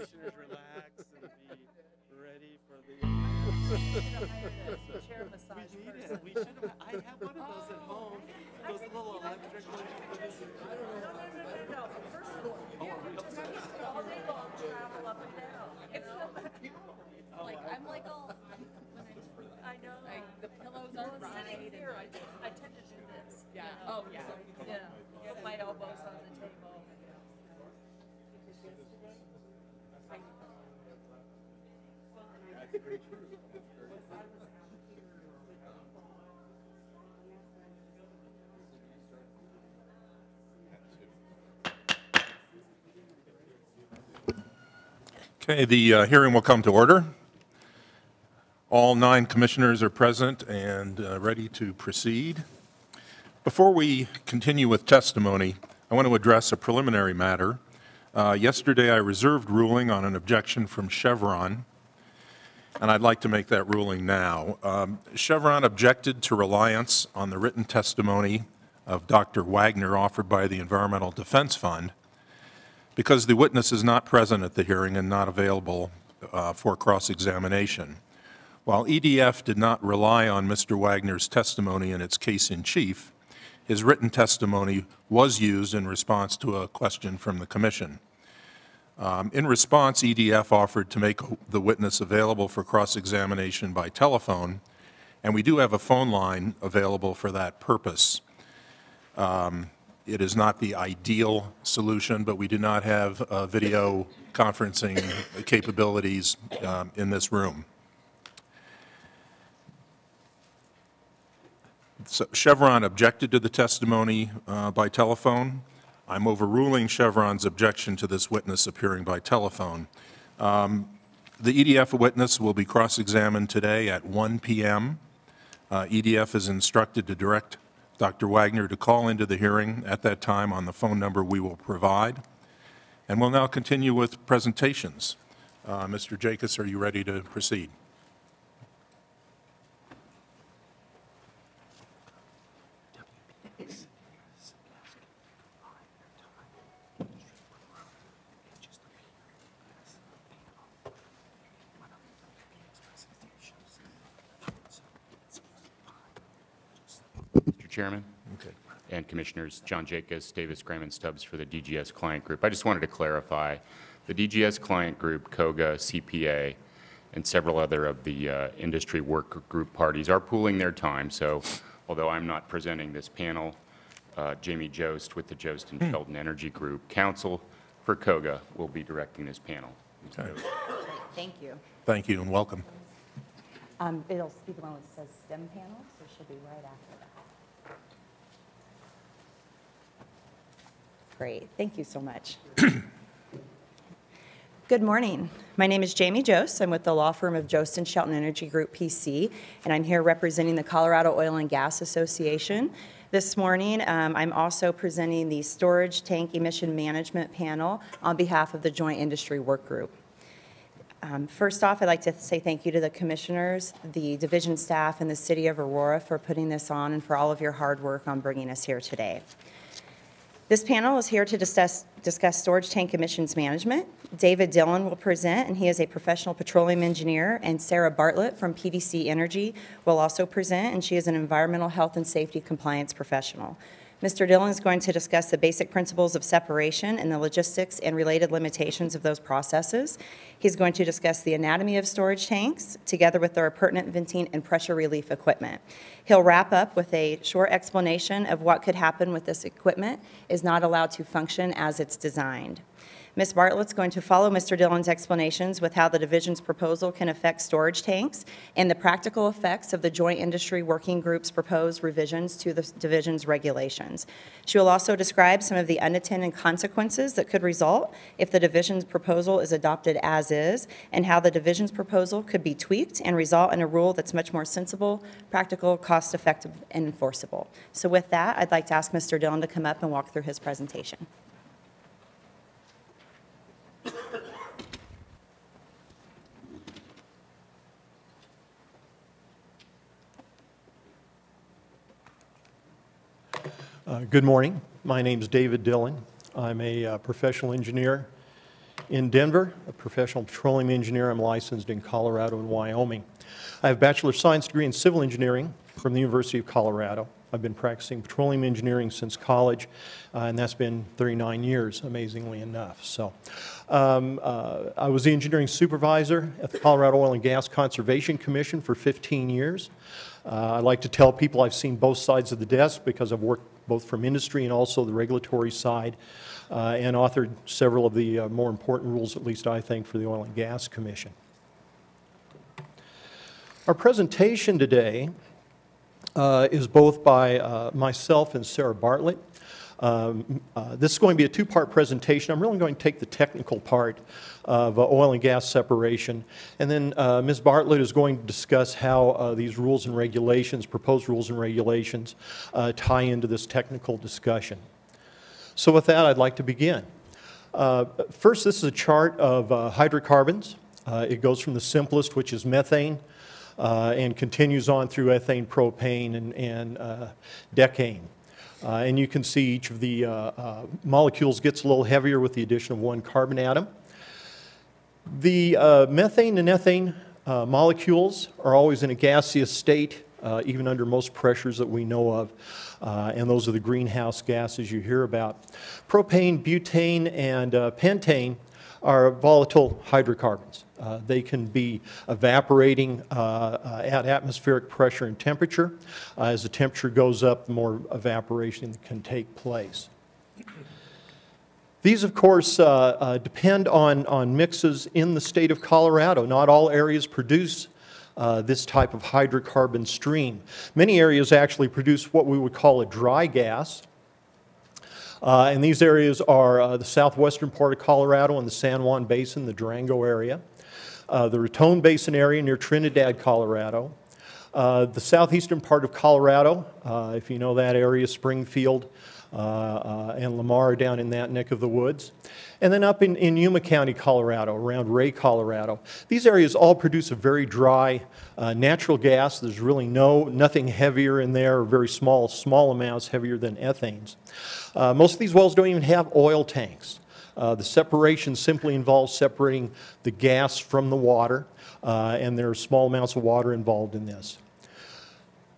commissioners relax and be ready for the. Chair massage We need person. it. We should have. I have one of those at home. Those little electric ones. No. First of all, you just all day long travel up and down. It's like I'm like all. I know. The pillows are sitting here. I tend to do this. Yeah. Oh yeah. Yeah. Put my elbows on the table. Okay, the hearing will come to order. All 9 commissioners are present and ready to proceed. Before we continue with testimony, I want to address a preliminary matter. Yesterday, I reserved ruling on an objection from Chevron, and I'd like to make that ruling now. Chevron objected to reliance on the written testimony of Dr. Wagner offered by the Environmental Defense Fund because the witness is not present at the hearing and not available for cross-examination. While EDF did not rely on Mr. Wagner's testimony in its case in chief, his written testimony was used in response to a question from the Commission. In response, EDF offered to make the witness available for cross-examination by telephone, and we do have a phone line available for that purpose. It is not the ideal solution, but we do not have video conferencing capabilities in this room. So Chevron objected to the testimony by telephone. I'm overruling Chevron's objection to this witness appearing by telephone. The EDF witness will be cross-examined today at 1 p.m. EDF is instructed to direct Dr. Wagner to call into the hearing at that time on the phone number we will provide. And we'll now continue with presentations. Mr. Jacobs, are you ready to proceed? Mr. Chairman. Okay. And Commissioners, John Jacobs, Davis, Graham, and Stubbs for the DGS Client Group. I just wanted to clarify, the DGS Client Group, COGA, CPA, and several other of the industry work group parties are pooling their time. So although I'm not presenting this panel, Jamie Jost with the Jost and Sheldon Energy Group, counsel for COGA, will be directing this panel. Okay. Thank you. Thank you and welcome. It'll be the one that says STEM panel, so she'll be right after that. Great. Thank you so much. Good morning. My name is Jamie Jost. I'm with the law firm of Jost and Shelton Energy Group, PC, and I'm here representing the Colorado Oil and Gas Association. This morning, I'm also presenting the Storage Tank Emission Management Panel on behalf of the Joint Industry Work Group. First off, I'd like to say thank you to the commissioners, the division staff, and the City of Aurora for putting this on and for all of your hard work on bringing us here today. This panel is here to discuss storage tank emissions management. David Dillon will present, and he is a professional petroleum engineer, and Sarah Bartlett from PDC Energy will also present, and she is an environmental health and safety compliance professional. Mr. Dillon is going to discuss the basic principles of separation and the logistics and related limitations of those processes. He's going to discuss the anatomy of storage tanks together with their pertinent venting and pressure relief equipment. He'll wrap up with a short explanation of what could happen with this equipment is not allowed to function as it's designed. Ms. Bartlett's going to follow Mr. Dillon's explanations with how the division's proposal can affect storage tanks and the practical effects of the Joint Industry Working Group's proposed revisions to the division's regulations. She will also describe some of the unintended consequences that could result if the division's proposal is adopted as is, and how the division's proposal could be tweaked and result in a rule that's much more sensible, practical, cost-effective, and enforceable. So with that, I'd like to ask Mr. Dillon to come up and walk through his presentation. Good morning. My name is David Dillon. I'm a professional engineer in Denver, a professional petroleum engineer. I'm licensed in Colorado and Wyoming. I have a Bachelor of Science degree in Civil Engineering from the University of Colorado. I've been practicing petroleum engineering since college, and that's been 39 years, amazingly enough. So, I was the engineering supervisor at the Colorado Oil and Gas Conservation Commission for 15 years. I like to tell people I've seen both sides of the desk because I've worked both from industry and also the regulatory side, and authored several of the more important rules, at least I think, for the Oil and Gas Commission. Our presentation today is both by myself and Sarah Bartlett. This is going to be a two-part presentation. I'm really going to take the technical part of oil and gas separation, and then Ms. Bartlett is going to discuss how these rules and regulations, proposed rules and regulations, tie into this technical discussion. So with that, I'd like to begin. First, this is a chart of hydrocarbons. It goes from the simplest, which is methane, and continues on through ethane, propane, and decane. And you can see each of the molecules gets a little heavier with the addition of one carbon atom. The methane and ethane molecules are always in a gaseous state, even under most pressures that we know of, and those are the greenhouse gases you hear about. Propane, butane, and pentane are volatile hydrocarbons. They can be evaporating at atmospheric pressure and temperature. As the temperature goes up, the more evaporation can take place. These, of course, depend on mixes in the state of Colorado. Not all areas produce this type of hydrocarbon stream. Many areas actually produce what we would call a dry gas. And these areas are the southwestern part of Colorado and the San Juan Basin, the Durango area, the Raton Basin area near Trinidad, Colorado, the southeastern part of Colorado, if you know that area, Springfield and Lamar down in that neck of the woods, and then up in Yuma County, Colorado, around Ray, Colorado. These areas all produce a very dry natural gas. There's really nothing heavier in there, or very small amounts heavier than ethanes. Most of these wells don't even have oil tanks. The separation simply involves separating the gas from the water, and there are small amounts of water involved in this.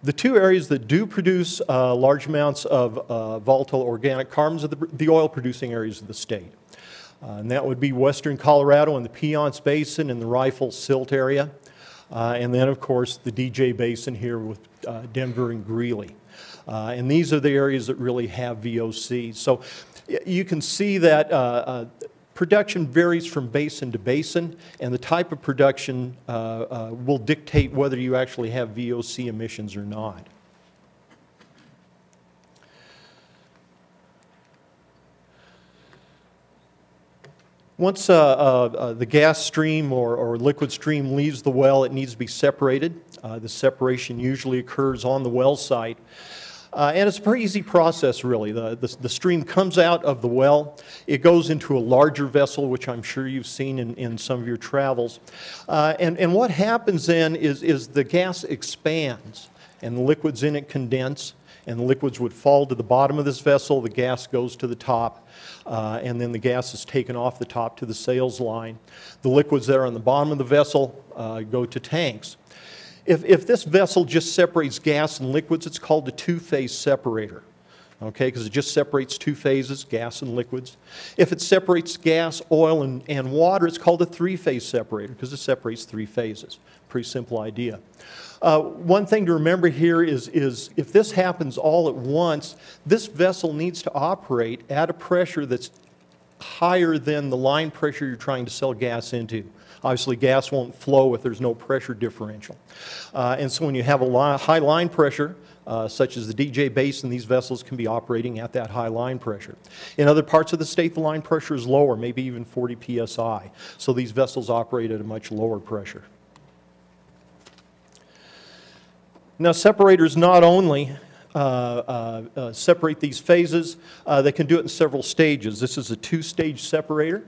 The two areas that do produce large amounts of volatile organic carbons are the oil-producing areas of the state. And that would be western Colorado and the Piceance Basin and the Rifle Silt area. And then, of course, the DJ Basin here with Denver and Greeley. And these are the areas that really have VOCs. So you can see that production varies from basin to basin, and the type of production will dictate whether you actually have VOC emissions or not. Once the gas stream or liquid stream leaves the well, it needs to be separated. The separation usually occurs on the well site. And it's a pretty easy process, really. The stream comes out of the well. It goes into a larger vessel, which I'm sure you've seen in some of your travels. And what happens then is the gas expands, and the liquids in it condense, and the liquids would fall to the bottom of this vessel. The gas goes to the top, and then the gas is taken off the top to the sales line. The liquids that are on the bottom of the vessel go to tanks. If this vessel just separates gas and liquids, it's called a two-phase separator, okay, because it just separates two phases, gas and liquids. If it separates gas, oil, and water, it's called a three-phase separator because it separates three phases. Pretty simple idea. One thing to remember here is if this happens all at once, this vessel needs to operate at a pressure that's higher than the line pressure you're trying to sell gas into. Obviously, gas won't flow if there's no pressure differential. And so when you have a high line pressure, such as the DJ Basin, these vessels can be operating at that high line pressure. In other parts of the state, the line pressure is lower, maybe even 40 psi. So these vessels operate at a much lower pressure. Now, separators not only separate these phases, they can do it in several stages. This is a two-stage separator,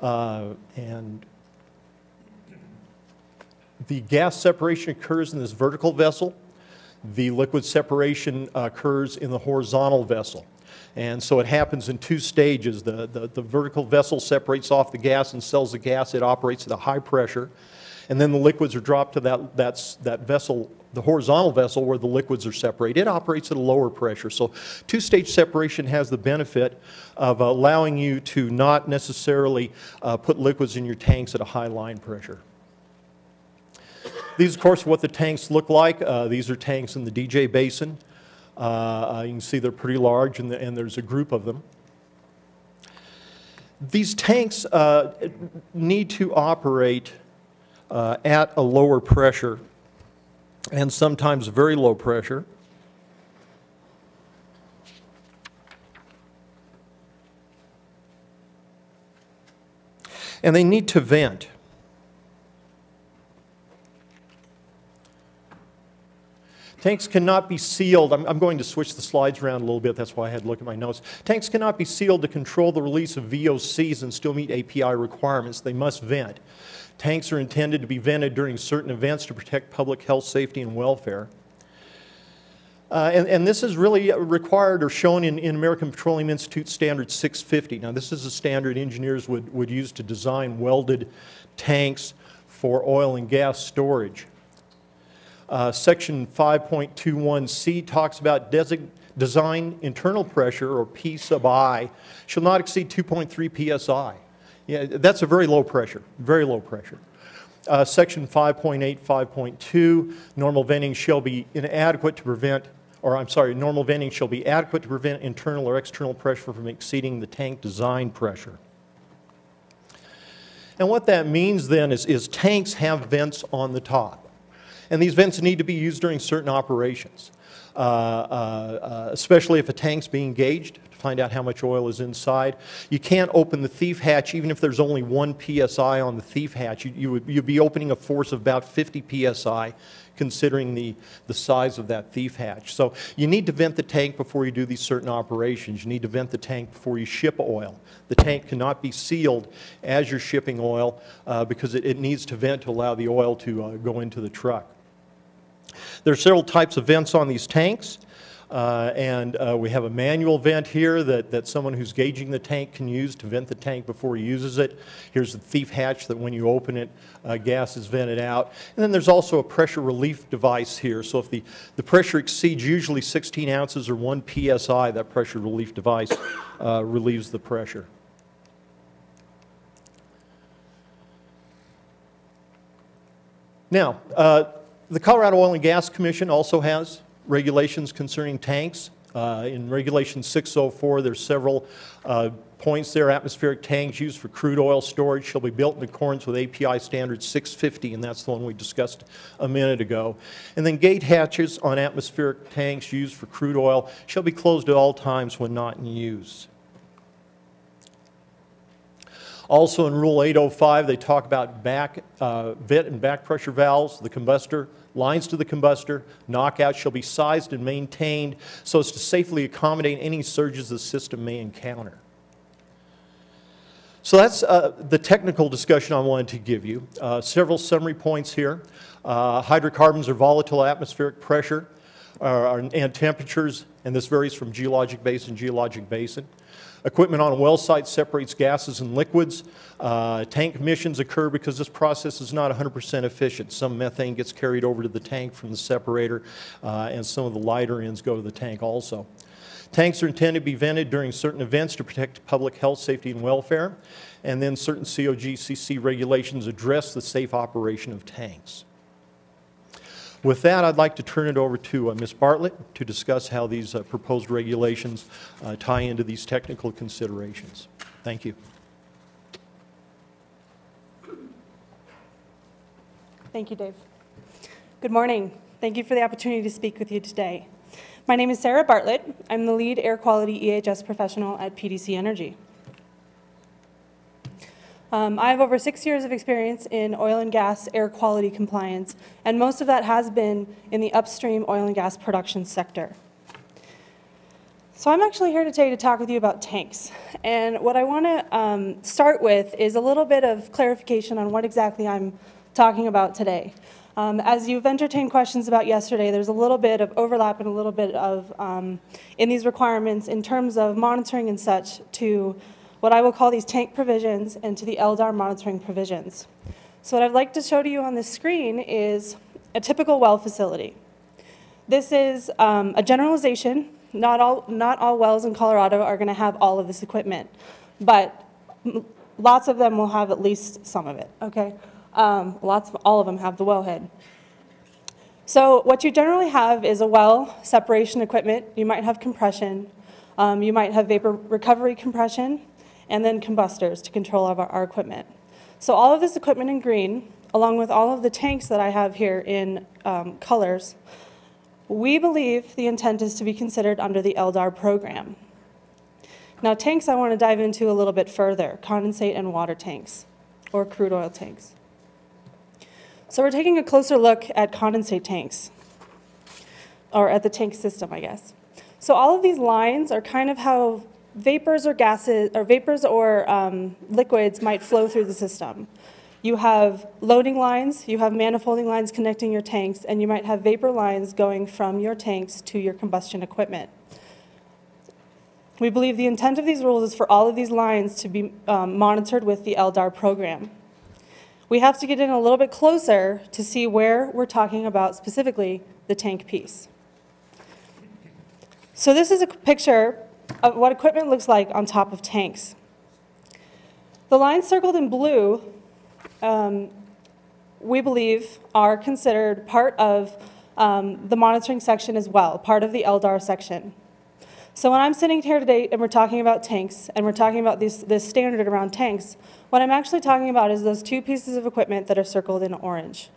and the gas separation occurs in this vertical vessel. The liquid separation occurs in the horizontal vessel. And so it happens in two stages. The vertical vessel separates off the gas and sells the gas. It operates at a high pressure. And then the liquids are dropped to that vessel, the horizontal vessel where the liquids are separated. It operates at a lower pressure. So two-stage separation has the benefit of allowing you to not necessarily put liquids in your tanks at a high line pressure. These, of course, are what the tanks look like. These are tanks in the DJ Basin. You can see they're pretty large, and there's a group of them. These tanks need to operate at a lower pressure, and sometimes very low pressure. And they need to vent. Tanks cannot be sealed. I'm going to switch the slides around a little bit. That's why I had to look at my notes. Tanks cannot be sealed to control the release of VOCs and still meet API requirements. They must vent. Tanks are intended to be vented during certain events to protect public health, safety, and welfare. And this is really required or shown in American Petroleum Institute Standard 650. Now, this is a standard engineers would use to design welded tanks for oil and gas storage. Section 5.21c talks about design internal pressure, or P sub I, shall not exceed 2.3 psi. Yeah, that's a very low pressure, very low pressure. Section 5.8, 5.2, normal venting shall be inadequate to prevent, or I'm sorry, normal venting shall be adequate to prevent internal or external pressure from exceeding the tank design pressure. And what that means then is tanks have vents on the top. And these vents need to be used during certain operations, especially if a tank's being gauged to find out how much oil is inside. You can't open the thief hatch even if there's only 1 psi on the thief hatch. You'd be opening a force of about 50 psi considering the size of that thief hatch. So you need to vent the tank before you do these certain operations. You need to vent the tank before you ship oil. The tank cannot be sealed as you're shipping oil because it needs to vent to allow the oil to go into the truck. There are several types of vents on these tanks, and we have a manual vent here that someone who's gauging the tank can use to vent the tank before he uses it. Here's the thief hatch that when you open it, gas is vented out. And then there's also a pressure relief device here. So if the pressure exceeds usually 16 ounces or 1 psi, that pressure relief device relieves the pressure. Now, the Colorado Oil and Gas Commission also has regulations concerning tanks. In Regulation 604, there's several points there. Atmospheric tanks used for crude oil storage shall be built in accordance with API Standard 650, and that's the one we discussed a minute ago. And then gate hatches on atmospheric tanks used for crude oil shall be closed at all times when not in use. Also in Rule 805, they talk about vent and back pressure valves, the combustor, lines to the combustor, knockout shall be sized and maintained so as to safely accommodate any surges the system may encounter. So that's the technical discussion I wanted to give you. Several summary points here. Hydrocarbons are volatile atmospheric pressure and temperatures, and this varies from geologic basin to geologic basin. Equipment on a well site separates gases and liquids. Tank emissions occur because this process is not 100% efficient. Some methane gets carried over to the tank from the separator, and some of the lighter ends go to the tank also. Tanks are intended to be vented during certain events to protect public health, safety, and welfare, and then certain COGCC regulations address the safe operation of tanks. With that, I'd like to turn it over to Ms. Bartlett to discuss how these proposed regulations tie into these technical considerations. Thank you. Thank you, Dave. Good morning. Thank you for the opportunity to speak with you today. My name is Sarah Bartlett. I'm the lead air quality EHS professional at PDC Energy. I have over 6 years of experience in oil and gas air quality compliance, and most of that has been in the upstream oil and gas production sector. So I'm actually here today to talk with you about tanks. And what I want to start with is a little bit of clarification on what exactly I'm talking about today. As you've entertained questions about yesterday, there's a little bit of overlap and a little bit of, in these requirements in terms of monitoring and such to what I will call these tank provisions and to the LDAR monitoring provisions. So what I'd like to show to you on this screen is a typical well facility. This is a generalization. Not all wells in Colorado are going to have all of this equipment, but lots of them will have at least some of it, okay? All of them have the wellhead. So what you generally have is a well separation equipment. You might have compression. You might have vapor recovery compression, and then combustors to control our equipment. So all of this equipment in green, along with all of the tanks that I have here in colors, we believe the intent is to be considered under the LDAR program. Now, tanks I want to dive into a little bit further, condensate and water tanks, or crude oil tanks. So we're taking a closer look at condensate tanks, or at the tank system, I guess. So all of these lines are kind of how vapors or gases, or vapors or liquids might flow through the system. You have loading lines, you have manifolding lines connecting your tanks, and you might have vapor lines going from your tanks to your combustion equipment. We believe the intent of these rules is for all of these lines to be monitored with the LDAR program. We have to get in a little bit closer to see where we're talking about specifically the tank piece. So this is a picture of what equipment looks like on top of tanks. The lines circled in blue, we believe, are considered part of the monitoring section as well, part of the LDAR section. So when I'm sitting here today and we're talking about tanks, and we're talking about this standard around tanks, what I'm actually talking about is those two pieces of equipment that are circled in orange.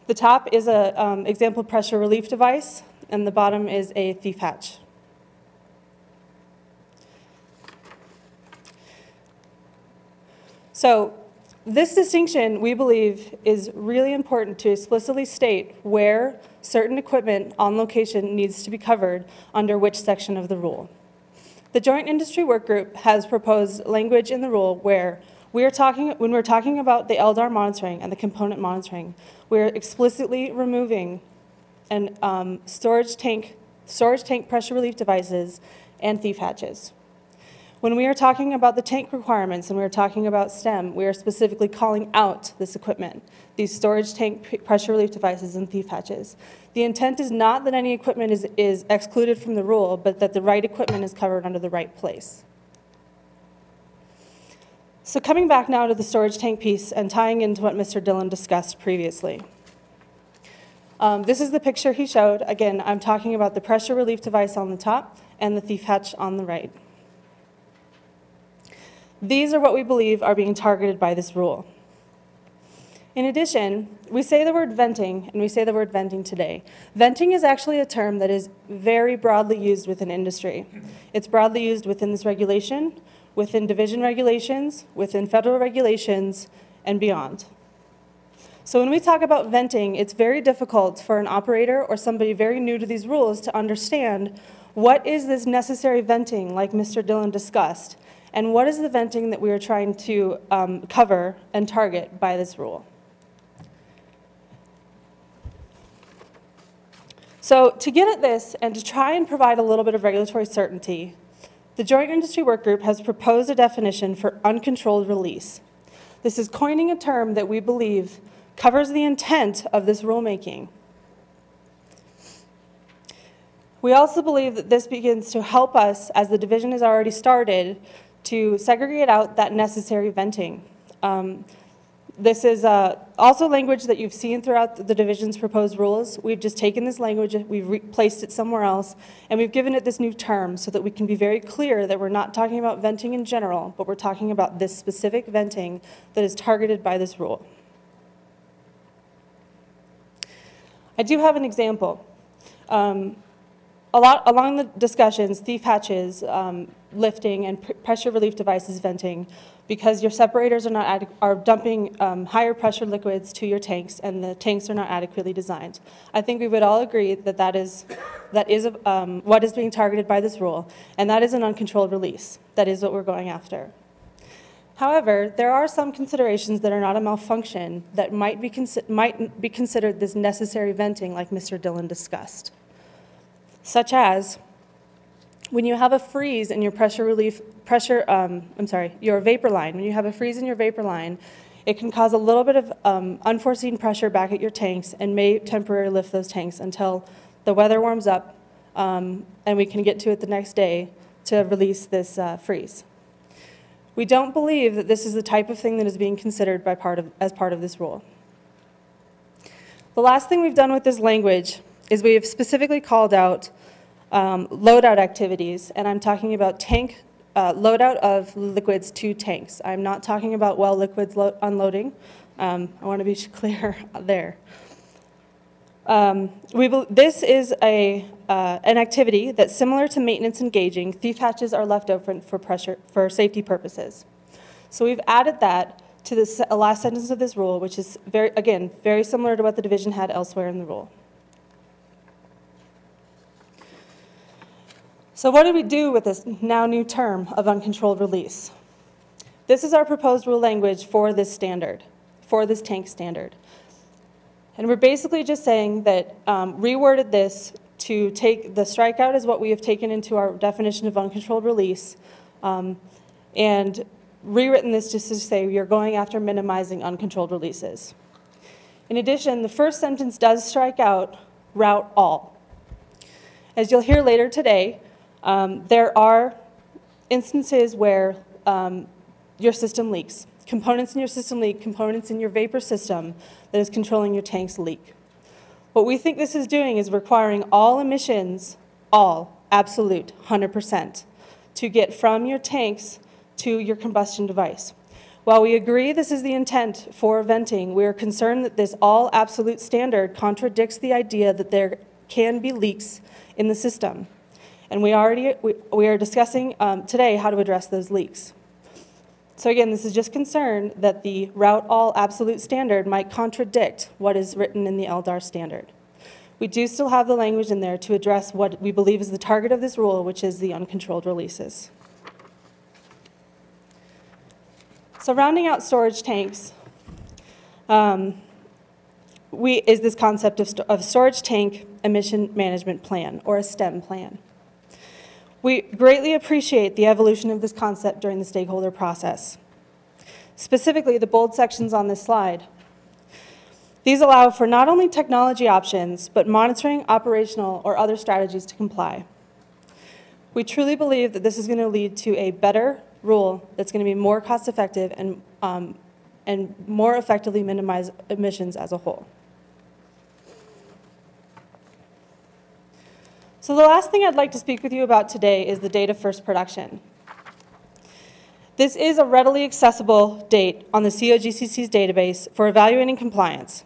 The top is an example pressure relief device, and the bottom is a thief hatch. So this distinction, we believe, is really important to explicitly state where certain equipment on location needs to be covered under which section of the rule. The Joint Industry Work Group has proposed language in the rule where when we're talking about the LDAR monitoring and the component monitoring, we're explicitly removing storage tank pressure relief devices and thief hatches. When we are talking about the tank requirements and we're talking about STEM, we are specifically calling out this equipment, these storage tank pressure relief devices and thief hatches. The intent is not that any equipment is excluded from the rule, but that the right equipment is covered under the right place. So coming back now to the storage tank piece and tying into what Mr. Dillon discussed previously. This is the picture he showed. Again, I'm talking about the pressure relief device on the top and the thief hatch on the right. These are what we believe are being targeted by this rule. In addition, we say the word venting, and we say the word venting today. Venting is actually a term that is very broadly used within industry. It's broadly used within this regulation, within division regulations, within federal regulations, and beyond. So when we talk about venting, it's very difficult for an operator or somebody very new to these rules to understand what is this necessary venting like Mr. Dillon discussed, and what is the venting that we are trying to cover and target by this rule. So to get at this and to try and provide a little bit of regulatory certainty, the Joint Industry Work Group has proposed a definition for uncontrolled release. This is coining a term that we believe covers the intent of this rulemaking. We also believe that this begins to help us, as the division has already started, to segregate out that necessary venting. This is also language that you've seen throughout the division's proposed rules. We've just taken this language, we've replaced it somewhere else, and we've given it this new term so that we can be very clear that we're not talking about venting in general, but we're talking about this specific venting that is targeted by this rule. I do have an example. Along the discussions, thief hatches, lifting, and pressure relief devices venting, because your separators are dumping higher pressure liquids to your tanks, and the tanks are not adequately designed. I think we would all agree that that is what is being targeted by this rule, and that is an uncontrolled release. That is what we're going after. However, there are some considerations that are not a malfunction that might be considered this necessary venting like Mr. Dillon discussed, such as when you have a freeze in your your vapor line. When you have a freeze in your vapor line, it can cause a little bit of unforeseen pressure back at your tanks and may temporarily lift those tanks until the weather warms up and we can get to it the next day to release this freeze. We don't believe that this is the type of thing that is being considered as part of this rule. The last thing we've done with this language is we have specifically called out loadout activities, and I'm talking about tank loadout of liquids to tanks. I'm not talking about well liquids unloading. I want to be clear there. This is an activity that's similar to maintenance and gauging. Thief hatches are left open for safety purposes. So we've added that to the last sentence of this rule, which is, very similar to what the division had elsewhere in the rule. So what do we do with this now new term of uncontrolled release? This is our proposed rule language for this standard, for this tank standard. And we're basically just saying that reworded this to take the strikeout as what we have taken into our definition of uncontrolled release, and rewritten this just to say we are going after minimizing uncontrolled releases. In addition, the first sentence does strike out route all. As you'll hear later today, there are instances where your system leaks. Components in your system leak, components in your vapor system that is controlling your tanks leak. What we think this is doing is requiring all emissions, all, absolute, 100%, to get from your tanks to your combustion device. While we agree this is the intent for venting, we are concerned that this all absolute standard contradicts the idea that there can be leaks in the system. And we are discussing today how to address those leaks. So again, this is just concern that the route all absolute standard might contradict what is written in the LDAR standard. We do still have the language in there to address what we believe is the target of this rule, which is the uncontrolled releases. So rounding out storage tanks is this concept of storage tank emission management plan, or a STEM plan. We greatly appreciate the evolution of this concept during the stakeholder process. Specifically, the bold sections on this slide. These allow for not only technology options, but monitoring, operational, or other strategies to comply. We truly believe that this is going to lead to a better rule that's going to be more cost-effective and more effectively minimize emissions as a whole. So the last thing I'd like to speak with you about today is the date of first production. This is a readily accessible date on the COGCC's database for evaluating compliance,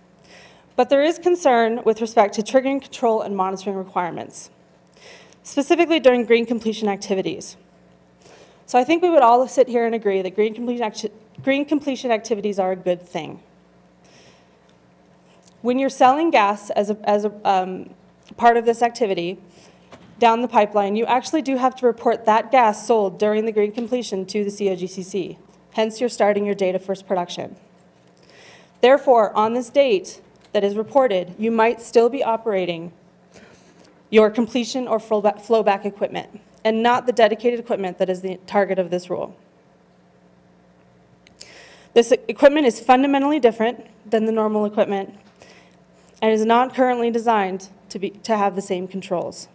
but there is concern with respect to triggering control and monitoring requirements, specifically during green completion activities. So I think we would all sit here and agree that green completion activities are a good thing. When you're selling gas as a part of this activity, down the pipeline, you actually do have to report that gas sold during the green completion to the COGCC. Hence, you're starting your date of first production. Therefore, on this date that is reported, you might still be operating your completion or flowback equipment, and not the dedicated equipment that is the target of this rule. This equipment is fundamentally different than the normal equipment and is not currently designed to have the same controls.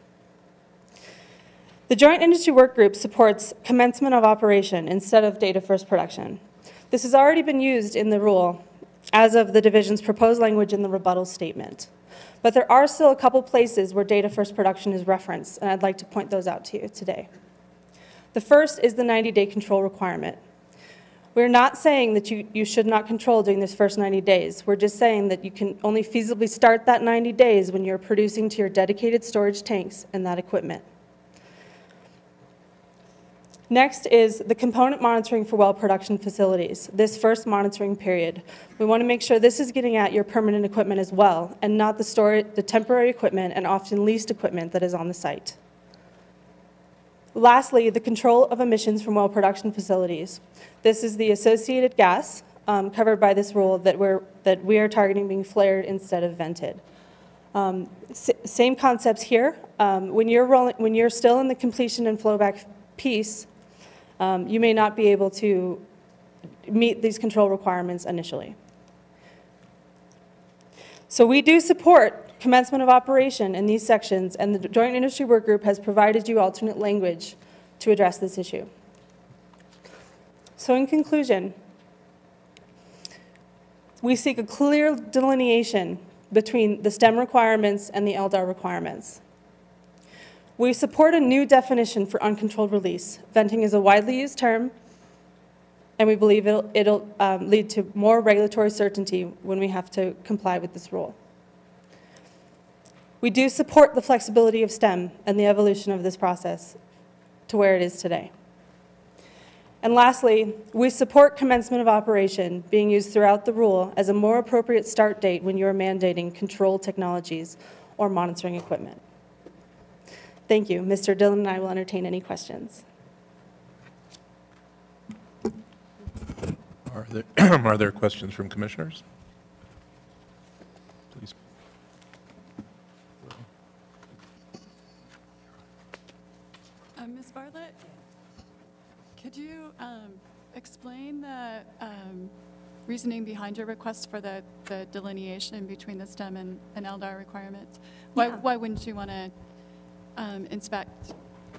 The Joint Industry Work Group supports commencement of operation instead of date of first production. This has already been used in the rule as of the division's proposed language in the rebuttal statement. But there are still a couple places where date of first production is referenced, and I'd like to point those out to you today. The first is the 90-day control requirement. We're not saying that you should not control during this first 90 days. We're just saying that you can only feasibly start that 90 days when you're producing to your dedicated storage tanks and that equipment. Next is the component monitoring for well production facilities, this first monitoring period. We want to make sure this is getting at your permanent equipment as well, and not the temporary equipment and often leased equipment that is on the site. Lastly, the control of emissions from oil production facilities. This is the associated gas covered by this rule that we are targeting being flared instead of vented. Same concepts here. When you're still in the completion and flowback piece, you may not be able to meet these control requirements initially. So we do support commencement of operation in these sections, and the Joint Industry Work Group has provided you alternate language to address this issue. So in conclusion, we seek a clear delineation between the STEM requirements and the LDAR requirements. We support a new definition for uncontrolled release. Venting is a widely used term, and we believe it'll lead to more regulatory certainty when we have to comply with this rule. We do support the flexibility of STEM and the evolution of this process to where it is today. And lastly, we support commencement of operation being used throughout the rule as a more appropriate start date when you're mandating control technologies or monitoring equipment. Thank you. Mr. Dillon and I will entertain any questions. Are there questions from commissioners? Please. Ms. Bartlett, could you explain the reasoning behind your request for the delineation between the STEM and LDAR requirements? Why wouldn't you want to inspect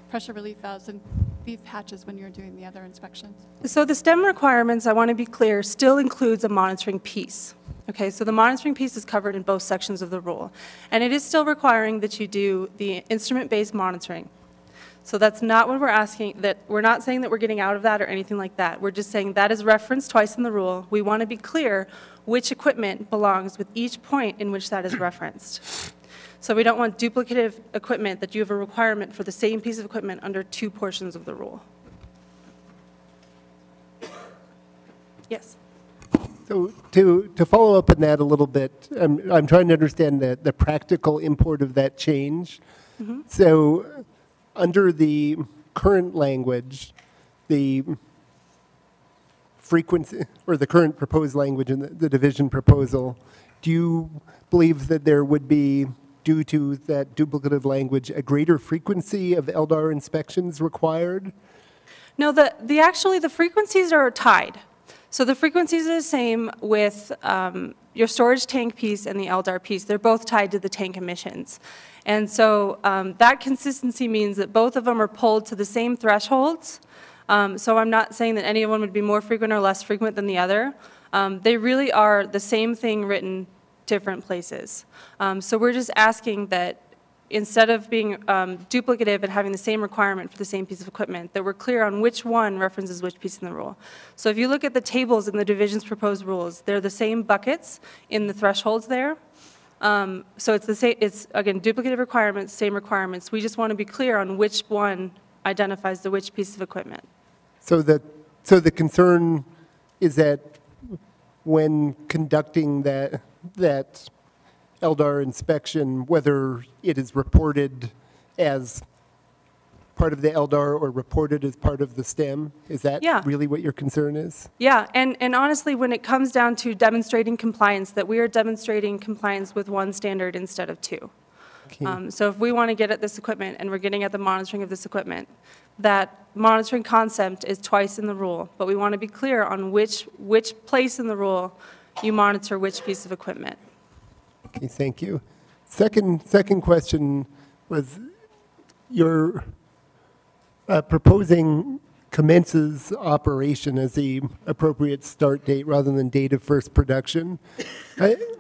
pressure relief valves and beef hatches when you're doing the other inspections? So the STEM requirements, I want to be clear, still includes a monitoring piece. Okay, so the monitoring piece is covered in both sections of the rule. And it is still requiring that you do the instrument-based monitoring. So that's not what we're asking, that we're not saying that we're getting out of that or anything like that. We're just saying that is referenced twice in the rule. We want to be clear which equipment belongs with each point in which that is referenced. So we don't want duplicative equipment that you have a requirement for the same piece of equipment under two portions of the rule. Yes? So to follow up on that a little bit, I'm trying to understand the practical import of that change. Mm-hmm. So under the current language, the frequency, or the current proposed language in the division proposal, do you believe that there would be, due to that duplicative language, a greater frequency of LDAR inspections required? No, actually the frequencies are tied. So the frequencies are the same with your storage tank piece and the LDAR piece. They're both tied to the tank emissions. And so that consistency means that both of them are pulled to the same thresholds. So I'm not saying that any of one would be more frequent or less frequent than the other. They really are the same thing written different places. So we're just asking that instead of being duplicative and having the same requirement for the same piece of equipment, that we're clear on which one references which piece in the rule. So if you look at the tables in the division's proposed rules, they're the same buckets in the thresholds there. So it's the same, it's again, duplicative requirements, same requirements. We just want to be clear on which one identifies the which piece of equipment. So the concern is that when conducting that LDAR inspection, whether it is reported as part of the LDAR or reported as part of the STEM, is that really what your concern is? Yeah, and honestly, when it comes down to demonstrating compliance, that we are demonstrating compliance with one standard instead of two. Okay. So if we want to get at this equipment and we're getting at the monitoring of this equipment, that monitoring concept is twice in the rule, but we want to be clear on which place in the rule you monitor which piece of equipment. Okay, thank you. Second question was, you're proposing commences operation as the appropriate start date rather than date of first production.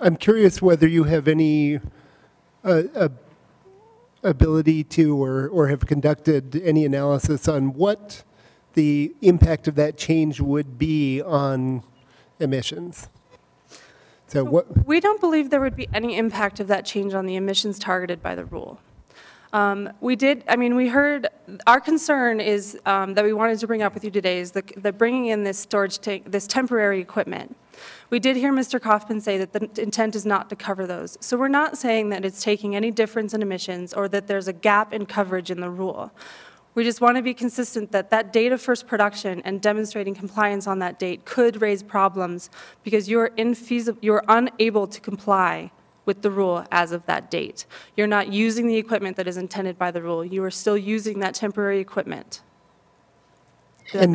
I'm curious whether you have any ability to or have conducted any analysis on what the impact of that change would be on emissions. So we don't believe there would be any impact of that change on the emissions targeted by the rule. We heard, our concern is that we wanted to bring up with you today is the bringing in this storage tank, this temporary equipment. We did hear Mr. Kaufman say that the intent is not to cover those. So we're not saying that it's taking any difference in emissions or that there's a gap in coverage in the rule. We just want to be consistent that that date of first production and demonstrating compliance on that date could raise problems because you're unable to comply with the rule as of that date. You're not using the equipment that is intended by the rule. You are still using that temporary equipment. And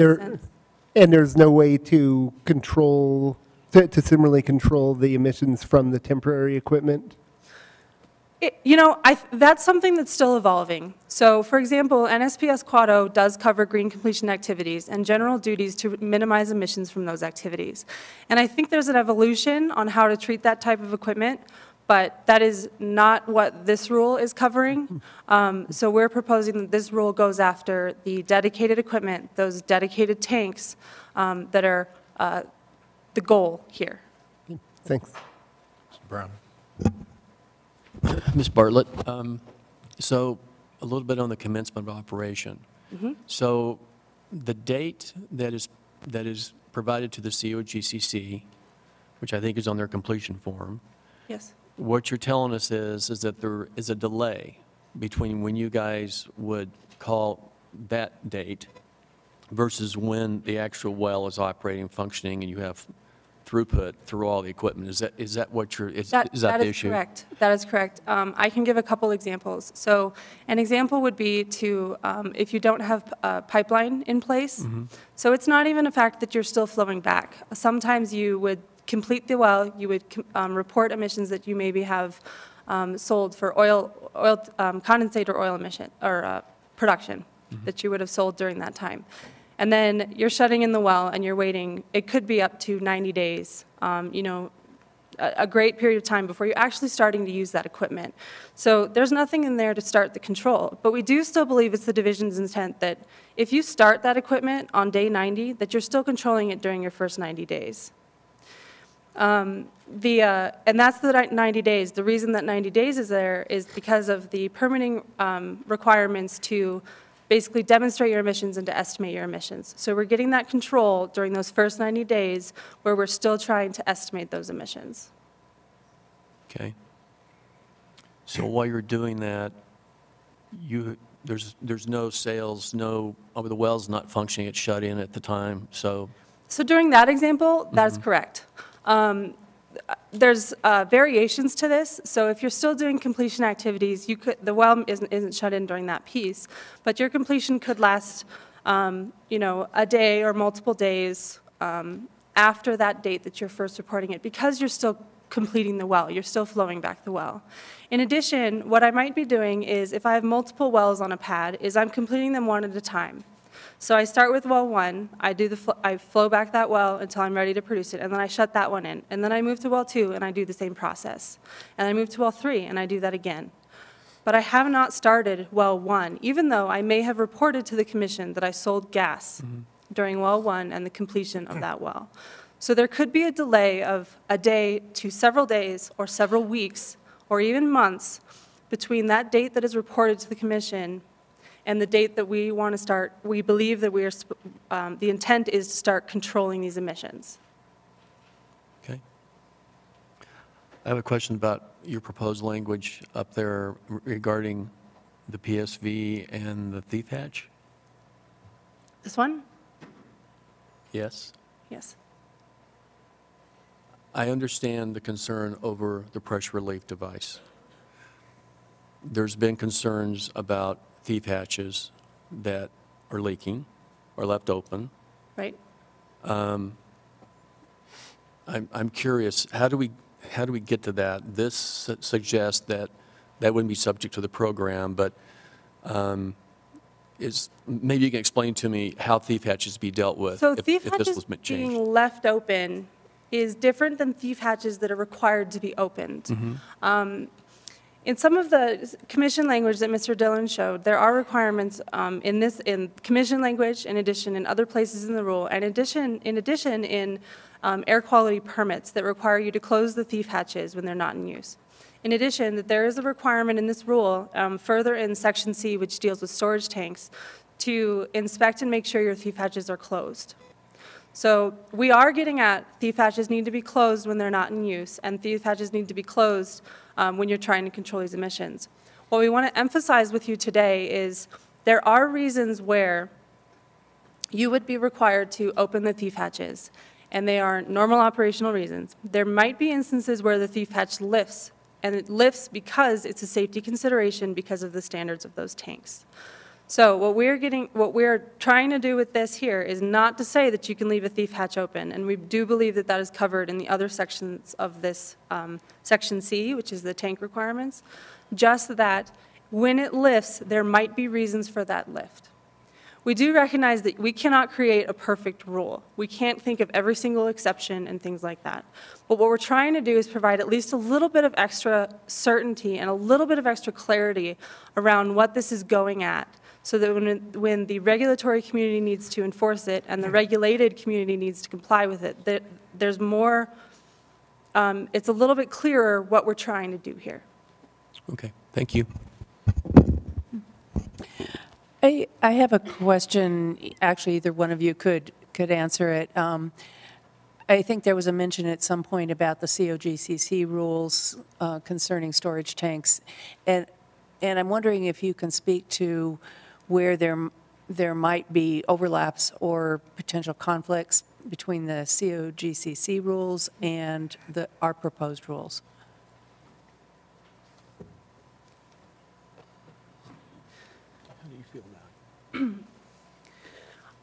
there's no way to control, to similarly control the emissions from the temporary equipment? That's something that's still evolving. So, for example, NSPS Quad O does cover green completion activities and general duties to minimize emissions from those activities. And I think there's an evolution on how to treat that type of equipment, but that is not what this rule is covering. So we're proposing that this rule goes after the dedicated equipment, those dedicated tanks that are the goal here. Thanks. Mr. Brown. Ms. Bartlett, so a little bit on the commencement of operation. So the date that is provided to the COGCC, which I think is on their completion form, Yes. what you're telling us is that there is a delay between when you guys would call that date versus when the actual well is operating, functioning, and you have throughput through all the equipment. Is that what you're, is that the issue? Correct. That is correct. I can give a couple examples. So an example would be to, if you don't have a pipeline in place, so it's not even a fact that you're still flowing back. Sometimes you would complete the well, you would report emissions that you maybe have sold for oil condensate or oil emission, or production that you would have sold during that time. And then you're shutting in the well and you're waiting. It could be up to 90 days, a great period of time before you're actually starting to use that equipment. So there's nothing in there to start the control. But we do still believe it's the division's intent that if you start that equipment on day 90, that you're still controlling it during your first 90 days. And that's the 90 days. The reason that 90 days is there is because of the permitting requirements to basically demonstrate your emissions and to estimate your emissions. So we're getting that control during those first 90 days where we're still trying to estimate those emissions. Okay. So while you're doing that, there's no sales, the well's not functioning, it's shut in at the time, so. So during that example, that's correct. There's variations to this. So if you're still doing completion activities, the well isn't shut in during that piece, but your completion could last, a day or multiple days after that date that you're first reporting it, because you're still completing the well, you're still flowing back the well. In addition, what I might be doing is, if I have multiple wells on a pad, is I'm completing them one at a time. So I start with well 1, I flow back that well until I'm ready to produce it, and then I shut that one in. And then I move to well 2, and I do the same process. And I move to well 3, and I do that again. But I have not started well 1, even though I may have reported to the commission that I sold gas during well 1 and the completion of that well. So there could be a delay of a day to several days or several weeks or even months between that date that is reported to the commission and the date that we want to start. We believe that the intent is to start controlling these emissions. Okay. I have a question about your proposed language up there regarding the PSV and the thief hatch. This one? Yes. Yes. I understand the concern over the pressure relief device. There's been concerns about thief hatches that are leaking or left open. Right. I'm curious, how do we get to that? This suggests that wouldn't be subject to the program, but maybe you can explain to me how thief hatches be dealt with So if thief this hatches was changed. being left open is different than thief hatches that are required to be opened. In some of the commission language that Mr. Dillon showed, there are requirements in commission language, in addition in other places in the rule, and in addition in air quality permits that require you to close the thief hatches when they're not in use. In addition, that there is a requirement in this rule, further in Section C, which deals with storage tanks, to inspect and make sure your thief hatches are closed. So we are getting at thief hatches need to be closed when they're not in use, and thief hatches need to be closed when you're trying to control these emissions. What we want to emphasize with you today is There are reasons where you would be required to open the thief hatches, and they are normal operational reasons. There might be instances where the thief hatch lifts, and it lifts because it's a safety consideration because of the standards of those tanks. So what we're trying to do with this here is not to say that you can leave a thief hatch open, and we do believe that that is covered in the other sections of this Section C, which is the tank requirements, just that when it lifts, there might be reasons for that lift. We do recognize that we cannot create a perfect rule. We can't think of every single exception and things like that. But what we're trying to do is provide at least a little bit of extra certainty and a little bit of extra clarity around what this is going at, so that when the regulatory community needs to enforce it and the regulated community needs to comply with it, that there's more, it's a little bit clearer what we're trying to do here. Okay, thank you. I have a question. Actually, either one of you could answer it. I think there was a mention at some point about the COGCC rules concerning storage tanks, and I'm wondering if you can speak to where there might be overlaps or potential conflicts between the COGCC rules and our proposed rules.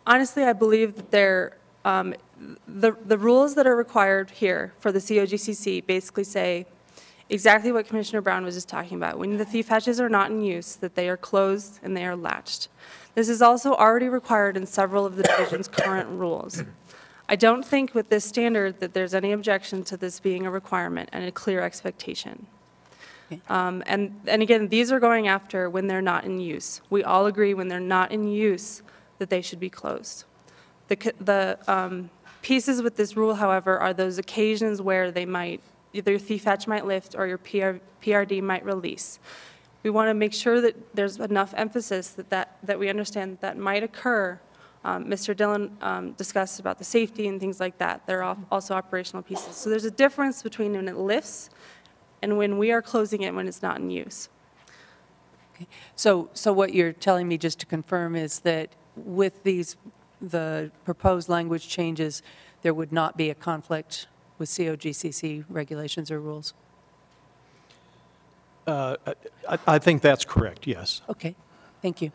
Honestly, I believe that the rules that are required here for the COGCC basically say exactly what Commissioner Brown was just talking about. When the thief hatches are not in use, that they are closed and they are latched. This is also already required in several of the division's current rules. I don't think with this standard that there's any objection to this being a requirement and a clear expectation. And again, these are going after when they're not in use. We all agree when they're not in use that they should be closed. The pieces with this rule, however, are those occasions where they might, either your thief hatch might lift or your PRD might release. We want to make sure that there's enough emphasis that we understand that might occur. Mr. Dillon discussed about the safety and things like that. They're also operational pieces. So there's a difference between when it lifts and when we are closing it when it's not in use. Okay. So what you're telling me, just to confirm, is that with the proposed language changes, there would not be a conflict with COGCC regulations or rules? I think that's correct, yes. Okay, thank you.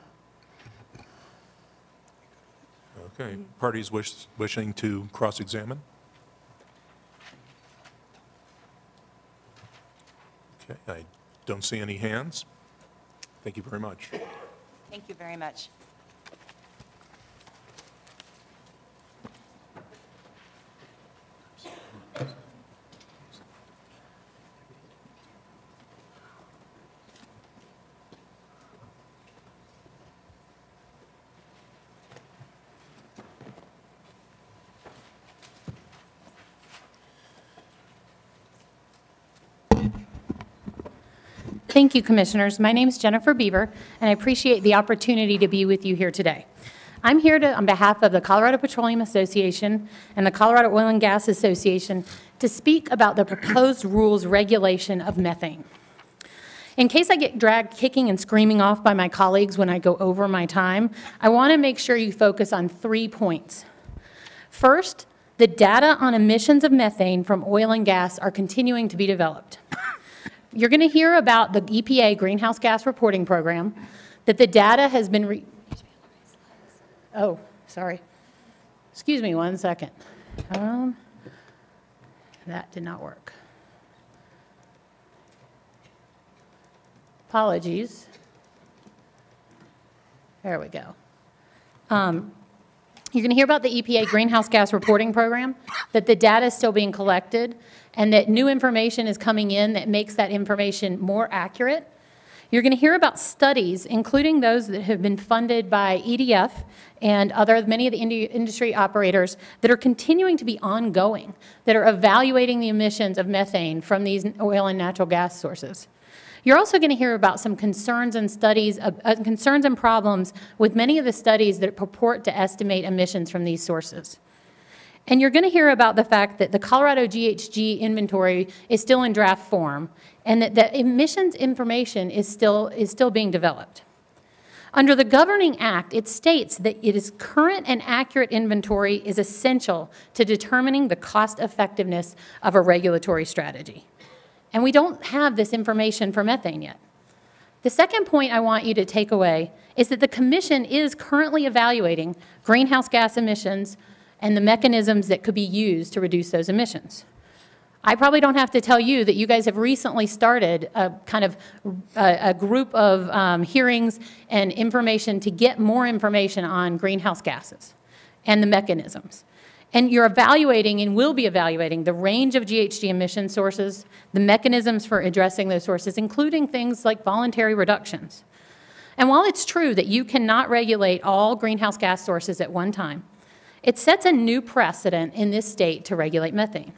Okay, parties wishing to cross-examine? Okay, I don't see any hands. Thank you very much. Thank you very much. Thank you, Commissioners. My name is Jennifer Beaver, and I appreciate the opportunity to be with you here today. I'm here on behalf of the Colorado Petroleum Association and the Colorado Oil and Gas Association to speak about the proposed rules regulation of methane. In case I get dragged kicking and screaming off by my colleagues when I go over my time, I want to make sure you focus on 3 points. First, the data on emissions of methane from oil and gas are continuing to be developed. You're going to hear about the EPA Greenhouse Gas Reporting Program, that the data has been oh, sorry. Excuse me 1 second. That did not work. Apologies. There we go. You're going to hear about the EPA Greenhouse Gas Reporting Program, that the data is still being collected, and that new information is coming in that makes that information more accurate. You're going to hear about studies, including those that have been funded by EDF and many of the industry operators that are continuing to be ongoing, that are evaluating the emissions of methane from these oil and natural gas sources. You're also going to hear about some concerns and studies, concerns and problems with many of the studies that purport to estimate emissions from these sources. And you're going to hear about the fact that the Colorado GHG inventory is still in draft form, and that the emissions information is still being developed. Under the governing act, it states that it is current and accurate inventory is essential to determining the cost effectiveness of a regulatory strategy. And we don't have this information for methane yet. The second point I want you to take away is that the Commission is currently evaluating greenhouse gas emissions and the mechanisms that could be used to reduce those emissions. I probably don't have to tell you that you guys have recently started a kind of a group of hearings and information to get more information on greenhouse gases and the mechanisms. And you're evaluating and will be evaluating the range of GHG emission sources, the mechanisms for addressing those sources, including things like voluntary reductions. And while it's true that you cannot regulate all greenhouse gas sources at one time, it sets a new precedent in this state to regulate methane.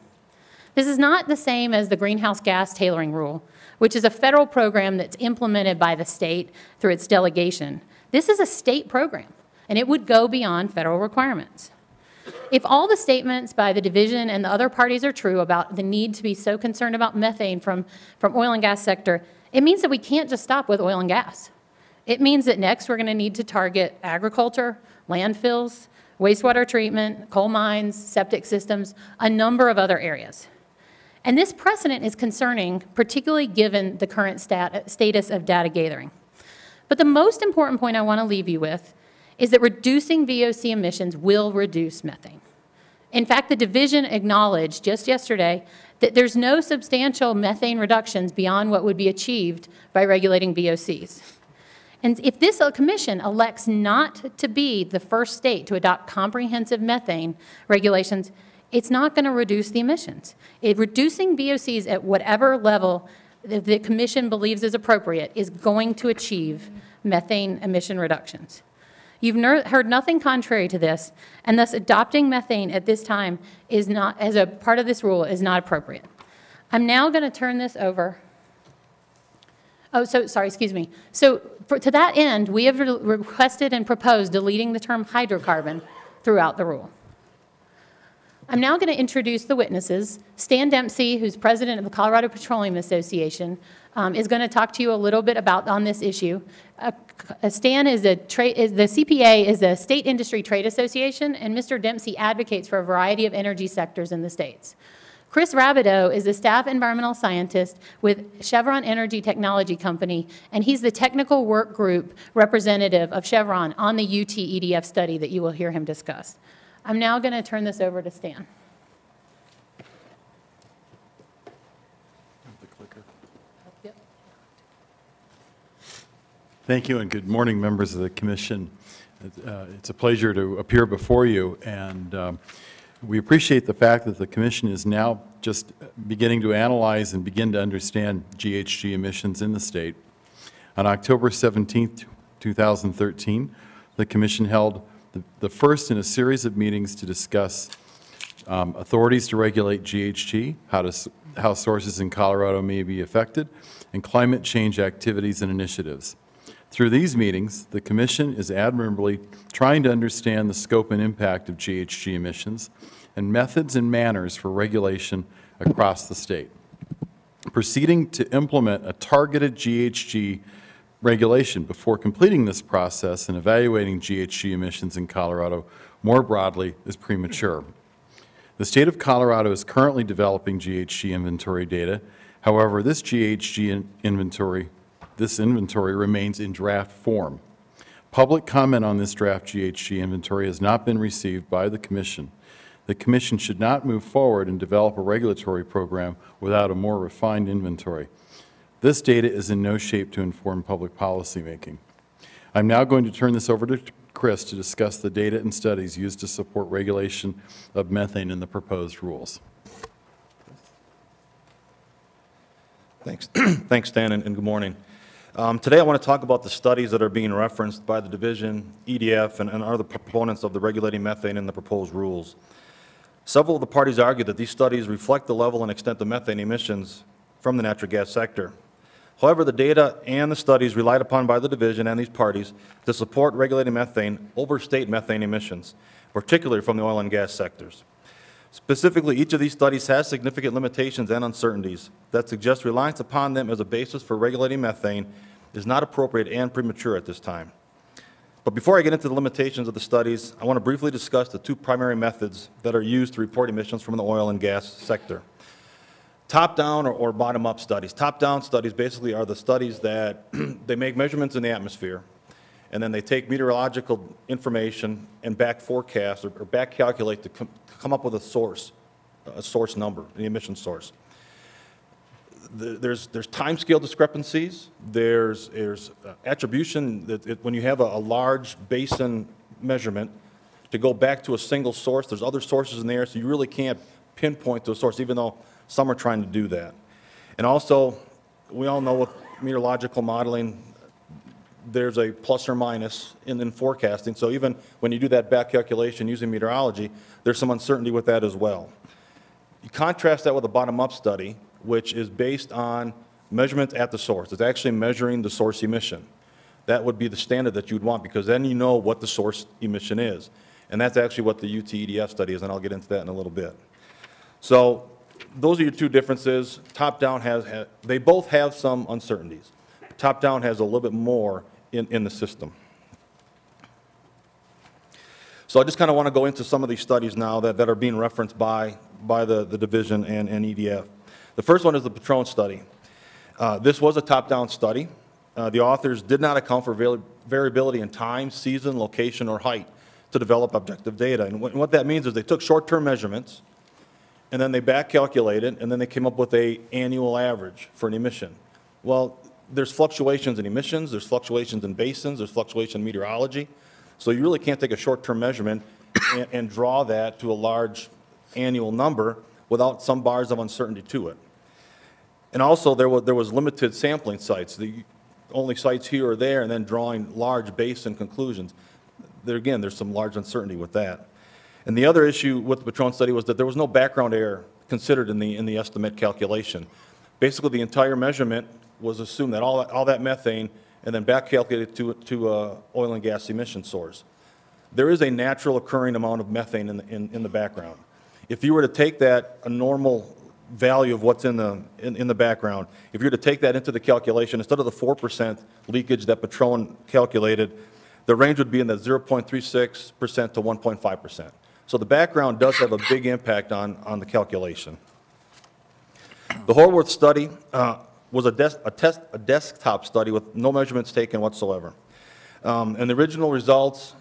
This is not the same as the greenhouse gas tailoring rule, which is a federal program that's implemented by the state through its delegation. This is a state program, and it would go beyond federal requirements. If all the statements by the division and the other parties are true about the need to be so concerned about methane from oil and gas sector, it means that we can't just stop with oil and gas. It means that next we're going to need to target agriculture, landfills, wastewater treatment, coal mines, septic systems, a number of other areas. And this precedent is concerning, particularly given the current status of data gathering. But the most important point I want to leave you with is that reducing VOC emissions will reduce methane. In fact, the division acknowledged just yesterday that there's no substantial methane reductions beyond what would be achieved by regulating VOCs. And if this commission elects not to be the first state to adopt comprehensive methane regulations, it's not going to reduce the emissions. Reducing VOCs at whatever level the commission believes is appropriate is going to achieve methane emission reductions. You've heard nothing contrary to this, and thus adopting methane at this time is not, as a part of this rule, is not appropriate. I'm now going to turn this over. Excuse me. So to that end, we have requested and proposed deleting the term hydrocarbon throughout the rule. I'm now going to introduce the witnesses. Stan Dempsey, who's president of the Colorado Petroleum Association, is going to talk to you a little bit on this issue. Stan is the CPA is a state industry trade association, and Mr. Dempsey advocates for a variety of energy sectors in the states. Chris Rabideau is a staff environmental scientist with Chevron Energy Technology Company, and he's the technical work group representative of Chevron on the UT EDF study that you will hear him discuss. I'm now going to turn this over to Stan. Thank you, and good morning, members of the Commission. It's a pleasure to appear before you, and we appreciate the fact that the Commission is now just beginning to analyze and begin to understand GHG emissions in the state. On October 17, 2013, the Commission held the first in a series of meetings to discuss authorities to regulate GHG, how sources in Colorado may be affected, and climate change activities and initiatives. Through these meetings, the Commission is admirably trying to understand the scope and impact of GHG emissions and methods and manners for regulation across the state. Proceeding to implement a targeted GHG regulation before completing this process and evaluating GHG emissions in Colorado more broadly is premature. The state of Colorado is currently developing GHG inventory data. However, this GHG inventory remains in draft form. Public comment on this draft GHG inventory has not been received by the Commission. The Commission should not move forward and develop a regulatory program without a more refined inventory. This data is in no shape to inform public policy making. I'm now going to turn this over to Chris to discuss the data and studies used to support regulation of methane in the proposed rules. Thanks. Thanks, Stan, and good morning. Today I want to talk about the studies that are being referenced by the division, EDF, and other proponents of the regulating methane in the proposed rules. Several of the parties argue that these studies reflect the level and extent of methane emissions from the natural gas sector. However, the data and the studies relied upon by the division and these parties to support regulating methane overstate methane emissions, particularly from the oil and gas sectors. Specifically, each of these studies has significant limitations and uncertainties that suggest reliance upon them as a basis for regulating methane is not appropriate and premature at this time. But before I get into the limitations of the studies, I want to briefly discuss the two primary methods that are used to report emissions from the oil and gas sector. Top-down or bottom-up studies. Top-down studies basically are the studies that they make measurements in the atmosphere, and then they take meteorological information and back forecast or back calculate to come up with a source number, the emission source. There's time scale discrepancies. There's attribution that when you have a large basin measurement, to go back to a single source, there's other sources in there, so you really can't pinpoint to a source, even though some are trying to do that. And also, we all know with meteorological modeling, there's a plus or minus in forecasting. So even when you do that back calculation using meteorology, there's some uncertainty with that as well. You contrast that with a bottom-up study, which is based on measurements at the source. It's actually measuring the source emission. That would be the standard that you'd want, because then you know what the source emission is. And that's actually what the UT-EDF study is, and I'll get into that in a little bit. So those are your two differences. Top-down they both have some uncertainties. Top-down has a little bit more in the system. So I just kind of want to go into some of these studies now that are being referenced by the division and EDF. The first one is the Patron study. This was a top-down study. The authors did not account for variability in time, season, location, or height to develop objective data. And what that means is they took short-term measurements, and then they back-calculated, and then they came up with an annual average for an emission. Well, there's fluctuations in emissions, there's fluctuations in basins, there's fluctuation in meteorology. So you really can't take a short-term measurement and draw that to a large annual number without some bars of uncertainty to it. And also there was limited sampling sites, only sites here or there, and then drawing large basin conclusions. Again, there's some large uncertainty with that. And the other issue with the Patron study was that there was no background error considered in the estimate calculation. Basically, the entire measurement was assumed that all that methane and then back calculated to oil and gas emission source. There is a natural occurring amount of methane in the background. If you were to take that, a normal value of what's in the background, if you were to take that into the calculation, instead of the 4% leakage that Patron calculated, the range would be in the 0.36% to 1.5%. So the background does have a big impact on the calculation. The Horwath study was a desktop study with no measurements taken whatsoever. And the original results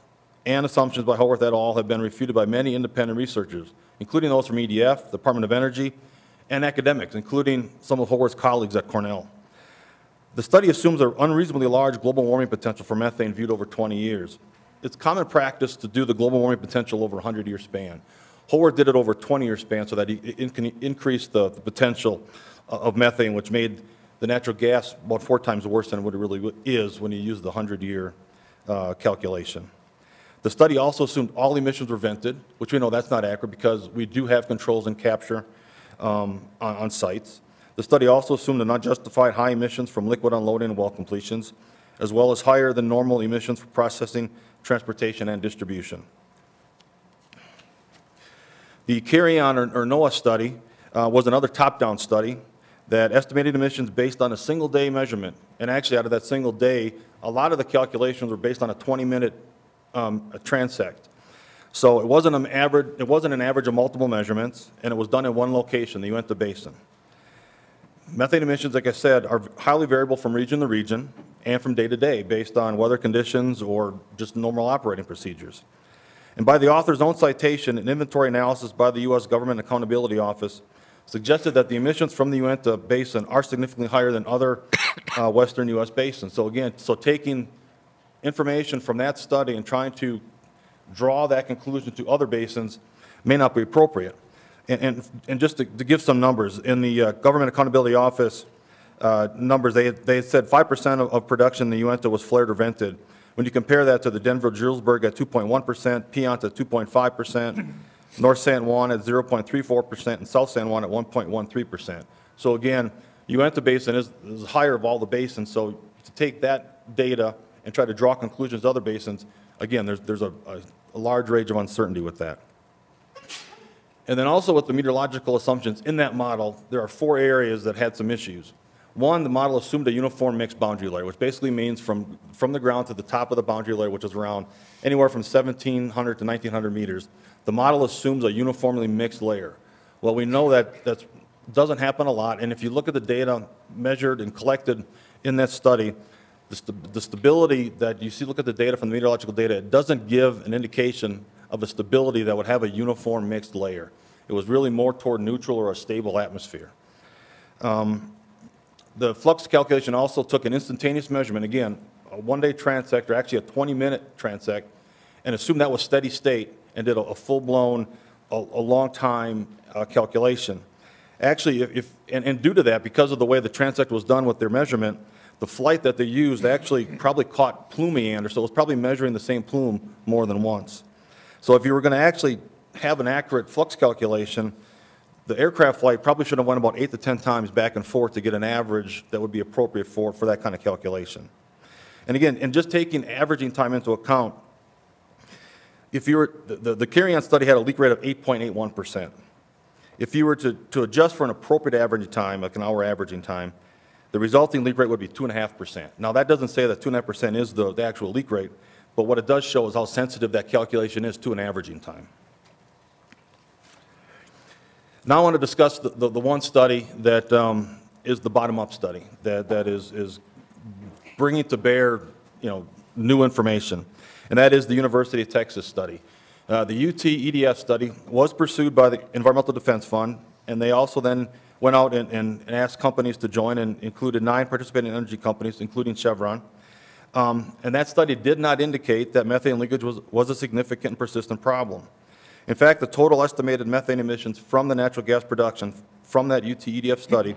and assumptions by Horwath et al. Have been refuted by many independent researchers, including those from EDF, the Department of Energy, and academics, including some of Horwath's colleagues at Cornell. The study assumes an unreasonably large global warming potential for methane viewed over 20 years. It's common practice to do the global warming potential over a 100-year span. Horwath did it over a 20-year span so that it can increase the potential of methane, which made the natural gas about 4 times worse than what it really is when you use the 100-year calculation. The study also assumed all emissions were vented, which we know that's not accurate because we do have controls and capture on sites. The study also assumed an unjustified high emissions from liquid unloading and well completions, as well as higher than normal emissions for processing, transportation, and distribution. The Carry-On or NOAA study was another top-down study that estimated emissions based on a single-day measurement. And actually, out of that single day, a lot of the calculations were based on a 20-minute transect. So it wasn't an average of multiple measurements, and it was done in one location, the Uinta Basin. Methane emissions, like I said, are highly variable from region to region and from day to day based on weather conditions or just normal operating procedures. And by the author's own citation, an inventory analysis by the U.S. Government Accountability Office suggested that the emissions from the Uinta Basin are significantly higher than other western U.S. basins. So again, taking information from that study and trying to draw that conclusion to other basins may not be appropriate. And just to give some numbers, in the Government Accountability Office numbers, they had said 5% of production in the Uinta was flared or vented. When you compare that to the Denver-Julesburg at 2.1%, Piceance at 2.5%, North San Juan at 0.34%, and South San Juan at 1.13%. So again, Uinta Basin is higher of all the basins, so to take that data and try to draw conclusions to other basins, again, there's a large range of uncertainty with that. And then also with the meteorological assumptions in that model, there are 4 areas that had some issues. One, the model assumed a uniform mixed boundary layer, which basically means from the ground to the top of the boundary layer, which is around anywhere from 1,700 to 1,900 meters, the model assumes a uniformly mixed layer. Well, we know that doesn't happen a lot, and if you look at the data measured and collected in that study, the stability that you see, look at the data from the meteorological data, it doesn't give an indication of a stability that would have a uniform mixed layer. It was really more toward neutral or a stable atmosphere. The flux calculation also took an instantaneous measurement, again, a one-day transect, or actually a 20-minute transect, and assumed that was steady state, and did a full-blown, a long-time calculation. Actually, and due to that, because of the way the transect was done with their measurement, the flight that they used actually probably caught plume meander, so it was probably measuring the same plume more than once. So if you were going to actually have an accurate flux calculation, the aircraft flight probably should have went about 8 to 10 times back and forth to get an average that would be appropriate for that kind of calculation. And again, and just taking averaging time into account, if you were, the carry-on study had a leak rate of 8.81%. If you were to adjust for an appropriate averaging time, like an hour averaging time, the resulting leak rate would be 2.5%. Now, that doesn't say that 2.5% is the actual leak rate, but what it does show is how sensitive that calculation is to an averaging time. Now I want to discuss the one study that is the bottom-up study, that is bringing to bear, new information, and that is the University of Texas study. The UT EDF study was pursued by the Environmental Defense Fund, and they also then went out and asked companies to join, and included 9 participating energy companies, including Chevron. And that study did not indicate that methane leakage was a significant and persistent problem. In fact, the total estimated methane emissions from the natural gas production from that UT EDF study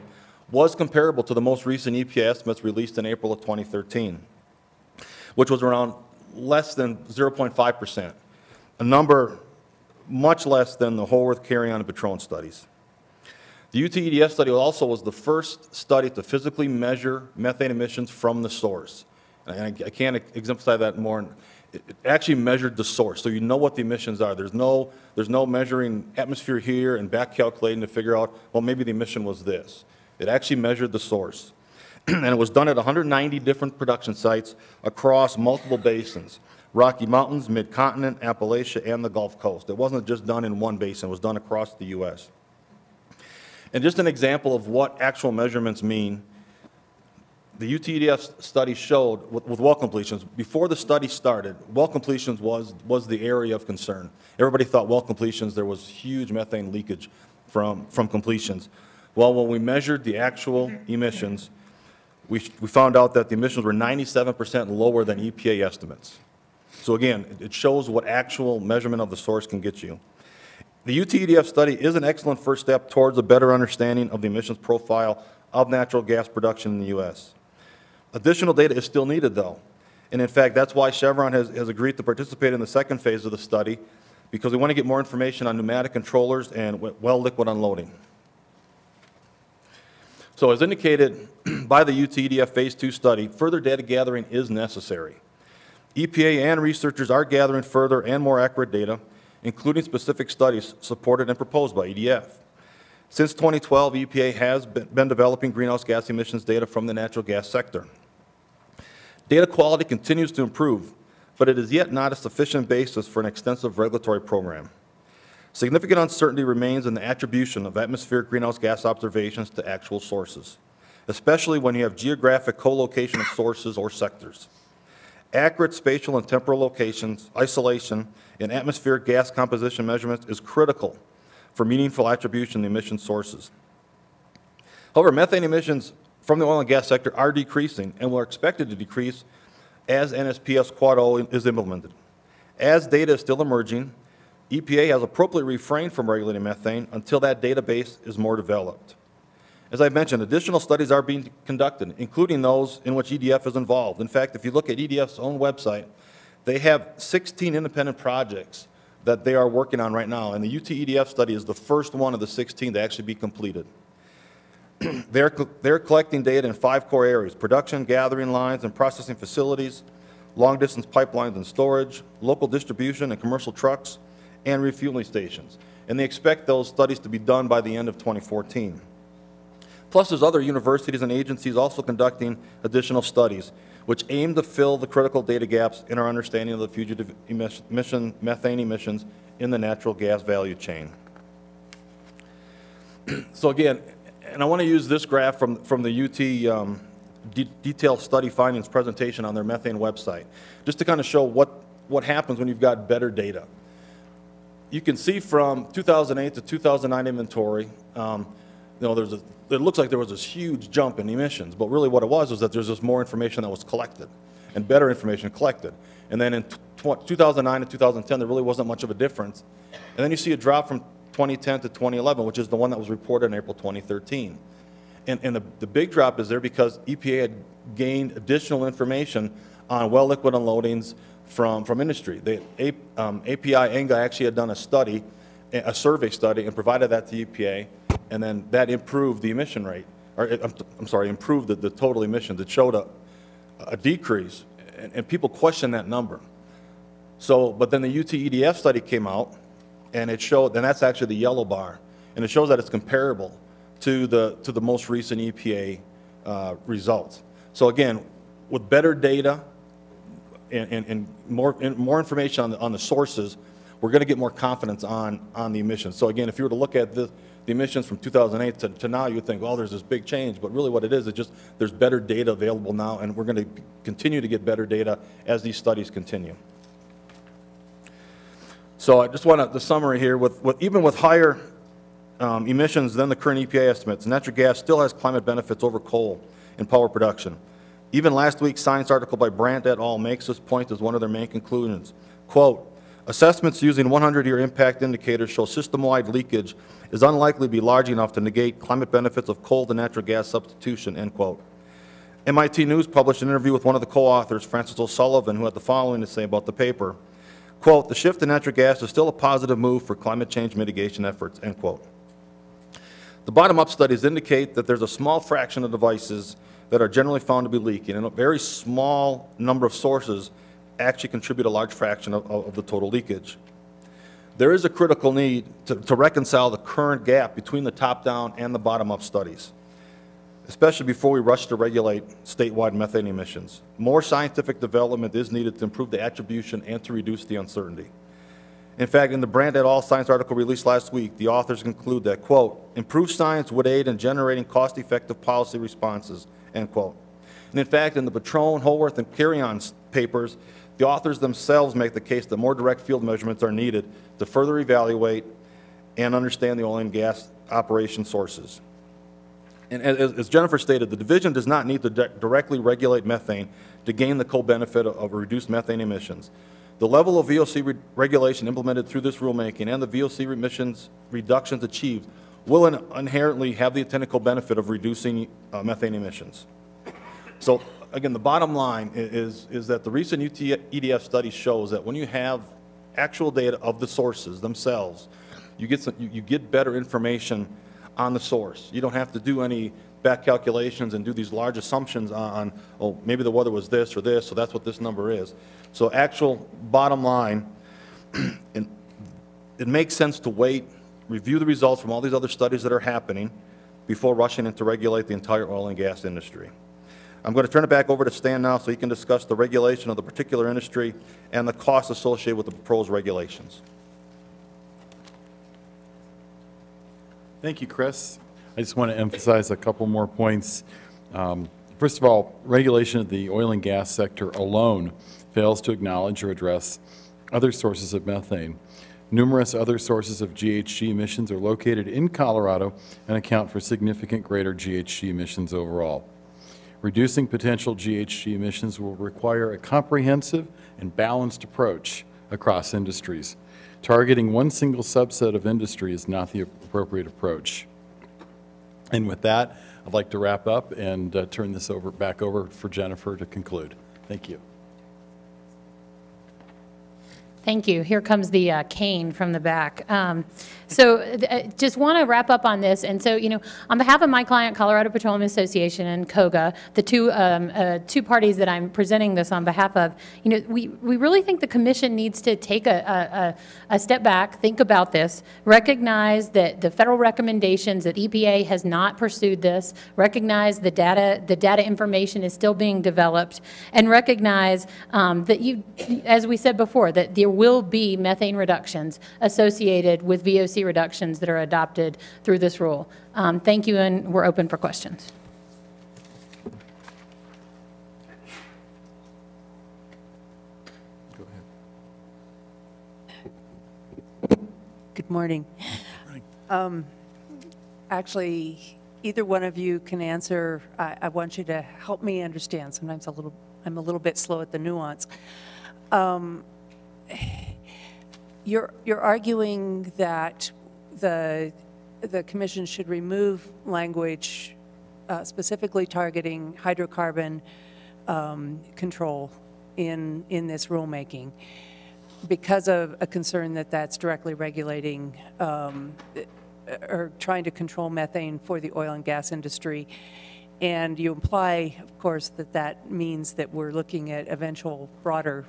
was comparable to the most recent EPA estimates released in April of 2013, which was around less than 0.5%, a number much less than the Holworth, Carrion, and Patron studies. The UT EDF study also was the first study to physically measure methane emissions from the source. And I can't exemplify that more. It actually measured the source, so you know what the emissions are. There's no measuring atmosphere here and back calculating to figure out, well, maybe the emission was this. It actually measured the source. And it was done at 190 different production sites across multiple basins: Rocky Mountains, Mid-Continent, Appalachia, and the Gulf Coast. It wasn't just done in one basin, it was done across the U.S. And just an example of what actual measurements mean, the UTEDF study showed with well completions, before the study started, well completions was the area of concern. Everybody thought well completions, there was huge methane leakage from completions. Well, when we measured the actual emissions, we found out that the emissions were 97% lower than EPA estimates. So again, it shows what actual measurement of the source can get you. The UTEDF study is an excellent first step towards a better understanding of the emissions profile of natural gas production in the U.S. Additional data is still needed, though. And in fact, that's why Chevron has agreed to participate in the second phase of the study, because we want to get more information on pneumatic controllers and well liquid unloading. So as indicated by the UTEDF Phase 2 study, further data gathering is necessary. EPA and researchers are gathering further and more accurate data, including specific studies supported and proposed by EDF. Since 2012, EPA has been developing greenhouse gas emissions data from the natural gas sector. Data quality continues to improve, but it is yet not a sufficient basis for an extensive regulatory program. Significant uncertainty remains in the attribution of atmospheric greenhouse gas observations to actual sources, especially when you have geographic co-location of sources or sectors. Accurate spatial and temporal locations, isolation, and atmospheric gas composition measurements is critical for meaningful attribution of emission sources. However, methane emissions from the oil and gas sector are decreasing and are expected to decrease as NSPS Quad O is implemented. As data is still emerging, EPA has appropriately refrained from regulating methane until that database is more developed. As I mentioned, additional studies are being conducted, including those in which EDF is involved. In fact, if you look at EDF's own website, they have 16 independent projects that they are working on right now, and the UTEDF study is the first one of the 16 to actually be completed. They're collecting data in 5 core areas: production, gathering lines and processing facilities, long-distance pipelines and storage, local distribution and commercial trucks, and refueling stations. And they expect those studies to be done by the end of 2014. Plus, there's other universities and agencies also conducting additional studies, which aim to fill the critical data gaps in our understanding of the fugitive methane emissions in the natural gas value chain. So again, and I want to use this graph from the UT detailed study findings presentation on their methane website, just to kind of show what happens when you've got better data. You can see from 2008 to 2009 inventory, it looks like there was this huge jump in emissions, but really what it was that there's just more information that was collected and better information collected. And then in 2009 to 2010, there really wasn't much of a difference. And then you see a drop from 2010 to 2011, which is the one that was reported in April 2013. And the big drop is there because EPA had gained additional information on well liquid unloadings from industry. API ENGA actually had done a study, a survey study, and provided that to EPA, and then that improved the emission rate, or I'm sorry, improved the total emissions. It showed a decrease, and people questioned that number. So, but then the UT EDF study came out, and it showed, and that's actually the yellow bar, and it shows that it's comparable to the most recent EPA results. So again, with better data and more information on the sources, we're going to get more confidence on the emissions. So again, if you were to look at the emissions from 2008 to now, you would think, well, there's this big change, but really what it is just there's better data available now, and we're going to continue to get better data as these studies continue. So I just want the summary here, even with higher emissions than the current EPA estimates, natural gas still has climate benefits over coal in power production. Even last week's science article by Brandt et al. Makes this point as one of their main conclusions. Quote, assessments using 100-year impact indicators show system-wide leakage is unlikely to be large enough to negate climate benefits of coal to natural gas substitution, end quote. MIT News published an interview with one of the co-authors, Francis O'Sullivan, who had the following to say about the paper. Quote, the shift to natural gas is still a positive move for climate change mitigation efforts, end quote. The bottom-up studies indicate that there's a small fraction of devices that are generally found to be leaking, and a very small number of sources actually contribute a large fraction of the total leakage. There is a critical need to reconcile the current gap between the top-down and the bottom-up studies, especially before we rush to regulate statewide methane emissions. More scientific development is needed to improve the attribution and to reduce the uncertainty. In fact, in the Brandt et al. Science article released last week, the authors conclude that, quote, improved science would aid in generating cost-effective policy responses, end quote. And in fact, in the Patron, Holworth, and Carrion papers, the authors themselves make the case that more direct field measurements are needed to further evaluate and understand the oil and gas operation sources. And as Jennifer stated, the division does not need to directly regulate methane to gain the co-benefit of reduced methane emissions. The level of VOC regulation implemented through this rulemaking and the VOC emissions reductions achieved will inherently have the intended co-benefit of reducing methane emissions. So again, the bottom line is that the recent EDF study shows that when you have actual data of the sources themselves, you get better information on the source. You don't have to do any back calculations and do these large assumptions on, oh, maybe the weather was this or this, so that's what this number is. So actual bottom line, it makes sense to wait, review the results from all these other studies that are happening before rushing in to regulate the entire oil and gas industry. I'm going to turn it back over to Stan now so he can discuss the regulation of the particular industry and the costs associated with the proposed regulations. Thank you, Chris. I just want to emphasize a couple more points. First of all, regulation of the oil and gas sector alone fails to acknowledge or address other sources of methane. Numerous other sources of GHG emissions are located in Colorado and account for significant greater GHG emissions overall. Reducing potential GHG emissions will require a comprehensive and balanced approach across industries. Targeting one single subset of industry is not the appropriate approach. And with that, I'd like to wrap up and turn this back over for Jennifer to conclude. Thank you. Thank you. Here comes the cane from the back. Just want to wrap up on this. And so, on behalf of my client, Colorado Petroleum Association and COGA, the two parties that I'm presenting this on behalf of, we really think the commission needs to take a step back, think about this, recognize that the federal recommendations that EPA has not pursued this, recognize the data information is still being developed, and recognize that as we said before, that there will be methane reductions associated with VOC reductions that are adopted through this rule. Thank you, and we're open for questions. Go ahead. Good morning. Actually, either one of you can answer. I want you to help me understand. Sometimes I'm a little bit slow at the nuance. You're arguing that the commission should remove language specifically targeting hydrocarbon control in this rulemaking because of a concern that that's directly regulating or trying to control methane for the oil and gas industry. And you imply, of course, that that means that we're looking at eventual broader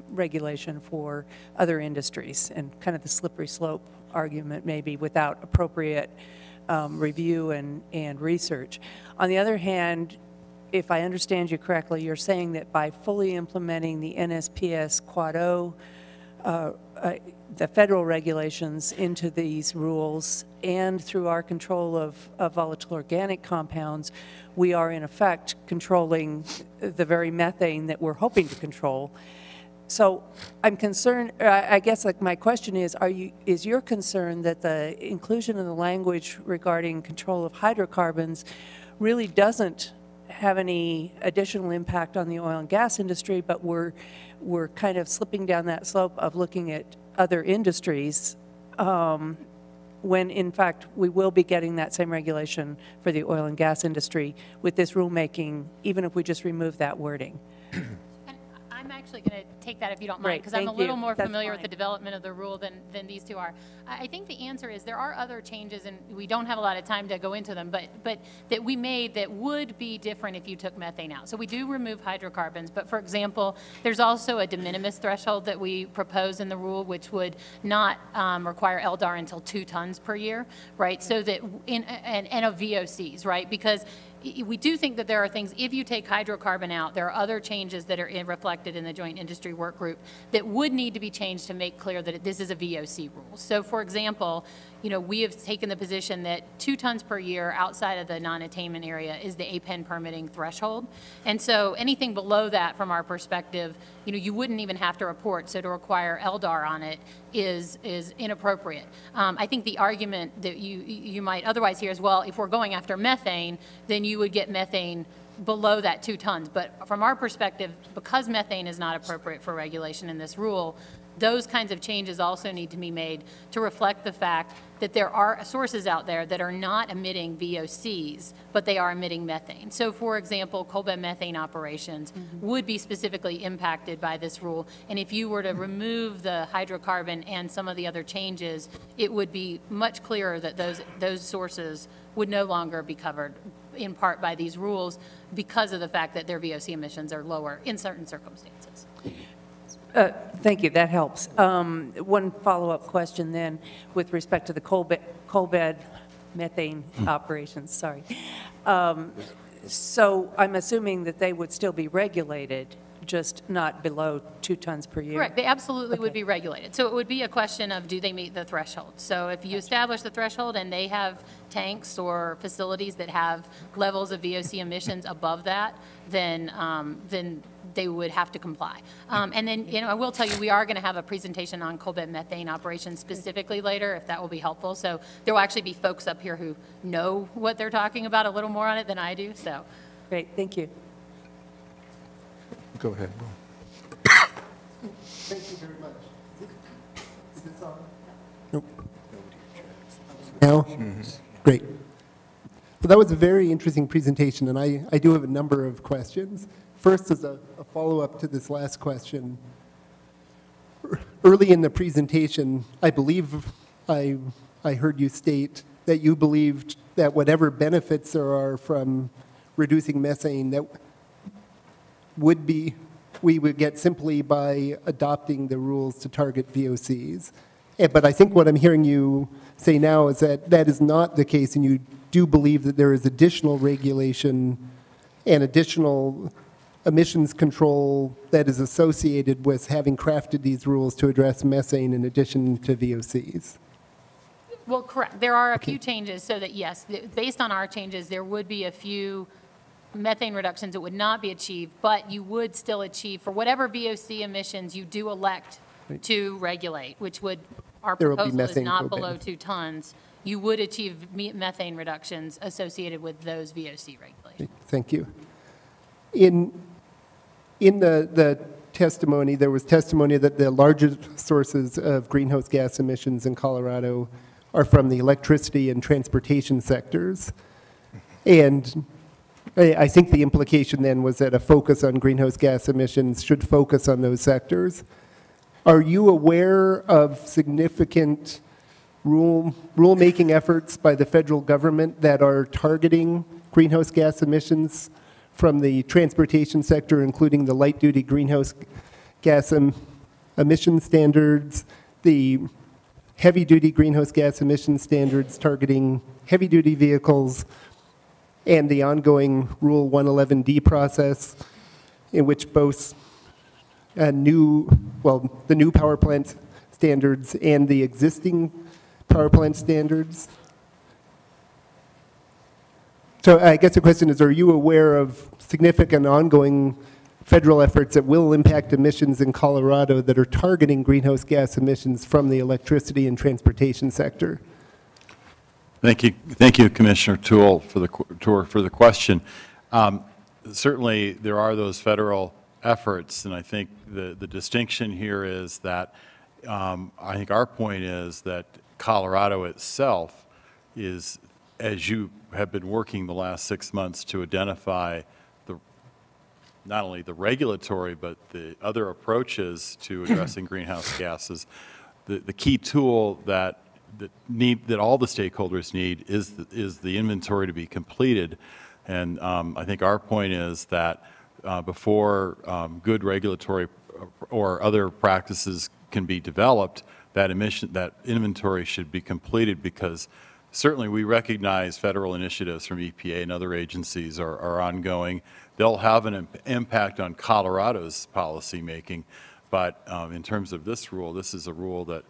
regulation for other industries, and kind of the slippery slope argument maybe without appropriate review and research. On the other hand, if I understand you correctly, you're saying that by fully implementing the NSPS Quad O, the federal regulations into these rules, and through our control of volatile organic compounds, we are in effect controlling the very methane that we're hoping to control. So I'm concerned, I guess like my question is, is your concern that the inclusion of the language regarding control of hydrocarbons really doesn't have any additional impact on the oil and gas industry, but we're kind of slipping down that slope of looking at other industries when in fact we will be getting that same regulation for the oil and gas industry with this rulemaking, even if we just remove that wording? I'm actually going to take that if you don't mind, because I'm a little more familiar with the development of the rule than these two are. I think the answer is there are other changes, and we don't have a lot of time to go into them, but that we made that would be different if you took methane out. So we do remove hydrocarbons, but for example, there's also a de minimis threshold that we propose in the rule, which would not require LDAR until 2 tons per year, right? So that and of VOCs, right? Because we do think that there are things, if you take hydrocarbon out, there are other changes that are reflected in the Joint Industry Work Group that would need to be changed to make clear that this is a VOC rule. So for example, we have taken the position that 2 tons per year outside of the non-attainment area is the APEN permitting threshold. And so anything below that from our perspective, you wouldn't even have to report. So to require LDAR on it is inappropriate. I think the argument that you might otherwise hear is, well, if we're going after methane, then you would get methane below that 2 tons. But from our perspective, because methane is not appropriate for regulation in this rule, those kinds of changes also need to be made to reflect the fact that there are sources out there that are not emitting VOCs, but they are emitting methane. So for example, coal bed methane operations would be specifically impacted by this rule. And if you were to remove the hydrocarbon and some of the other changes, it would be much clearer that those sources would no longer be covered in part by these rules because of the fact that their VOC emissions are lower in certain circumstances. Thank you, that helps. One follow-up question then with respect to the coal bed methane operations, sorry. So I'm assuming that they would still be regulated, just not below 2 tons per year? Correct, they absolutely would be regulated. So it would be a question of, do they meet the threshold? So if you establish the threshold and they have tanks or facilities that have levels of VOC emissions above that, then they would have to comply. And then, I will tell you, we are going to have a presentation on coal bed methane operations specifically later, if that will be helpful. So there will actually be folks up here who know what they're talking about a little more on it than I do. So, great, thank you. Go ahead. Thank you very much. Is this on? Nope. Now? Great. Well, that was a very interesting presentation, and I do have a number of questions. First, as a follow-up to this last question, early in the presentation, I believe I heard you state that you believed that whatever benefits there are from reducing methane that we would get simply by adopting the rules to target VOCs. But I think what I'm hearing you say now is that that is not the case, and you do believe that there is additional regulation and additional emissions control that is associated with having crafted these rules to address methane in addition to VOCs. Well, correct. There are a few changes so that, yes, based on our changes, there would be a few methane reductions that would not be achieved, but you would still achieve, for whatever VOC emissions you do elect to regulate, which would, our proposal is not below 2 tons, you would achieve methane reductions associated with those VOC regulations. Thank you. In the testimony, there was testimony that the largest sources of greenhouse gas emissions in Colorado are from the electricity and transportation sectors. And I think the implication then was that a focus on greenhouse gas emissions should focus on those sectors. Are you aware of significant rulemaking efforts by the federal government that are targeting greenhouse gas emissions from the transportation sector, including the light-duty greenhouse gas emission standards, the heavy-duty greenhouse gas emission standards targeting heavy-duty vehicles, and the ongoing Rule 111D process, in which both the new power plant standards and the existing power plant standards? So I guess the question is, are you aware of significant ongoing federal efforts that will impact emissions in Colorado that are targeting greenhouse gas emissions from the electricity and transportation sector? Thank you, Commissioner Toole, for the question. Certainly, there are those federal efforts, and I think the distinction here is that I think our point is that Colorado itself is, as you have been working the last 6 months to identify not only the regulatory but the other approaches to addressing greenhouse gases, the key tool that all the stakeholders need is the inventory to be completed. And I think our point is that before good regulatory or other practices can be developed, that inventory should be completed, because certainly we recognize federal initiatives from EPA and other agencies are ongoing. They'll have an impact on Colorado's policy making, but in terms of this rule, this is a rule that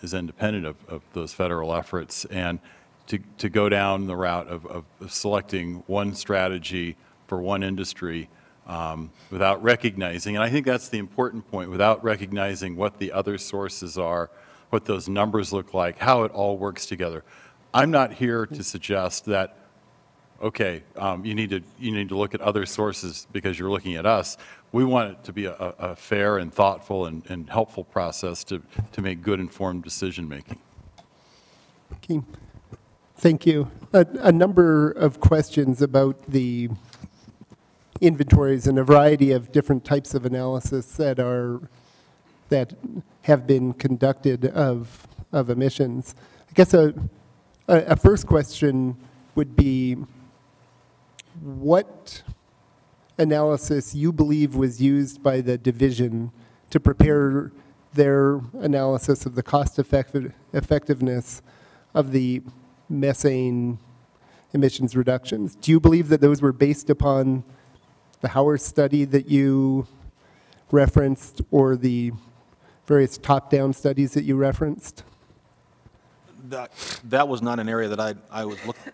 is independent of those federal efforts. And to go down the route of selecting one strategy for one industry without recognizing, and I think that's the important point, without recognizing what the other sources are, what those numbers look like, how it all works together. I'm not here to suggest that, okay, you need to look at other sources because you're looking at us. We want it to be a fair and thoughtful and helpful process to make good informed decision making. Okay. Thank you. A number of questions about the inventories and a variety of different types of analysis that have been conducted of emissions. I guess a first question would be, what analysis you believe was used by the division to prepare their analysis of the cost effectiveness of the methane emissions reductions? Do you believe that those were based upon the Howard study that you referenced, or the various top-down studies that you referenced? That was not an area that I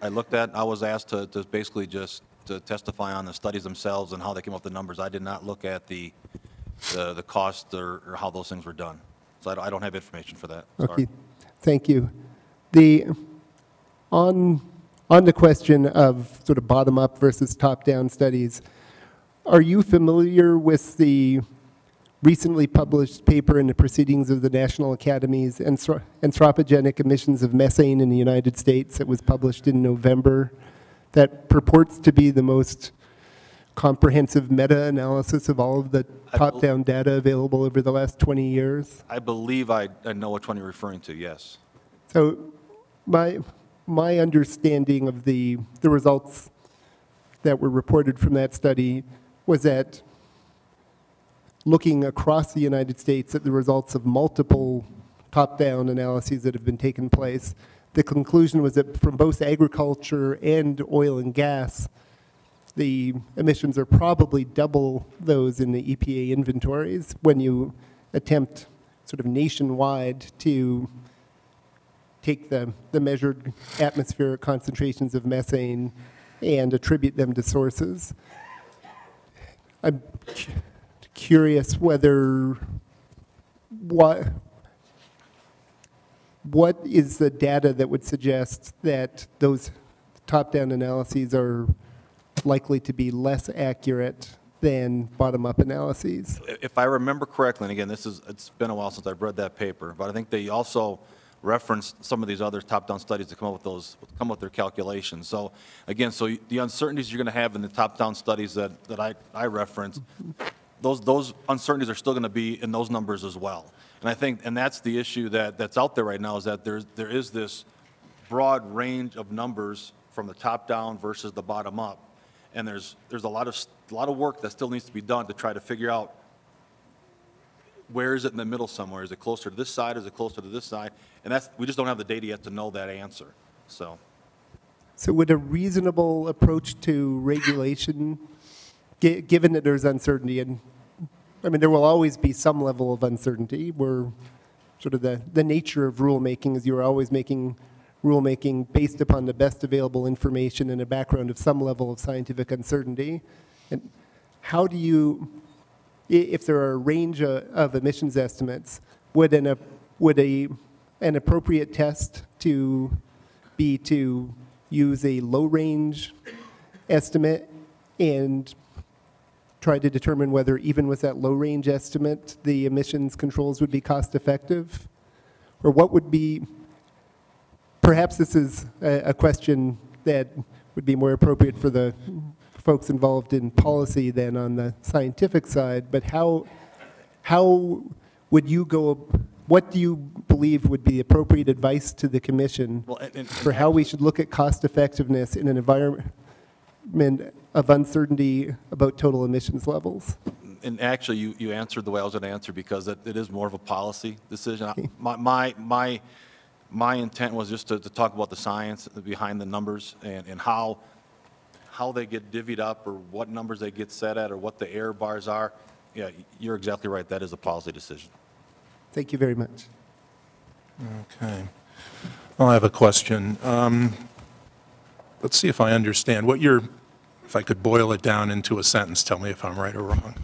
looked at. I was asked to basically just to testify on the studies themselves and how they came up with the numbers. I did not look at the cost or how those things were done. So I don't have information for that. Sorry. Okay, thank you. On the question of sort of bottom-up versus top-down studies, are you familiar with the recently published paper in the Proceedings of the National Academies, Anthropogenic Emissions of Methane in the United States, that was published in November, that purports to be the most comprehensive meta-analysis of all of the top-down data available over the last 20 years? I believe I know which one you're referring to, yes. So my understanding of the results that were reported from that study was that looking across the United States at the results of multiple top-down analyses that have been taken place, the conclusion was that from both agriculture and oil and gas, the emissions are probably double those in the EPA inventories when you attempt sort of nationwide to take the measured atmospheric concentrations of methane and attribute them to sources. I'm curious whether what is the data that would suggest that those top-down analyses are likely to be less accurate than bottom-up analyses? If I remember correctly, and again, it's been a while since I've read that paper, but I think they also referenced some of these other top-down studies to come up with their calculations. So again, the uncertainties you're going to have in the top-down studies that I referenced, those uncertainties are still going to be in those numbers as well. And I think, and that's the issue that's out there right now, is that there is this broad range of numbers from the top down versus the bottom up, and there's a lot of work that still needs to be done to try to figure out where is it in the middle somewhere. Is it closer to this side? Is it closer to this side? And we just don't have the data yet to know that answer. So would a reasonable approach to regulation, given that there's uncertainty, and I mean, there will always be some level of uncertainty. We're sort of the nature of rulemaking is you're always making rulemaking based upon the best available information and a background of some level of scientific uncertainty. And how do you, if there are a range of emissions estimates, would an appropriate test to be to use a low range estimate and try to determine whether even with that low range estimate the emissions controls would be cost effective? Or what would be, perhaps this is a question that would be more appropriate for the folks involved in policy than on the scientific side, but how would you go, what do you believe would be appropriate advice to the Commission for how we should look at cost effectiveness in an environment of uncertainty about total emissions levels? And actually, you answered the way I was going to answer, because it is more of a policy decision. Okay. My intent was just to talk about the science behind the numbers and how they get divvied up, or what numbers they get set at, or what the error bars are. Yeah, you're exactly right. That is a policy decision. Thank you very much. Okay. Well, I have a question. Let's see if I understand. If I could boil it down into a sentence, tell me if I'm right or wrong.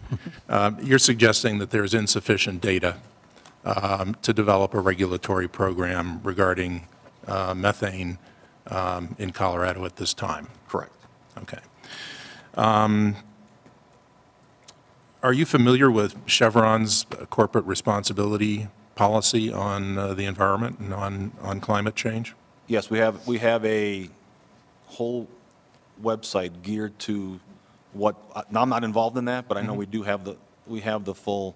You're suggesting that there's insufficient data to develop a regulatory program regarding methane in Colorado at this time? Correct. Okay. Are you familiar with Chevron's corporate responsibility policy on the environment and on climate change? Yes, we have a whole website geared to what. Now, I'm not involved in that, but I know we have the full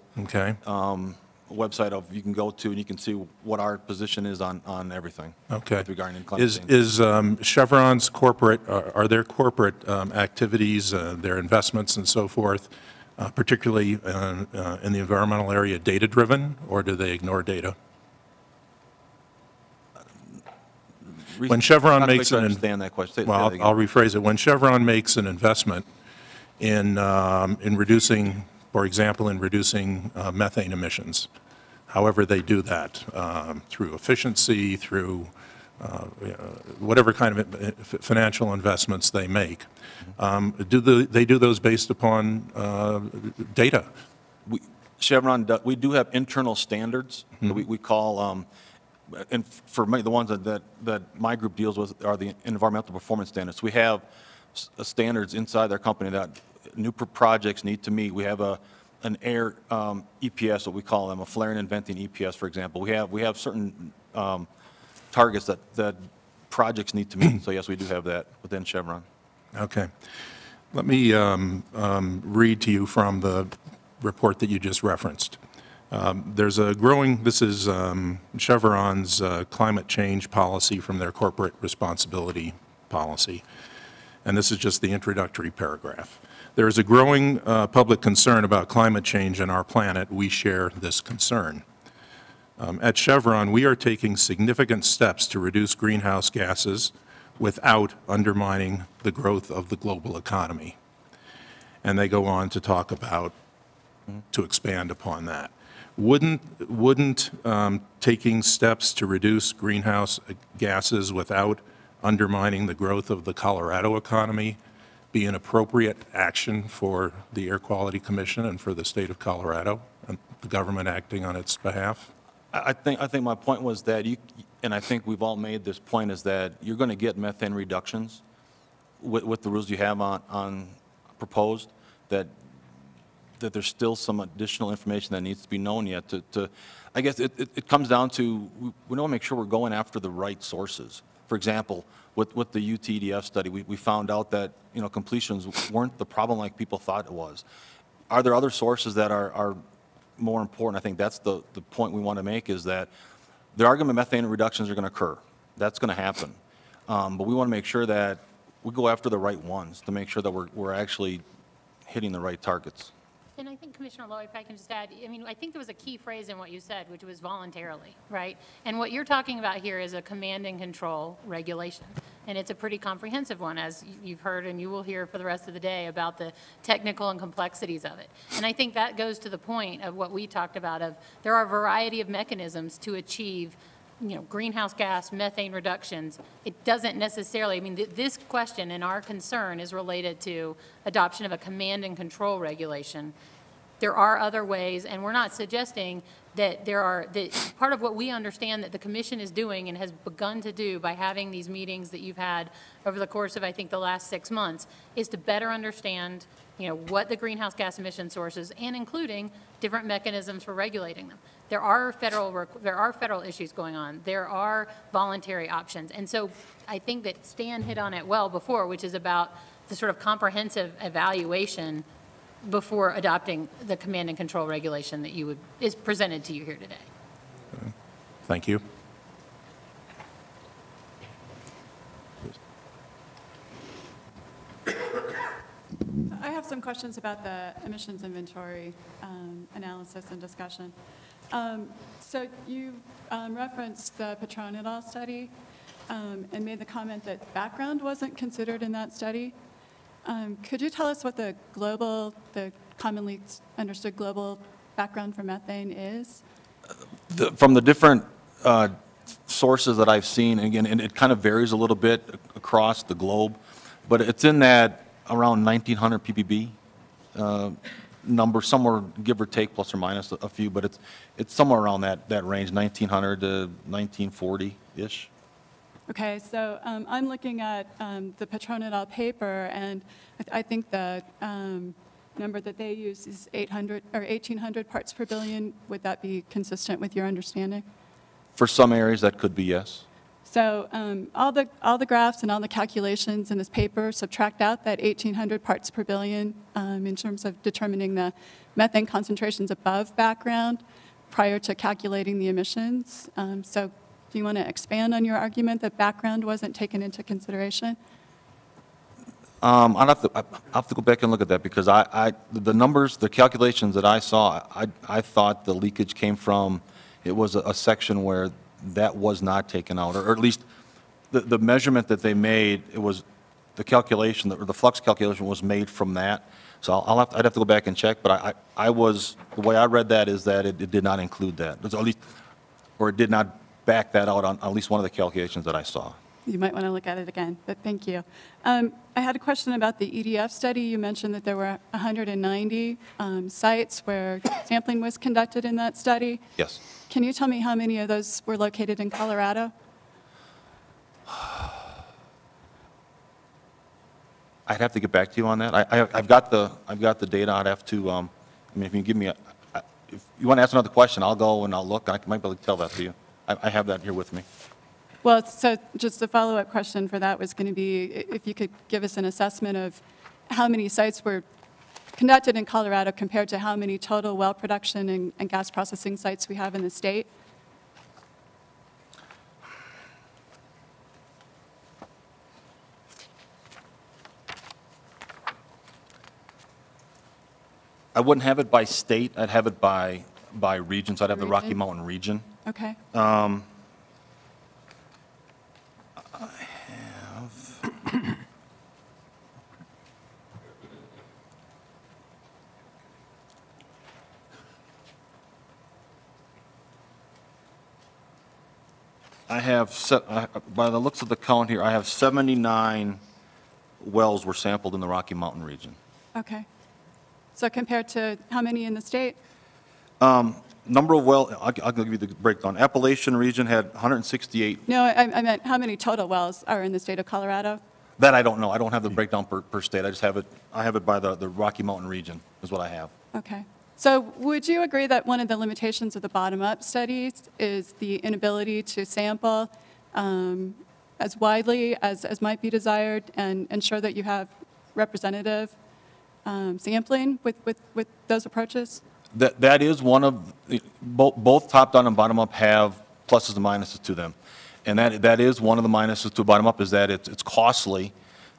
website of you can go to and you can see what our position is on everything. Okay. Regarding climate change. Is Chevron's corporate, are their corporate activities, their investments and so forth, particularly in the environmental area, data-driven, or do they ignore data? When Chevron makes I'll rephrase it. When Chevron makes an investment in reducing, for example, in reducing methane emissions, however they do that, through efficiency, through whatever kind of financial investments they make, they do those based upon data? Chevron, we do have internal standards that we call, and for the ones that my group deals with are the environmental performance standards. We have standards inside their company that new projects need to meet. We have an air EPS, what we call them, a flaring and venting EPS, for example. We have certain targets that projects need to meet. So yes, we do have that within Chevron. Okay. Let me read to you from the report that you just referenced. There's a growing, this is Chevron's climate change policy from their corporate responsibility policy. And this is just the introductory paragraph. There is a growing public concern about climate change on our planet. We share this concern. At Chevron, we are taking significant steps to reduce greenhouse gases without undermining the growth of the global economy. And they go on to talk about, to expand upon that. Wouldn't taking steps to reduce greenhouse gases without undermining the growth of the Colorado economy be an appropriate action for the Air Quality Commission and for the state of Colorado, and the government acting on its behalf? I think my point was that and I think we've all made this point, is that you're going to get methane reductions with the rules you have on proposed, that there's still some additional information that needs to be known yet. I guess it comes down to, we want to make sure we're going after the right sources. For example, with the UTEDF study, we found out that completions weren't the problem like people thought it was. Are there other sources that are more important? I think that's the point we want to make, is that there are going to be methane reductions are going to occur. That's going to happen. But we want to make sure that we go after the right ones to make sure that we're actually hitting the right targets. And I think, Commissioner Lowy, if I can just add, I mean, I think there was a key phrase in what you said, which was voluntarily, right? And what you're talking about here is a command and control regulation. And it's a pretty comprehensive one, as you've heard and you will hear for the rest of the day about the technical and complexities of it. And I think that goes to the point of what we talked about of there are a variety of mechanisms to achieve greenhouse gas, methane reductions. It doesn't necessarily, I mean, this question and our concern is related to adoption of a command and control regulation. There are other ways, and we're not suggesting that that part of what we understand that the Commission is doing and has begun to do by having these meetings that you've had over the course of, I think, the last 6 months, is to better understand, what the greenhouse gas emission sources, and including different mechanisms for regulating them. There are federal issues going on. There are voluntary options. And so I think that Stan hit on it well before, which is about the sort of comprehensive evaluation before adopting the command and control regulation that is presented to you here today. Thank you. I have some questions about the emissions inventory analysis and discussion. So you referenced the Patron et al. Study and made the comment that background wasn't considered in that study. Could you tell us what the commonly understood global background for methane is? From the different sources that I've seen, again, and it kind of varies a little bit across the globe, but it's in that around 1900 ppb number, somewhere give or take, plus or minus a few, but it's somewhere around that range, 1900 to 1940-ish. Okay, so I'm looking at the Patron et al. Paper, and I think the number that they use is 800 or 1800 parts per billion. Would that be consistent with your understanding? For some areas, that could be, yes. So all the graphs and all the calculations in this paper subtract out that 1,800 parts per billion in terms of determining the methane concentrations above background prior to calculating the emissions. So do you want to expand on your argument that background wasn't taken into consideration? I'll have to go back and look at that, because the numbers, the calculations that I saw, I thought the leakage came from, it was a section where that was not taken out, or at least the measurement that they made, it was the calculation, or the flux calculation was made from that. So I'd have to go back and check, but the way I read that is that it did not include that, at least, or it did not back that out on at least one of the calculations that I saw. You might want to look at it again, but thank you. I had a question about the EDF study. You mentioned that there were 190 sites where sampling was conducted in that study. Yes. Can you tell me how many of those were located in Colorado? I'd have to get back to you on that. I've got the data. I'd have to. I mean, if you give me if you want to ask another question, I'll go and I'll look. I might be able to tell that to you. I have that here with me. Well, so just a follow-up question for that was going to be if you could give us an assessment of how many sites were conducted in Colorado compared to how many total well production and gas processing sites we have in the state? I wouldn't have it by state, I'd have it by region, so I'd have the Rocky Region? Mountain region. Okay. By the looks of the count here, I have 79 wells were sampled in the Rocky Mountain region. Okay. So compared to how many in the state? Number of I'll give you the breakdown. Appalachian region had 168. No, I meant how many total wells are in the state of Colorado? That I don't know. I don't have the breakdown per state. I just have it by the Rocky Mountain region is what I have. Okay. So would you agree that one of the limitations of the bottom-up studies is the inability to sample as widely as might be desired and ensure that you have representative sampling with those approaches? That is one of, both top-down and bottom-up have pluses and minuses to them. And that is one of the minuses to bottom-up, is that it's costly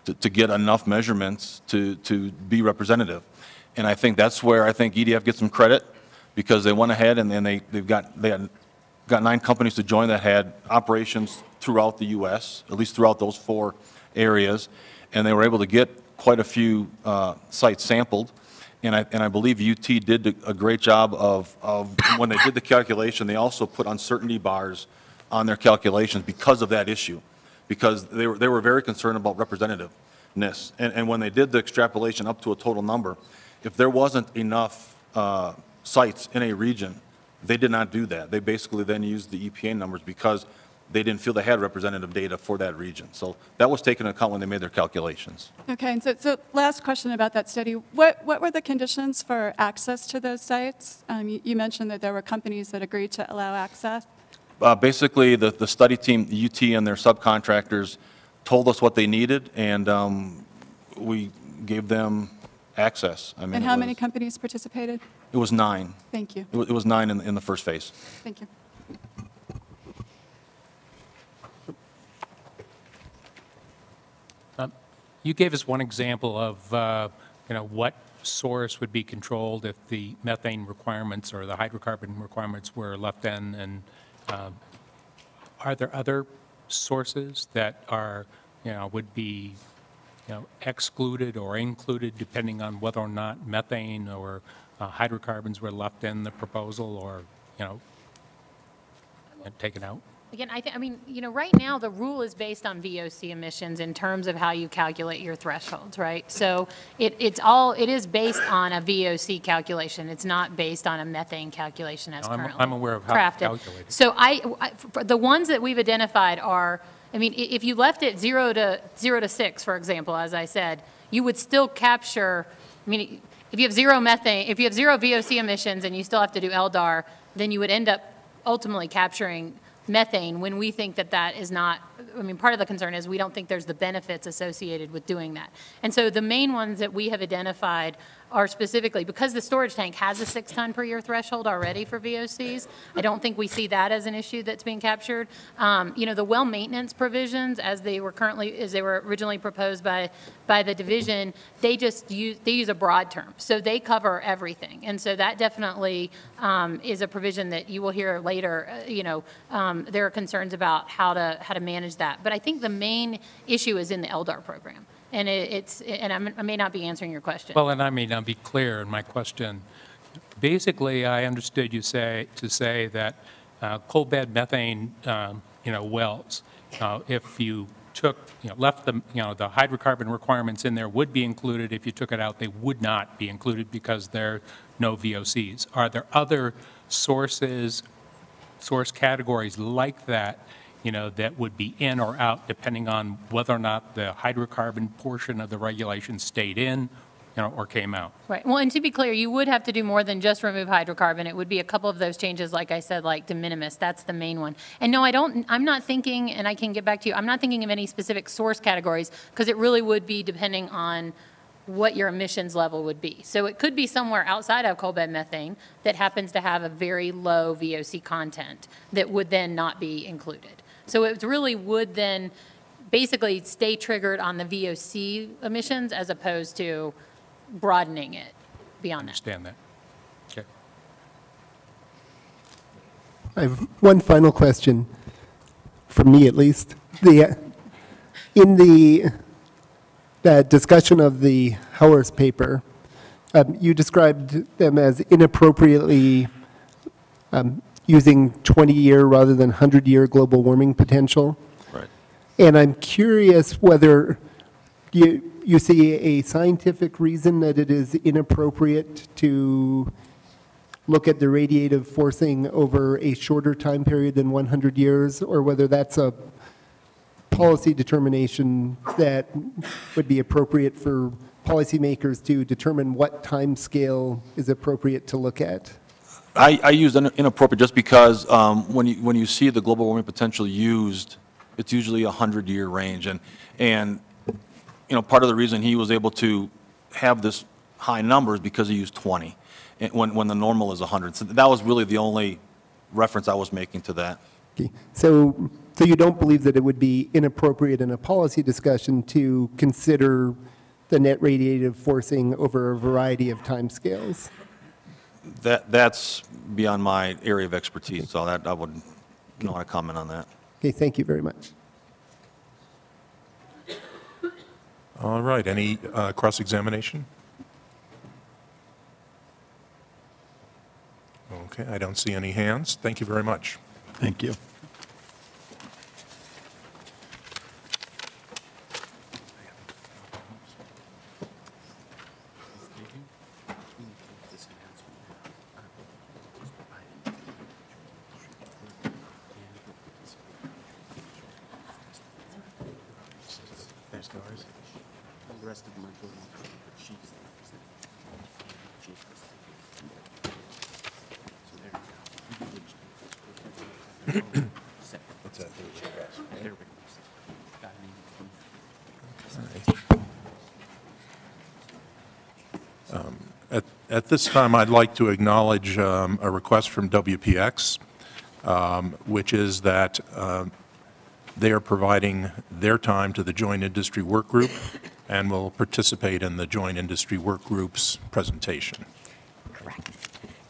to get enough measurements to be representative. And I think that's where I think EDF gets some credit, because they went ahead and then they had got 9 companies to join that had operations throughout the U.S., at least throughout those 4 areas, and they were able to get quite a few sites sampled. And I believe UT did a great job of when they did the calculation, they also put uncertainty bars on their calculations because of that issue, because they were very concerned about representativeness. And when they did the extrapolation up to a total number, if there wasn't enough sites in a region, they did not do that. They basically then used the EPA numbers because they didn't feel they had representative data for that region. So that was taken into account when they made their calculations. Okay, and so last question about that study. What were the conditions for access to those sites? You mentioned that there were companies that agreed to allow access. Basically, the study team, the UT and their subcontractors, told us what they needed, and we gave them access. I mean, and how many companies participated? It was 9. Thank you. It was 9 in the first phase. Thank you. You gave us one example of what source would be controlled if the methane requirements or the hydrocarbon requirements were left in, and are there other sources that are would be excluded or included depending on whether or not methane or hydrocarbons were left in the proposal or taken out? Again, I mean, right now the rule is based on VOC emissions in terms of how you calculate your thresholds, right? So it is based on a VOC calculation. It's not based on a methane calculation as currently I'm aware of how crafted. it's calculated. So the ones that we've identified are, I mean, if you left it 0 to 6, for example, as I said, you would still capture, I mean, if you have 0 methane, if you have 0 VOC emissions and you still have to do LDAR, then you would end up ultimately capturing methane when we think that is not, I mean, part of the concern is we don't think there's the benefits associated with doing that. And so the main ones that we have identified are specifically, because the storage tank has a 6 ton per year threshold already for VOCs, I don't think we see that as an issue that's being captured. The well maintenance provisions, as they were originally proposed by the division, they use a broad term. So they cover everything. And so that definitely is a provision that you will hear later. There are concerns about how to manage that. But I think the main issue is in the LDAR program. And I may not be answering your question. Well, and I may not be clear in my question. Basically, I understood you to say that coal bed methane, wells, if you left the hydrocarbon requirements in there would be included. If you took it out, they would not be included because there are no VOCs. Are there other source categories like that, that would be in or out depending on whether or not the hydrocarbon portion of the regulation stayed in, or came out? Right. Well, and to be clear, you would have to do more than just remove hydrocarbon. It would be a couple of those changes, like I said, like de minimis. That's the main one. And no, I'm not thinking, and I can get back to you, I'm not thinking of any specific source categories because it really would be depending on what your emissions level would be. So it could be somewhere outside of coal bed methane that happens to have a very low VOC content that would then not be included. So it really would then basically stay triggered on the VOC emissions as opposed to broadening it beyond that. Understand that. Okay. I have one final question, from me at least. In the discussion of the Howers paper, you described them as inappropriately using 20-year rather than 100-year global warming potential. Right. And I'm curious whether you see a scientific reason that it is inappropriate to look at the radiative forcing over a shorter time period than 100 years, or whether that's a policy determination that would be appropriate for policymakers to determine what time scale is appropriate to look at. I use inappropriate just because when you see the global warming potential used, it's usually a 100-year range, and you know, part of the reason he was able to have this high number is because he used 20 when the normal is 100. So that was really the only reference I was making to that. Okay. So you don't believe that it would be inappropriate in a policy discussion to consider the net radiative forcing over a variety of timescales? That's beyond my area of expertise, so that I wouldn't want to comment on that. Okay, thank you very much. All right, any cross-examination? Okay, I don't see any hands. Thank you very much. Thank you. The rest of them are good. She's What's that? At this time, I'd like to acknowledge a request from WPX, which is that they are providing their time to the Joint Industry Work Group and will participate in the Joint Industry Work Group's presentation. Correct.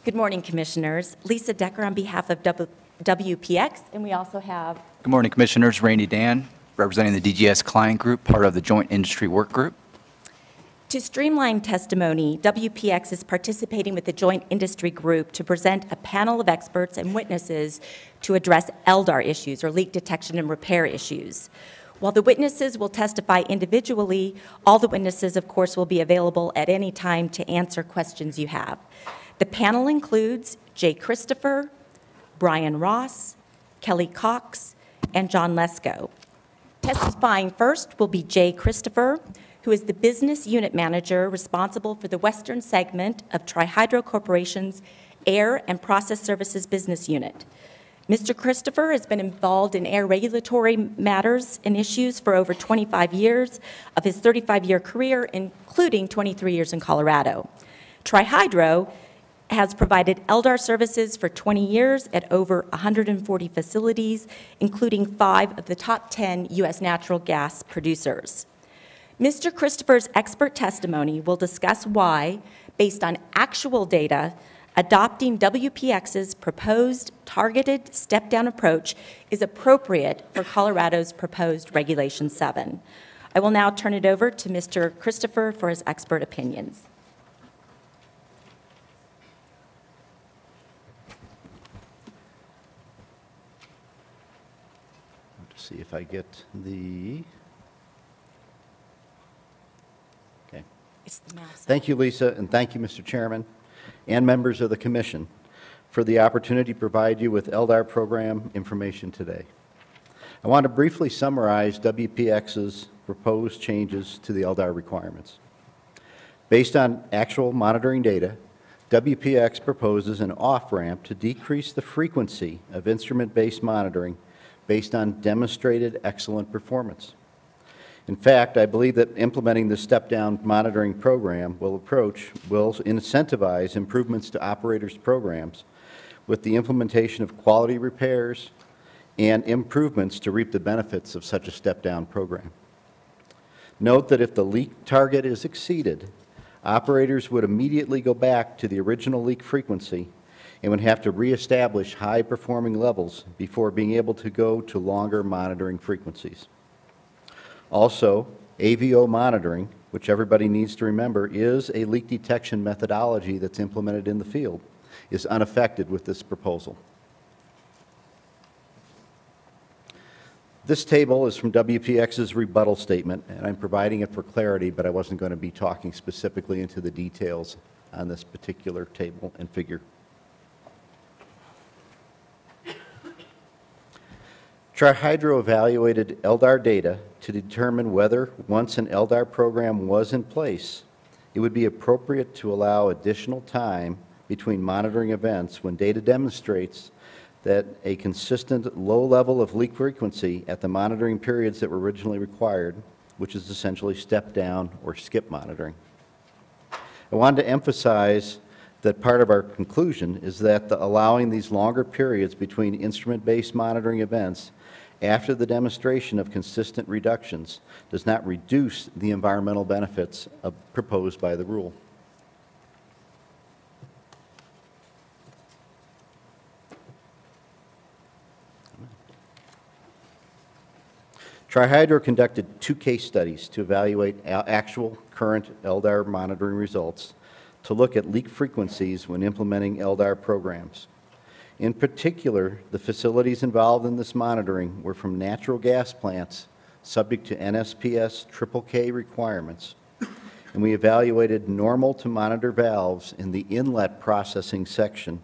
Good morning, Commissioners. Lisa Decker on behalf of WPX, and we also have... Good morning, Commissioners. Randy Dan, representing the DGS Client Group, part of the Joint Industry Work Group. To streamline testimony, WPX is participating with the Joint Industry Group to present a panel of experts and witnesses to address LDAR issues, or leak detection and repair issues. While the witnesses will testify individually, all the witnesses, of course, will be available at any time to answer questions you have. The panel includes Jay Christopher, Brian Ross, Kelly Cox, and John Lesko. Testifying first will be Jay Christopher, who is the business unit manager responsible for the western segment of Tri-Hydro Corporation's Air and Process Services business unit. Mr. Christopher has been involved in air regulatory matters and issues for over 25 years of his 35-year career, including 23 years in Colorado. Tri-Hydro has provided LDAR services for 20 years at over 140 facilities, including 5 of the top 10 U.S. natural gas producers. Mr. Christopher's expert testimony will discuss why, based on actual data, adopting WPX's proposed targeted step-down approach is appropriate for Colorado's proposed Regulation 7. I will now turn it over to Mr. Christopher for his expert opinions. Let's see if I get the... Okay. It's the mouse. Thank you, Lisa, and thank you, Mr. Chairman, and members of the Commission, for the opportunity to provide you with LDAR program information today. I want to briefly summarize WPX's proposed changes to the LDAR requirements. Based on actual monitoring data, WPX proposes an off-ramp to decrease the frequency of instrument-based monitoring based on demonstrated excellent performance. In fact, I believe that implementing the step-down monitoring program will incentivize improvements to operators' programs with the implementation of quality repairs and improvements to reap the benefits of such a step-down program. Note that if the leak target is exceeded, operators would immediately go back to the original leak frequency and would have to reestablish high-performing levels before being able to go to longer monitoring frequencies. Also, AVO monitoring, which everybody needs to remember is a leak detection methodology that's implemented in the field, is unaffected with this proposal. This table is from WPX's rebuttal statement, and I'm providing it for clarity, but I wasn't going to be talking specifically into the details on this particular table and figure. Tri-Hydro evaluated LDAR data to determine whether, once an LDAR program was in place, it would be appropriate to allow additional time between monitoring events when data demonstrates that a consistent low level of leak frequency at the monitoring periods that were originally required, which is essentially step down or skip monitoring. I wanted to emphasize that part of our conclusion is that allowing these longer periods between instrument-based monitoring events after the demonstration of consistent reductions does not reduce the environmental benefits proposed by the rule. Tri-Hydro conducted 2 case studies to evaluate actual current LDAR monitoring results to look at leak frequencies when implementing LDAR programs. In particular, the facilities involved in this monitoring were from natural gas plants subject to NSPS KKK requirements, and we evaluated normal to monitor valves in the inlet processing section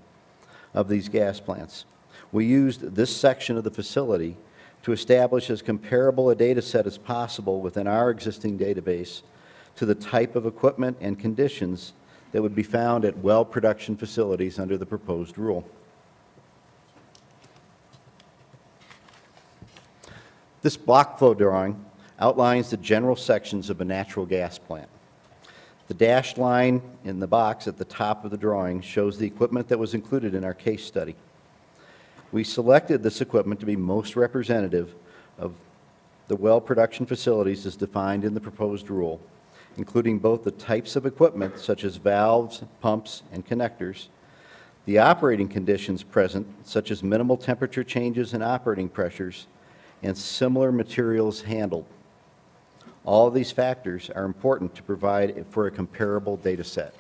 of these gas plants. We used this section of the facility to establish as comparable a data set as possible within our existing database to the type of equipment and conditions that would be found at well production facilities under the proposed rule. This block flow drawing outlines the general sections of a natural gas plant. The dashed line in the box at the top of the drawing shows the equipment that was included in our case study. We selected this equipment to be most representative of the well production facilities as defined in the proposed rule, including both the types of equipment such as valves, pumps, and connectors, the operating conditions present such as minimal temperature changes and operating pressures, and similar materials handled. All of these factors are important to provide for a comparable data set.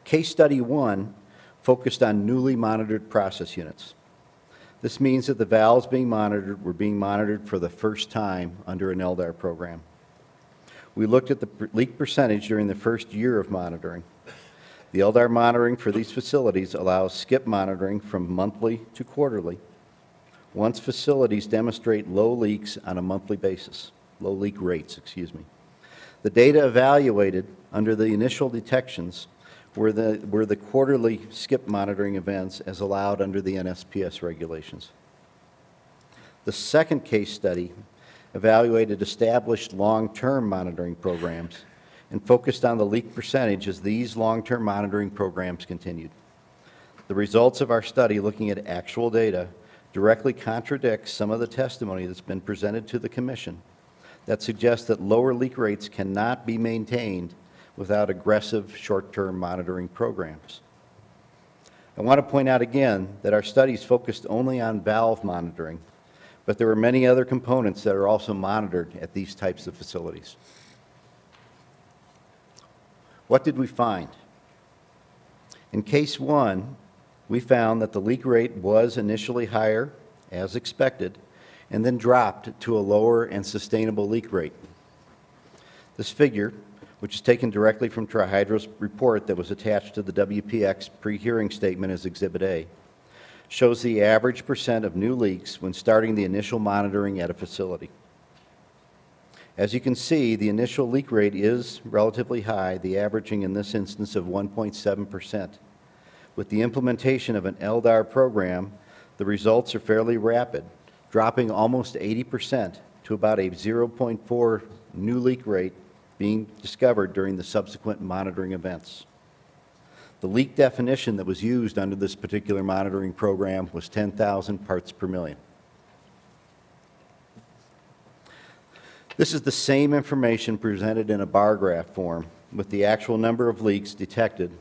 Case study 1 focused on newly monitored process units. This means that the valves being monitored were being monitored for the first time under an LDAR program. We looked at the leak percentage during the first year of monitoring. The LDAR monitoring for these facilities allows skip monitoring from monthly to quarterly once facilities demonstrate low leaks on a monthly basis, low leak rates, excuse me. The data evaluated under the initial detections were the quarterly skip monitoring events as allowed under the NSPS regulations. The second case study evaluated established long-term monitoring programs and focused on the leak percentage as these long-term monitoring programs continued. The results of our study looking at actual data directly contradicts some of the testimony that's been presented to the Commission that suggests that lower leak rates cannot be maintained without aggressive short-term monitoring programs. I want to point out again that our studies focused only on valve monitoring, but there were many other components that are also monitored at these types of facilities. What did we find? In case 1, we found that the leak rate was initially higher, as expected, and then dropped to a lower and sustainable leak rate. This figure, which is taken directly from Tri-Hydro's report that was attached to the WPX pre-hearing statement as Exhibit A, shows the average percent of new leaks when starting the initial monitoring at a facility. As you can see, the initial leak rate is relatively high, the averaging in this instance of 1.7%. With the implementation of an LDAR program, the results are fairly rapid, dropping almost 80% to about a 0.4 new leak rate being discovered during the subsequent monitoring events. The leak definition that was used under this particular monitoring program was 10,000 parts per million. This is the same information presented in a bar graph form with the actual number of leaks detected.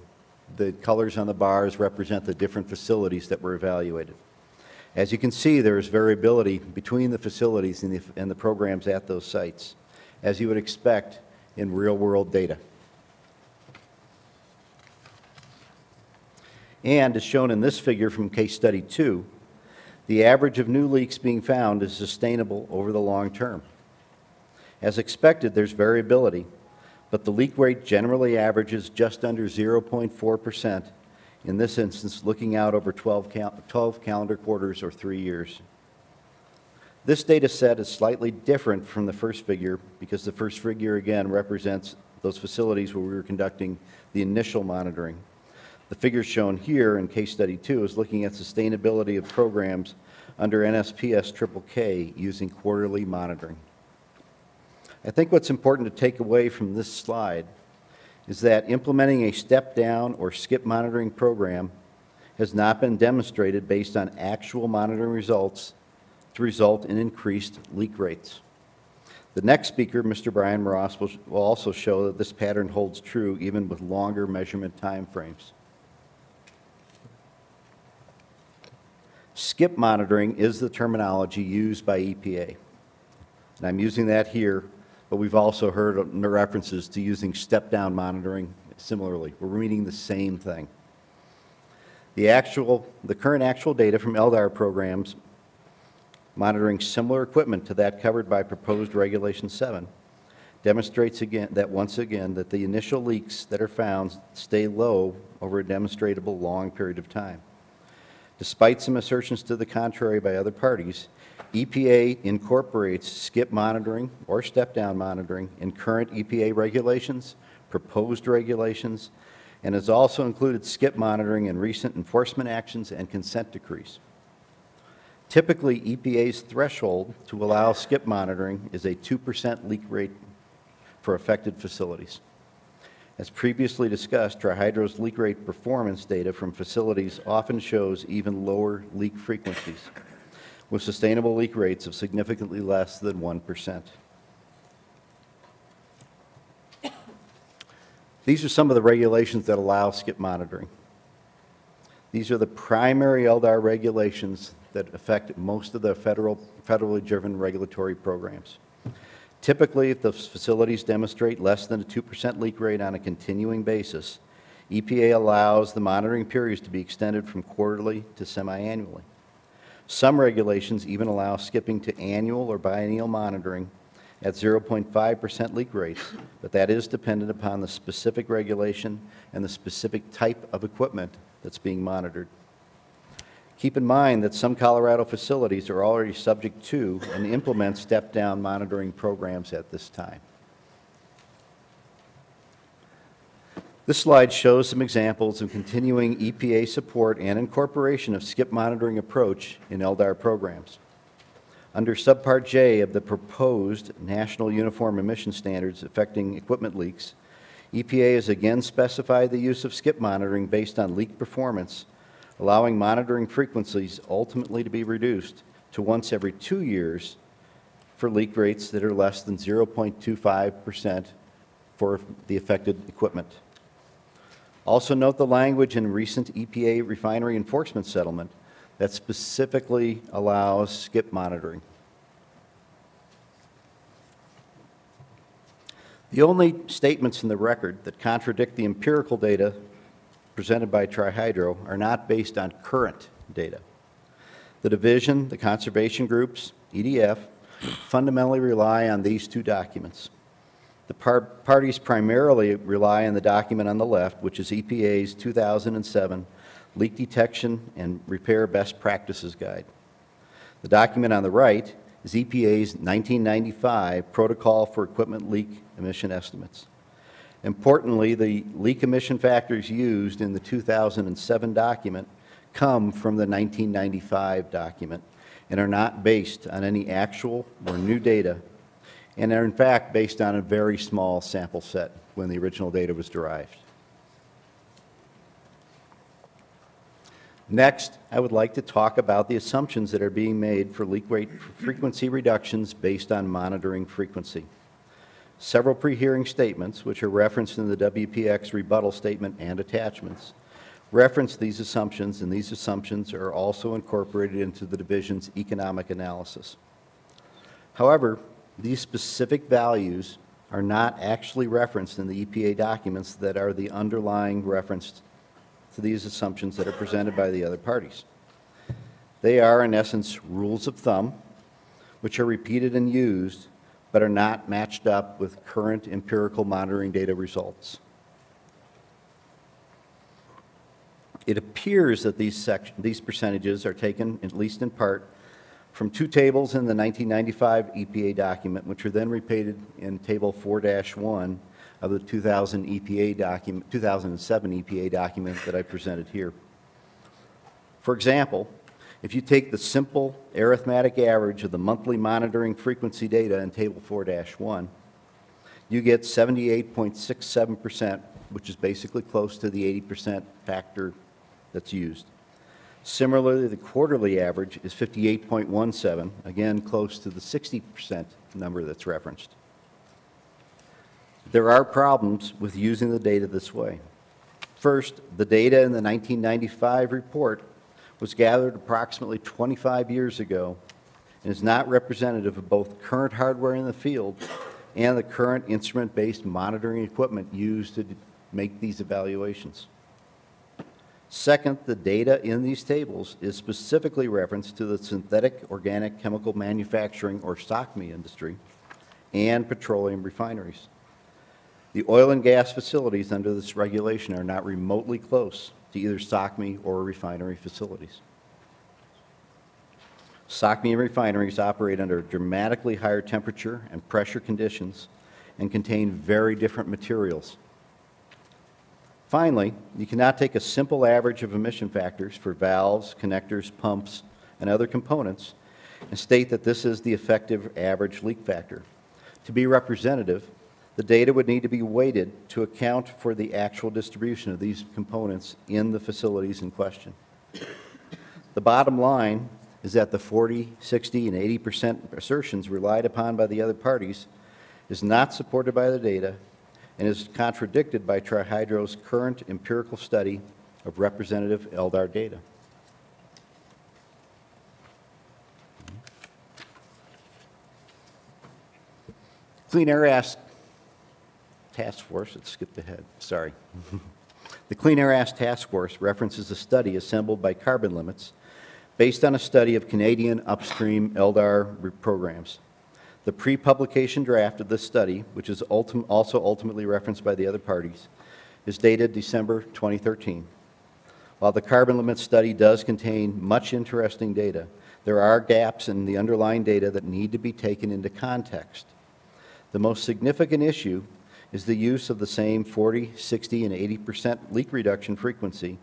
The colors on the bars represent the different facilities that were evaluated. As you can see, there is variability between the facilities and the programs at those sites, as you would expect in real-world data. And as shown in this figure from case study 2, the average of new leaks being found is sustainable over the long term. As expected, there's variability, but the leak rate generally averages just under 0.4%, in this instance looking out over 12 calendar quarters or 3 years. This data set is slightly different from the first figure because the first figure again represents those facilities where we were conducting the initial monitoring. The figure shown here in case study 2 is looking at sustainability of programs under NSPS KKK using quarterly monitoring. I think what's important to take away from this slide is that implementing a step-down or skip monitoring program has not been demonstrated based on actual monitoring results to result in increased leak rates. The next speaker, Mr. Brian Ross, will also show that this pattern holds true even with longer measurement time frames. Skip monitoring is the terminology used by EPA. And I'm using that here, but we've also heard references to using step-down monitoring similarly. We're meaning the same thing. The current actual data from LDAR programs monitoring similar equipment to that covered by proposed Regulation 7 demonstrates again that the initial leaks that are found stay low over a demonstrable long period of time. Despite some assertions to the contrary by other parties, EPA incorporates skip monitoring or step-down monitoring in current EPA regulations, proposed regulations, and has also included skip monitoring in recent enforcement actions and consent decrees. Typically, EPA's threshold to allow skip monitoring is a 2% leak rate for affected facilities. As previously discussed, Tri-Hydro's leak rate performance data from facilities often shows even lower leak frequencies, with sustainable leak rates of significantly less than 1%. These are some of the regulations that allow skip monitoring. These are the primary LDAR regulations that affect most of the federally driven regulatory programs. Typically, if the facilities demonstrate less than a 2% leak rate on a continuing basis, EPA allows the monitoring periods to be extended from quarterly to semi-annually. Some regulations even allow skipping to annual or biennial monitoring at 0.5% leak rates, but that is dependent upon the specific regulation and the specific type of equipment that's being monitored. Keep in mind that some Colorado facilities are already subject to and implement step-down monitoring programs at this time. This slide shows some examples of continuing EPA support and incorporation of skip monitoring approach in LDAR programs. Under Subpart J of the proposed National Uniform Emission Standards affecting equipment leaks, EPA has again specified the use of skip monitoring based on leak performance, allowing monitoring frequencies ultimately to be reduced to once every 2 years for leak rates that are less than 0.25% for the affected equipment. Also note the language in recent EPA refinery enforcement settlement that specifically allows skip monitoring. The only statements in the record that contradict the empirical data presented by Tri-Hydro are not based on current data. The division, the conservation groups, EDF, fundamentally rely on these two documents. The parties primarily rely on the document on the left, which is EPA's 2007 Leak Detection and Repair Best Practices Guide. The document on the right is EPA's 1995 Protocol for Equipment Leak Emission Estimates. Importantly, the leak emission factors used in the 2007 document come from the 1995 document and are not based on any actual or new data, and are in fact based on a very small sample set when the original data was derived. Next, I would like to talk about the assumptions that are being made for leak rate frequency reductions based on monitoring frequency. Several pre-hearing statements, which are referenced in the WPX rebuttal statement and attachments, reference these assumptions, and these assumptions are also incorporated into the division's economic analysis. However, these specific values are not actually referenced in the EPA documents that are the underlying reference to these assumptions that are presented by the other parties. They are, in essence, rules of thumb, which are repeated and used, but are not matched up with current empirical monitoring data results. It appears that these percentages are taken, at least in part, from two tables in the 1995 EPA document, which were then repeated in Table 4-1 of the 2007 EPA document that I presented here. For example, if you take the simple arithmetic average of the monthly monitoring frequency data in Table 4-1, you get 78.67%, which is basically close to the 80% factor that's used. Similarly, the quarterly average is 58.17, again close to the 60% number that's referenced. There are problems with using the data this way. First, the data in the 1995 report was gathered approximately 25 years ago and is not representative of both current hardware in the field and the current instrument-based monitoring equipment used to make these evaluations. Second, the data in these tables is specifically referenced to the synthetic organic chemical manufacturing, or SOCME industry, and petroleum refineries. The oil and gas facilities under this regulation are not remotely close to either SOCME or refinery facilities. SOCME refineries operate under dramatically higher temperature and pressure conditions and contain very different materials. Finally, you cannot take a simple average of emission factors for valves, connectors, pumps, and other components and state that this is the effective average leak factor. To be representative, the data would need to be weighted to account for the actual distribution of these components in the facilities in question. The bottom line is that the 40, 60, and 80% assertions relied upon by the other parties is not supported by the data and is contradicted by Tri-Hydro's current empirical study of representative LDAR data. Clean Air Task Force, it skipped ahead, sorry. The Clean Air Act Task Force references a study assembled by Carbon Limits based on a study of Canadian upstream LDAR programs. The pre-publication draft of this study, which is also ultimately referenced by the other parties, is dated December 2013. While the Carbon Limits study does contain much interesting data, there are gaps in the underlying data that need to be taken into context. The most significant issue is the use of the same 40, 60, and 80% leak reduction frequency,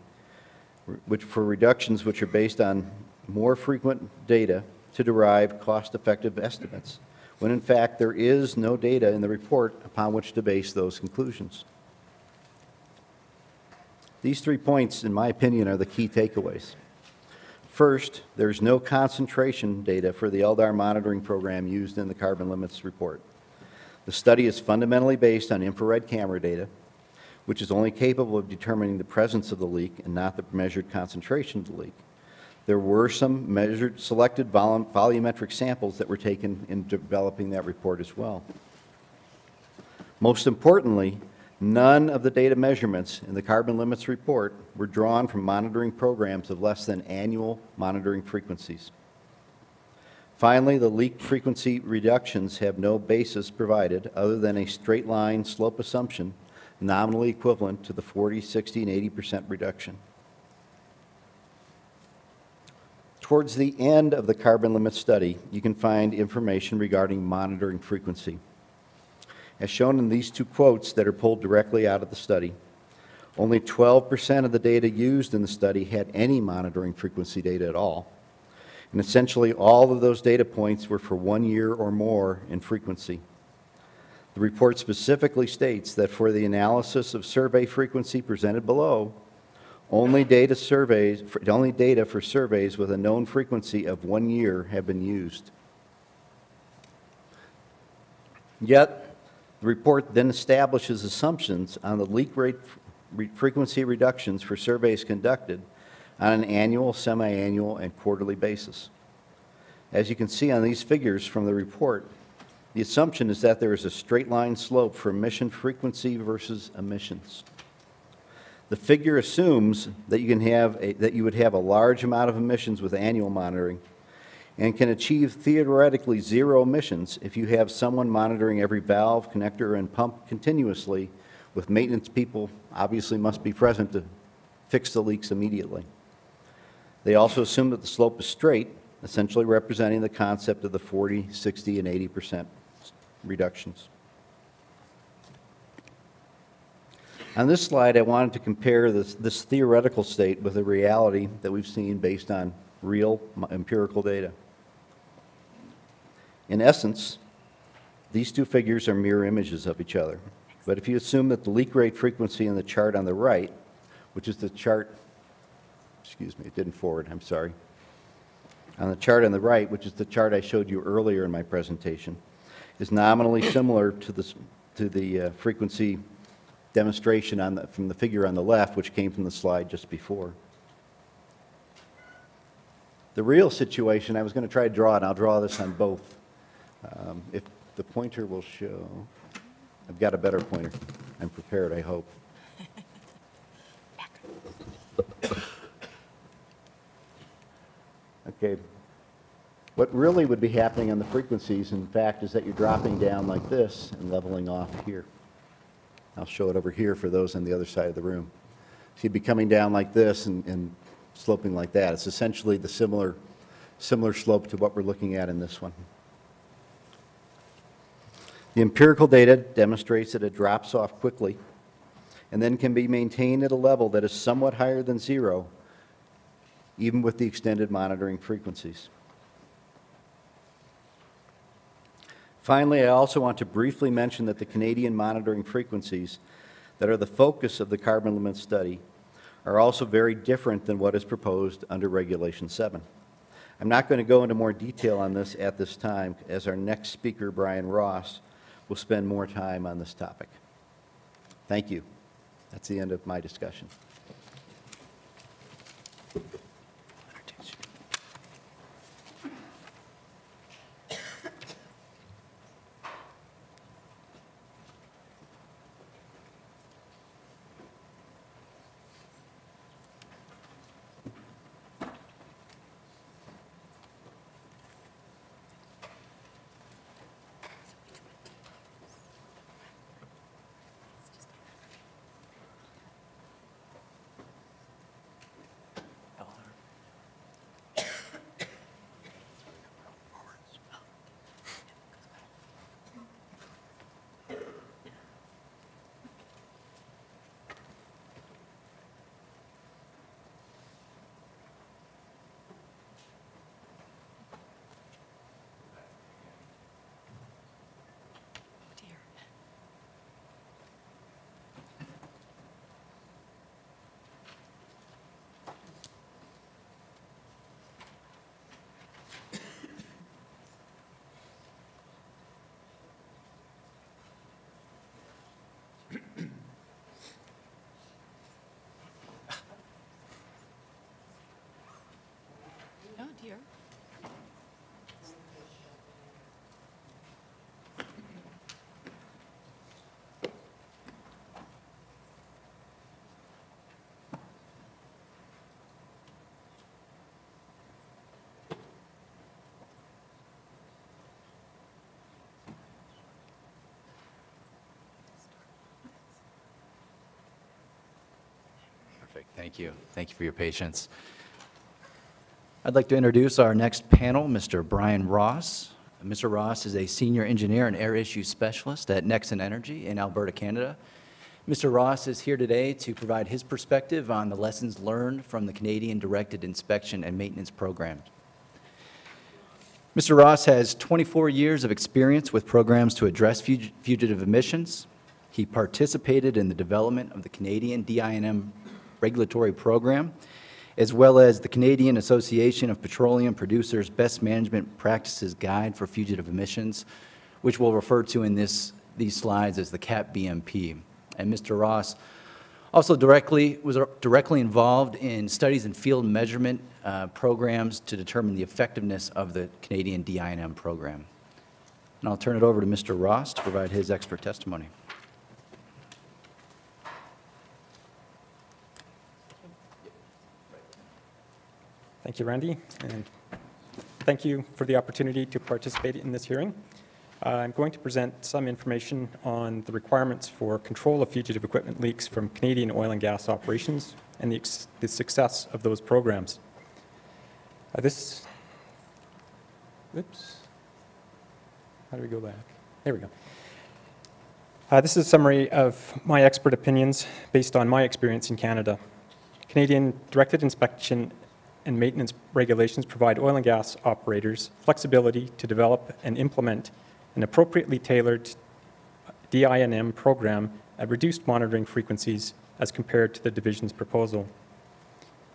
which for reductions which are based on more frequent data to derive cost-effective estimates, when in fact there is no data in the report upon which to base those conclusions. These 3 points, in my opinion, are the key takeaways. First, there's no concentration data for the LDAR monitoring program used in the Carbon Limits report. The study is fundamentally based on infrared camera data, which is only capable of determining the presence of the leak and not the measured concentration of the leak. There were some measured, selected volumetric samples that were taken in developing that report as well. Most importantly, none of the data measurements in the Carbon Limits report were drawn from monitoring programs of less than annual monitoring frequencies. Finally, the leak frequency reductions have no basis provided other than a straight line slope assumption nominally equivalent to the 40, 60, and 80% reduction. Towards the end of the Carbon Limits study, you can find information regarding monitoring frequency. As shown in these 2 quotes that are pulled directly out of the study, Only 12% of the data used in the study had any monitoring frequency data at all. And essentially all of those data points were for 1 year or more in frequency. The report specifically states that for the analysis of survey frequency presented below, only data for surveys with a known frequency of 1 year have been used. Yet, the report then establishes assumptions on the leak rate frequency reductions for surveys conducted on an annual, semi-annual, and quarterly basis. As you can see on these figures from the report, the assumption is that there is a straight line slope for emission frequency versus emissions. The figure assumes that you would have a large amount of emissions with annual monitoring and can achieve theoretically zero emissions if you have someone monitoring every valve, connector, and pump continuously, with maintenance people obviously must be present to fix the leaks immediately. They also assume that the slope is straight, essentially representing the concept of the 40, 60, and 80% reductions. On this slide, I wanted to compare this theoretical state with the reality that we've seen based on real empirical data. In essence, these two figures are mirror images of each other. But if you assume that the leak rate frequency in the chart on the right, which is the chart, excuse me, it didn't forward, I'm sorry. On the chart on the right, which is the chart I showed you earlier in my presentation, is nominally similar to the frequency demonstration from the figure on the left, which came from the slide just before. The real situation, I was going to try to draw it, and I'll draw this on both. If the pointer will show, I've got a better pointer. I'm prepared, I hope. Okay. What really would be happening on the frequencies, in fact, is that you're dropping down like this and leveling off here. I'll show it over here for those on the other side of the room. So you'd be coming down like this and sloping like that. It's essentially the similar slope to what we're looking at in this one. The empirical data demonstrates that it drops off quickly and then can be maintained at a level that is somewhat higher than zero, even with the extended monitoring frequencies. Finally, I also want to briefly mention that the Canadian monitoring frequencies that are the focus of the carbon limit study are also very different than what is proposed under Regulation 7. I'm not going to go into more detail on this at this time, as our next speaker, Brian Ross, will spend more time on this topic. Thank you. That's the end of my discussion. Oh, dear. Perfect. Thank you. Thank you for your patience. I'd like to introduce our next panel, Mr. Brian Ross. Mr. Ross is a senior engineer and air issue specialist at Nexon Energy in Alberta, Canada. Mr. Ross is here today to provide his perspective on the lessons learned from the Canadian Directed Inspection and Maintenance Program. Mr. Ross has 24 years of experience with programs to address fugitive emissions. He participated in the development of the Canadian DINM regulatory program, as well as the Canadian Association of Petroleum Producers Best Management Practices Guide for Fugitive Emissions, which we'll refer to in these slides as the CAP-BMP. And Mr. Ross also was directly involved in studies and field measurement programs to determine the effectiveness of the Canadian DINM program. And I'll turn it over to Mr. Ross to provide his expert testimony. Thank you, Randy, and thank you for the opportunity to participate in this hearing. I'm going to present some information on the requirements for control of fugitive equipment leaks from Canadian oil and gas operations and the success of those programs. Oops. How do we go back? There we go. This is a summary of my expert opinions based on my experience in Canada. Canadian directed inspection and maintenance regulations provide oil and gas operators flexibility to develop and implement an appropriately tailored DINM program at reduced monitoring frequencies as compared to the division's proposal.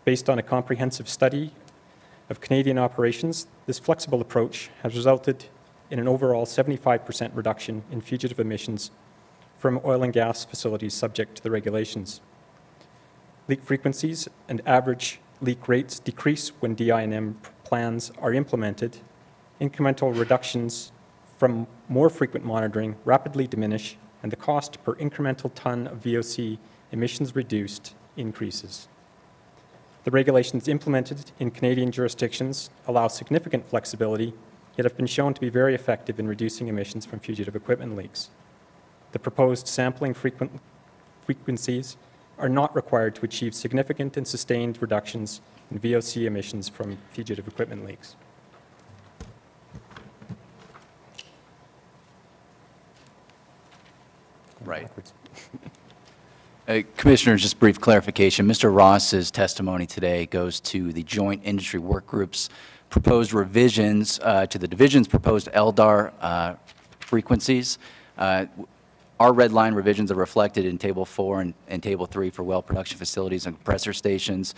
Based on a comprehensive study of Canadian operations, this flexible approach has resulted in an overall 75% reduction in fugitive emissions from oil and gas facilities subject to the regulations. Leak frequencies and average leak rates decrease when DINM plans are implemented. Incremental reductions from more frequent monitoring rapidly diminish, and the cost per incremental ton of VOC emissions reduced increases. The regulations implemented in Canadian jurisdictions allow significant flexibility, yet have been shown to be very effective in reducing emissions from fugitive equipment leaks. The proposed sampling frequencies are not required to achieve significant and sustained reductions in VOC emissions from fugitive equipment leaks. Right. Commissioner, just brief clarification. Mr. Ross's testimony today goes to the Joint Industry Work Group's proposed revisions to the division's proposed LDAR frequencies. Our red line revisions are reflected in Table 4 and Table 3 for well production facilities and compressor stations.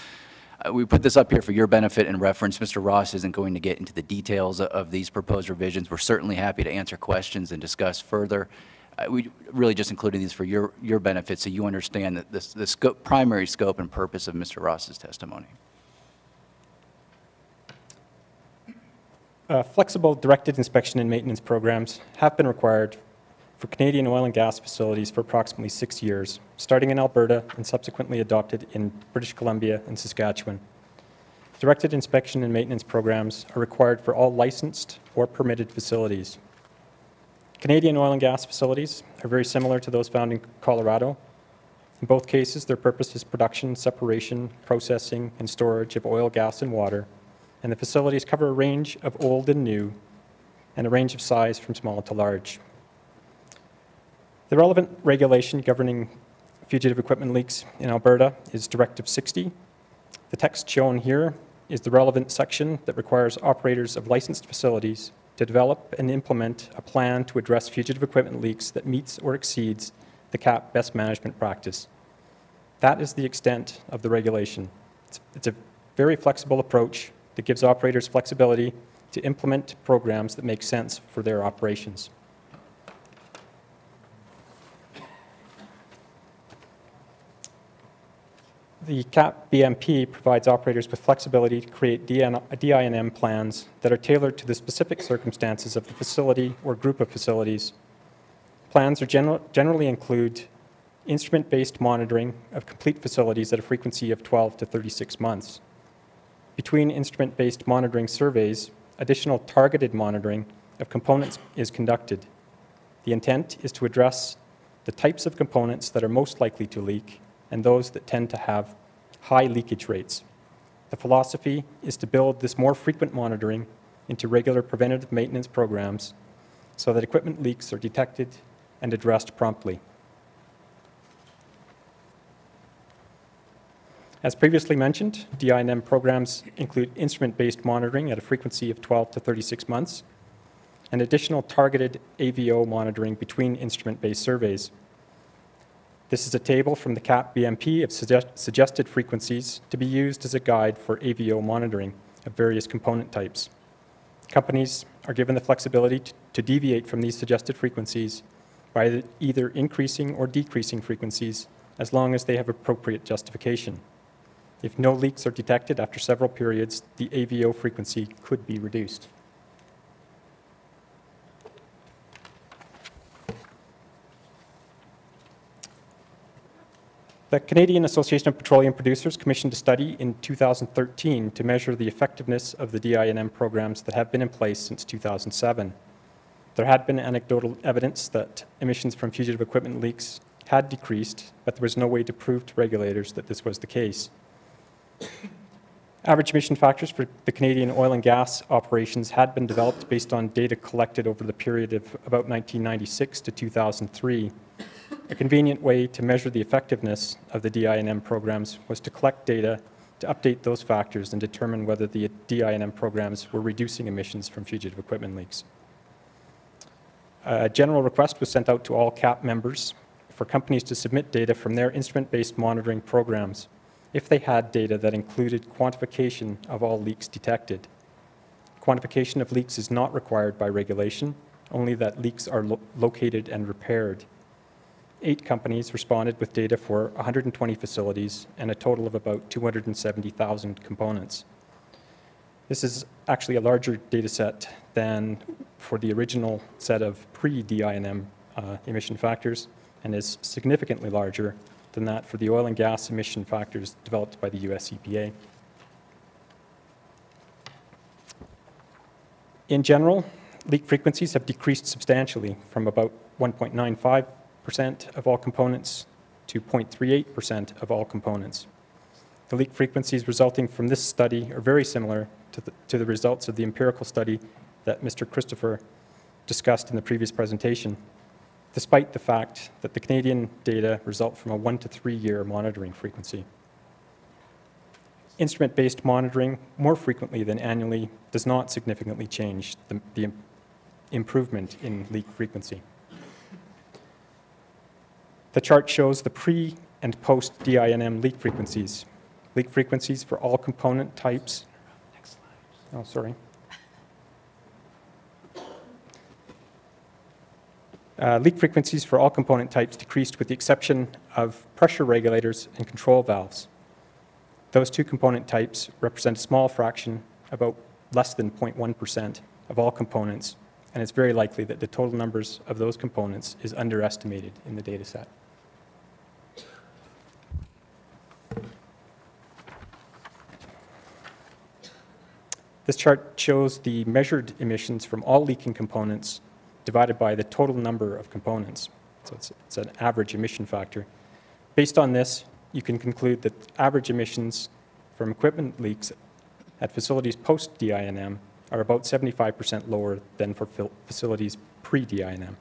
We put this up here for your benefit and reference. Mr. Ross isn't going to get into the details of these proposed revisions. We're certainly happy to answer questions and discuss further. We really just included these for your benefit so you understand that the primary scope and purpose of Mr. Ross's testimony. Flexible directed inspection and maintenance programs have been required for Canadian oil and gas facilities for approximately 6 years, starting in Alberta and subsequently adopted in British Columbia and Saskatchewan. Directed inspection and maintenance programs are required for all licensed or permitted facilities. Canadian oil and gas facilities are very similar to those found in Colorado. In both cases, their purpose is production, separation, processing, and storage of oil, gas, and water, and the facilities cover a range of old and new, and a range of size from small to large. The relevant regulation governing fugitive equipment leaks in Alberta is Directive 60. The text shown here is the relevant section that requires operators of licensed facilities to develop and implement a plan to address fugitive equipment leaks that meets or exceeds the CAP best management practice. That is the extent of the regulation. It's a very flexible approach that gives operators flexibility to implement programs that make sense for their operations. The CAP-BMP provides operators with flexibility to create DINM plans that are tailored to the specific circumstances of the facility or group of facilities. Plans are generally include instrument-based monitoring of complete facilities at a frequency of 12 to 36 months. Between instrument-based monitoring surveys, additional targeted monitoring of components is conducted. The intent is to address the types of components that are most likely to leak and those that tend to have high leakage rates. The philosophy is to build this more frequent monitoring into regular preventative maintenance programs so that equipment leaks are detected and addressed promptly. As previously mentioned, DI&M programs include instrument-based monitoring at a frequency of 12 to 36 months, and additional targeted AVO monitoring between instrument-based surveys. This is a table from the CAP BMP of suggested frequencies to be used as a guide for AVO monitoring of various component types. Companies are given the flexibility to deviate from these suggested frequencies by either increasing or decreasing frequencies as long as they have appropriate justification. If no leaks are detected after several periods, the AVO frequency could be reduced. The Canadian Association of Petroleum Producers commissioned a study in 2013 to measure the effectiveness of the DI&M programs that have been in place since 2007. There had been anecdotal evidence that emissions from fugitive equipment leaks had decreased, but there was no way to prove to regulators that this was the case. Average emission factors for the Canadian oil and gas operations had been developed based on data collected over the period of about 1996 to 2003. A convenient way to measure the effectiveness of the DI&M programs was to collect data to update those factors and determine whether the DI&M programs were reducing emissions from fugitive equipment leaks. A general request was sent out to all CAP members for companies to submit data from their instrument-based monitoring programs if they had data that included quantification of all leaks detected. Quantification of leaks is not required by regulation, only that leaks are located and repaired. 8 companies responded with data for 120 facilities and a total of about 270,000 components. This is actually a larger data set than for the original set of pre-DI&M emission factors, and is significantly larger than that for the oil and gas emission factors developed by the US EPA. In general, leak frequencies have decreased substantially from about 1.95% of all components to 0.38% of all components. The leak frequencies resulting from this study are very similar to the results of the empirical study that Mr. Christopher discussed in the previous presentation, despite the fact that the Canadian data result from a 1 to 3 year monitoring frequency. Instrument-based monitoring more frequently than annually does not significantly change the improvement in leak frequency. The chart shows the pre and post DI&M leak frequencies. Leak frequencies for all component types. Oh, sorry. Leak frequencies for all component types decreased with the exception of pressure regulators and control valves. Those 2 component types represent a small fraction, about less than 0.1% of all components, and it's very likely that the total numbers of those components is underestimated in the data set. This chart shows the measured emissions from all leaking components divided by the total number of components. So it's an average emission factor. Based on this, you can conclude that average emissions from equipment leaks at facilities post-DI&M are about 75% lower than for facilities pre-DI&M.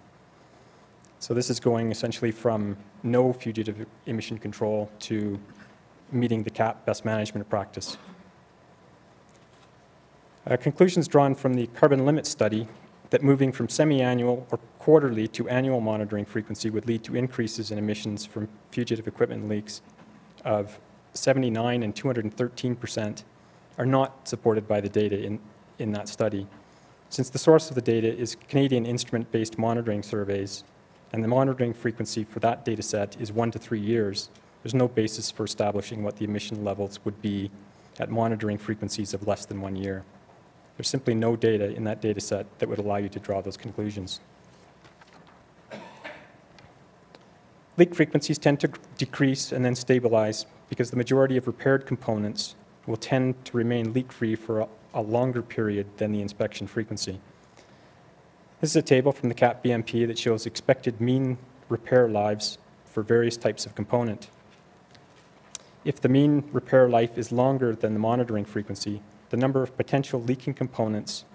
So this is going essentially from no fugitive emission control to meeting the CAP best management practice. Conclusions drawn from the carbon limit study that moving from semi-annual or quarterly to annual monitoring frequency would lead to increases in emissions from fugitive equipment leaks of 79% and 213% are not supported by the data in that study. Since the source of the data is Canadian instrument-based monitoring surveys, and the monitoring frequency for that data set is 1 to 3 years, there's no basis for establishing what the emission levels would be at monitoring frequencies of less than 1 year. There's simply no data in that data set that would allow you to draw those conclusions. Leak frequencies tend to decrease and then stabilize because the majority of repaired components will tend to remain leak-free for a longer period than the inspection frequency. This is a table from the CAP BMP that shows expected mean repair lives for various types of component. If the mean repair life is longer than the monitoring frequency, the number of potential leaking components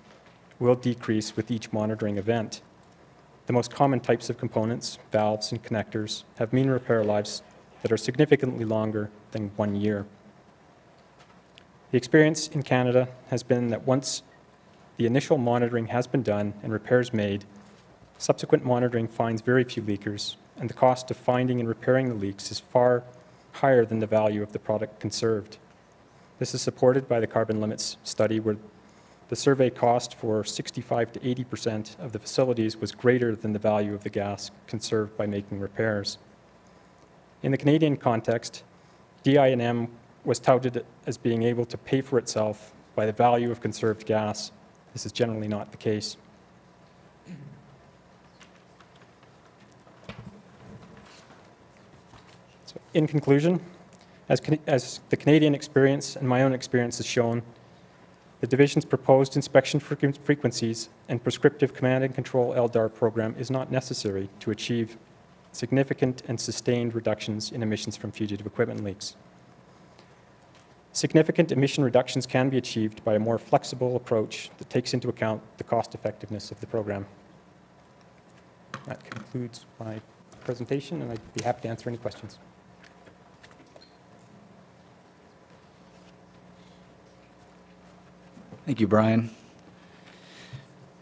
will decrease with each monitoring event. The most common types of components, valves and connectors, have mean repair lives that are significantly longer than 1 year. The experience in Canada has been that once the initial monitoring has been done and repairs made, subsequent monitoring finds very few leakers, and the cost of finding and repairing the leaks is far higher than the value of the product conserved. This is supported by the carbon limits study, where the survey cost for 65 to 80% of the facilities was greater than the value of the gas conserved by making repairs. In the Canadian context, DI&M was touted as being able to pay for itself by the value of conserved gas. This is generally not the case. So, in conclusion, as the Canadian experience and my own experience has shown, the Division's proposed inspection frequencies and prescriptive command and control LDAR program is not necessary to achieve significant and sustained reductions in emissions from fugitive equipment leaks. Significant emission reductions can be achieved by a more flexible approach that takes into account the cost effectiveness of the program. That concludes my presentation, and I'd be happy to answer any questions. Thank you, Brian.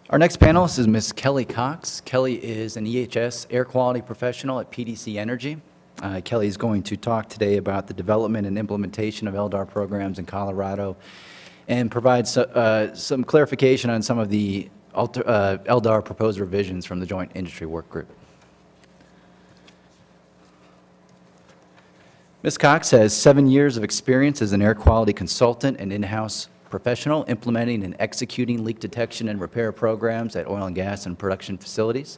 Our next panelist is Ms. Kelly Cox. Kelly is an EHS air quality professional at PDC Energy. Kelly is going to talk today about the development and implementation of LDAR programs in Colorado and provide some clarification on some of the LDAR proposed revisions from the Joint Industry Work Group. Ms. Cox has 7 years of experience as an air quality consultant and in-house professional implementing and executing leak detection and repair programs at oil and gas and production facilities.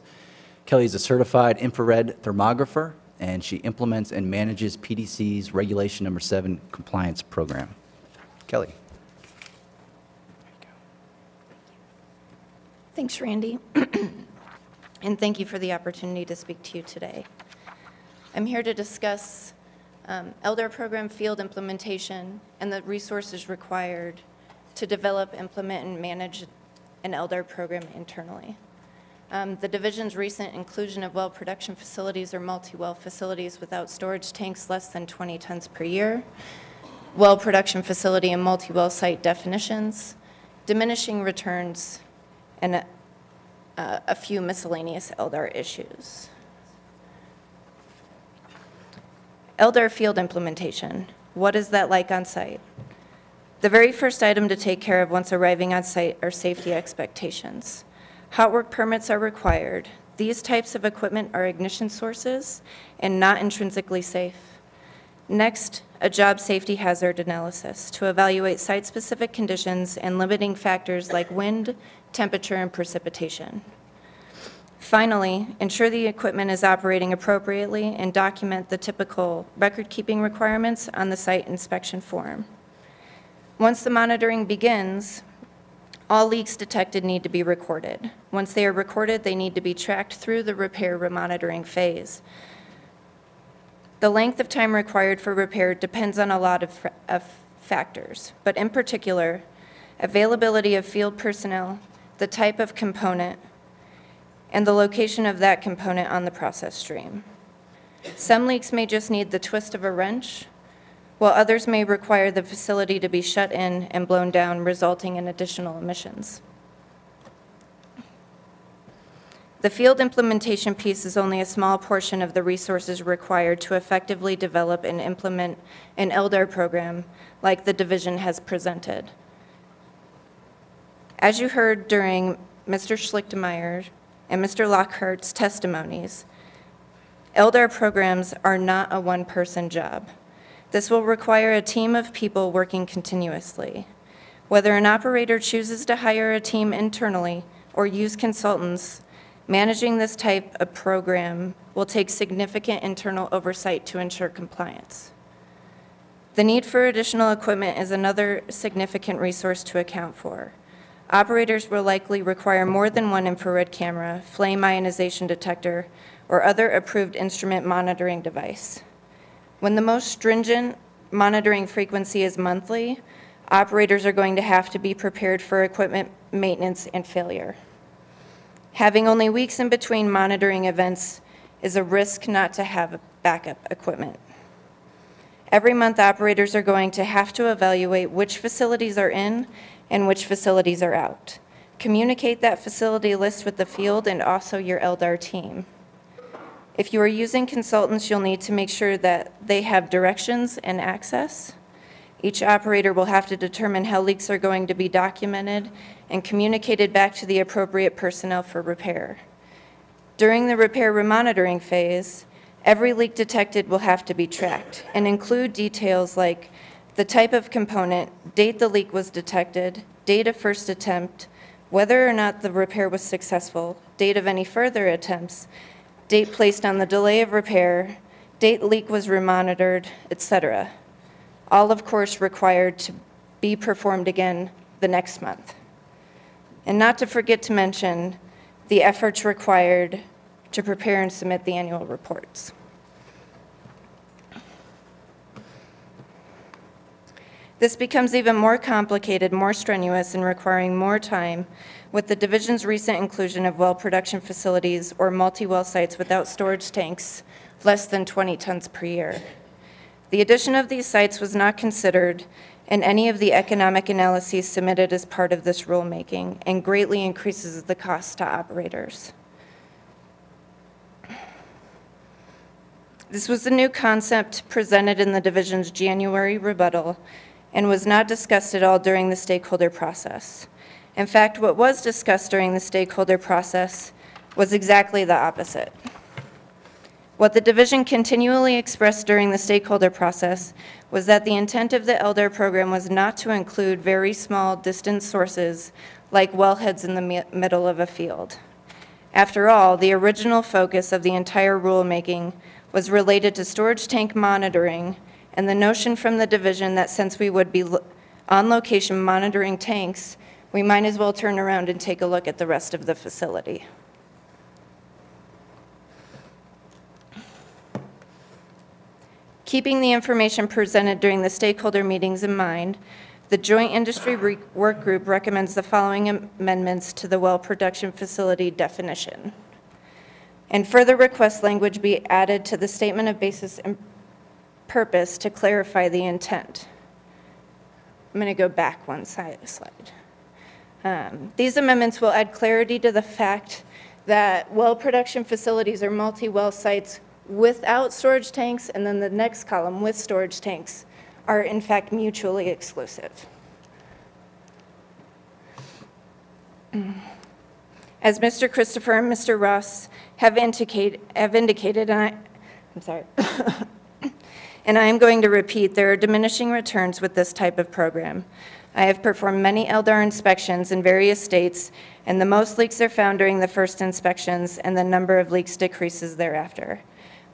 Kelly is a certified infrared thermographer, and she implements and manages PDC's Regulation Number 7 compliance program. Kelly. Thanks, Randy. And thank you for the opportunity to speak to you today. I'm here to discuss LDAR program field implementation and the resources required to develop, implement, and manage an LDAR program internally. The Division's recent inclusion of well production facilities or multi-well facilities without storage tanks less than 20 tons per year, well production facility and multi-well site definitions, diminishing returns, and a few miscellaneous LDAR issues. LDAR field implementation. What is that like on site? The very first item to take care of once arriving on site are safety expectations. Hot work permits are required. These types of equipment are ignition sources and not intrinsically safe. Next, a job safety hazard analysis to evaluate site-specific conditions and limiting factors like wind, temperature, and precipitation. Finally, ensure the equipment is operating appropriately and document the typical record-keeping requirements on the site inspection form. Once the monitoring begins, all leaks detected need to be recorded. Once they are recorded, they need to be tracked through the repair remonitoring phase. The length of time required for repair depends on a lot of factors, but in particular, availability of field personnel, the type of component, and the location of that component on the process stream. Some leaks may just need the twist of a wrench, while others may require the facility to be shut in and blown down, resulting in additional emissions. The field implementation piece is only a small portion of the resources required to effectively develop and implement an LDAR program like the Division has presented. As you heard during Mr. Schlichtenmeyer and Mr. Lockhart's testimonies, LDAR programs are not a one-person job. This will require a team of people working continuously. Whether an operator chooses to hire a team internally or use consultants, managing this type of program will take significant internal oversight to ensure compliance. The need for additional equipment is another significant resource to account for. Operators will likely require more than one infrared camera, flame ionization detector, or other approved instrument monitoring device. When the most stringent monitoring frequency is monthly, operators are going to have to be prepared for equipment maintenance and failure. Having only weeks in between monitoring events is a risk not to have backup equipment. Every month, operators are going to have to evaluate which facilities are in and which facilities are out. Communicate that facility list with the field and also your LDAR team. If you are using consultants, you'll need to make sure that they have directions and access. Each operator will have to determine how leaks are going to be documented and communicated back to the appropriate personnel for repair. During the repair remonitoring phase, every leak detected will have to be tracked and include details like the type of component, date the leak was detected, date of first attempt, whether or not the repair was successful, date of any further attempts, date placed on the delay of repair, date leak was remonitored, etc. All, of course, required to be performed again the next month. And not to forget to mention the efforts required to prepare and submit the annual reports. This becomes even more complicated, more strenuous, and requiring more time with the division's recent inclusion of well production facilities or multi-well sites without storage tanks less than 20 tons per year. The addition of these sites was not considered in any of the economic analyses submitted as part of this rulemaking and greatly increases the cost to operators. This was a new concept presented in the division's January rebuttal and was not discussed at all during the stakeholder process. In fact, what was discussed during the stakeholder process was exactly the opposite. What the division continually expressed during the stakeholder process was that the intent of the LDAR program was not to include very small distant sources like wellheads in the middle of a field. After all, the original focus of the entire rulemaking was related to storage tank monitoring and the notion from the division that since we would be on location monitoring tanks, we might as well turn around and take a look at the rest of the facility. Keeping the information presented during the stakeholder meetings in mind, the Joint Industry Work Group recommends the following amendments to the well production facility definition. And further request language be added to the statement of basis and purpose to clarify the intent. I'm going to go back one slide. These amendments will add clarity to the fact that well production facilities are multi-well sites without storage tanks, and then the next column with storage tanks are in fact mutually exclusive. As Mr. Christopher and Mr. Ross have indicated, and I'm sorry, and I am going to repeat, there are diminishing returns with this type of program. I have performed many LDAR inspections in various states, and the most leaks are found during the first inspections, and the number of leaks decreases thereafter.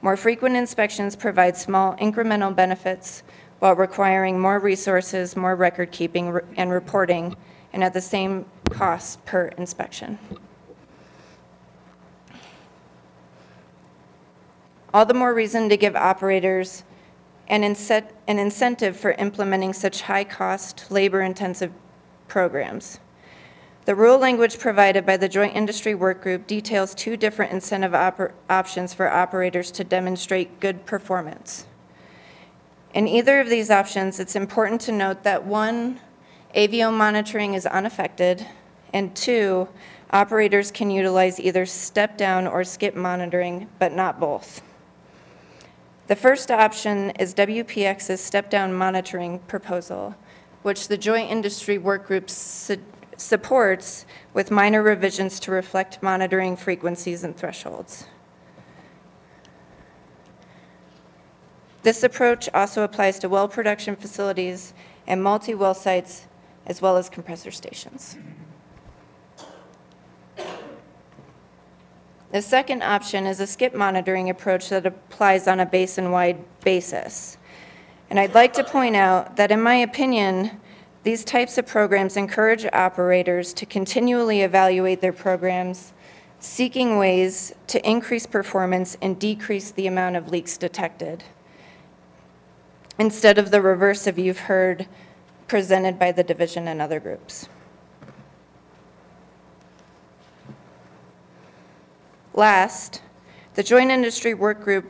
More frequent inspections provide small incremental benefits while requiring more resources, more record keeping and reporting, and at the same cost per inspection. All the more reason to give operators an incentive for implementing such high-cost, labor-intensive programs. The rule language provided by the Joint Industry Work Group details two different incentive options for operators to demonstrate good performance. In either of these options, it's important to note that one, AVO monitoring is unaffected, and two, operators can utilize either step-down or skip monitoring, but not both. The first option is WPX's step-down monitoring proposal, which the Joint Industry Work Group supports with minor revisions to reflect monitoring frequencies and thresholds. This approach also applies to well production facilities and multi-well sites, as well as compressor stations. The second option is a skip monitoring approach that applies on a basin-wide basis. And I'd like to point out that in my opinion, these types of programs encourage operators to continually evaluate their programs, seeking ways to increase performance and decrease the amount of leaks detected, instead of the reverse of you've heard presented by the division and other groups. Last, the Joint Industry Work Group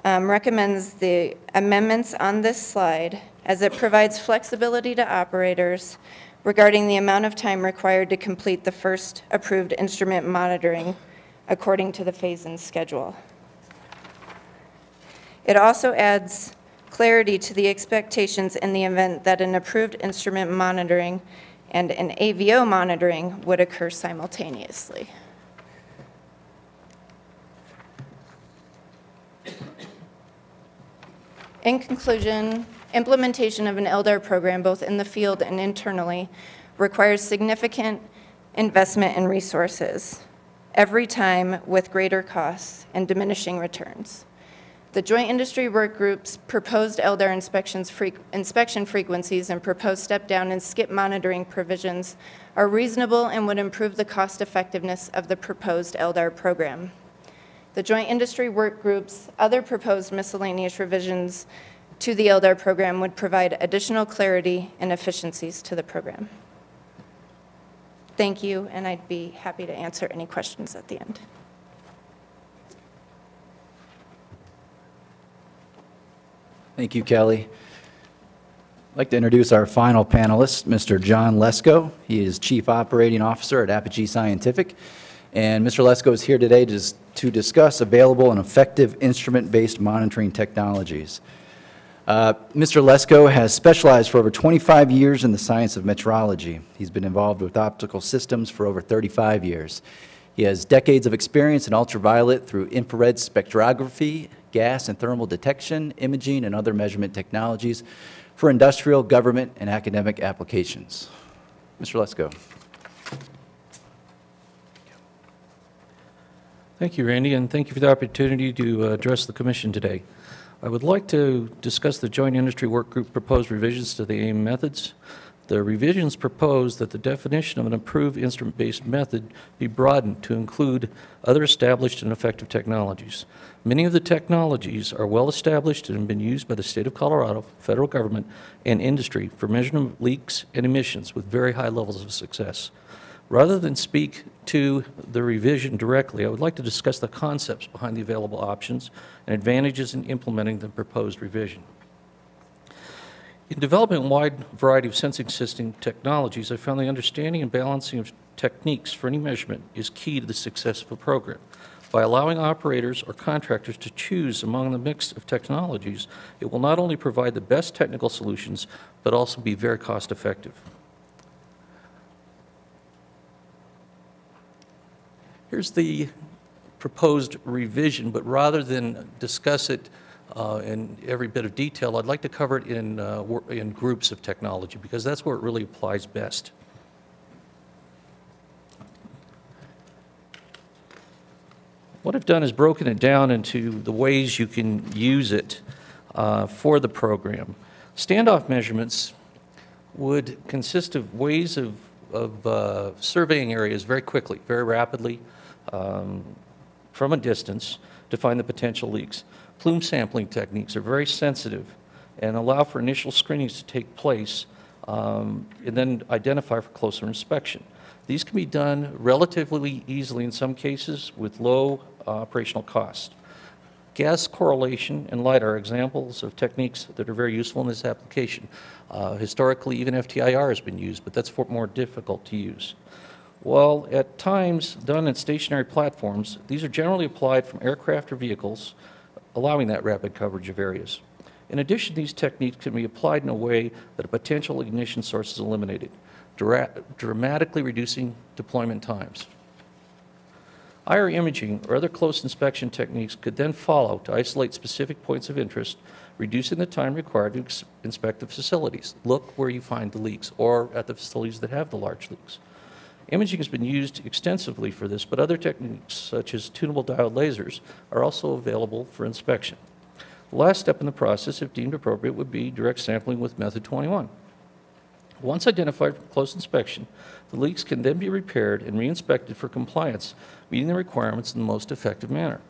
recommends the amendments on this slide as it provides flexibility to operators regarding the amount of time required to complete the first approved instrument monitoring according to the phase-in schedule. It also adds clarity to the expectations in the event that an approved instrument monitoring and an AVO monitoring would occur simultaneously. In conclusion, implementation of an LDAR program, both in the field and internally, requires significant investment in resources, every time with greater costs and diminishing returns. The Joint Industry Work Group's proposed LDAR inspection frequencies and proposed step-down and skip monitoring provisions are reasonable and would improve the cost-effectiveness of the proposed LDAR program. The Joint Industry Work Group's other proposed miscellaneous revisions to the LDAR program would provide additional clarity and efficiencies to the program. Thank you, and I'd be happy to answer any questions at the end. Thank you, Kelly. I'd like to introduce our final panelist, Mr. John Lesko. He is Chief Operating Officer at Apogee Scientific. And Mr. Lesko is here today to discuss available and effective instrument-based monitoring technologies. Mr. Lesko has specialized for over 25 years in the science of metrology. He's been involved with optical systems for over 35 years. He has decades of experience in ultraviolet through infrared spectrography, gas and thermal detection, imaging, and other measurement technologies for industrial, government, and academic applications. Mr. Lesko. Thank you, Randy, and thank you for the opportunity to address the Commission today. I would like to discuss the Joint Industry Work Group proposed revisions to the AIM methods. The revisions propose that the definition of an approved instrument-based method be broadened to include other established and effective technologies. Many of the technologies are well established and have been used by the state of Colorado, federal government, and industry for measurement of leaks and emissions with very high levels of success. Rather than speak to the revision directly, I would like to discuss the concepts behind the available options and advantages in implementing the proposed revision. In developing a wide variety of sensing system technologies, I found the understanding and balancing of techniques for any measurement is key to the success of a program. By allowing operators or contractors to choose among the mix of technologies, it will not only provide the best technical solutions, but also be very cost effective. Here's the proposed revision, but rather than discuss it in every bit of detail, I'd like to cover it in groups of technology, because that's where it really applies best. What I've done is broken it down into the ways you can use it for the program. Standoff measurements would consist of ways of surveying areas very quickly, very rapidly, from a distance to find the potential leaks. Plume sampling techniques are very sensitive and allow for initial screenings to take place and then identify for closer inspection. These can be done relatively easily in some cases with low operational cost. Gas correlation and light are examples of techniques that are very useful in this application. Historically, even FTIR has been used, but that's more difficult to use. While at times done in stationary platforms, these are generally applied from aircraft or vehicles, allowing that rapid coverage of areas. In addition, these techniques can be applied in a way that a potential ignition source is eliminated, dramatically reducing deployment times. IR imaging or other close inspection techniques could then follow to isolate specific points of interest, reducing the time required to inspect the facilities. Look where you find the leaks, or at the facilities that have the large leaks. Imaging has been used extensively for this, but other techniques, such as tunable diode lasers, are also available for inspection. The last step in the process, if deemed appropriate, would be direct sampling with Method 21. Once identified from close inspection, the leaks can then be repaired and re-inspected for compliance, meeting the requirements in the most effective manner.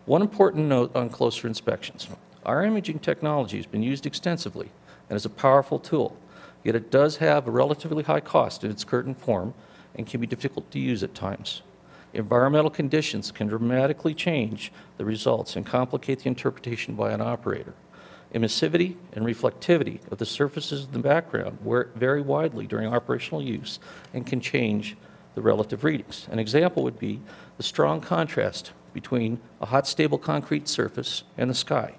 One important note on closer inspections. Our imaging technology has been used extensively and is a powerful tool, yet it does have a relatively high cost in its current form and can be difficult to use at times. Environmental conditions can dramatically change the results and complicate the interpretation by an operator. Emissivity and reflectivity of the surfaces in the background vary widely during operational use and can change the relative readings. An example would be the strong contrast between a hot, stable concrete surface and the sky.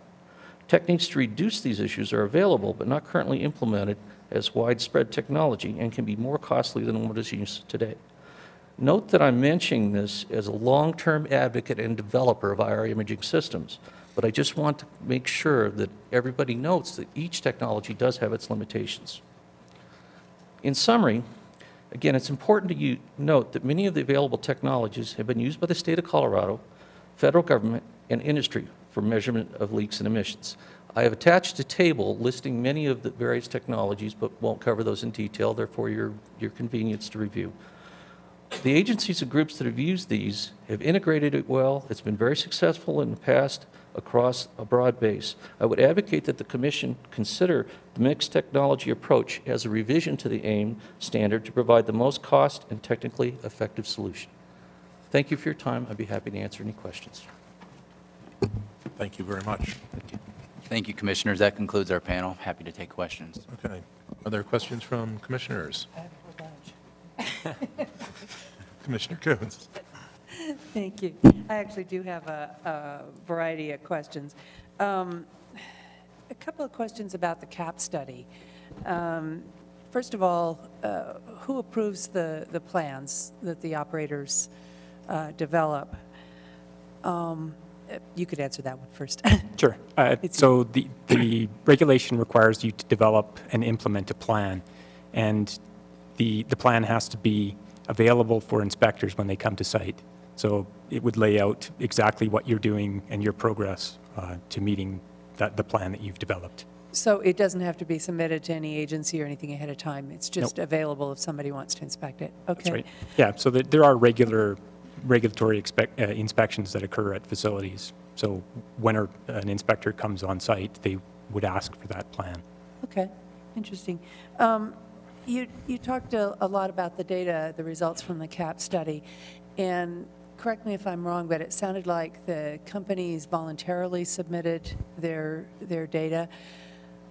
Techniques to reduce these issues are available but not currently implemented as widespread technology and can be more costly than what is used today. Note that I'm mentioning this as a long-term advocate and developer of IR imaging systems, but I just want to make sure that everybody notes that each technology does have its limitations. In summary, again, it's important to note that many of the available technologies have been used by the state of Colorado, federal government, and industry for measurement of leaks and emissions. I have attached a table listing many of the various technologies, but won't cover those in detail, therefore your convenience to review. The agencies and groups that have used these have integrated it well. It's been very successful in the past across a broad base. I would advocate that the Commission consider the mixed technology approach as a revision to the AIM standard to provide the most cost and technically effective solution. Thank you for your time. I'd be happy to answer any questions. Thank you very much. Thank you. Thank you, Commissioners. That concludes our panel. Happy to take questions. Okay. Are there questions from commissioners? Commissioner Coons. Thank you. I actually do have a variety of questions. A couple of questions about the CAP study. First of all, who approves the plans that the operators develop? You could answer that one first. Sure. So the regulation requires you to develop and implement a plan, and the plan has to be available for inspectors when they come to site. So it would lay out exactly what you're doing and your progress to meeting the plan that you've developed. So it doesn't have to be submitted to any agency or anything ahead of time. It's just available if somebody wants to inspect it. Okay. That's right. Yeah, so there are regulatory inspections that occur at facilities. So when an inspector comes on site, they would ask for that plan. Okay, interesting. You talked a lot about the data, the results from the CAP study, and correct me if I'm wrong, but it sounded like the companies voluntarily submitted their data.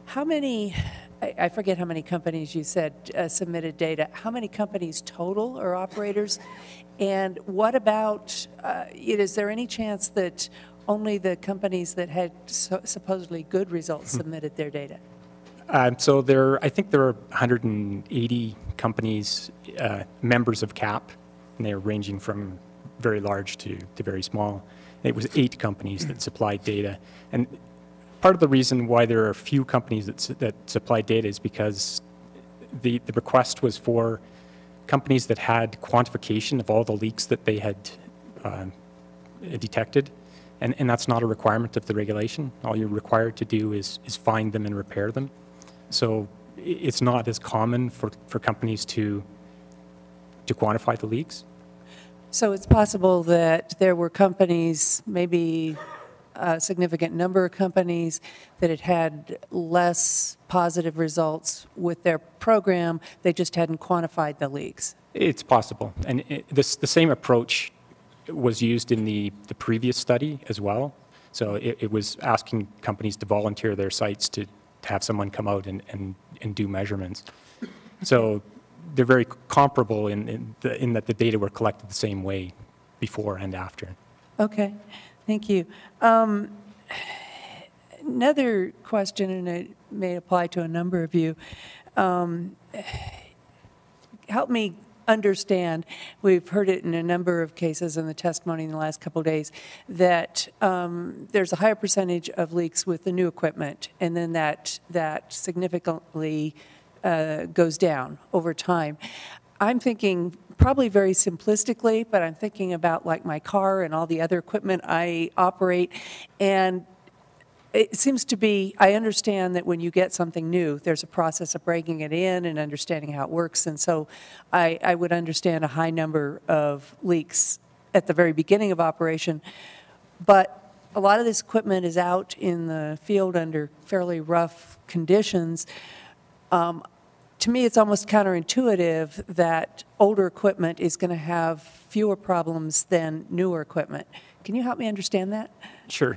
How many, I forget how many companies you said submitted data, how many companies total or operators? And what about, is there any chance that only the companies that had supposedly good results submitted their data? So I think there are 180 companies, members of CAP, and they're ranging from very large to very small. It was 8 companies that supplied data. And part of the reason why there are few companies that supplied data is because the request was for companies that had quantification of all the leaks that they had detected. And that's not a requirement of the regulation. All you're required to do is find them and repair them. So it's not as common for companies to quantify the leaks. So it's possible that there were companies, maybe a significant number of companies, that had less positive results with their program. They just hadn't quantified the leaks. It's possible. And the same approach was used in the previous study as well. So it was asking companies to volunteer their sites to have someone come out and do measurements. So they're very comparable in that the data were collected the same way before and after. Okay, thank you. Another question, and it may apply to a number of you. Help me understand, we've heard it in a number of cases in the testimony in the last couple of days, that there's a higher percentage of leaks with the new equipment, and then that significantly goes down over time. I'm thinking probably very simplistically, but I'm thinking about like my car and all the other equipment I operate, and it seems to be, I understand that when you get something new, there's a process of breaking it in and understanding how it works, and so I would understand a high number of leaks at the very beginning of operation, but a lot of this equipment is out in the field under fairly rough conditions. to me, it's almost counterintuitive that older equipment is going to have fewer problems than newer equipment. Can you help me understand that? Sure.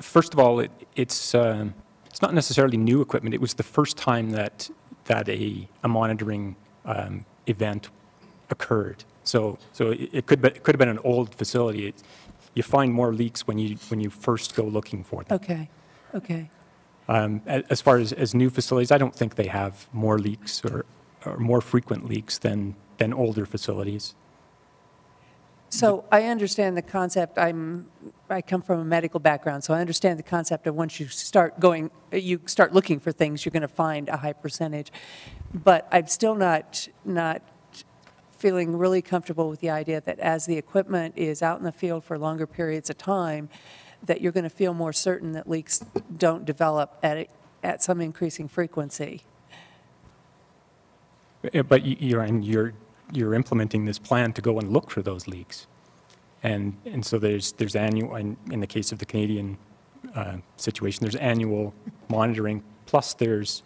First of all, it's not necessarily new equipment. It was the first time that a monitoring event occurred. So it could have been an old facility. You find more leaks when you first go looking for them. Okay. Okay. As far as new facilities, I don't think they have more leaks or more frequent leaks than older facilities. So I understand the concept. I come from a medical background, so I understand the concept of once you start looking for things, you're going to find a high percentage. But I'm still not feeling really comfortable with the idea that as the equipment is out in the field for longer periods of time, that you're going to feel more certain that leaks don't develop at some increasing frequency. But you're implementing this plan to go and look for those leaks, and so there's annual. In the case of the Canadian situation, there's annual monitoring. Plus, there's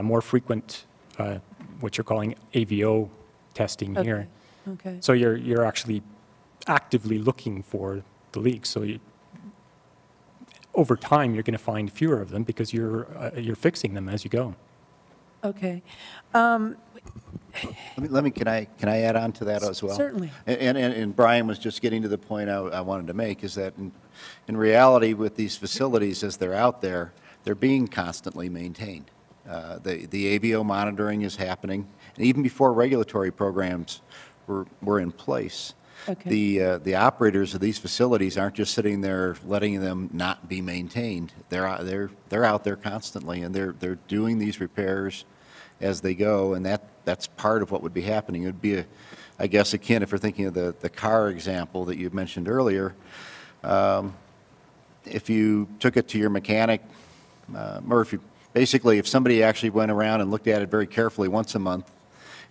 more frequent, what you're calling AVO testing here. Okay. So you're actually actively looking for the leaks. So over time, you're going to find fewer of them because you're fixing them as you go. Okay. Can I add on to that as well? Certainly. And Brian was just getting to the point I wanted to make, is that in reality, with these facilities as they're out there, they're being constantly maintained. The AVO monitoring is happening, and even before regulatory programs were in place. Okay. The operators of these facilities aren't just sitting there letting them not be maintained. They're out there constantly, and they're doing these repairs as they go, and that's part of what would be happening. It would be, I guess, akin, if we're thinking of the car example that you mentioned earlier, if you took it to your mechanic, or if somebody actually went around and looked at it very carefully once a month,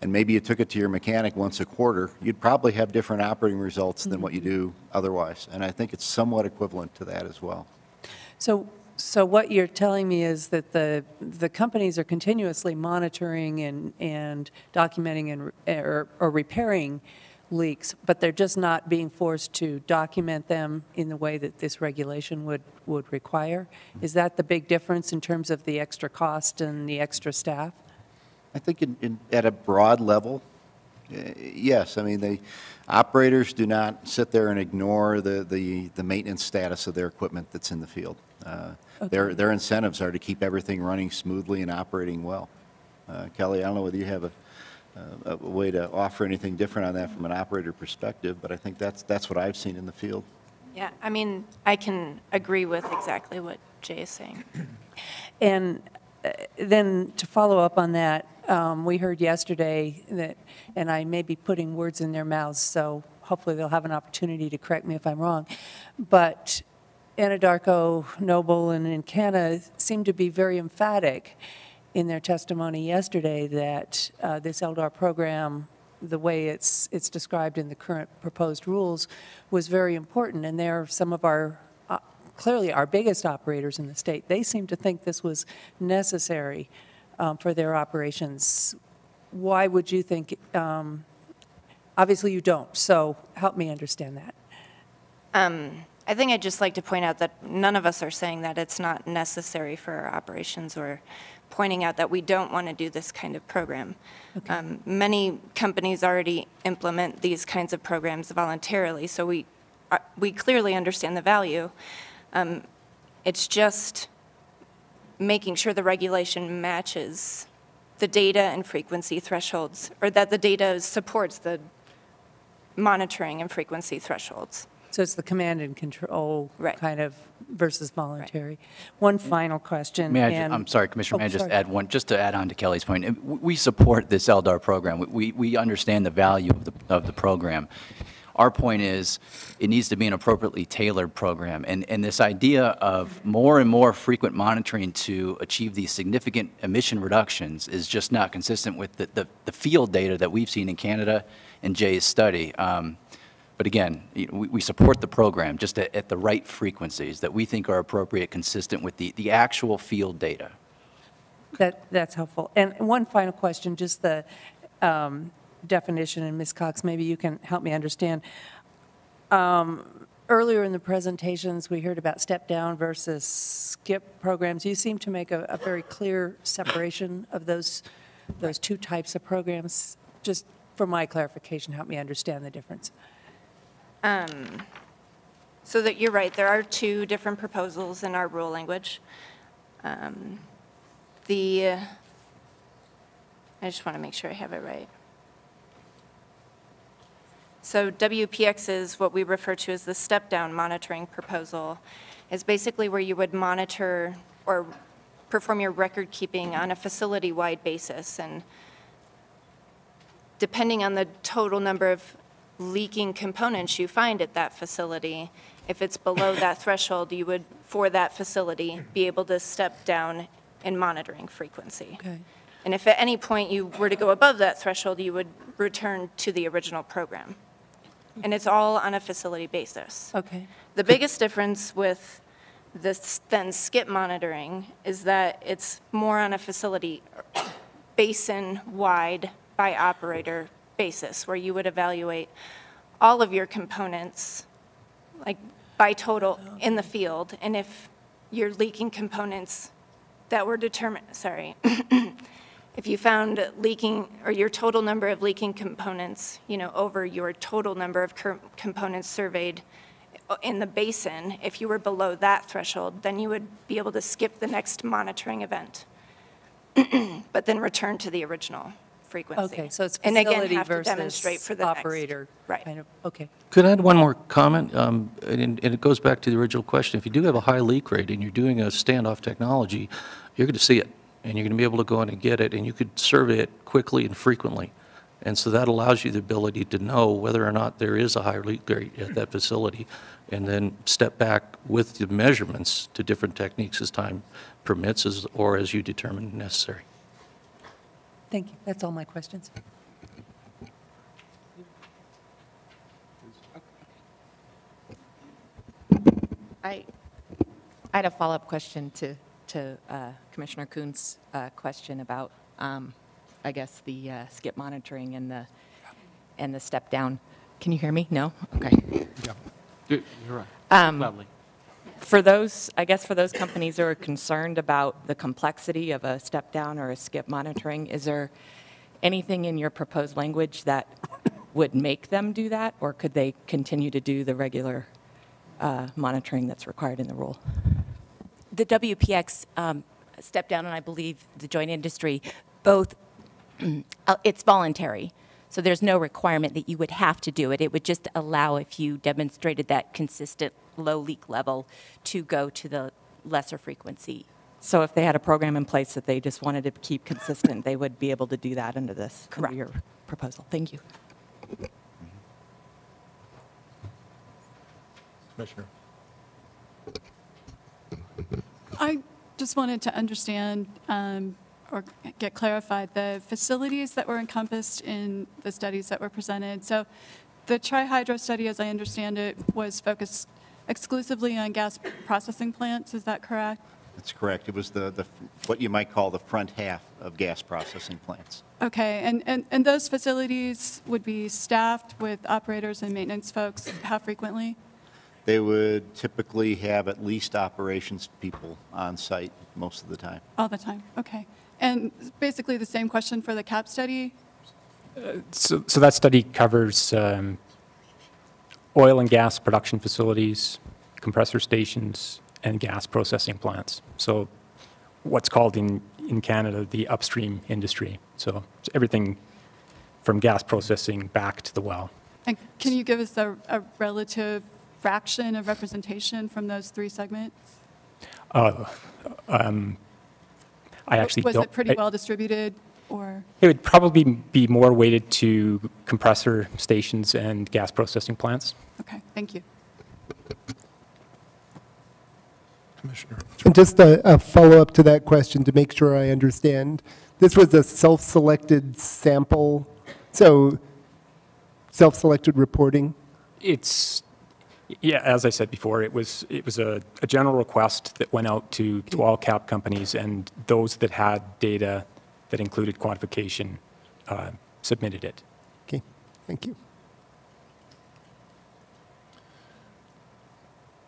and maybe you took it to your mechanic once a quarter, you'd probably have different operating results than what you do otherwise. And I think it's somewhat equivalent to that as well. So what you're telling me is that the companies are continuously monitoring and documenting or repairing leaks, but they're just not being forced to document them in the way that this regulation would require? Is that the big difference in terms of the extra cost and the extra staff? I think at a broad level, yes. I mean, the operators do not sit there and ignore the maintenance status of their equipment that's in the field. Okay. Their incentives are to keep everything running smoothly and operating well. Kelly, I don't know whether you have a way to offer anything different on that from an operator perspective, but I think that's what I've seen in the field. Yeah, I mean, I can agree with exactly what Jay is saying. And then to follow up on that, we heard yesterday that, and I may be putting words in their mouths, so hopefully they'll have an opportunity to correct me if I'm wrong, but Anadarko, Noble, and Encana seem to be very emphatic in their testimony yesterday that this LDAR program, the way it's described in the current proposed rules, was very important, and they're some of our clearly our biggest operators in the state. They seem to think this was necessary for their operations. Why would you think, obviously you don't, so help me understand that. I think I'd just like to point out that none of us are saying that it's not necessary for our operations or pointing out that we don't want to do this kind of program. Okay. Many companies already implement these kinds of programs voluntarily, so we clearly understand the value. It's just making sure the regulation matches the data and frequency thresholds, or that the data supports the monitoring and frequency thresholds. So it's the command and control kind of versus voluntary. Right. One final question. I'm sorry, Commissioner, may I just add one, just to add on to Kelly's point. We support this LDAR program. We understand the value of the program. Our point is it needs to be an appropriately tailored program. And this idea of more and more frequent monitoring to achieve these significant emission reductions is just not consistent with the field data that we've seen in Canada in Jay's study. But again, we support the program just at the right frequencies that we think are appropriate, consistent with the actual field data. That's helpful. And one final question, just the definition, and Ms. Cox, maybe you can help me understand. Earlier in the presentations, we heard about step-down versus skip programs. You seem to make a very clear separation of those two types of programs. Just for my clarification, help me understand the difference. So that you're right, there are two different proposals in our rule language. I just want to make sure I have it right. So WPX is what we refer to as the step-down monitoring proposal. Is basically where you would monitor or perform your record keeping on a facility-wide basis. And depending on the total number of leaking components you find at that facility, if it's below that threshold, you would, for that facility, be able to step down in monitoring frequency. Okay. And if at any point you were to go above that threshold, you would return to the original program. And it's all on a facility basis. Okay. The biggest difference with this then skip monitoring is that it's more on a facility basin-wide by operator basis, where you would evaluate all of your components, like by total in the field. And if you're leaking components that were determined, if you found leaking, or your total number of leaking components, over your total number of components surveyed in the basin, if you were below that threshold, then you would be able to skip the next monitoring event, but then return to the original frequency. Okay, so it's and again, facility have to versus demonstrate for the operator. Right. Kind of, okay. Could I add one more comment? And it goes back to the original question. If you do have a high leak rate and you're doing a standoff technology, you're going to see it, and you're going to be able to go in and get it, and you could survey it quickly and frequently. And so that allows you the ability to know whether or not there is a high leak rate at that facility, and then step back with the measurements to different techniques as time permits or as you determine necessary. Thank you. That's all my questions. I had a follow-up question to Commissioner Kuhn's question about, I guess, the skip monitoring and the step down. Can you hear me? No? Okay. Yeah. You're right. Lovely. For those, I guess for those companies who are concerned about the complexity of a step down or a skip monitoring, is there anything in your proposed language that would make them do that, or could they continue to do the regular monitoring that's required in the rule? The WPX step down, and I believe the joint industry, both, it's voluntary. So there's no requirement that you would have to do it. It would just allow, if you demonstrated that consistent low leak level, to go to the lesser frequency. So if they had a program in place that they just wanted to keep consistent, they would be able to do that under this, under your proposal. Thank you. Commissioner. I just wanted to understand or get clarified the facilities that were encompassed in the studies that were presented. So the trihydro study, as I understand it, was focused exclusively on gas processing plants. Is that correct? That's correct. It was the what you might call the front half of gas processing plants. Okay, and those facilities would be staffed with operators and maintenance folks how frequently? They would typically have at least operations people on site most of the time. All the time, okay. And basically the same question for the CAP study? So that study covers oil and gas production facilities, compressor stations, and gas processing plants. So what's called in Canada the upstream industry. So it's everything from gas processing back to the well. And can you give us a relative fraction of representation from those three segments? I actually Was don't. it pretty well distributed, or? It would probably be more weighted to compressor stations and gas processing plants. Okay, thank you. Commissioner. And just a follow-up to that question to make sure I understand. This was a self-selected sample, so self-selected reporting? It's Yeah, as I said before, it was a general request that went out to all cap companies, and those that had data that included quantification submitted it. Okay, thank you.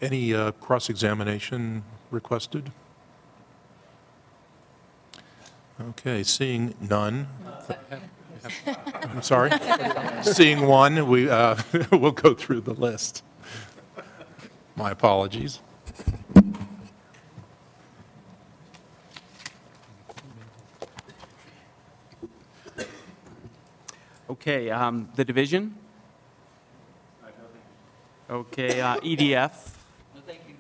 Any cross-examination requested? Okay, seeing none. I'm sorry? Seeing one, we'll go through the list. My apologies. Okay, the division? Okay, EDF? No, thank you.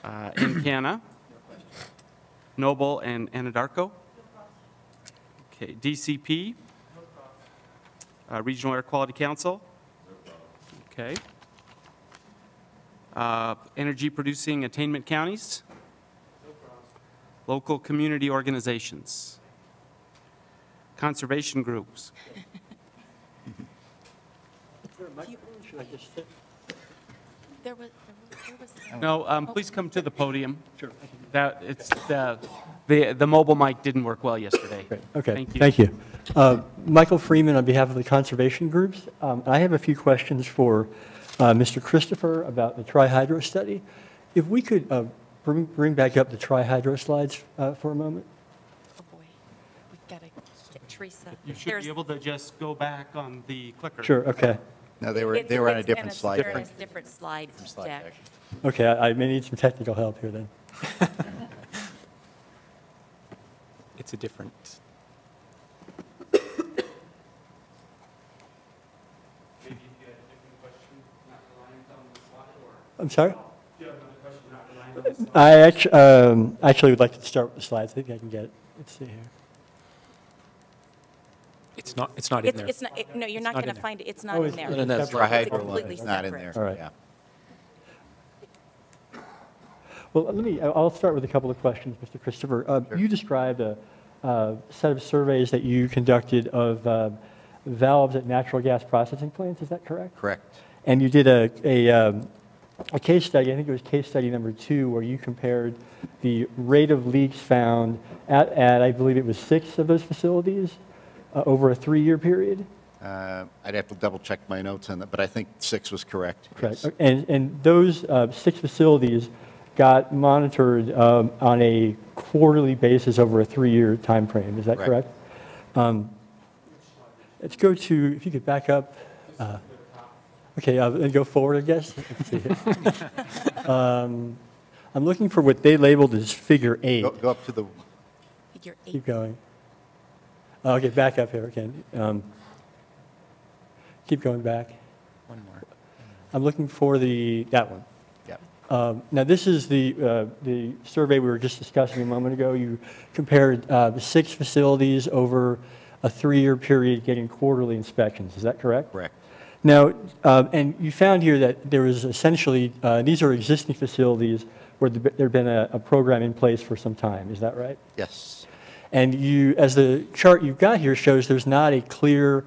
Encana? Noble and Anadarko? Okay, DCP? Regional Air Quality Council? Okay. Energy producing attainment counties? Local community organizations? Conservation groups? No, please come to the podium. Sure. The mobile mic didn't work well yesterday. Great. Okay. Thank you. Michael Freeman on behalf of the conservation groups. I have a few questions for Mr. Christopher about the trihydro study. If we could bring back up the trihydro slides for a moment. Oh boy, we've got to get Teresa. You should be able to just go back on the clicker. Sure. Okay. No, they were on a different slide. They're in a different slide deck. Okay. I may need some technical help here then. It's a different. I'm sorry? I actually would like to start with the slides. I think I can get it. Let's see here. It's not in there. No, you're not going to find it. It's not Oh, in there. it's not in there. It's Trihydro completely is not in separate. there. All right. Yeah. Well, I'll start with a couple of questions, Mr. Christopher. You described a set of surveys that you conducted of valves at natural gas processing plants. Is that correct? Correct. And you did a case study, I think it was case study number 2, where you compared the rate of leaks found at I believe it was 6 of those facilities over a 3-year period. I'd have to double check my notes on that, but I think 6 was correct. Correct. Yes. And those 6 facilities got monitored on a quarterly basis over a 3-year time frame. Is that correct? Let's go to, if you could back up. Okay, and go forward, I guess. Let's see here. I'm looking for what they labeled as figure 8. Go up to the... Figure 8. Keep going. Okay, back up here again. Keep going back. One more. I'm looking for that one. Yeah. Now, this is the survey we were just discussing a moment ago. You compared the 6 facilities over a 3-year period getting quarterly inspections. Is that correct? Correct. Now, and you found here that there was essentially, these are existing facilities where there had been a program in place for some time. Is that right? Yes. And you, as the chart you've got here shows, there's not a clear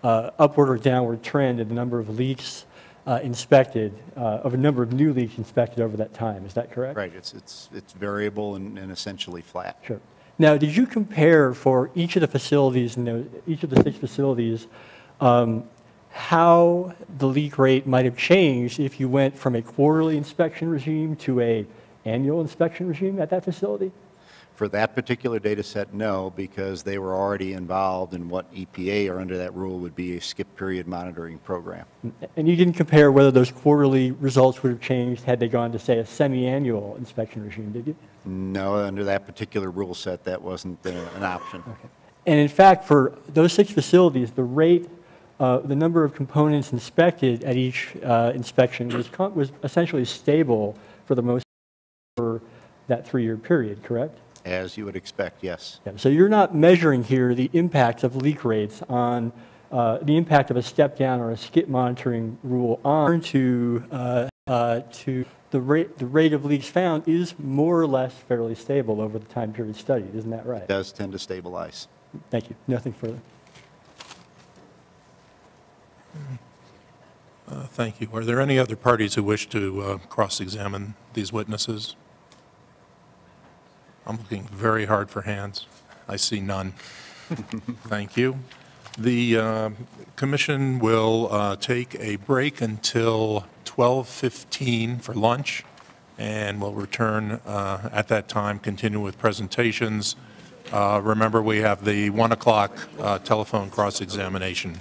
upward or downward trend in the number of leaks inspected, of a number of new leaks inspected over that time. Is that correct? Right. It's variable and essentially flat. Sure. Now, did you compare for each of the facilities, each of the 6 facilities, how the leak rate might have changed if you went from a quarterly inspection regime to an annual inspection regime at that facility? For that particular data set, no, because they were already involved in what EPA or under that rule would be a skip period monitoring program. And you didn't compare whether those quarterly results would have changed had they gone to, say, a semi-annual inspection regime, did you? No, under that particular rule set, that wasn't an option. Okay. And in fact, for those 6 facilities, the rate, the number of components inspected at each inspection was essentially stable for the most for that 3-year period, correct? As you would expect, yes. Yeah, so you're not measuring here the impact of leak rates on the impact of a step down or a skip monitoring rule on to the rate of leaks found is more or less fairly stable over the time period studied. Isn't that right? It does tend to stabilize. Thank you. Nothing further. Thank you. Are there any other parties who wish to cross-examine these witnesses? I'm looking very hard for hands. I see none. Thank you. The commission will take a break until 12:15 for lunch, and we'll return at that time, continue with presentations. Remember, we have the 1 o'clock telephone cross-examination.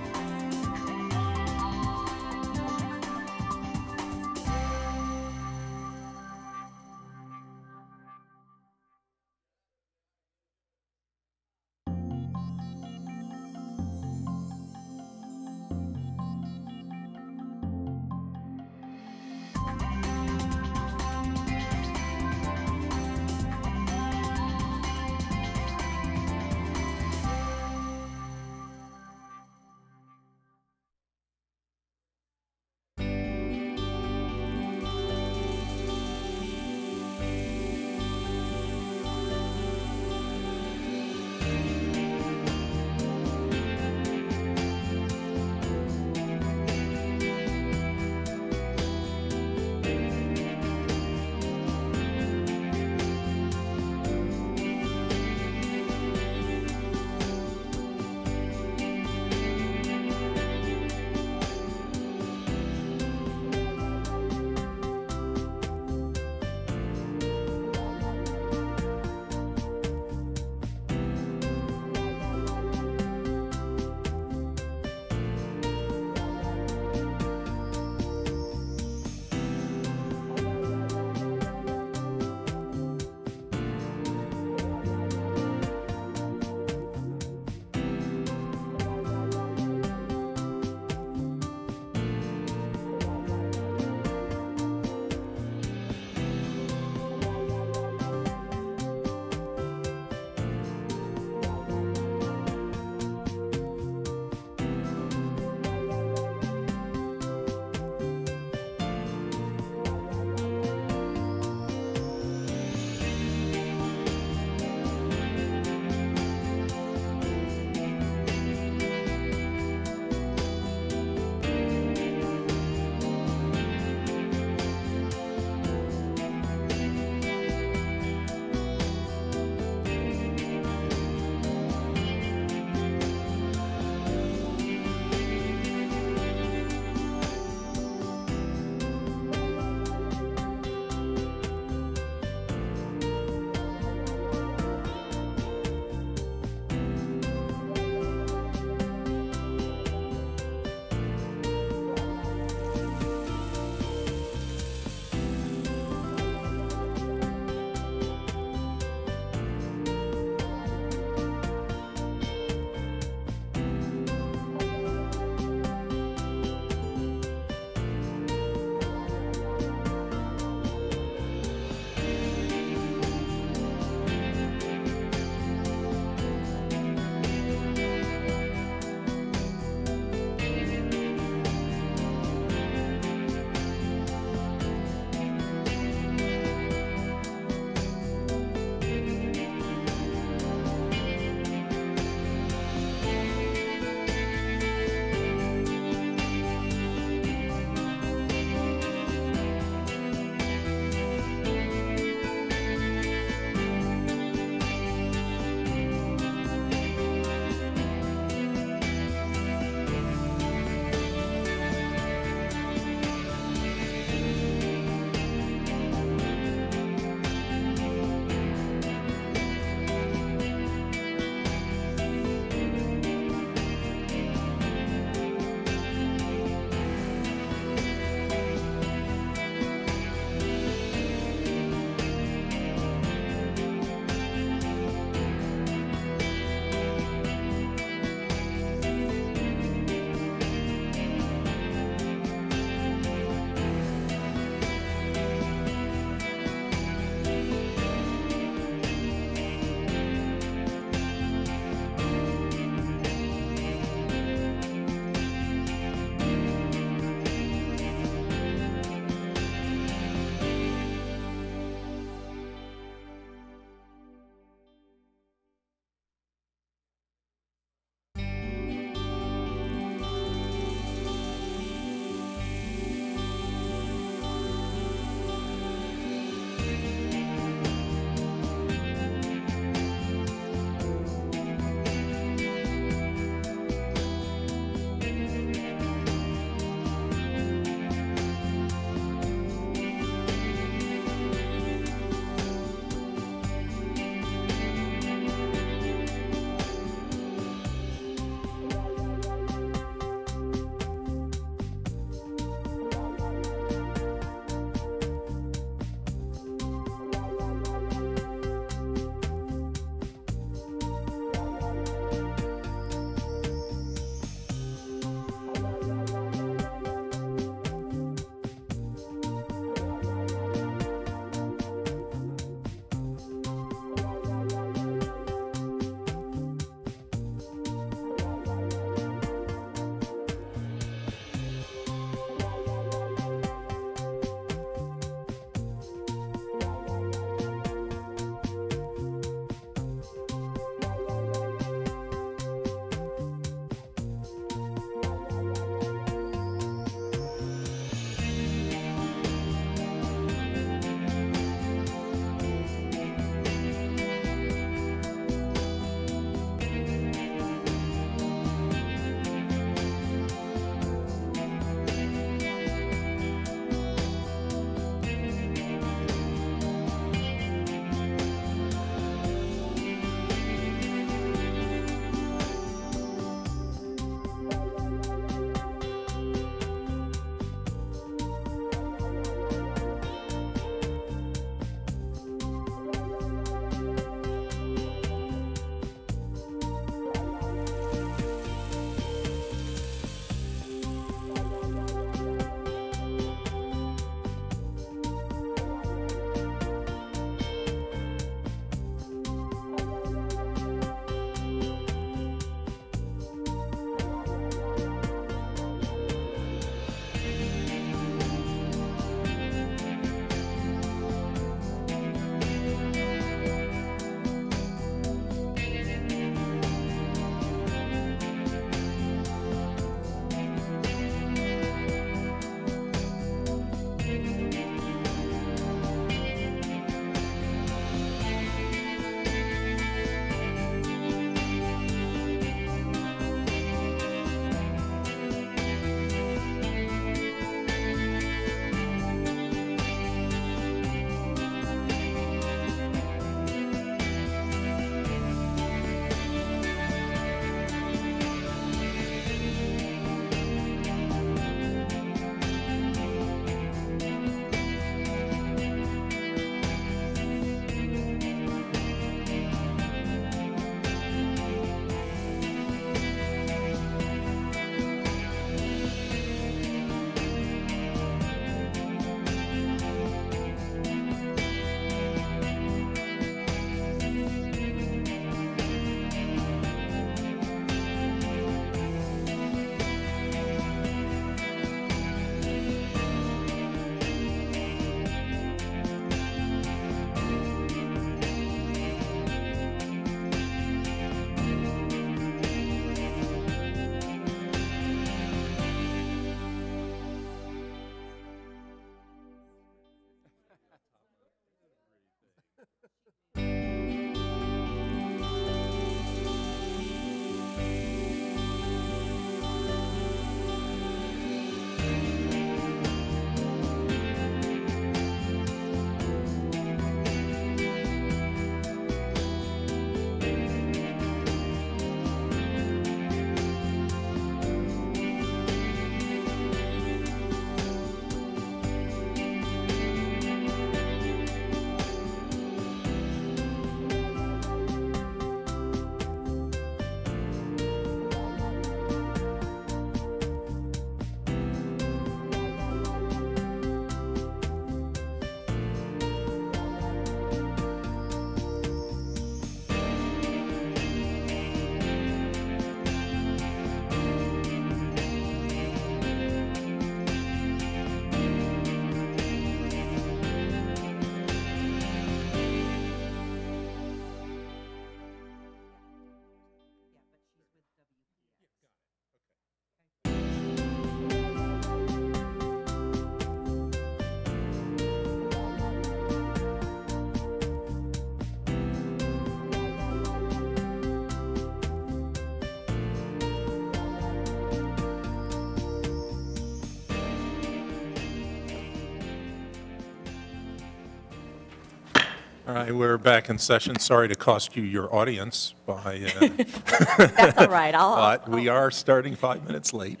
All right, we're back in session. Sorry to cost you your audience by... That's all right. But we are starting 5 minutes late.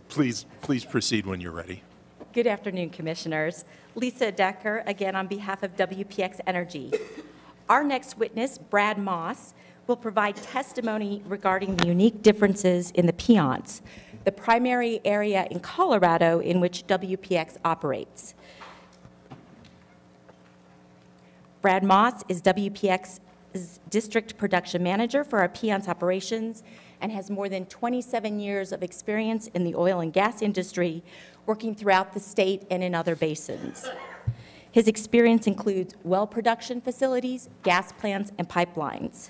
Please proceed when you're ready. Good afternoon, Commissioners. Lisa Decker, again on behalf of WPX Energy. Our next witness, Brad Moss, will provide testimony regarding the unique differences in the Piceance, the primary area in Colorado in which WPX operates. Brad Moss is WPX's District Production Manager for our Piceance operations and has more than 27 years of experience in the oil and gas industry, working throughout the state and in other basins. His experience includes well production facilities, gas plants, and pipelines.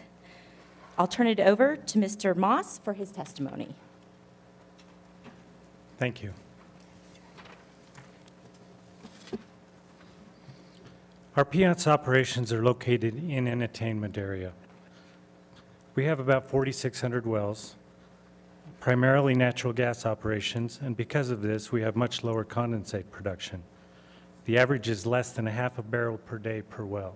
I'll turn it over to Mr. Moss for his testimony. Thank you. Our Piceance operations are located in an attainment area. We have about 4,600 wells, primarily natural gas operations, and because of this, we have much lower condensate production. The average is less than a half a barrel per day per well.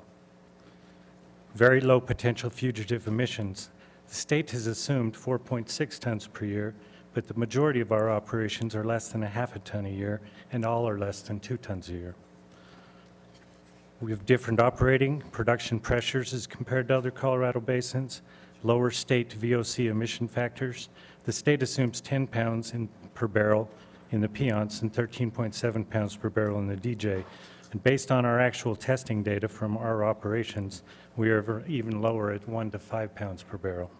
Very low potential fugitive emissions. The state has assumed 4.6 tons per year, but the majority of our operations are less than a half a ton a year, and all are less than 2 tons a year. We have different operating production pressures as compared to other Colorado basins, lower state VOC emission factors. The state assumes 10 pounds per barrel in the Piceance and 13.7 pounds per barrel in the DJ. And based on our actual testing data from our operations, we are even lower at 1 to 5 pounds per barrel.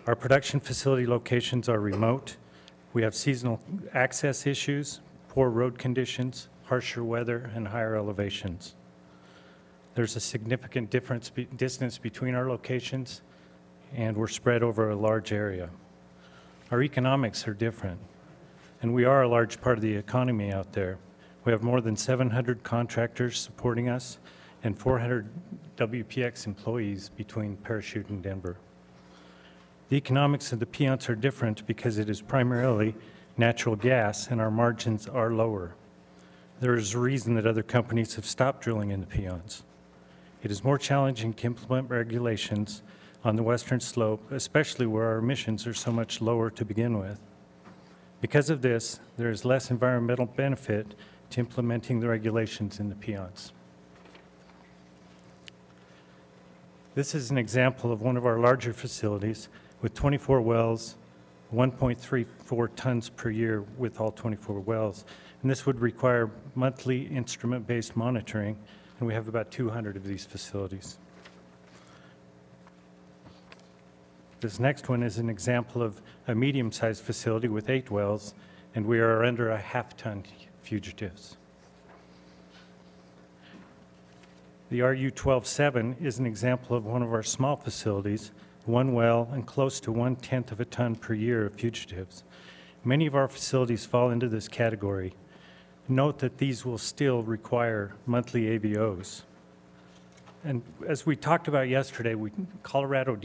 Our production facility locations are remote. We have seasonal access issues, poor road conditions, harsher weather, and higher elevations. There's a significant distance between our locations, and we're spread over a large area. Our economics are different, and we are a large part of the economy out there. We have more than 700 contractors supporting us and 400 WPX employees between Parachute and Denver. The economics of the Piceance are different because it is primarily natural gas, and our margins are lower. There is a reason that other companies have stopped drilling in the Piceance. It is more challenging to implement regulations on the western slope, especially where our emissions are so much lower to begin with. Because of this, there is less environmental benefit to implementing the regulations in the Piceance. This is an example of one of our larger facilities with 24 wells, 1.34 tons per year with all 24 wells. And this would require monthly instrument-based monitoring, and we have about 200 of these facilities. This next one is an example of a medium-sized facility with 8 wells, and we are under a half-ton fugitives. The RU-12-7 is an example of one of our small facilities, 1 well and close to 1/10 of a ton per year of fugitives. Many of our facilities fall into this category. Note that these will still require monthly AVOs. And as we talked about yesterday, Colorado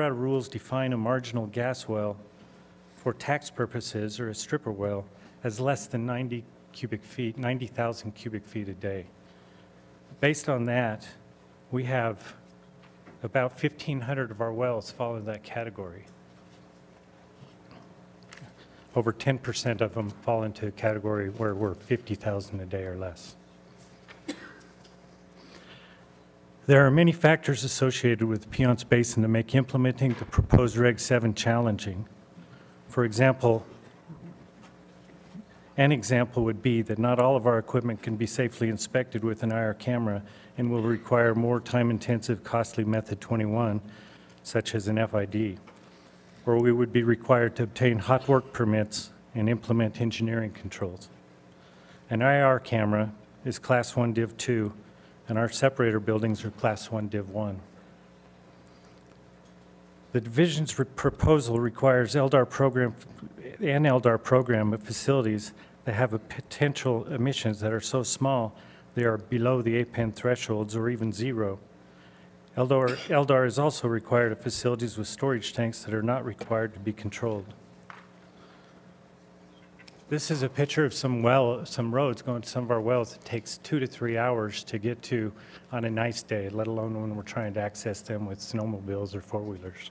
rules define a marginal gas well for tax purposes, or a stripper well, as less than 90,000 cubic feet a day. Based on that, we have about 1,500 of our wells fall in that category. Over 10% of them fall into a category where we're 50,000 a day or less. There are many factors associated with the Piceance Basin that make implementing the proposed Reg 7 challenging. For example, an example would be that not all of our equipment can be safely inspected with an IR camera and will require more time-intensive, costly Method 21, such as an FID, or we would be required to obtain hot work permits and implement engineering controls. An IR camera is Class 1 Div 2, and our separator buildings are Class 1 Div 1. The division's proposal requires LDAR program of facilities that have a potential emissions that are so small they are below the APEN thresholds or even zero. LDAR is also required of facilities with storage tanks that are not required to be controlled. This is a picture of some roads going to some of our wells. It takes 2 to 3 hours to get to on a nice day, let alone when we're trying to access them with snowmobiles or four-wheelers.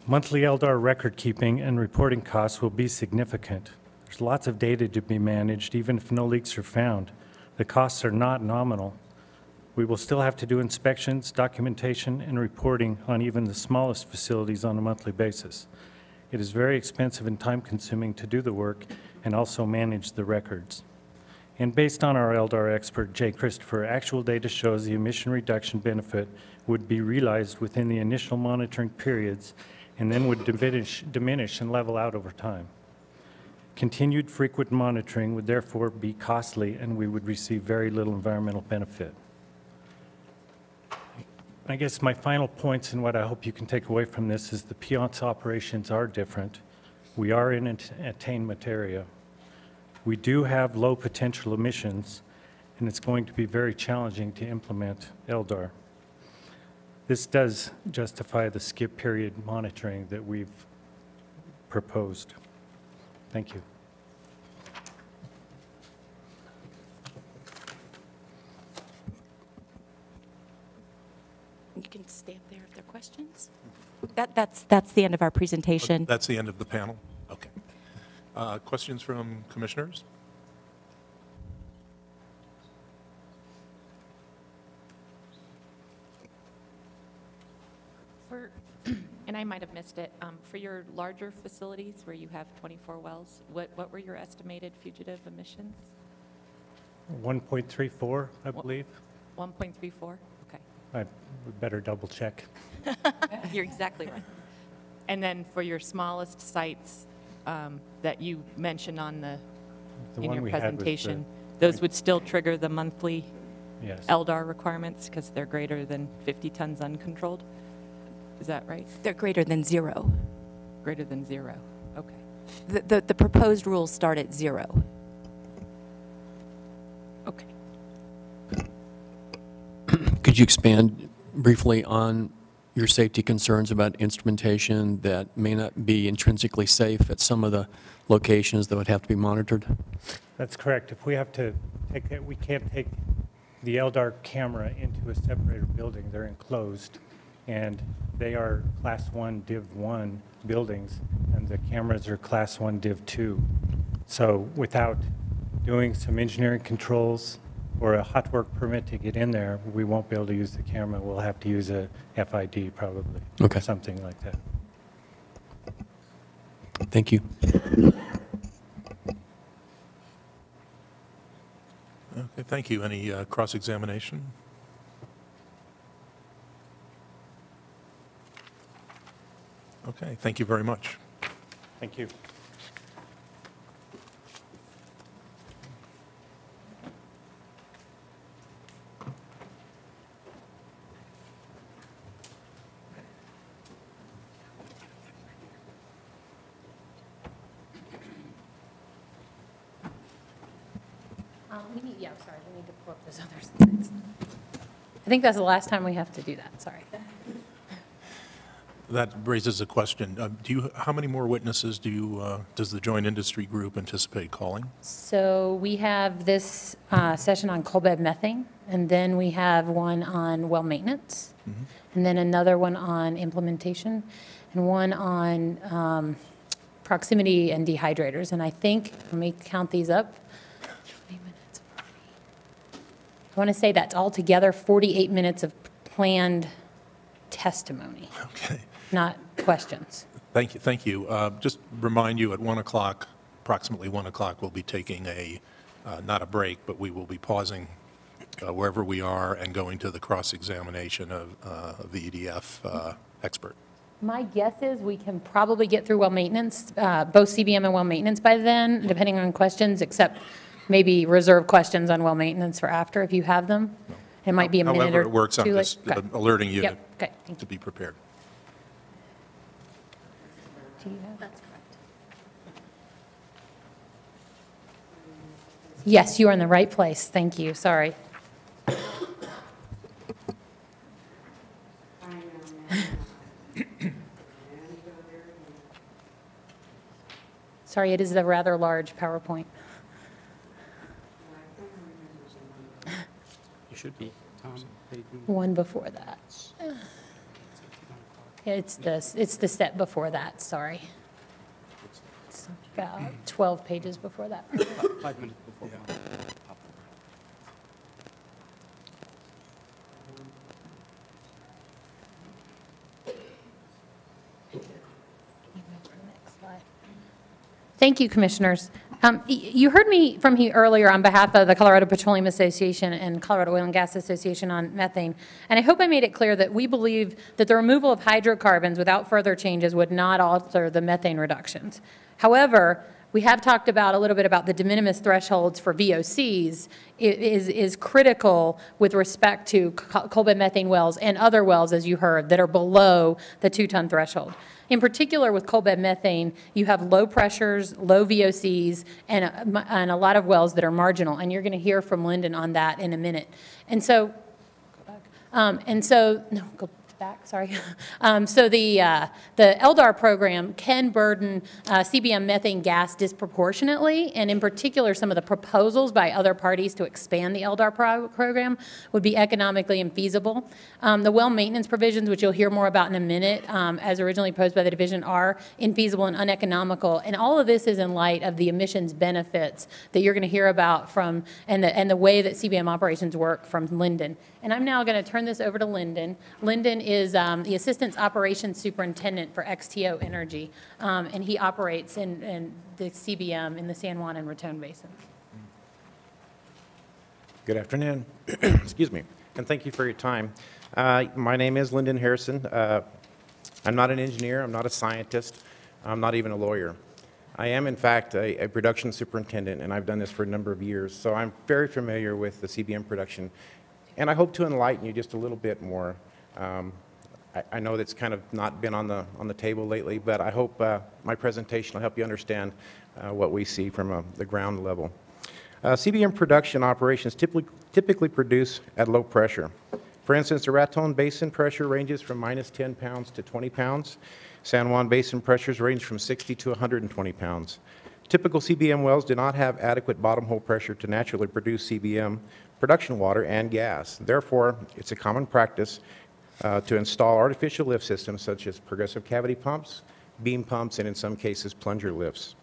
Monthly LDAR record keeping and reporting costs will be significant. There's lots of data to be managed, even if no leaks are found. The costs are not nominal. We will still have to do inspections, documentation, and reporting on even the smallest facilities on a monthly basis. It is very expensive and time-consuming to do the work and also manage the records. And based on our LDAR expert, Jay Christopher, actual data shows the emission reduction benefit would be realized within the initial monitoring periods and then would diminish and level out over time. Continued frequent monitoring would therefore be costly, and we would receive very little environmental benefit. I guess my final points and what I hope you can take away from this is the Piance operations are different. We are in an attainment area. We do have low potential emissions, and it's going to be very challenging to implement LDAR. This does justify the skip period monitoring that we've proposed. Thank you. You can stay up there if there are questions. That's the end of our presentation. That's the end of the panel? Okay. Questions from commissioners? And I might have missed it, for your larger facilities where you have 24 wells, what were your estimated fugitive emissions? 1.34, I believe. 1.34? Okay. I better double check. You're exactly right. And then for your smallest sites that you mentioned on in your presentation, those would still trigger the monthly LDAR requirements because they're greater than 50 tons uncontrolled? Is that right? They're greater than 0. Greater than 0, okay. The proposed rules start at 0. Okay. Could you expand briefly on your safety concerns about instrumentation that may not be intrinsically safe at some of the locations that would have to be monitored? That's correct. If we have to take it, we can't take the LDAR camera into a separator building. They're enclosed, and they are Class 1 Div 1 buildings, and the cameras are Class 1 Div 2. So without doing some engineering controls or a hot work permit to get in there, we won't be able to use the camera. We'll have to use a FID probably, okay, or something like that. Thank you. Okay, thank you. Any cross-examination? Okay, thank you very much. Thank you. We need to pull up those other slides. I think that's the last time we have to do that, sorry. That raises a question. How many more witnesses does the Joint Industry Group anticipate calling? So we have this session on coal bed methane, and then we have one on well maintenance, and then another one on implementation, and one on proximity and dehydrators. And I think, let me count these up. 20 minutes, 40. I want to say that's altogether 48 minutes of planned testimony. Okay. Not questions. Thank you. Thank you. Just remind you at 1 o'clock, approximately 1 o'clock, we'll be taking not a break, but we will be pausing wherever we are and going to the cross-examination of the EDF expert. My guess is we can probably get through well maintenance, both CBM and well maintenance by then, depending on questions, except maybe reserve questions on well maintenance for after if you have them. It might be a minute or two. However it works, I'm just alerting you to be prepared. That's correct. Yes, you are in the right place. Thank you. Sorry. Sorry, it is a rather large PowerPoint. You should be. One before that. It's the step before that, sorry. It's about 12 pages before that. 5 minutes before. Thank you, Commissioners. You heard me from here earlier on behalf of the Colorado Petroleum Association and Colorado Oil and Gas Association on methane, and I hope I made it clear that we believe that the removal of hydrocarbons without further changes would not alter the methane reductions. However, we have talked about a little bit about the de minimis thresholds for VOCs is critical with respect to coal bed methane wells and other wells, as you heard, that are below the 2-ton threshold. In particular, with coal bed methane, you have low pressures, low VOCs, and a lot of wells that are marginal. And you're going to hear from Lyndon on that in a minute. And so, no, go back, sorry. So the LDAR program can burden CBM methane gas disproportionately, and in particular, some of the proposals by other parties to expand the LDAR program would be economically infeasible. The well maintenance provisions, which you'll hear more about in a minute, as originally posed by the division, are infeasible and uneconomical, and all of this is in light of the emissions benefits that you're going to hear about from, and the way that CBM operations work from Lyndon. And I'm now going to turn this over to Lyndon. Lyndon is the Assistant Operations Superintendent for XTO Energy, and he operates in the CBM in the San Juan and Raton basins. Good afternoon. Excuse me, and thank you for your time. My name is Lyndon Harrison. I'm not an engineer, I'm not a scientist, I'm not even a lawyer. I am, in fact, a production superintendent, and I've done this for a number of years, so I'm very familiar with the CBM production. And I hope to enlighten you just a little bit more. I know that's kind of not been on the table lately, but I hope my presentation will help you understand what we see from the ground level. CBM production operations typically produce at low pressure. For instance, the Raton Basin pressure ranges from -10 pounds to 20 pounds. San Juan Basin pressures range from 60 to 120 pounds. Typical CBM wells do not have adequate bottom hole pressure to naturally produce CBM production water and gas. Therefore, it's a common practice to install artificial lift systems such as progressive cavity pumps, beam pumps, and in some cases plunger lifts.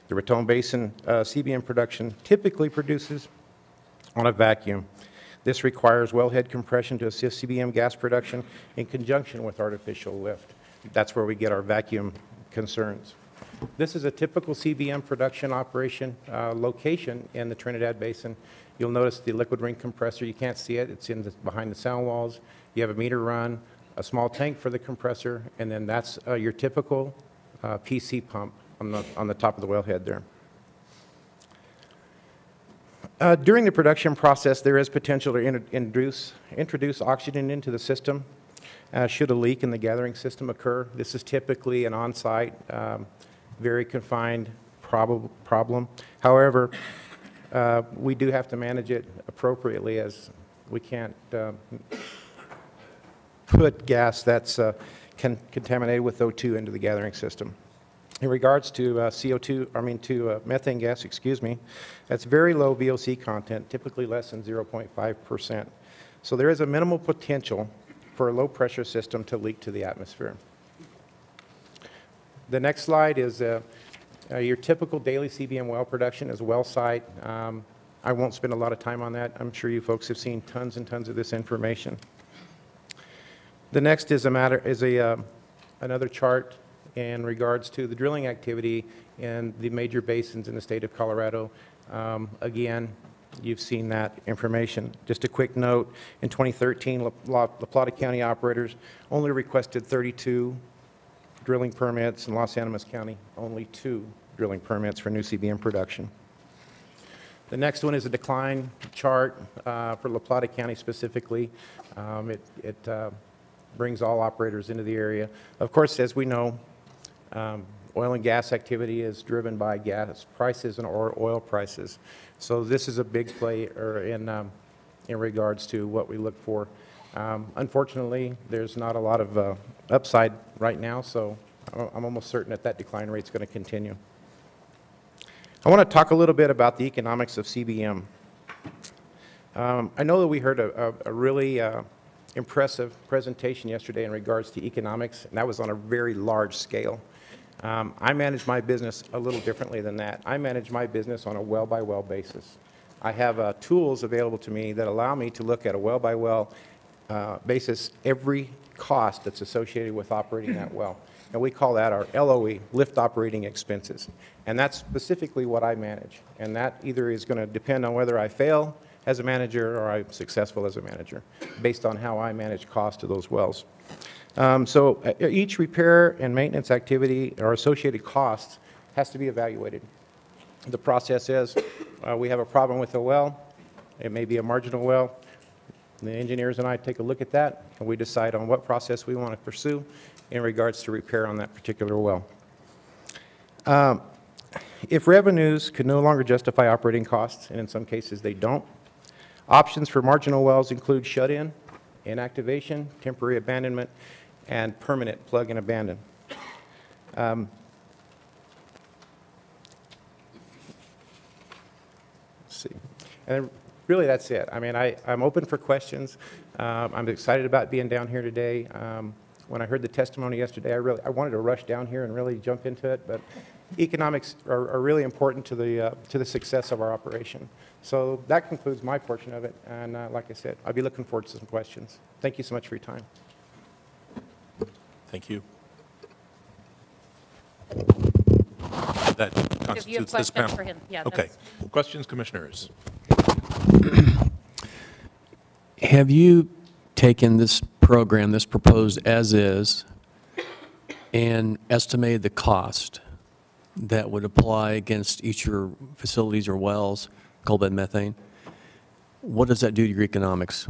The Raton Basin CBM production typically produces on a vacuum. This requires wellhead compression to assist CBM gas production in conjunction with artificial lift. That's where we get our vacuum concerns. This is a typical CBM production operation location in the Trinidad Basin. You'll notice the liquid ring compressor. You can't see it. It's behind the sound walls. You have a meter run, a small tank for the compressor, and then that's your typical PC pump on the top of the wellhead there. During the production process, there is potential to introduce oxygen into the system should a leak in the gathering system occur. This is typically an on-site, very confined problem. However, we do have to manage it appropriately, as we can't put gas that's contaminated with O2 into the gathering system. In regards to methane gas, excuse me, that's very low VOC content, typically less than 0.5%. So there is a minimal potential for a low pressure system to leak to the atmosphere. The next slide is your typical daily CBM well production is well site. I won't spend a lot of time on that. I'm sure you folks have seen tons and tons of this information. The next is another chart in regards to the drilling activity in the major basins in the state of Colorado. Again, you've seen that information. Just a quick note, in 2013, La Plata County operators only requested 32 drilling permits. In Los Animas County, only 2 drilling permits for new CBM production. The next one is a decline chart for La Plata County specifically. It brings all operators into the area. Of course, as we know, oil and gas activity is driven by gas prices and oil prices. So this is a big play in regards to what we look for. Unfortunately, there's not a lot of upside right now, so I'm almost certain that decline rate is going to continue. I want to talk a little bit about the economics of CBM. I know that we heard a really impressive presentation yesterday in regards to economics, and that was on a very large scale. I manage my business a little differently than that. I manage my business on a well-by-well basis. I have tools available to me that allow me to look at a well-by-well basis every cost that's associated with operating that well. And we call that our LOE, lift operating expenses. And that's specifically what I manage. And that either is going to depend on whether I fail as a manager or I'm successful as a manager, based on how I manage cost of those wells. So each repair and maintenance activity or associated costs has to be evaluated. The process is we have a problem with a well. It may be a marginal well. The engineers and I take a look at that, and we decide on what process we want to pursue in regards to repair on that particular well. If revenues could no longer justify operating costs, and in some cases they don't, options for marginal wells include shut-in, inactivation, temporary abandonment, and permanent plug and abandon. Let's see. And really that's it. I mean, I'm open for questions. I'm excited about being down here today. When I heard the testimony yesterday, I wanted to rush down here and really jump into it, but economics are really important to the success of our operation. So that concludes my portion of it, and like I said, I'll be looking forward to some questions. Thank you so much for your time. Thank you. That If you have constitutes this questions panel. for him, yeah. Okay. Questions, commissioners? Have you taken this program, this proposed as is, and estimated the cost that would apply against each of your facilities or wells, coal bed methane? What does that do to your economics?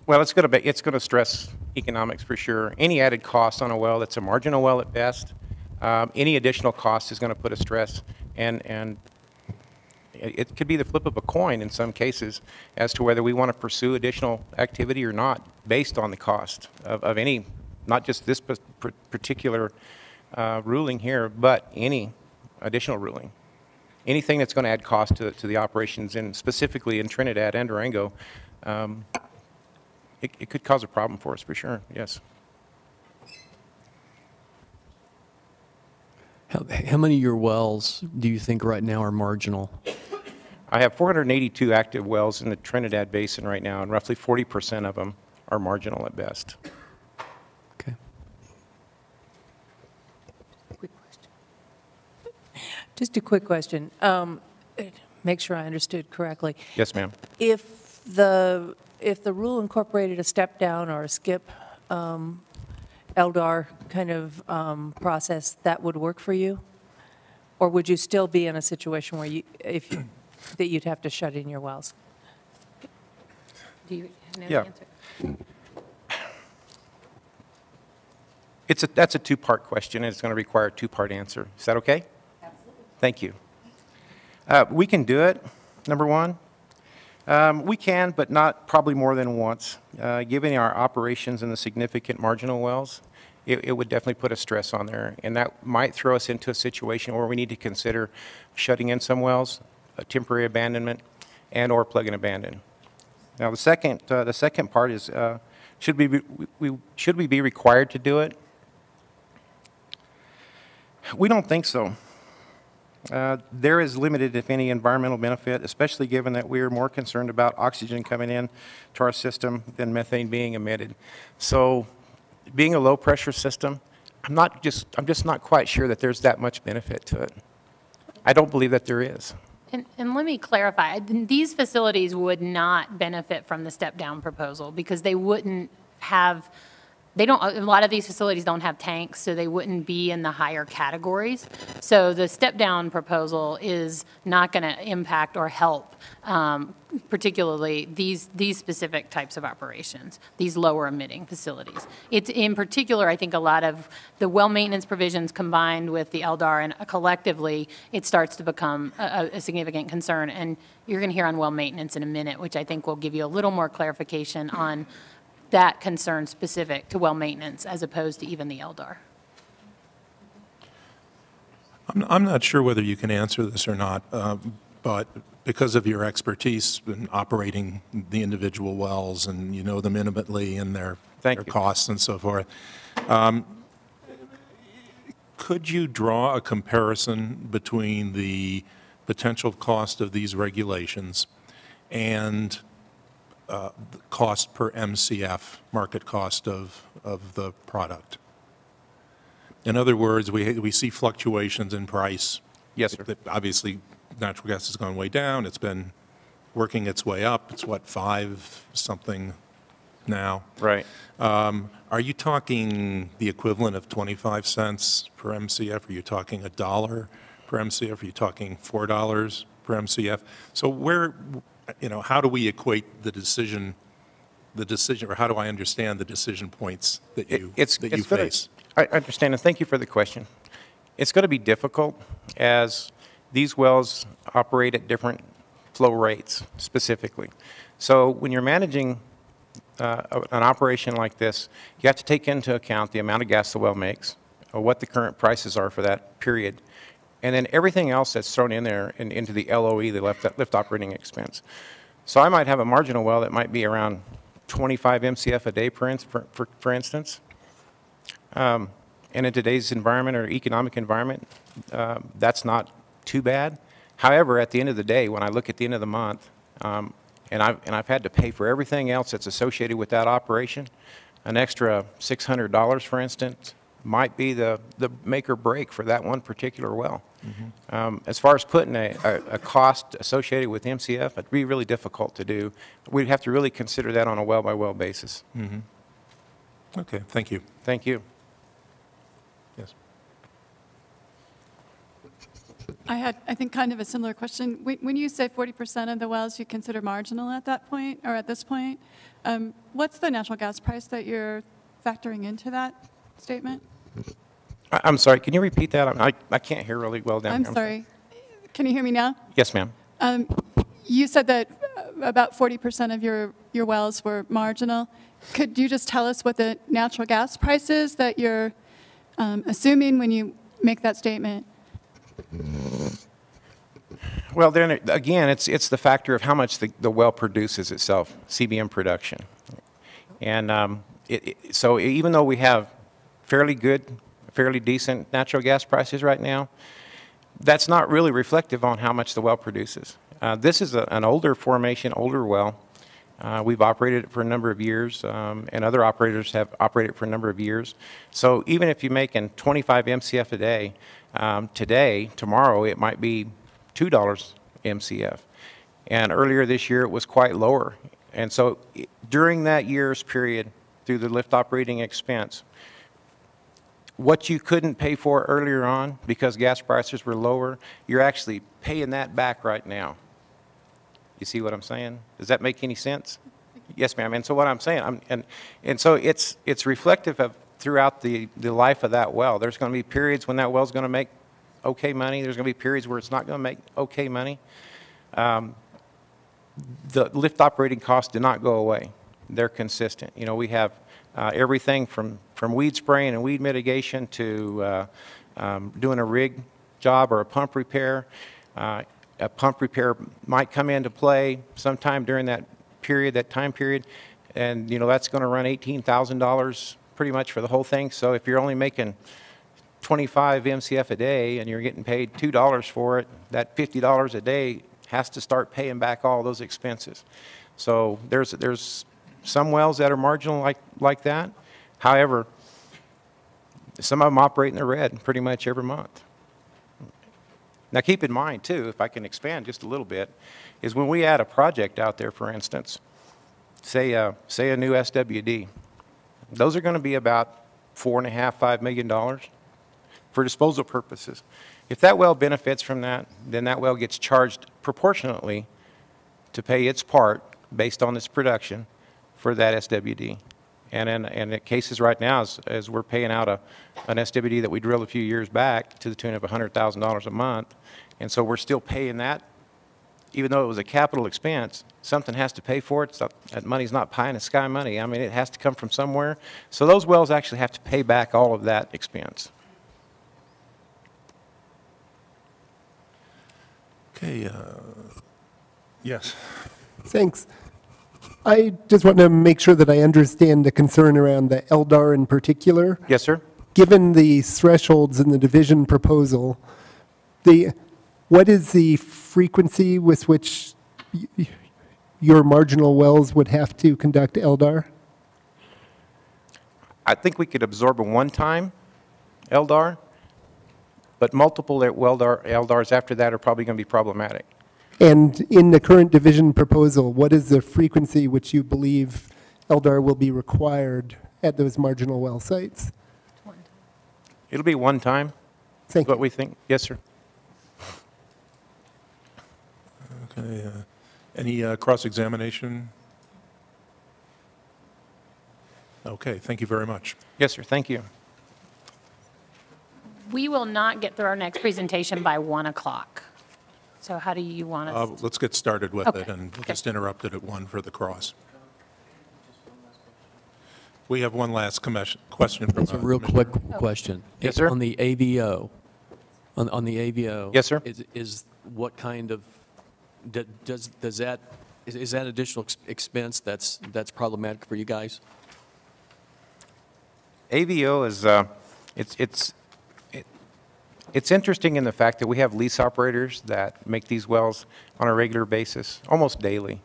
Well, it's going to stress economics for sure. Any added cost on a well that's a marginal well at best, any additional cost is going to put a stress, and it could be the flip of a coin in some cases as to whether we want to pursue additional activity or not based on the cost of any, not just this particular ruling here, but any additional ruling. Anything that's going to add cost to the operations, and specifically in Trinidad and Durango, it could cause a problem for us for sure, yes. How many of your wells do you think right now are marginal? I have 482 active wells in the Trinidad Basin right now, and roughly 40% of them are marginal at best. Okay. Just a quick question. Make sure I understood correctly. Yes, ma'am. If the rule incorporated a step down or a skip LDAR kind of process, that would work for you? Or would you still be in a situation where that you'd have to shut in your wells? Do you know Yeah. the answer? That's a two-part question, and it's going to require a two-part answer. Is that okay? Absolutely. Thank you. We can do it, number one. We can, but not probably more than once. Given our operations and the significant marginal wells, it would definitely put a stress on there, and that might throw us into a situation where we need to consider shutting in some wells, a temporary abandonment, and or plug and abandon. Now the second part is should we be required to do it? We don't think so. There is limited, if any, environmental benefit, especially given that we are more concerned about oxygen coming in to our system than methane being emitted. So being a low-pressure system, I'm just not quite sure that there's that much benefit to it. I don't believe that there is. And let me clarify, these facilities would not benefit from the step-down proposal because they wouldn't have, a lot of these facilities don't have tanks, so they wouldn't be in the higher categories. So the step-down proposal is not going to impact or help, particularly these specific types of operations, these lower emitting facilities. It's in particular, I think a lot of the well maintenance provisions combined with the LDAR, and collectively, it starts to become a significant concern. And you're going to hear on well maintenance in a minute, which I think will give you a little more clarification on that concern specific to well maintenance as opposed to even the LDAR. I'm not sure whether you can answer this or not, but because of your expertise in operating the individual wells and you know them intimately and their costs and so forth, could you draw a comparison between the potential cost of these regulations and the cost per MCF, market cost of the product? In other words, we see fluctuations in price. Yes, sir. Obviously, natural gas has gone way down. It's been working its way up. It's what, 5 something now? Right. Are you talking the equivalent of 25 cents per MCF? Are you talking $1 per MCF? Are you talking $4 per MCF? So where, how do we equate the decision, or how do I understand the decision points that you face? I understand, and thank you for the question. It's going to be difficult as these wells operate at different flow rates specifically. So when you're managing an operation like this, you have to take into account the amount of gas the well makes, or what the current prices are for that period, and then everything else that's thrown in there into the LOE, the lift operating expense. So I might have a marginal well that might be around 25 MCF a day, for instance. And in today's environment or economic environment, that's not too bad. However, at the end of the day, when I look at the end of the month, and I've had to pay for everything else that's associated with that operation, an extra $600, for instance, might be the make or break for that one particular well. As far as putting a cost associated with MCF, it'd be really difficult to do. We'd have to really consider that on a well-by-well basis. Okay, thank you. Thank you. Yes. I had, I think, kind of a similar question. When you say 40% of the wells you consider marginal at that point, or at this point, what's the natural gas price that you're factoring into that statement? I'm sorry, can you repeat that? I can't hear really well down here. I'm sorry. Can you hear me now? Yes, ma'am. You said that about 40% of your wells were marginal. Could you just tell us what the natural gas price is that you're assuming when you make that statement? Well, then again, it's the factor of how much the well produces itself, CBM production. And so even though we have fairly decent natural gas prices right now, that's not really reflective on how much the well produces. This is an older formation, older well. We've operated it for a number of years, and other operators have operated it for a number of years. So even if you're making 25 MCF a day, today, tomorrow, it might be $2 MCF. And earlier this year, it was quite lower. And so during that year's period, through the lift operating expense, what you couldn't pay for earlier on because gas prices were lower, you're actually paying that back right now. You see what I'm saying? Does that make any sense? Yes, ma'am. And so what I'm saying, and so it's reflective of throughout the life of that well. There's going to be periods when that well's going to make okay money. There's going to be periods where it's not going to make okay money. The lift operating costs do not go away. They're consistent. You know, we have everything from weed spraying and weed mitigation to doing a rig job or a pump repair. A pump repair might come into play sometime during that period, that time period, and you know that's going to run $18,000 pretty much for the whole thing. So if you're only making 25 MCF a day and you're getting paid $2 for it, that $50 a day has to start paying back all those expenses. So there's some wells that are marginal like that. However, some of them operate in the red pretty much every month. Now keep in mind too, if I can expand just a little bit, is when we add a project out there, for instance, say a new SWD, those are going to be about $4.5–5 million for disposal purposes. If that well benefits from that, then that well gets charged proportionately to pay its part based on its production for that SWD. And in cases right now, as we're paying out an SWD that we drilled a few years back to the tune of $100,000 a month, and so we're still paying that, even though it was a capital expense, something has to pay for it. That money's not pie in the sky money. I mean, it has to come from somewhere. So those wells actually have to pay back all of that expense. Okay, yes. Thanks. I just want to make sure that I understand the concern around the LDAR in particular. Yes, sir. Given the thresholds in the division proposal, what is the frequency with which your marginal wells would have to conduct LDAR? I think we could absorb a one-time LDAR, but multiple LDARs after that are probably going to be problematic. And in the current division proposal, what is the frequency which you believe LDAR will be required at those marginal well sites? It'll be one time. Thank what we think. Yes, sir. Okay, any cross-examination? Okay, thank you very much. Yes, sir. Thank you. We will not get through our next presentation by 1 o'clock. So how do you want us? Let's get started with Okay. it, and we'll just interrupt it at 1 for the cross. We have one last question from It's a real quick question. Yes, sir. On the AVO, on the AVO. Yes, sir. Is what kind of, is that additional expense that's problematic for you guys? AVO is, it's interesting in the fact that we have lease operators that make these wells on a regular basis, almost daily,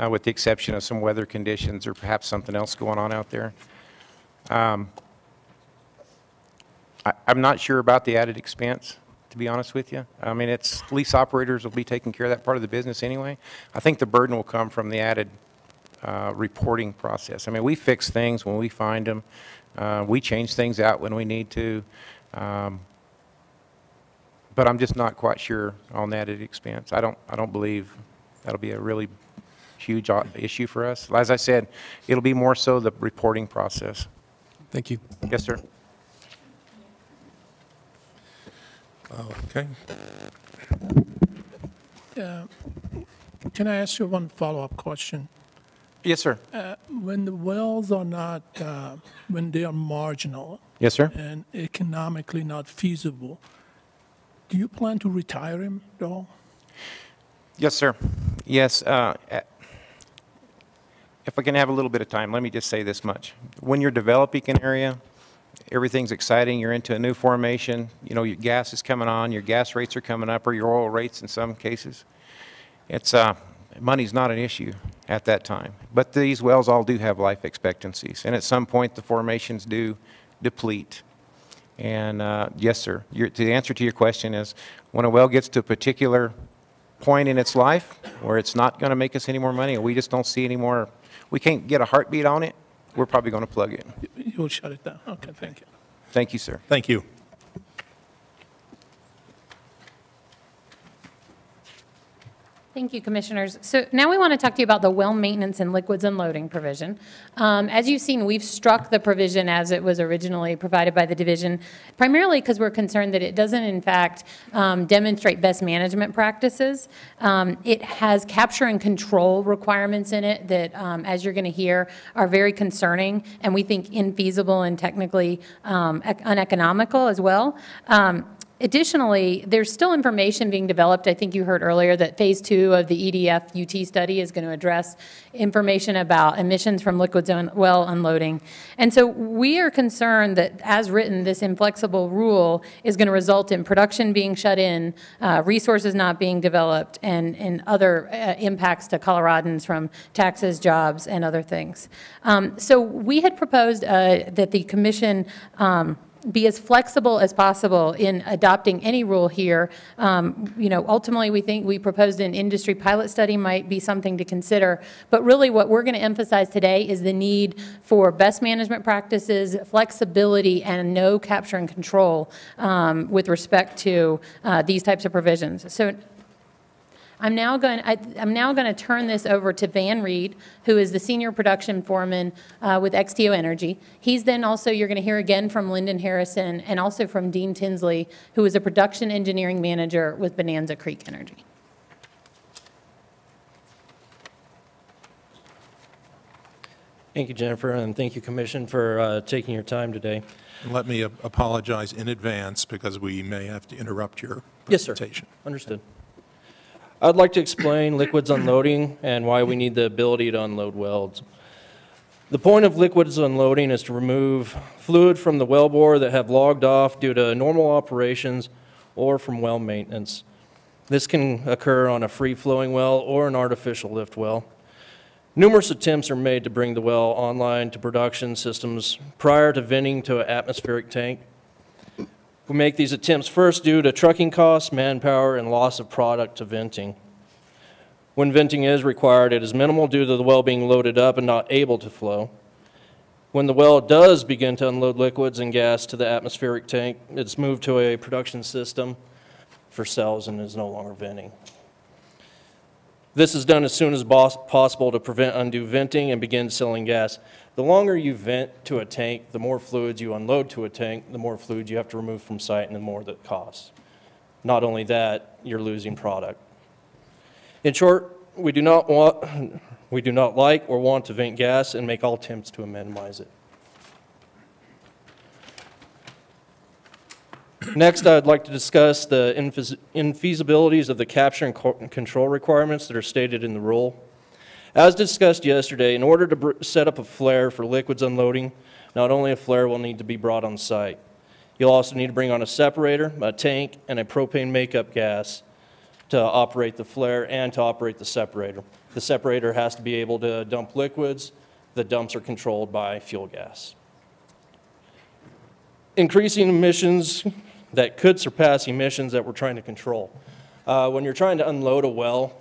with the exception of some weather conditions or perhaps something else going on out there. I'm not sure about the added expense, to be honest with you. I mean, lease operators will be taking care of that part of the business anyway. I think the burden will come from the added reporting process. I mean, we fix things when we find them. We change things out when we need to. But I'm just not quite sure on the added expense. I don't believe that'll be a really huge issue for us. As I said, it'll be more so the reporting process. Thank you. Yes, sir. Okay. Can I ask you one follow-up question? Yes, sir. When the wells are not, when they are marginal. Yes, sir. And economically not feasible, do you plan to retire him at all? Yes, sir. Yes. If I can have a little bit of time, let me just say this much. When you're developing an area, everything's exciting. You're into a new formation. You know, your gas is coming on. Your gas rates are coming up, or your oil rates in some cases. It's money's not an issue at that time. But these wells all do have life expectancies, and at some point the formations do deplete. And yes, sir, the answer to your question is when a well gets to a particular point in its life where it's not going to make us any more money, or we just don't see any more, we can't get a heartbeat on it, we're probably going to plug it. You'll shut it down. Okay, thank you. Thank you, sir. Thank you. Thank you, Commissioners. So now we want to talk to you about the well maintenance and liquids unloading provision. As you've seen, we've struck the provision as it was originally provided by the division, primarily because we're concerned that it doesn't, in fact, demonstrate best management practices. It has capture and control requirements in it that, as you're going to hear, are very concerning and we think infeasible and technically uneconomical as well. Additionally, there's still information being developed. I think you heard earlier that phase 2 of the EDF UT study is going to address information about emissions from liquids well unloading. And so we are concerned that, as written, this inflexible rule is going to result in production being shut in, resources not being developed, and other impacts to Coloradans from taxes, jobs, and other things. So we had proposed that the Commission be as flexible as possible in adopting any rule here. You know, ultimately, we proposed an industry pilot study might be something to consider, but really what we're going to emphasize today is the need for best management practices, flexibility, and no capture and control with respect to these types of provisions. So I'm now going to turn this over to Van Reed, who is the Senior Production Foreman with XTO Energy. He's then also, you're going to hear again from Lyndon Harrison and also from Dean Tinsley, who is a Production Engineering Manager with Bonanza Creek Energy. Thank you, Jennifer, and thank you, Commission, for taking your time today. And let me apologize in advance because we may have to interrupt your Yes, sir. presentation. Understood. I'd like to explain liquids unloading and why we need the ability to unload welds. The point of liquids unloading is to remove fluid from the wellbore that have logged off due to normal operations or from well maintenance. This can occur on a free-flowing well or an artificial lift well. Numerous attempts are made to bring the well online to production systems prior to venting to an atmospheric tank. We make these attempts first due to trucking costs, manpower, and loss of product to venting. When venting is required, it is minimal due to the well being loaded up and not able to flow. When the well does begin to unload liquids and gas to the atmospheric tank, it's moved to a production system for cells and is no longer venting. This is done as soon as possible to prevent undue venting and begin selling gas. The longer you vent to a tank, the more fluids you unload to a tank, the more fluids you have to remove from site and the more that costs. Not only that, you're losing product. In short, we do not like or want to vent gas and make all attempts to minimize it. Next, I'd like to discuss the infeasibilities of the capture and control requirements that are stated in the rule. As discussed yesterday, in order to set up a flare for liquids unloading, not only a flare will need to be brought on site. You'll also need to bring on a separator, a tank, and a propane makeup gas to operate the flare and to operate the separator. The separator has to be able to dump liquids. The dumps are controlled by fuel gas. Increasing emissions that could surpass emissions that we're trying to control. When you're trying to unload a well,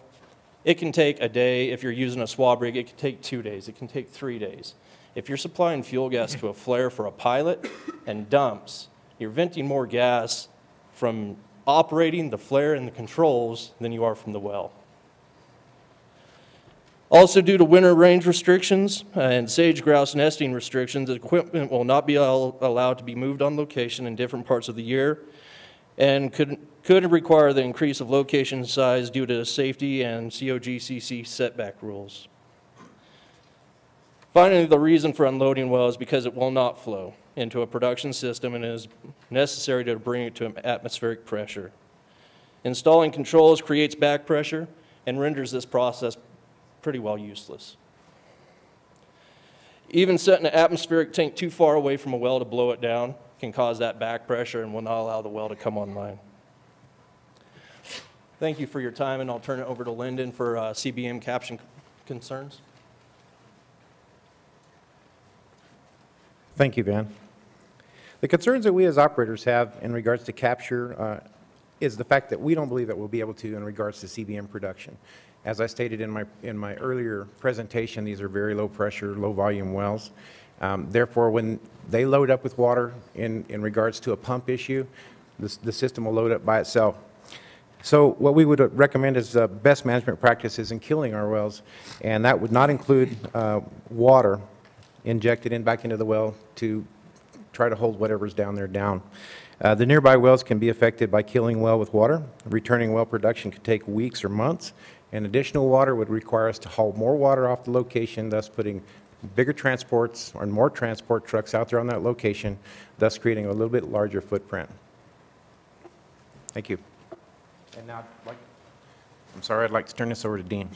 it can take a day. If you're using a swab rig, it can take 2 days. It can take 3 days. If you're supplying fuel gas to a flare for a pilot and dumps, you're venting more gas from operating the flare and the controls than you are from the well. Also, due to winter range restrictions and sage-grouse nesting restrictions, equipment will not be allowed to be moved on location in different parts of the year and could require the increase of location size due to safety and COGCC setback rules. Finally, the reason for unloading well is because it will not flow into a production system and is necessary to bring it to atmospheric pressure. Installing controls creates back pressure and renders this process pretty well useless. Even setting an atmospheric tank too far away from a well to blow it down can cause that back pressure and will not allow the well to come online. Thank you for your time, and I'll turn it over to Lyndon for CBM caption concerns. Thank you, Van. The concerns that we as operators have in regards to capture is the fact that we don't believe that we'll be able to in regards to CBM production. As I stated in my earlier presentation, these are very low pressure, low volume wells. Therefore, when they load up with water in regards to a pump issue, the system will load up by itself. So what we would recommend is best management practices in killing our wells, and that would not include water injected back into the well to try to hold whatever's down there down. The nearby wells can be affected by killing well with water. Returning well production could take weeks or months, and additional water would require us to haul more water off the location, thus putting bigger transports or more transport trucks out there on that location, thus creating a little bit larger footprint. Thank you. And now, I'm sorry, I'd like to turn this over to Dean.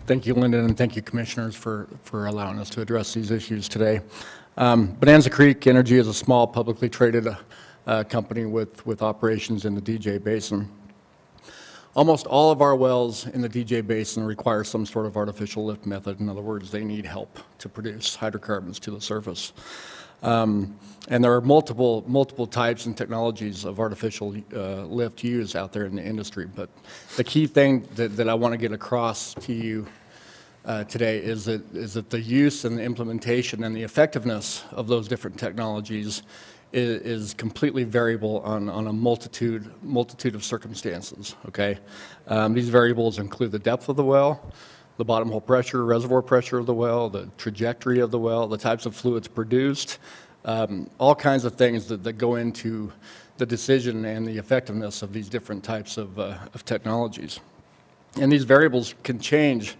Thank you, Lyndon, and thank you, Commissioners, for allowing us to address these issues today. Bonanza Creek Energy is a small, publicly traded company with operations in the DJ Basin. Almost all of our wells in the DJ Basin require some sort of artificial lift method. In other words, they need help to produce hydrocarbons to the surface. And there are multiple types and technologies of artificial lift used out there in the industry. But the key thing that I want to get across to you today is that the use and the implementation and the effectiveness of those different technologies is completely variable on a multitude of circumstances. Okay, these variables include the depth of the well, the bottom hole pressure, reservoir pressure of the well, the trajectory of the well, the types of fluids produced, all kinds of things that go into the decision and the effectiveness of these different types of technologies. And these variables can change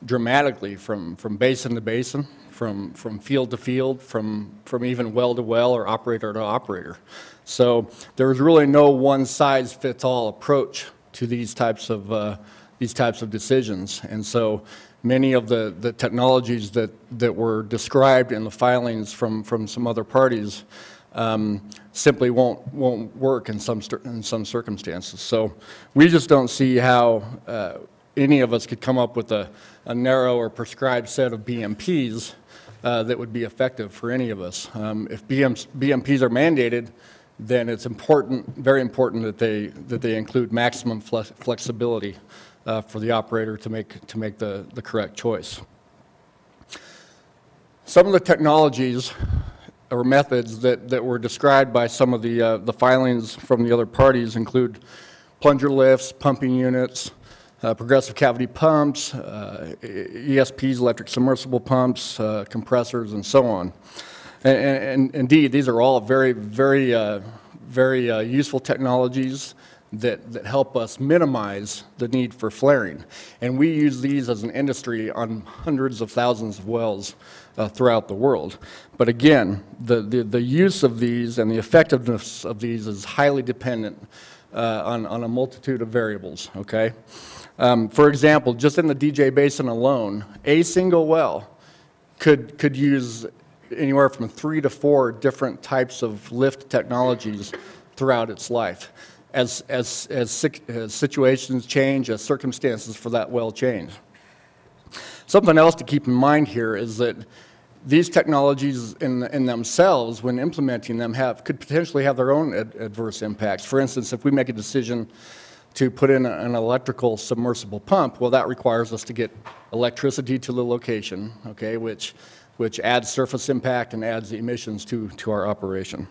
dramatically from basin to basin, from field to field, from even well to well or operator to operator. So there's really no one-size-fits-all approach to these types of decisions. And so many of the technologies that were described in the filings from some other parties simply won't work in some circumstances. So we just don't see how any of us could come up with a narrow or prescribed set of BMPs that would be effective for any of us. If BMPs are mandated, then it's important, very important that they include maximum flexibility for the operator to make the correct choice. Some of the technologies or methods that were described by some of the filings from the other parties include plunger lifts, pumping units, progressive cavity pumps, ESPs, electric submersible pumps, compressors, and so on. And indeed, these are all very useful technologies that help us minimize the need for flaring. And we use these as an industry on hundreds of thousands of wells throughout the world. But again, the use of these and the effectiveness of these is highly dependent on a multitude of variables, okay? For example, just in the DJ Basin alone, a single well could use anywhere from 3 to 4 different types of lift technologies throughout its life. As situations change, as circumstances for that well change. Something else to keep in mind here is that these technologies in themselves, when implementing them, could potentially have their own adverse impacts. For instance, if we make a decision to put in an electrical submersible pump, well, that requires us to get electricity to the location, okay, which adds surface impact and adds emissions to our operation.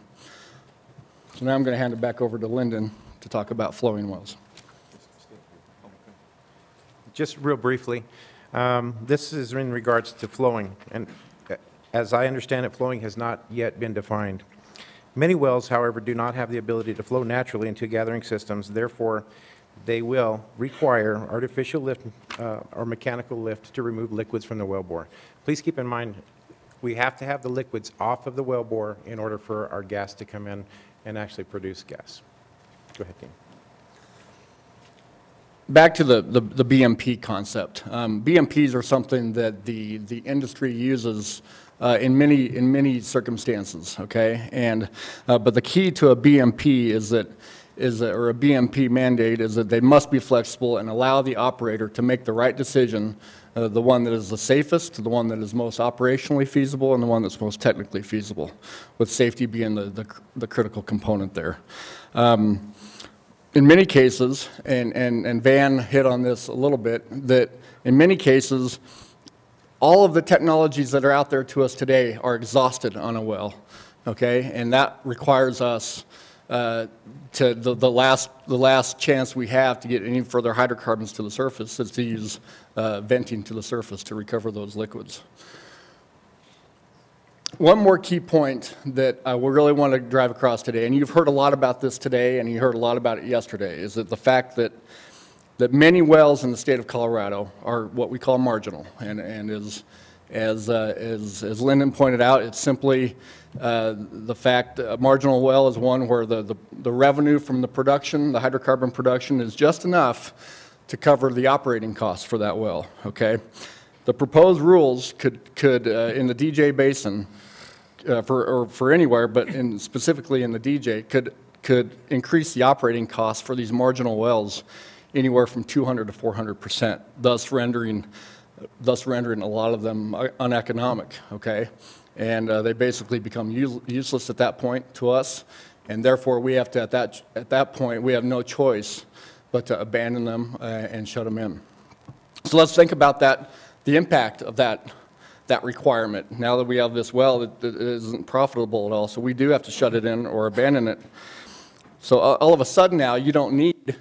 So now I'm going to hand it back over to Lyndon to talk about flowing wells. Just real briefly, this is in regards to flowing, and as I understand it, flowing has not yet been defined. Many wells, however, do not have the ability to flow naturally into gathering systems. Therefore, they will require artificial lift or mechanical lift to remove liquids from the wellbore. Please keep in mind, we have to have the liquids off of the wellbore in order for our gas to come in and actually produce gas. Go ahead, Dean. Back to the BMP concept. BMPs are something that the industry uses in many circumstances. Okay, and but the key to a BMP or a BMP mandate is that they must be flexible and allow the operator to make the right decision, the one that is the safest, the one that is most operationally feasible, and the one that's most technically feasible, with safety being the critical component there. In many cases, and Van hit on this a little bit, that in many cases, all of the technologies that are out there to us today are exhausted on a well, okay? And that requires us to the last chance we have to get any further hydrocarbons to the surface is to use venting to the surface to recover those liquids. One more key point that I really want to drive across today, and you've heard a lot about this today and you heard a lot about it yesterday, is that the fact that many wells in the state of Colorado are what we call marginal. And as Lyndon pointed out, it's simply the fact a marginal well is one where the revenue from the production, the hydrocarbon production, is just enough to cover the operating costs for that well, okay? The proposed rules could in the DJ Basin, for anywhere, but specifically in the DJ, could increase the operating costs for these marginal wells anywhere from 200 to 400%, thus rendering a lot of them uneconomic, okay? And they basically become useless at that point to us, and therefore we have to, at that point, we have no choice but to abandon them and shut them in. So let's think about the impact of that requirement. Now that we have this well that isn't profitable at all, so we do have to shut it in or abandon it. So all of a sudden now you don't need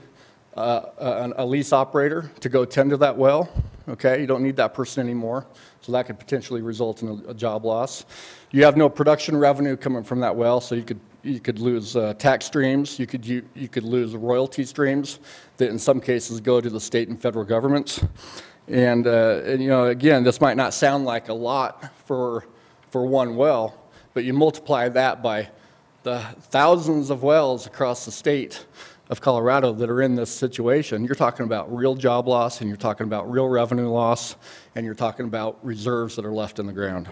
a lease operator to go tend to that well, okay? You don't need that person anymore, so that could potentially result in a job loss. You have no production revenue coming from that well, so you could lose tax streams, you could lose royalty streams that in some cases go to the state and federal governments. And you know, again, this might not sound like a lot for one well, but you multiply that by the thousands of wells across the state of Colorado that are in this situation. You're talking about real job loss, and you're talking about real revenue loss, and you're talking about reserves that are left in the ground.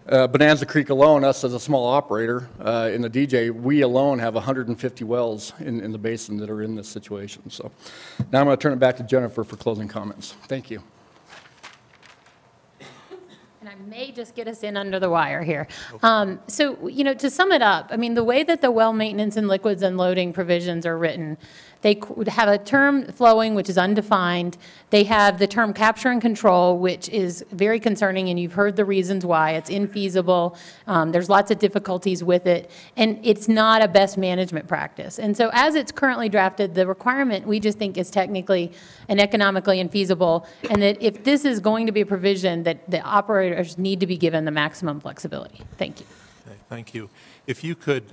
Bonanza Creek alone, us as a small operator in the DJ, we alone have 150 wells in the basin that are in this situation. So now I'm going to turn it back to Jennifer for closing comments. Thank you. And I may just get us in under the wire here. So, you know, to sum it up, I mean, the way that the well maintenance and liquids unloading provisions are written, they would have a term flowing, which is undefined. They have the term capture and control, which is very concerning, and you've heard the reasons why. It's infeasible. There's lots of difficulties with it, and it's not a best management practice. And so as it's currently drafted, the requirement we just think is technically and economically infeasible, and that if this is going to be a provision, that the operators need to be given the maximum flexibility. Thank you. Okay, thank you. If you could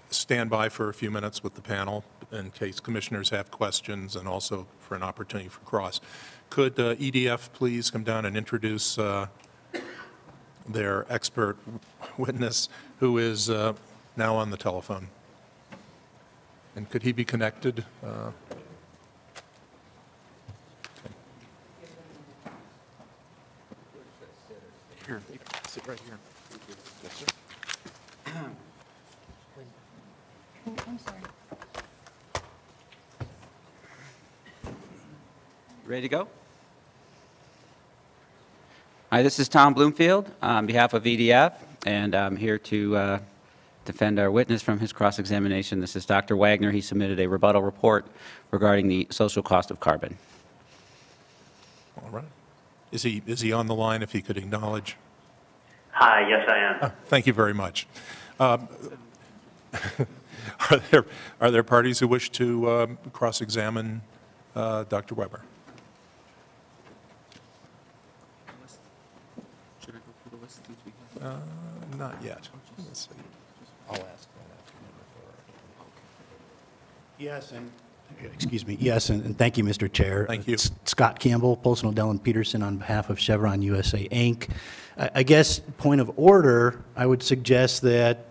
stand by for a few minutes with the panel in case commissioners have questions, and also for an opportunity for cross. Could EDF please come down and introduce their expert witness, who is now on the telephone? And could he be connected? Here, sit right here. Yes, sir. I'm sorry. Ready to go? Hi, this is Tom Bloomfield on behalf of EDF, and I'm here to defend our witness from his cross-examination. This is Dr. Wagner. He submitted a rebuttal report regarding the social cost of carbon. All right. Is he on the line, if he could acknowledge? Hi, yes, I am. Thank you very much. Are there parties who wish to cross-examine Dr. Weber? Should I go through the list since we have? Not yet. Let's see. I'll ask. Yes, and excuse me. Yes, and thank you, Mr. Chair. Thank you. Scott Campbell, Postal Dell and Peterson on behalf of Chevron USA Inc. I guess point of order, I would suggest that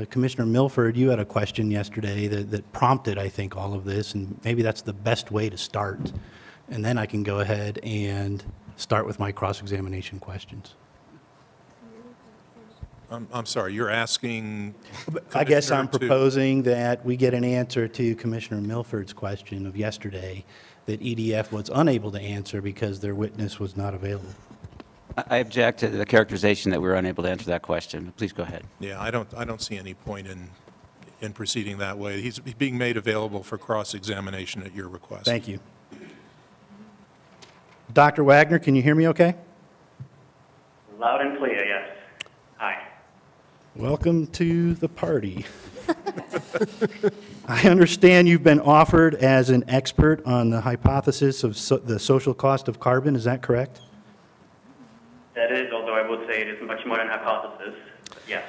Commissioner Milford, you had a question yesterday that prompted, I think, all of this, and maybe that's the best way to start. And then I can go ahead and start with my cross-examination questions. I'm sorry, you're asking? I guess I'm proposing that we get an answer to Commissioner Milford's question of yesterday that EDF was unable to answer because their witness was not available. I object to the characterization that we were unable to answer that question. Please go ahead. Yeah, I don't see any point in proceeding that way. He's being made available for cross-examination at your request. Thank you. Dr. Wagner, can you hear me okay? Loud and clear, yes. Hi. Welcome to the party. I understand you've been offered as an expert on the hypothesis of the social cost of carbon. Is that correct? That is, although I would say it is much more than hypothesis. Yes.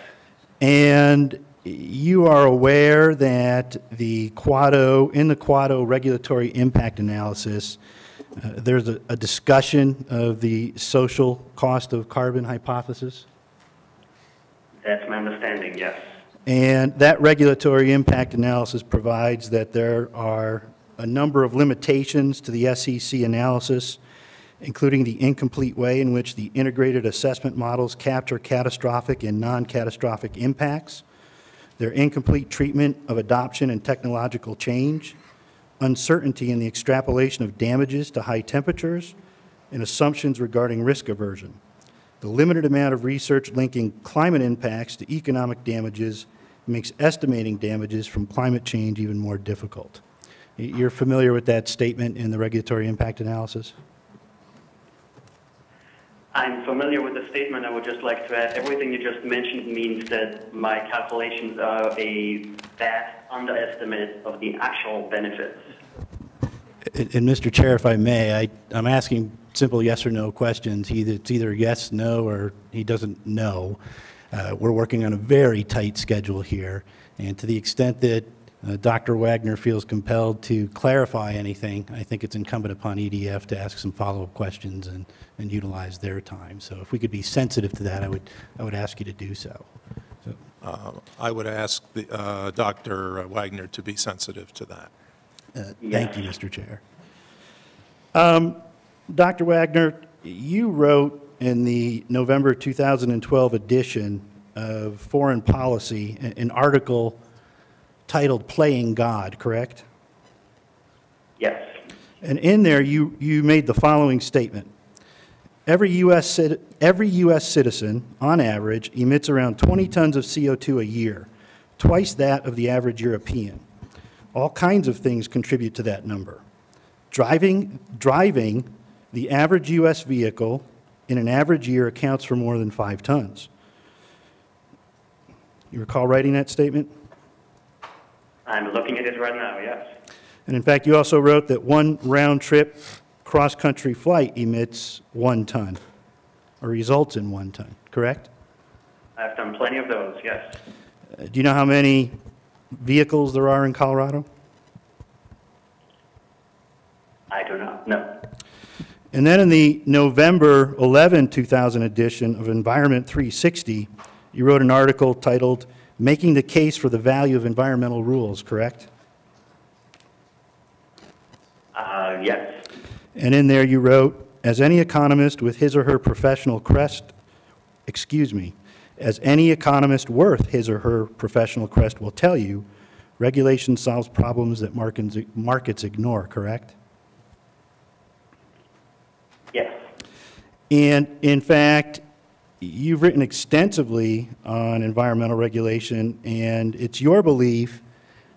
And you are aware that in the Quado regulatory impact analysis, there's a discussion of the social cost of carbon hypothesis? That's my understanding, yes. And that regulatory impact analysis provides that there are a number of limitations to the SEC analysis, including the incomplete way in which the integrated assessment models capture catastrophic and non-catastrophic impacts, their incomplete treatment of adoption and technological change, uncertainty in the extrapolation of damages to high temperatures, and assumptions regarding risk aversion. The limited amount of research linking climate impacts to economic damages makes estimating damages from climate change even more difficult. You're familiar with that statement in the regulatory impact analysis? I'm familiar with the statement. I would just like to add, everything you just mentioned means that my calculations are a vast underestimate of the actual benefits. And Mr. Chair, if I may, I'm asking simple yes or no questions. It's either yes, no, or he doesn't know. We're working on a very tight schedule here, and to the extent that Dr. Wagner feels compelled to clarify anything, I think it's incumbent upon EDF to ask some follow-up questions and utilize their time. So if we could be sensitive to that, I would ask you to do so. I would ask Dr. Wagner to be sensitive to that. Thank you, Mr. Chair. Dr. Wagner, you wrote in the November 2012 edition of Foreign Policy an article titled Playing God, correct? Yes. And in there, you made the following statement. Every U.S. citizen, on average, emits around 20 tons of CO2 a year, twice that of the average European. All kinds of things contribute to that number. Driving the average U.S. vehicle in an average year accounts for more than 5 tons. You recall writing that statement? I'm looking at it right now, yes. And in fact, you also wrote that one round-trip cross-country flight emits 1 ton, or results in 1 ton, correct? I've done plenty of those, yes. Do you know how many vehicles there are in Colorado? I do not, no. And then in the November 11, 2000 edition of Environment 360, you wrote an article titled, Making the Case for the Value of Environmental Rules, correct? Yes. And in there you wrote, as any economist with his or her professional as any economist worth his or her professional crest will tell you, regulation solves problems that markets ignore, correct? Yes. And in fact, you've written extensively on environmental regulation, and it's your belief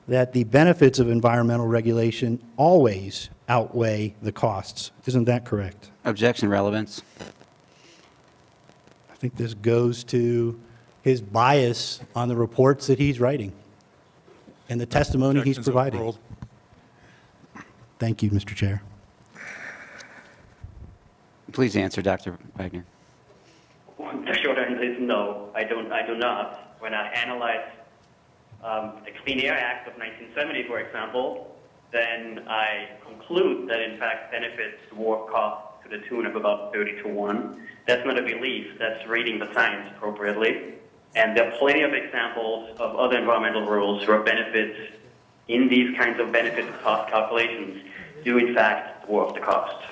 that the benefits of environmental regulation always outweigh the costs. Isn't that correct? Objection, relevance. I think this goes to his bias on the reports that he's writing and the testimony he's providing. Overruled. Thank you, Mr. Chair. Please answer, Dr. Wagner. The short answer is no, I do not. When I analyze the Clean Air Act of 1970, for example, then I conclude that in fact benefits dwarf costs to the tune of about 30 to 1. That's not a belief, that's reading the science appropriately. And there are plenty of examples of other environmental rules where benefits in these kinds of benefit cost calculations do in fact dwarf the cost.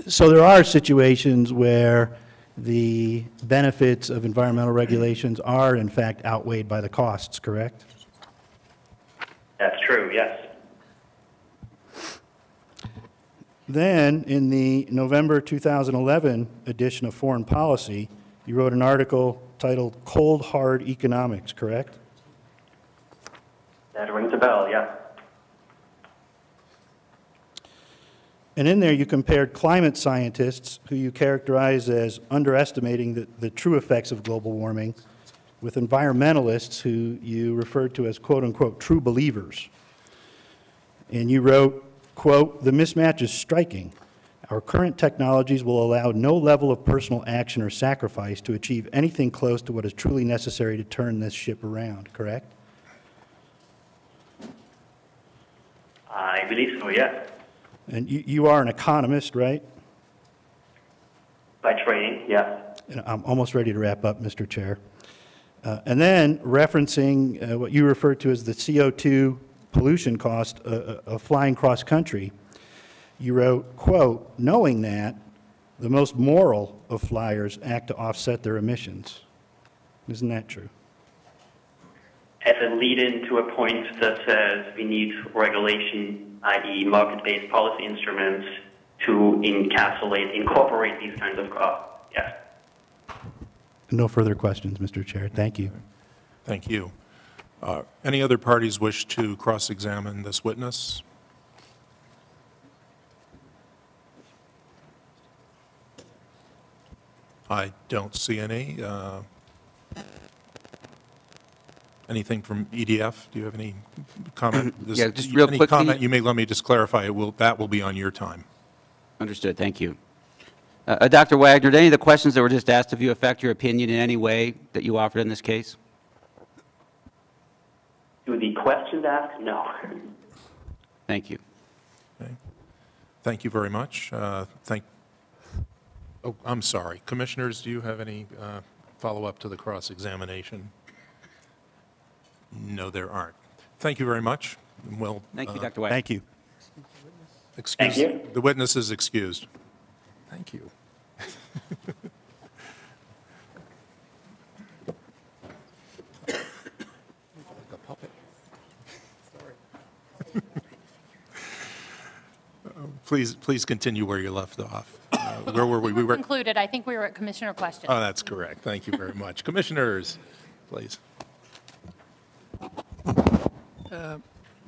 So there are situations where the benefits of environmental regulations are in fact outweighed by the costs, correct? That's true, yes. Then, in the November 2011 edition of Foreign Policy, you wrote an article titled Cold Hard Economics, correct? That rings a bell, yeah. And in there you compared climate scientists, who you characterize as underestimating the true effects of global warming, with environmentalists who you referred to as quote-unquote true believers. And you wrote, quote, the mismatch is striking. Our current technologies will allow no level of personal action or sacrifice to achieve anything close to what is truly necessary to turn this ship around, correct? I believe so, yes. And you are an economist, right? By training, yes. And I'm almost ready to wrap up, Mr. Chair. And then referencing what you refer to as the CO2 pollution cost of flying cross-country, you wrote, quote, knowing that the most moral of flyers act to offset their emissions. Isn't that true? As a lead-in to a point that says we need regulation, i.e. market-based policy instruments, to incorporate these kinds of costs, yes. No further questions, Mr. Chair. Thank you. Thank you. Any other parties wish to cross-examine this witness? I don't see any. Anything from EDF? Do you have any comment? Yeah, just real any quickly. comment you may let me just clarify, that will be on your time. Understood. Thank you. Dr. Wagner, did any of the questions that were just asked of you affect your opinion in any way that you offered in this case? To the questions asked, no. Thank you. Okay. Thank you very much. Oh, I'm sorry. Commissioners, do you have any follow-up to the cross-examination? No, there aren't. Thank you very much. Well, Thank you, Dr. White. Thank you. Excuse, Thank you. the witness is excused. Thank you. Please continue where you left off. Where were we? We were. Concluded. I think we were at commissioner questions. Oh, that's correct. Thank you very much. Commissioners, please.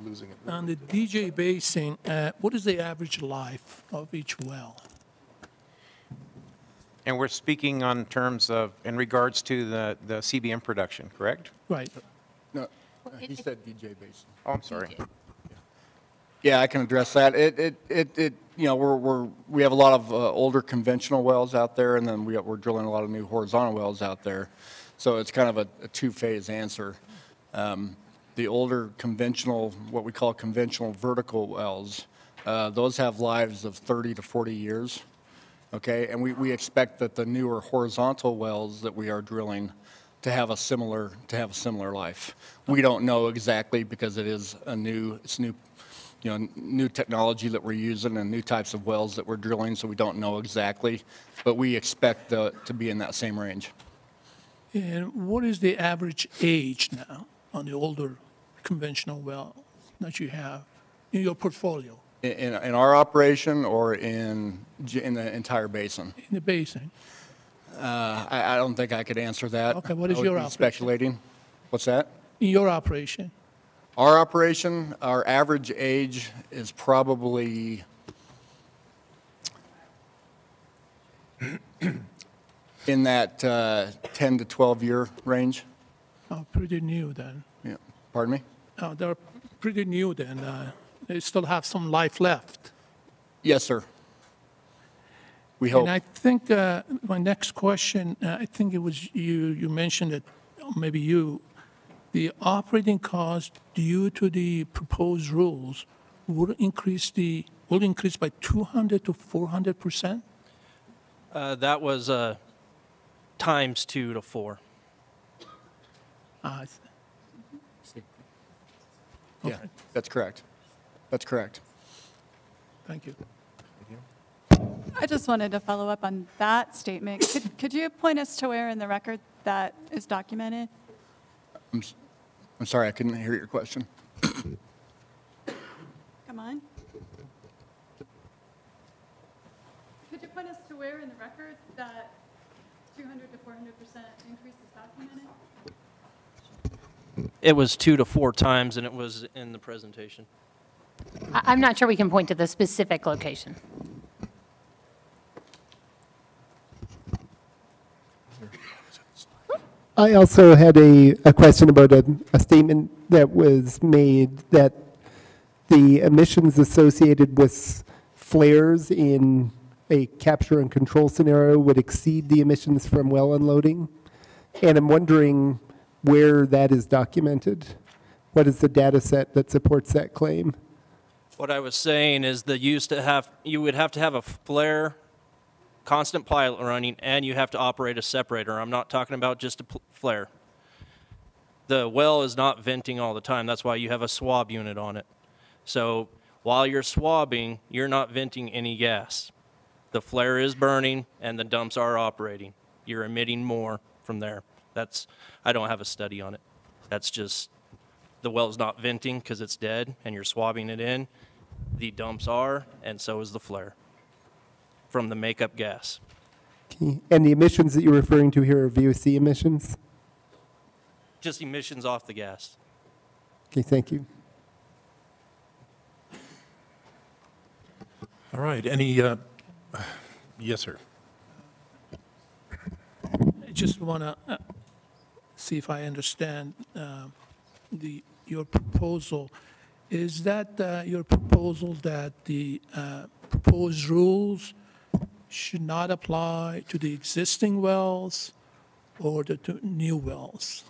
Losing it. On the DJ Basin, what is the average life of each well? And we're speaking on terms of, in regards to the CBM production, correct? Right. No, he said DJ Basin. Oh, I'm sorry. Yeah, I can address that. You know, we have a lot of older conventional wells out there, and then we're drilling a lot of new horizontal wells out there. So it's kind of a two-phase answer. The older conventional, what we call conventional vertical wells, those have lives of 30 to 40 years. Okay, and we expect that the newer horizontal wells that we are drilling to have a similar life. We don't know exactly because it's new, you know, new technology that we're using and new types of wells that we're drilling, so we don't know exactly, but we expect to be in that same range. And what is the average age now on the older conventional well that you have in your portfolio? In our operation or in the entire basin? In the basin. I don't think I could answer that. Okay, what is I would your be operation? speculating. What's that? In your operation? Our operation, our average age is probably in that 10 to 12 year range. Oh, pretty new then. Yeah. Pardon me? Oh, they're pretty new then. They still have some life left. Yes, sir. We hope. And I think my next question, I think it was you mentioned it, maybe you, the operating cost due to the proposed rules will increase by 200 to 400%? That was times 2 to 4. Yeah, that's correct. That's correct. Thank you. I just wanted to follow up on that statement. Could you point us to where in the record that is documented? I'm sorry, I couldn't hear your question. Come on. Could you point us to where in the record that 200 to 400% increase is documented? It was 2 to 4 times, and it was in the presentation. I'm not sure we can point to the specific location. I also had a question about a statement that was made that the emissions associated with flares in a capture and control scenario would exceed the emissions from well unloading. And I'm wondering where that is documented. What is the data set that supports that claim? What I was saying is that you would have to have a flare, constant pilot running, and you have to operate a separator. I'm not talking about just a flare. The well is not venting all the time. That's why you have a swab unit on it. So while you're swabbing, you're not venting any gas. The flare is burning, and the dumps are operating. You're emitting more from there. I don't have a study on it. That's just the well's not venting because it's dead, and you're swabbing it in. The dumps are, and so is the flare from the makeup gas. Okay. And the emissions that you're referring to here are VOC emissions? Just emissions off the gas. Okay, thank you. All right. Any? Yes, sir. I just want to see if I understand your proposal. Is that your proposal that the proposed rules should not apply to the existing wells or the new wells,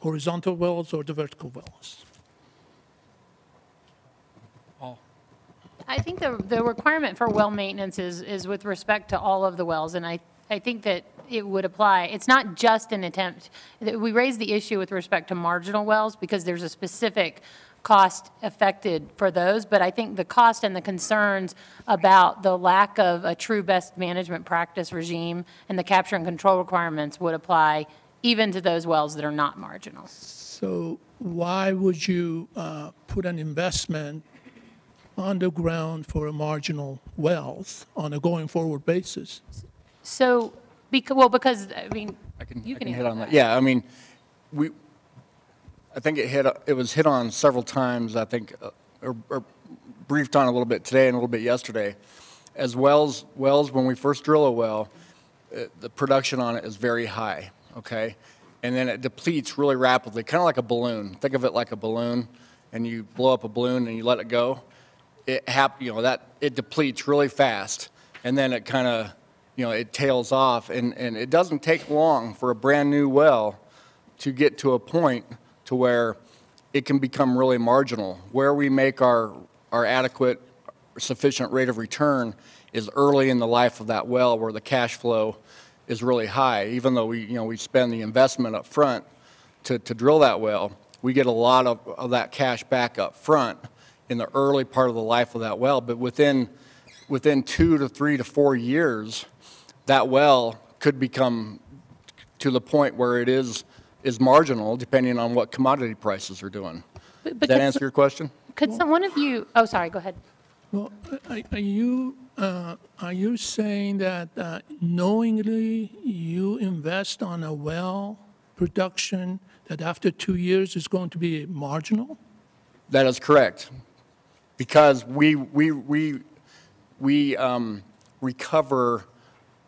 horizontal wells or the vertical wells? I think the requirement for well maintenance is with respect to all of the wells, and I think that it would apply. It's not just an attempt. We raised the issue with respect to marginal wells because there's a specific cost affected for those, but I think the cost and the concerns about the lack of a true best management practice regime and the capture and control requirements would apply even to those wells that are not marginal. So why would you put an investment underground for a marginal wells on a going forward basis? So, because, I mean, you can hit on that. Yeah, I mean, I think it was hit on several times, I think, or briefed on a little bit today and a little bit yesterday. As wells, when we first drill a well, the production on it is very high, okay? And then it depletes really rapidly, kind of like a balloon. Think of it like a balloon, and you blow up a balloon and you let it go. It depletes really fast, and then it kind of, it tails off, and it doesn't take long for a brand new well to get to a point to where it can become really marginal. Where we make our adequate, sufficient rate of return is early in the life of that well, where the cash flow is really high. Even though we spend the investment up front to drill that well, we get a lot of that cash back up front in the early part of the life of that well. But within 2 to 3 to 4 years, that well could become to the point where it is marginal, depending on what commodity prices are doing. Does that answer your question? Could one of you, oh, sorry, go ahead. Well, are you saying that knowingly you invest on a well production that after 2 years is going to be marginal? That is correct, because we recover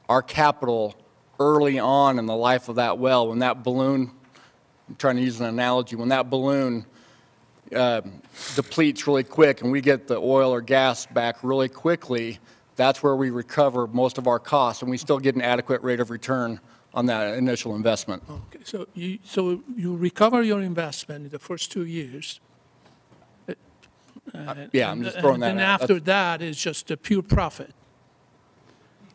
our capital early on in the life of that well. When that balloon, I'm trying to use an analogy, when that balloon depletes really quick and we get the oil or gas back really quickly, that's where we recover most of our costs, and we still get an adequate rate of return on that initial investment. Okay, so you recover your investment in the first 2 years. Yeah, I'm just throwing that out. And after that is just a pure profit,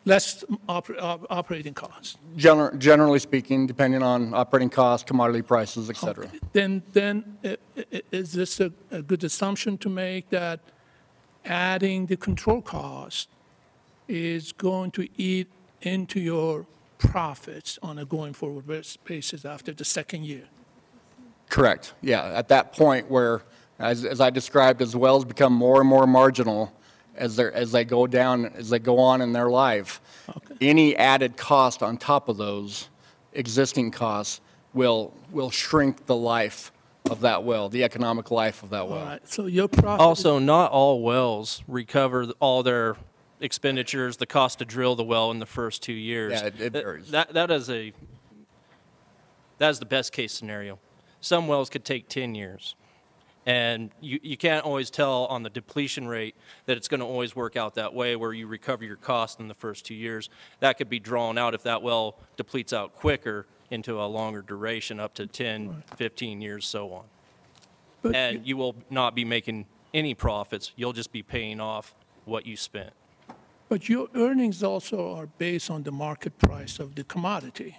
less operating costs. Generally speaking, depending on operating costs, commodity prices, et cetera. Okay. Then is this a good assumption to make that adding the control cost is going to eat into your profits on a going forward basis after the second year? Correct. Yeah, at that point where, as I described, as wells become more and more marginal as they go on in their life, okay, any added cost on top of those existing costs will shrink the life of that well, the economic life of that well. All right. So your profit. Also, not all wells recover all their expenditures, the cost to drill the well in the first 2 years. Yeah, it varies. That is the best case scenario. Some wells could take 10 years. And you can't always tell on the depletion rate that it's going to always work out that way where you recover your cost in the first 2 years. That could be drawn out if that well depletes out quicker into a longer duration, up to 10, 15 years, so on. But and you will not be making any profits. You'll just be paying off what you spent. But your earnings also are based on the market price of the commodity.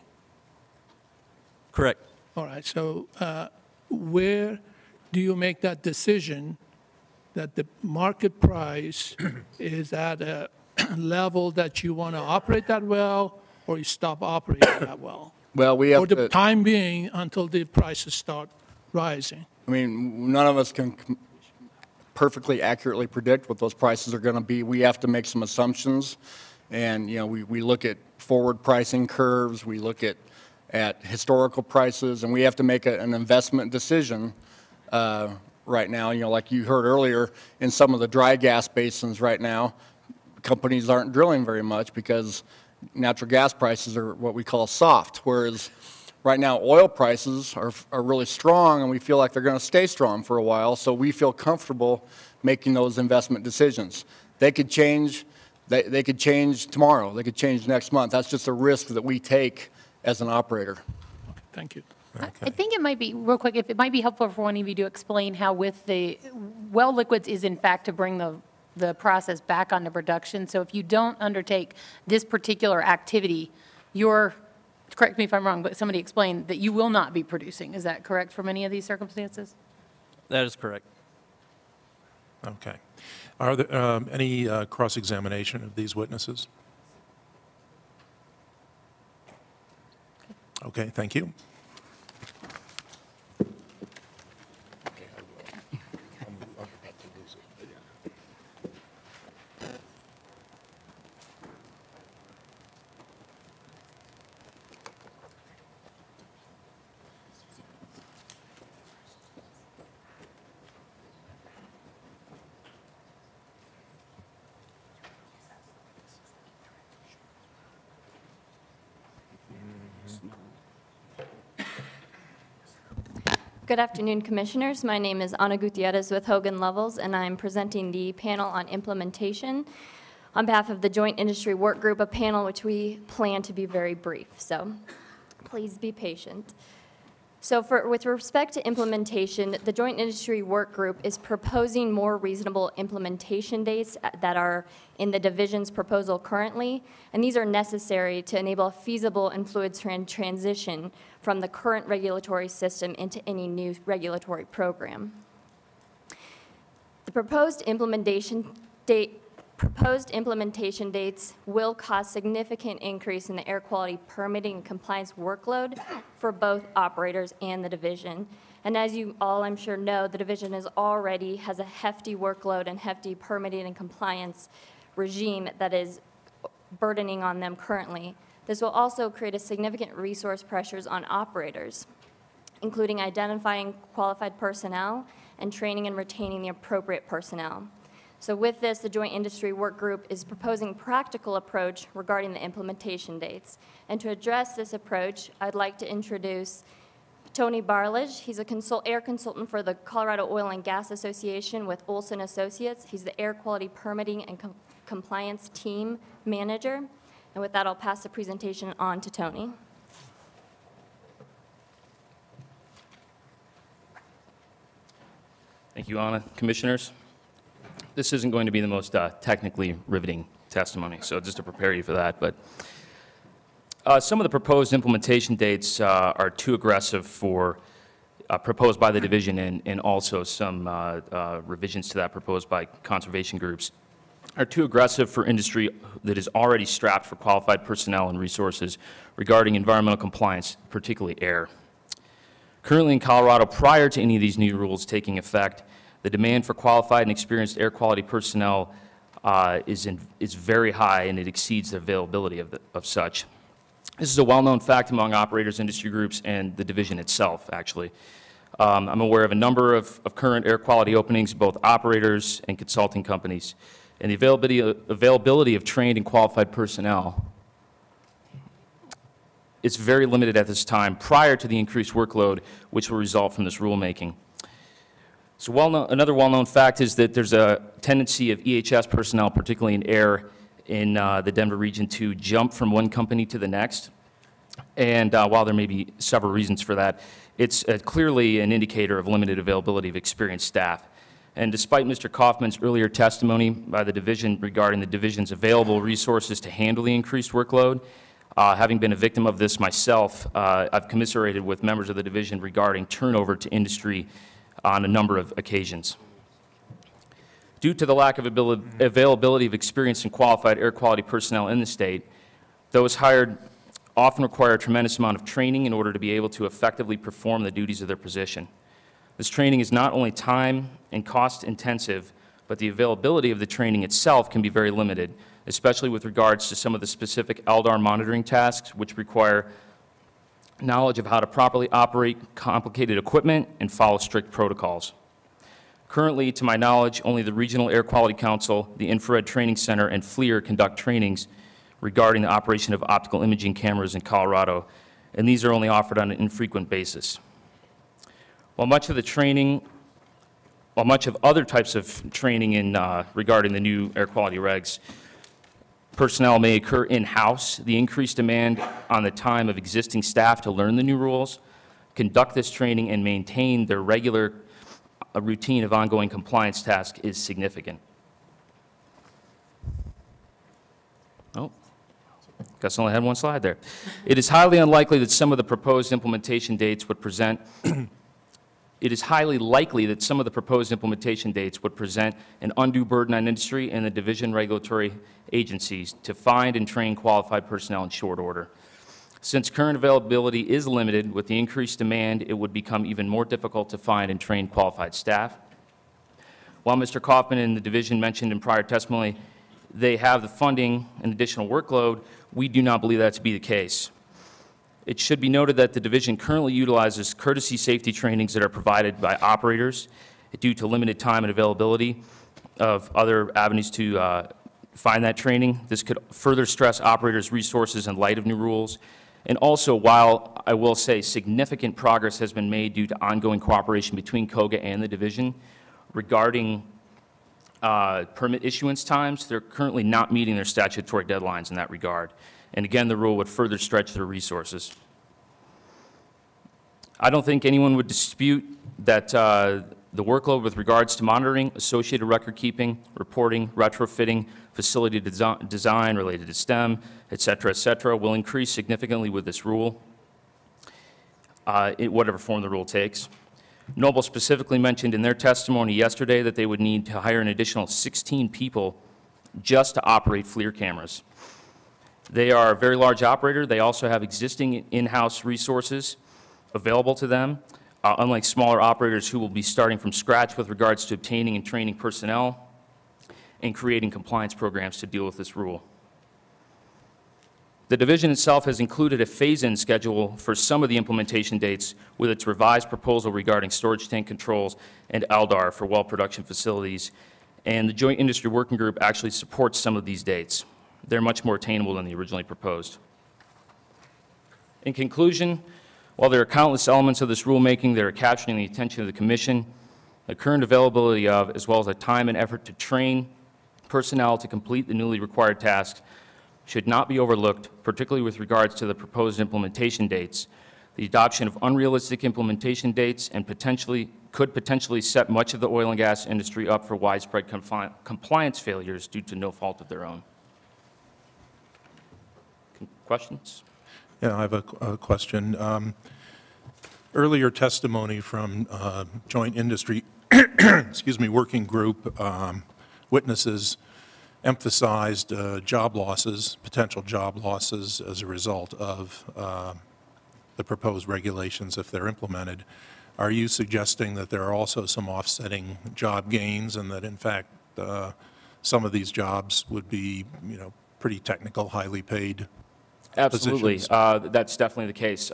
Correct. All right. So where do you make that decision that the market price is at a level that you want to operate that well, or you stop operating that well? Well, we have for the time being until the prices start rising. I mean, none of us can perfectly accurately predict what those prices are going to be. We have to make some assumptions, and we look at forward pricing curves, we look at historical prices, and we have to make an investment decision. Right now, like you heard earlier, in some of the dry gas basins right now, companies aren't drilling very much because natural gas prices are what we call soft, whereas right now oil prices are really strong, and we feel like they're going to stay strong for a while, so we feel comfortable making those investment decisions. They could change, they could change tomorrow, they could change next month. That's just a risk that we take as an operator. Okay, thank you. Okay. I think it might be, real quick, if it might be helpful for one of you to explain how with the well liquids is in fact to bring the the process back onto production. So if you don't undertake this particular activity, you're, correct me if I'm wrong, but somebody explained that you will not be producing. Is that correct for many of these circumstances? That is correct. Okay. Are there any cross-examination of these witnesses? Okay, thank you. Good afternoon, Commissioners. My name is Ana Gutierrez with Hogan Lovells, and I'm presenting the panel on implementation on behalf of the Joint Industry Work Group, a panel which we plan to be very brief, so please be patient. So with respect to implementation, the Joint Industry Work Group is proposing more reasonable implementation dates that are in the division's proposal currently, and these are necessary to enable a feasible and fluid transition from the current regulatory system into any new regulatory program. The proposed implementation dates will cause significant increase in the air quality permitting and compliance workload for both operators and the division. And as you all, I'm sure, know, the division has a hefty workload and hefty permitting and compliance regime that is burdening on them currently. This will also create a significant resource pressures on operators, including identifying qualified personnel and training and retaining the appropriate personnel. So with this, the Joint Industry Work Group is proposing a practical approach regarding the implementation dates. And to address this approach, I'd like to introduce Tony Barledge. He's a air consultant for the Colorado Oil and Gas Association with Olson Associates. He's the Air Quality Permitting and Compliance Team Manager. And with that, I'll pass the presentation on to Tony. Thank you, Anna. Commissioners. This isn't going to be the most technically riveting testimony, so just to prepare you for that. But some of the proposed implementation dates are too aggressive for proposed by the division, and also some revisions to that proposed by conservation groups are too aggressive for industry that is already strapped for qualified personnel and resources regarding environmental compliance, particularly air. Currently in Colorado, prior to any of these new rules taking effect, the demand for qualified and experienced air quality personnel is very high, and it exceeds the availability of such. This is a well-known fact among operators, industry groups, and the division itself, actually. I'm aware of a number of current air quality openings, both operators and consulting companies, and the availability of trained and qualified personnel is very limited at this time prior to the increased workload which will result from this rulemaking. So another well-known fact is that there's a tendency of EHS personnel, particularly in air, in the Denver region to jump from one company to the next. And while there may be several reasons for that, it's clearly an indicator of limited availability of experienced staff. And despite Mr. Kaufman's earlier testimony by the division regarding the division's available resources to handle the increased workload, having been a victim of this myself, I've commiserated with members of the division regarding turnover to industry on a number of occasions. Due to the lack of availability of experienced and qualified air quality personnel in the state, those hired often require a tremendous amount of training in order to be able to effectively perform the duties of their position. This training is not only time and cost intensive, but the availability of the training itself can be very limited, especially with regards to some of the specific LDAR monitoring tasks, which require knowledge of how to properly operate complicated equipment and follow strict protocols. Currently, to my knowledge, only the Regional Air Quality Council, the Infrared Training Center, and FLIR conduct trainings regarding the operation of optical imaging cameras in Colorado, and these are only offered on an infrequent basis. While much of other types of training regarding the new air quality regs, personnel may occur in-house, the increased demand on the time of existing staff to learn the new rules, conduct this training, and maintain their regular routine of ongoing compliance tasks is significant. Oh, guess I only had one slide there. It is highly unlikely that some of the proposed implementation dates would present It is highly likely that some of the proposed implementation dates would present an undue burden on industry and the division regulatory agencies to find and train qualified personnel in short order. Since current availability is limited, with the increased demand, it would become even more difficult to find and train qualified staff. While Mr. Kaufman and the division mentioned in prior testimony they have the funding and additional workload, we do not believe that to be the case. It should be noted that the division currently utilizes courtesy safety trainings that are provided by operators due to limited time and availability of other avenues to find that training. This could further stress operators' resources in light of new rules. And also, while I will say significant progress has been made due to ongoing cooperation between KOGA and the division regarding permit issuance times, they're currently not meeting their statutory deadlines in that regard. And again, the rule would further stretch their resources. I don't think anyone would dispute that the workload with regards to monitoring, associated record keeping, reporting, retrofitting, facility design related to STEM, et cetera, will increase significantly with this rule, in whatever form the rule takes. Noble specifically mentioned in their testimony yesterday that they would need to hire an additional 16 people just to operate FLIR cameras. They are a very large operator. They also have existing in-house resources available to them, unlike smaller operators who will be starting from scratch with regards to obtaining and training personnel and creating compliance programs to deal with this rule. The division itself has included a phase-in schedule for some of the implementation dates with its revised proposal regarding storage tank controls and LDAR for well production facilities, and the Joint Industry Working Group actually supports some of these dates. They're much more attainable than the originally proposed. In conclusion, while there are countless elements of this rulemaking that are capturing the attention of the Commission, the current availability of, as well as the time and effort to train personnel to complete the newly required tasks should not be overlooked, particularly with regards to the proposed implementation dates. The adoption of unrealistic implementation dates and could potentially set much of the oil and gas industry up for widespread compliance failures due to no fault of their own. Questions? Yeah, I have a question. Earlier testimony from Joint Industry Working Group witnesses emphasized job losses, potential job losses as a result of the proposed regulations if they're implemented. Are you suggesting that there are also some offsetting job gains and that in fact some of these jobs would be, pretty technical, highly paid Absolutely. That's definitely the case.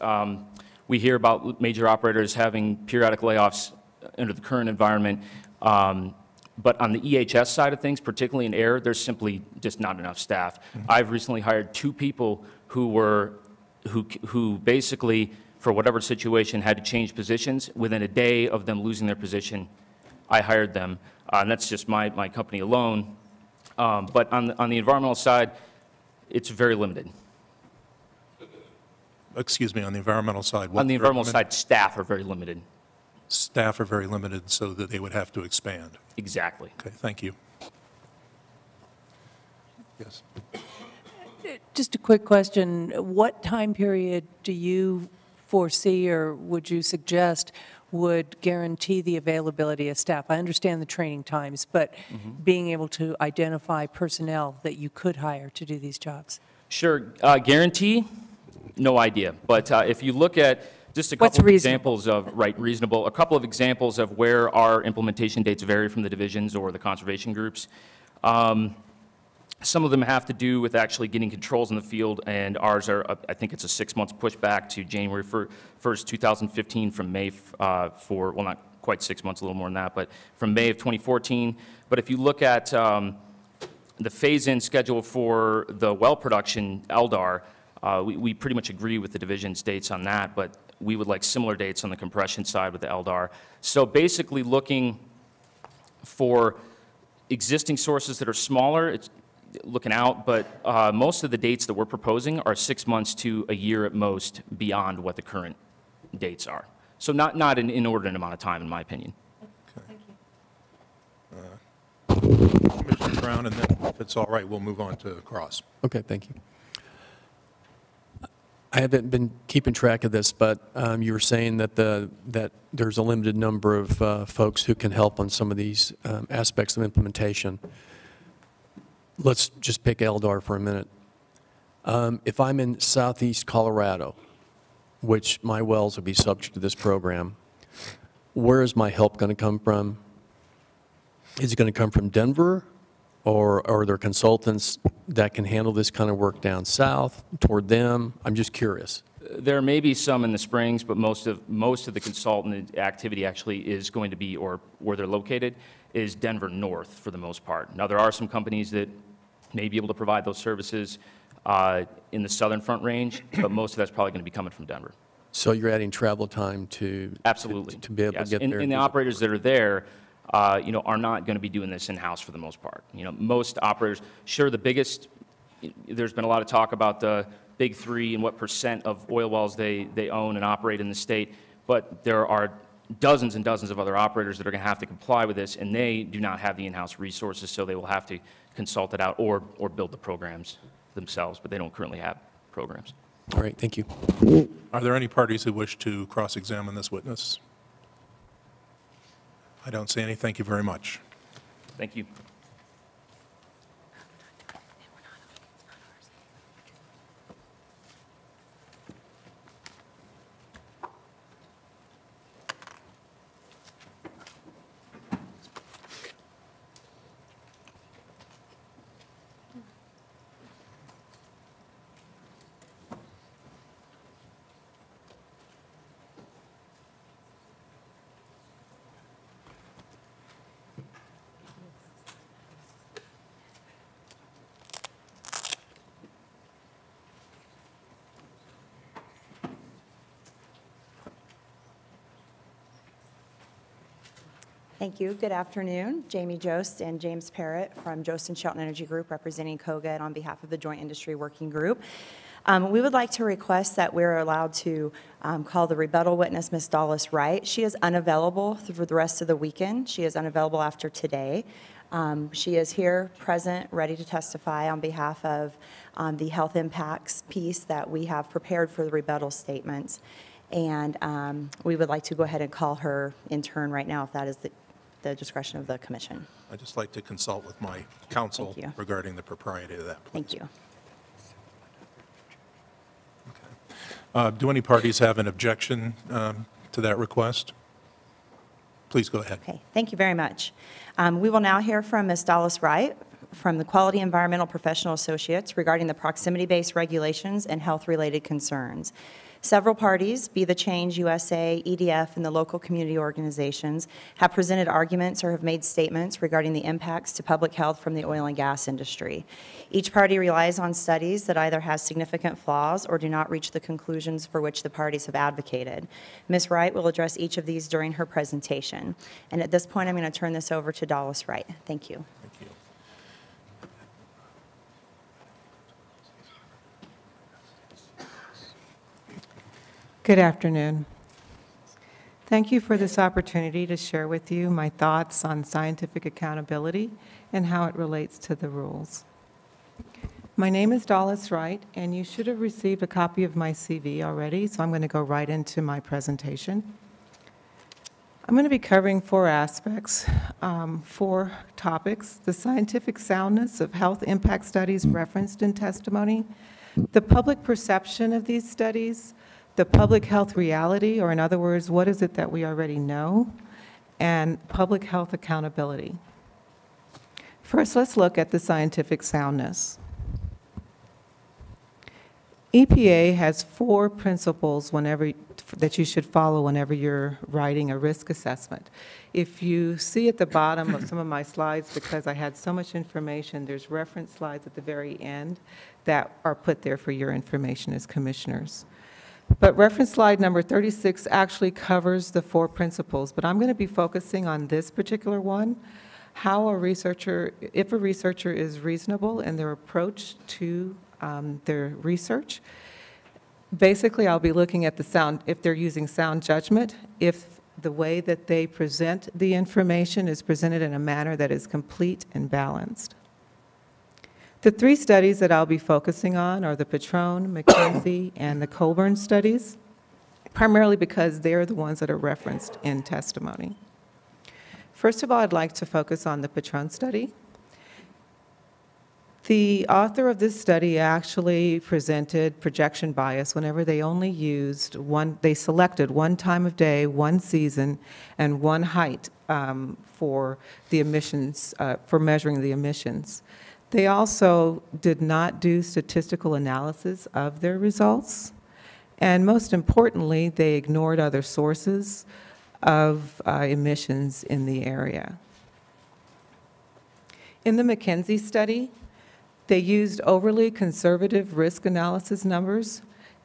We hear about major operators having periodic layoffs under the current environment, but on the EHS side of things, particularly in air, there's simply just not enough staff. I've recently hired 2 people who basically, for whatever situation, had to change positions. Within a day of them losing their position, I hired them. And that's just my company alone. But on the environmental side, it's very limited. Excuse me, on the environmental side? On the environmental side, staff are very limited. Staff are very limited so that they would have to expand. Exactly. Okay, thank you. Yes. Just a quick question. What time period do you foresee or would you suggest would guarantee the availability of staff? I understand the training times, but being able to identify personnel that you could hire to do these jobs? Sure. Guarantee? No idea. But if you look at just a couple of examples of, reasonable, a couple of examples of where our implementation dates vary from the divisions or the conservation groups. Some of them have to do with actually getting controls in the field, and ours are, I think it's a 6 months pushback to January 1st, 2015 from May well, not quite 6 months, a little more than that, but from May of 2014. But if you look at the phase-in schedule for the well production LDAR, we pretty much agree with the division's dates on that, but we would like similar dates on the compression side with the LDAR. So basically looking for existing sources that are smaller, it's looking out, but most of the dates that we're proposing are 6 months to a year at most beyond what the current dates are. So not an inordinate amount of time, in my opinion. Okay. Thank you. background, and then if it's all right, we'll move on to Cross. Okay, thank you. I haven't been keeping track of this, but you were saying that that there's a limited number of folks who can help on some of these aspects of implementation. Let's just pick Eldar for a minute. If I'm in southeast Colorado, which my wells will be subject to this program, where is my help going to come from? Is it going to come from Denver, or are there consultants that can handle this kind of work down south toward them? I'm just curious. There may be some in the Springs, but most of the consultant activity actually is going to be, or where they're located, is Denver North for the most part. Now, there are some companies that may be able to provide those services in the southern Front Range, but most of that's probably going to be coming from Denver. So you're adding travel time to absolutely to be able yes. to get there. And the operators that are there, you know, are not going to be doing this in-house for the most part. You know, most operators, sure, the biggest. There's been a lot of talk about the big three and what percent of oil wells they own and operate in the state, but there are dozens and dozens of other operators that are going to have to comply with this, and they do not have the in-house resources, so they will have to consult it out or build the programs themselves, but they don't currently have programs. All right, thank you. Are there any parties who wish to cross-examine this witness? I don't see any. Thank you very much. Thank you. Thank you. Good afternoon. Jamie Jost and James Parrott from Jost and Shelton Energy Group, representing COGA on behalf of the Joint Industry Working Group. We would like to request that we're allowed to call the rebuttal witness, Ms. Dallas Wright. She is unavailable for the rest of the weekend. She is unavailable after today. She is here, present, ready to testify on behalf of the health impacts piece that we have prepared for the rebuttal statements. And we would like to go ahead and call her in turn right now, if that is the discretion of the commission. I'd just like to consult with my counsel regarding the propriety of that. Please. Thank you. Okay. Do any parties have an objection to that request? Please go ahead. Okay, thank you very much. We will now hear from Ms. Dallas Wright from the Quality Environmental Professional Associates regarding the proximity-based regulations and health-related concerns. Several parties, Be the Change USA, EDF, and the local community organizations, have presented arguments or have made statements regarding the impacts to public health from the oil and gas industry. Each party relies on studies that either have significant flaws or do not reach the conclusions for which the parties have advocated. Ms. Wright will address each of these during her presentation. And at this point, I'm going to turn this over to Dallas Wright. Thank you. Thank you. Good afternoon. Thank you for this opportunity to share with you my thoughts on scientific accountability and how it relates to the rules. My name is Dallas Wright, and you should have received a copy of my CV already, so I'm going to go right into my presentation. I'm going to be covering four aspects, four topics: the scientific soundness of health impact studies referenced in testimony, the public perception of these studies, the public health reality, or in other words, what is it that we already know, and public health accountability. First, let's look at the scientific soundness. EPA has four principles that you should follow whenever you're writing a risk assessment. If you see at the bottom of some of my slides, because I had so much information, there's reference slides at the very end that are put there for your information as commissioners. But reference slide number 36 actually covers the four principles, but I'm going to be focusing on this particular one, how a researcher, if a researcher is reasonable in their approach to their research. Basically, I'll be looking at the sound, if they're using sound judgment, if the way that they present the information is presented in a manner that is complete and balanced. The three studies that I'll be focusing on are the Patron, McKinsey, and the Colburn studies, primarily because they're the ones that are referenced in testimony. First of all, I'd like to focus on the Patron study. The author of this study actually presented projection bias whenever they only used they selected one time of day, one season, and one height for the emissions, for measuring the emissions. They also did not do statistical analysis of their results. And most importantly, they ignored other sources of emissions in the area. In the McKinsey study, they used overly conservative risk analysis numbers,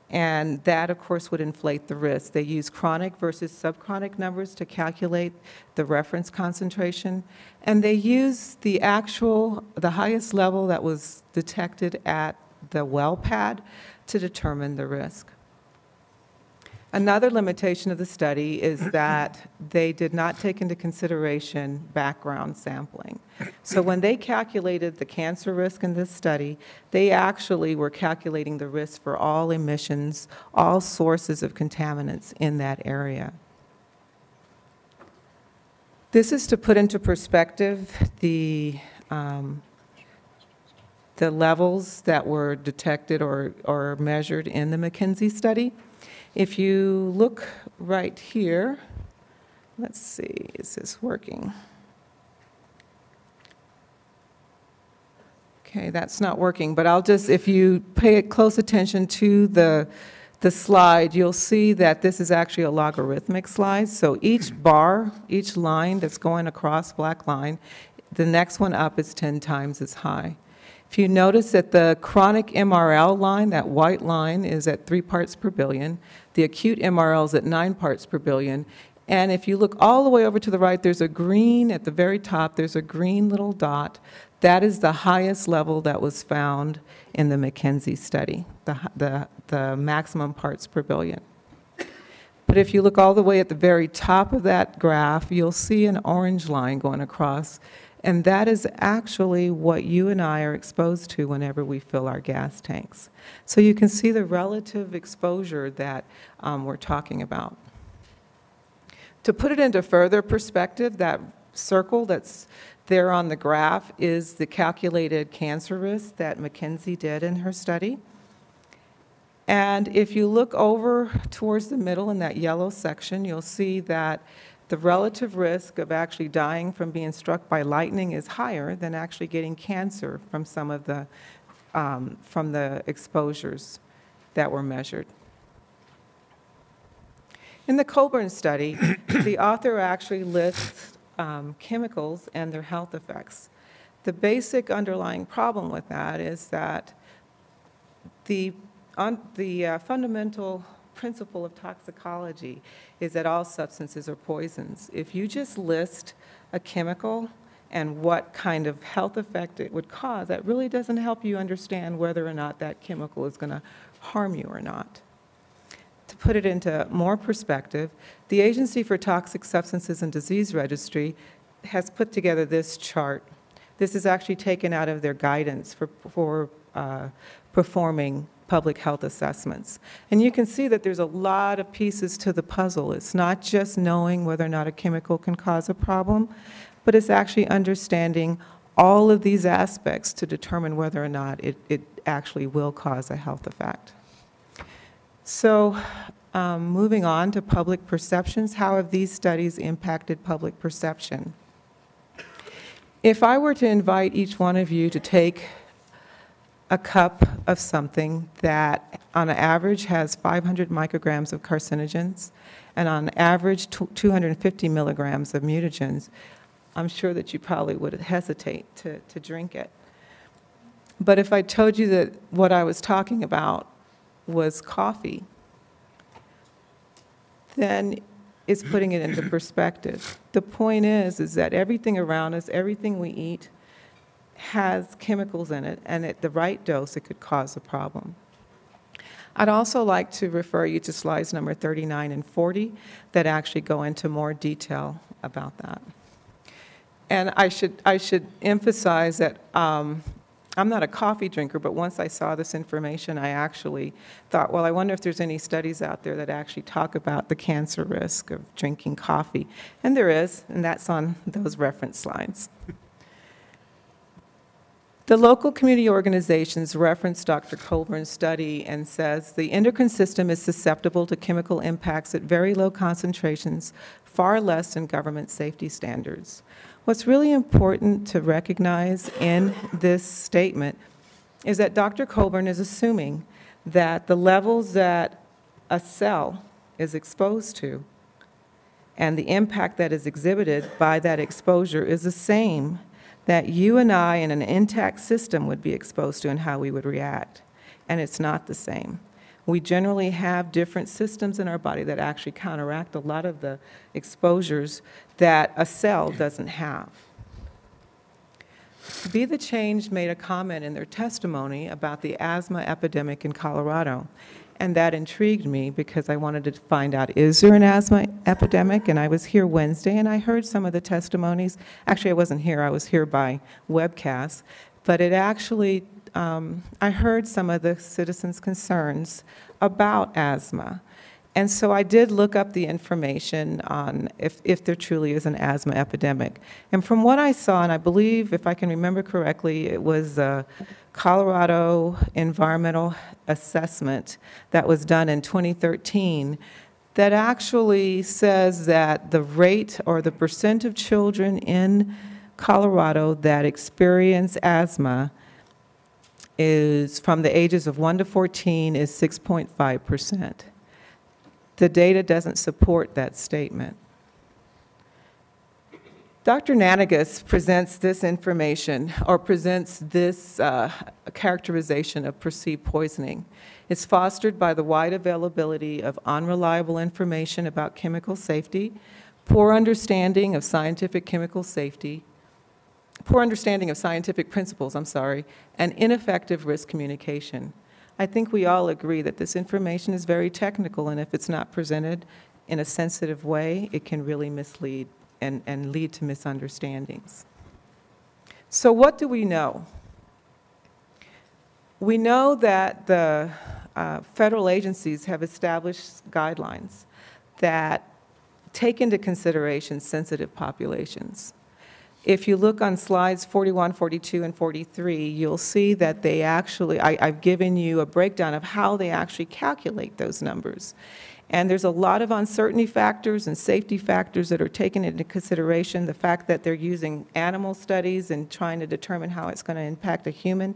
and that, of course, would inflate the risk. They used chronic versus subchronic numbers to calculate the reference concentration, and they used the highest level that was detected at the well pad to determine the risk. Another limitation of the study is that they did not take into consideration background sampling. So when they calculated the cancer risk in this study, they actually were calculating the risk for all emissions, all sources of contaminants in that area. This is to put into perspective the levels that were detected or measured in the McKinsey study. If you look right here, let's see, is this working? Okay, that's not working, but if you pay close attention to the slide, you'll see that this is actually a logarithmic slide. So each bar, each line that's going across black line, the next one up is 10 times as high. If you notice that the chronic MRL line, that white line, is at 3 parts per billion. The acute MRL is at 9 parts per billion. And if you look all the way over to the right, there's a green, at the very top, there's a green little dot. That is the highest level that was found in the McKinsey study, the maximum parts per billion. But if you look all the way at the very top of that graph, you'll see an orange line going across. And that is actually what you and I are exposed to whenever we fill our gas tanks. So you can see the relative exposure that we're talking about. To put it into further perspective, that circle that's there on the graph is the calculated cancer risk that McKinsey did in her study. And if you look over towards the middle in that yellow section, you'll see that the relative risk of actually dying from being struck by lightning is higher than actually getting cancer from some of the exposures that were measured. In the Colburn study, the author actually lists chemicals and their health effects. The basic underlying problem with that is that the fundamental principle of toxicology is that all substances are poisons. If you just list a chemical and what kind of health effect it would cause, that really doesn't help you understand whether or not that chemical is going to harm you or not. To put it into more perspective, the Agency for Toxic Substances and Disease Registry has put together this chart. This is actually taken out of their guidance for performing public health assessments. And you can see that there's a lot of pieces to the puzzle. It's not just knowing whether or not a chemical can cause a problem, but it's actually understanding all of these aspects to determine whether or not it actually will cause a health effect. So moving on to public perceptions, how have these studies impacted public perception? If I were to invite each one of you to take a cup of something that on average has 500 micrograms of carcinogens and on average 250 milligrams of mutagens, I'm sure that you probably would hesitate to drink it. But if I told you that what I was talking about was coffee, then it's putting it into perspective. The point is that everything around us, everything we eat, has chemicals in it, and at the right dose, it could cause a problem. I'd also like to refer you to slides number 39 and 40 that actually go into more detail about that. And I should emphasize that I'm not a coffee drinker, but once I saw this information, I actually thought, well, I wonder if there's any studies out there that actually talk about the cancer risk of drinking coffee. And there is, and that's on those reference slides. The local community organizations reference Dr. Colburn's study and says the endocrine system is susceptible to chemical impacts at very low concentrations, far less than government safety standards. What's really important to recognize in this statement is that Dr. Colburn is assuming that the levels that a cell is exposed to and the impact that is exhibited by that exposure is the same that you and I in an intact system would be exposed to and how we would react. And it's not the same. We generally have different systems in our body that actually counteract a lot of the exposures that a cell doesn't have. Be the Change made a comment in their testimony about the asthma epidemic in Colorado. And that intrigued me because I wanted to find out, is there an asthma epidemic? And I was here Wednesday and I heard some of the testimonies. Actually, I wasn't here, I was here by webcast. But it actually, I heard some of the citizens' concerns about asthma. And so I did look up the information on if there truly is an asthma epidemic. And from what I saw, and I believe, if I can remember correctly, it was a Colorado environmental assessment that was done in 2013 that actually says that the rate or the percent of children in Colorado that experience asthma is from the ages of 1 to 14 is 6.5%. The data doesn't support that statement. Dr. Nanagas presents this information, or presents this characterization of perceived poisoning. It's fostered by the wide availability of unreliable information about chemical safety, poor understanding of scientific chemical safety, poor understanding of scientific principles, and ineffective risk communication. I think we all agree that this information is very technical, and if it's not presented in a sensitive way, it can really mislead and lead to misunderstandings. So what do we know? We know that the federal agencies have established guidelines that take into consideration sensitive populations. If you look on slides 41, 42, and 43, you'll see that they actually, I've given you a breakdown of how they actually calculate those numbers. And there's a lot of uncertainty factors and safety factors that are taken into consideration. The fact that they're using animal studies and trying to determine how it's going to impact a human,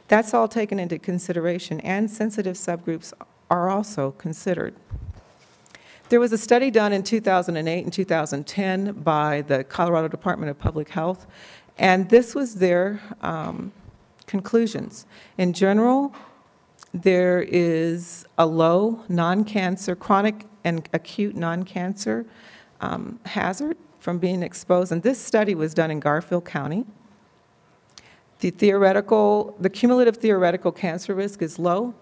that's all taken into consideration, and sensitive subgroups are also considered. There was a study done in 2008 and 2010 by the Colorado Department of Public Health, and this was their conclusions. In general, there is a low non-cancer, chronic and acute non-cancer hazard from being exposed, and this study was done in Garfield County. The cumulative theoretical cancer risk is low.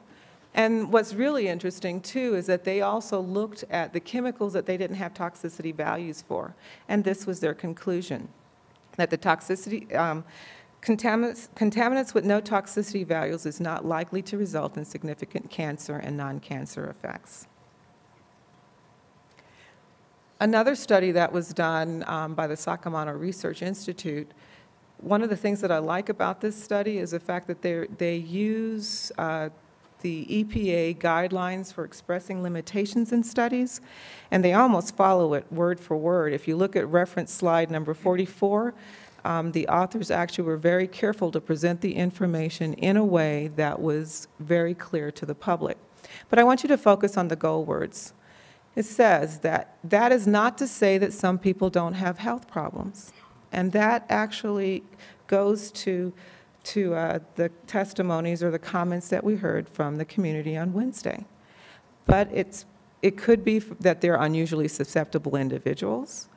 And what's really interesting, too, is that they also looked at the chemicals that they didn't have toxicity values for. And this was their conclusion, that the toxicity, contaminants with no toxicity values is not likely to result in significant cancer and non-cancer effects. Another study that was done by the Sacramento Research Institute, one of the things that I like about this study is the fact that they use the EPA guidelines for expressing limitations in studies, and they almost follow it word for word. If you look at reference slide number 44, the authors actually were very careful to present the information in a way that was very clear to the public. But I want you to focus on the goal words. It says that that is not to say that some people don't have health problems, and that actually goes to the testimonies or the comments that we heard from the community on Wednesday. But it could be that they're unusually susceptible individuals.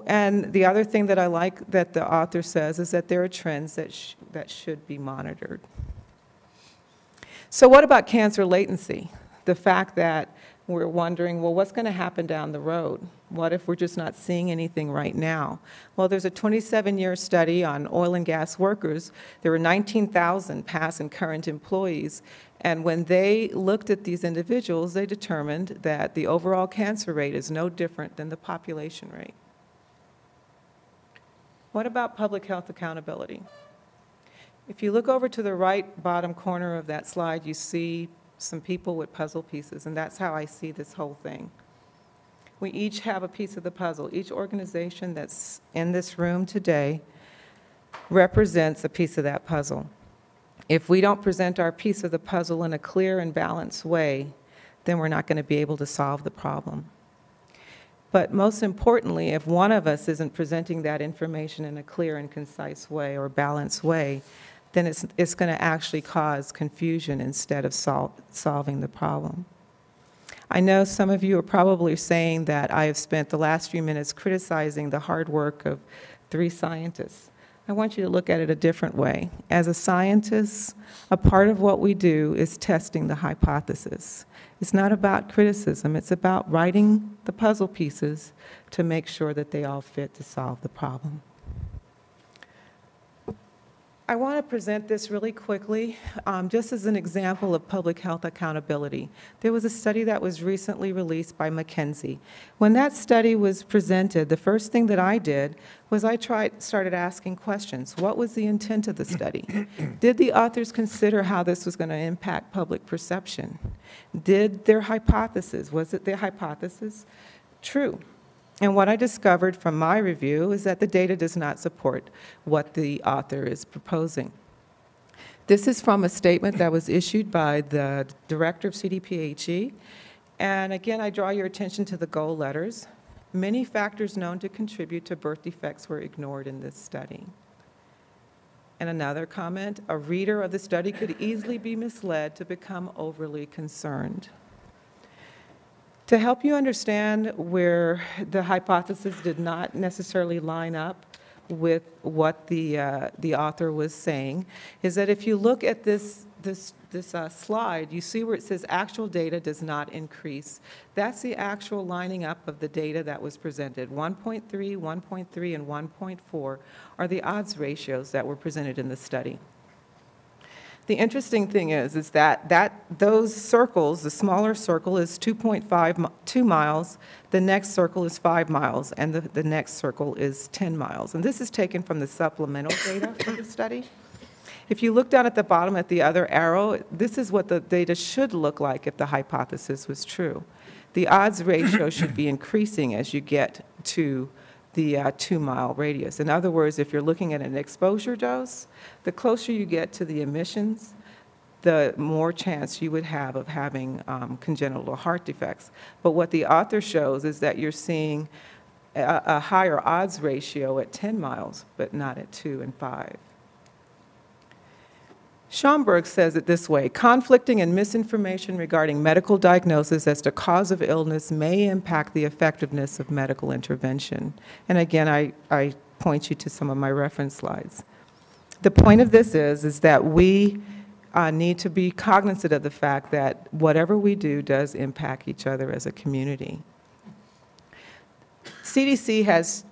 And the other thing that I like that the author says is that there are trends that should be monitored. So what about cancer latency? The fact that we're wondering, well, what's going to happen down the road? What if we're just not seeing anything right now? Well, there's a 27-year study on oil and gas workers. There were 19,000 past and current employees, and when they looked at these individuals, they determined that the overall cancer rate is no different than the population rate. What about public health accountability? If you look over to the right bottom corner of that slide, you see some people with puzzle pieces, and that's how I see this whole thing. We each have a piece of the puzzle. Each organization that's in this room today represents a piece of that puzzle. If we don't present our piece of the puzzle in a clear and balanced way, then we're not going to be able to solve the problem. But most importantly, if one of us isn't presenting that information in a clear and concise way or balanced way, then it's going to actually cause confusion instead of solving the problem. I know some of you are probably saying that I have spent the last few minutes criticizing the hard work of 3 scientists. I want you to look at it a different way. As a scientist, a part of what we do is testing the hypothesis. It's not about criticism, it's about writing the puzzle pieces to make sure that they all fit to solve the problem. I want to present this really quickly, just as an example of public health accountability. There was a study that was recently released by McKinsey. When that study was presented, the first thing that I did was I started asking questions. What was the intent of the study? Did the authors consider how this was going to impact public perception? Did their hypothesis, was it their hypothesis true? And what I discovered from my review is that the data does not support what the author is proposing. This is from a statement that was issued by the director of CDPHE. And again, I draw your attention to the goal letters. Many factors known to contribute to birth defects were ignored in this study. And another comment, a reader of the study could easily be misled to become overly concerned. To help you understand where the hypothesis did not necessarily line up with what the author was saying, is that if you look at this slide, you see where it says actual data does not increase. That's the actual lining up of the data that was presented. 1.3, 1.3, and 1.4 are the odds ratios that were presented in the study. The interesting thing is that those circles, the smaller circle is 2 miles, the next circle is 5 miles, and the next circle is 10 miles. And this is taken from the supplemental data for the study. If you look down at the bottom at the other arrow, this is what the data should look like if the hypothesis was true. The odds ratio should be increasing as you get to the 2-mile radius. In other words, if you're looking at an exposure dose, the closer you get to the emissions, the more chance you would have of having congenital heart defects. But what the author shows is that you're seeing a higher odds ratio at 10 miles, but not at 2 and 5. Schomburg says it this way: conflicting and misinformation regarding medical diagnosis as to cause of illness may impact the effectiveness of medical intervention. And again, I point you to some of my reference slides. The point of this is that we need to be cognizant of the fact that whatever we do does impact each other as a community. CDC has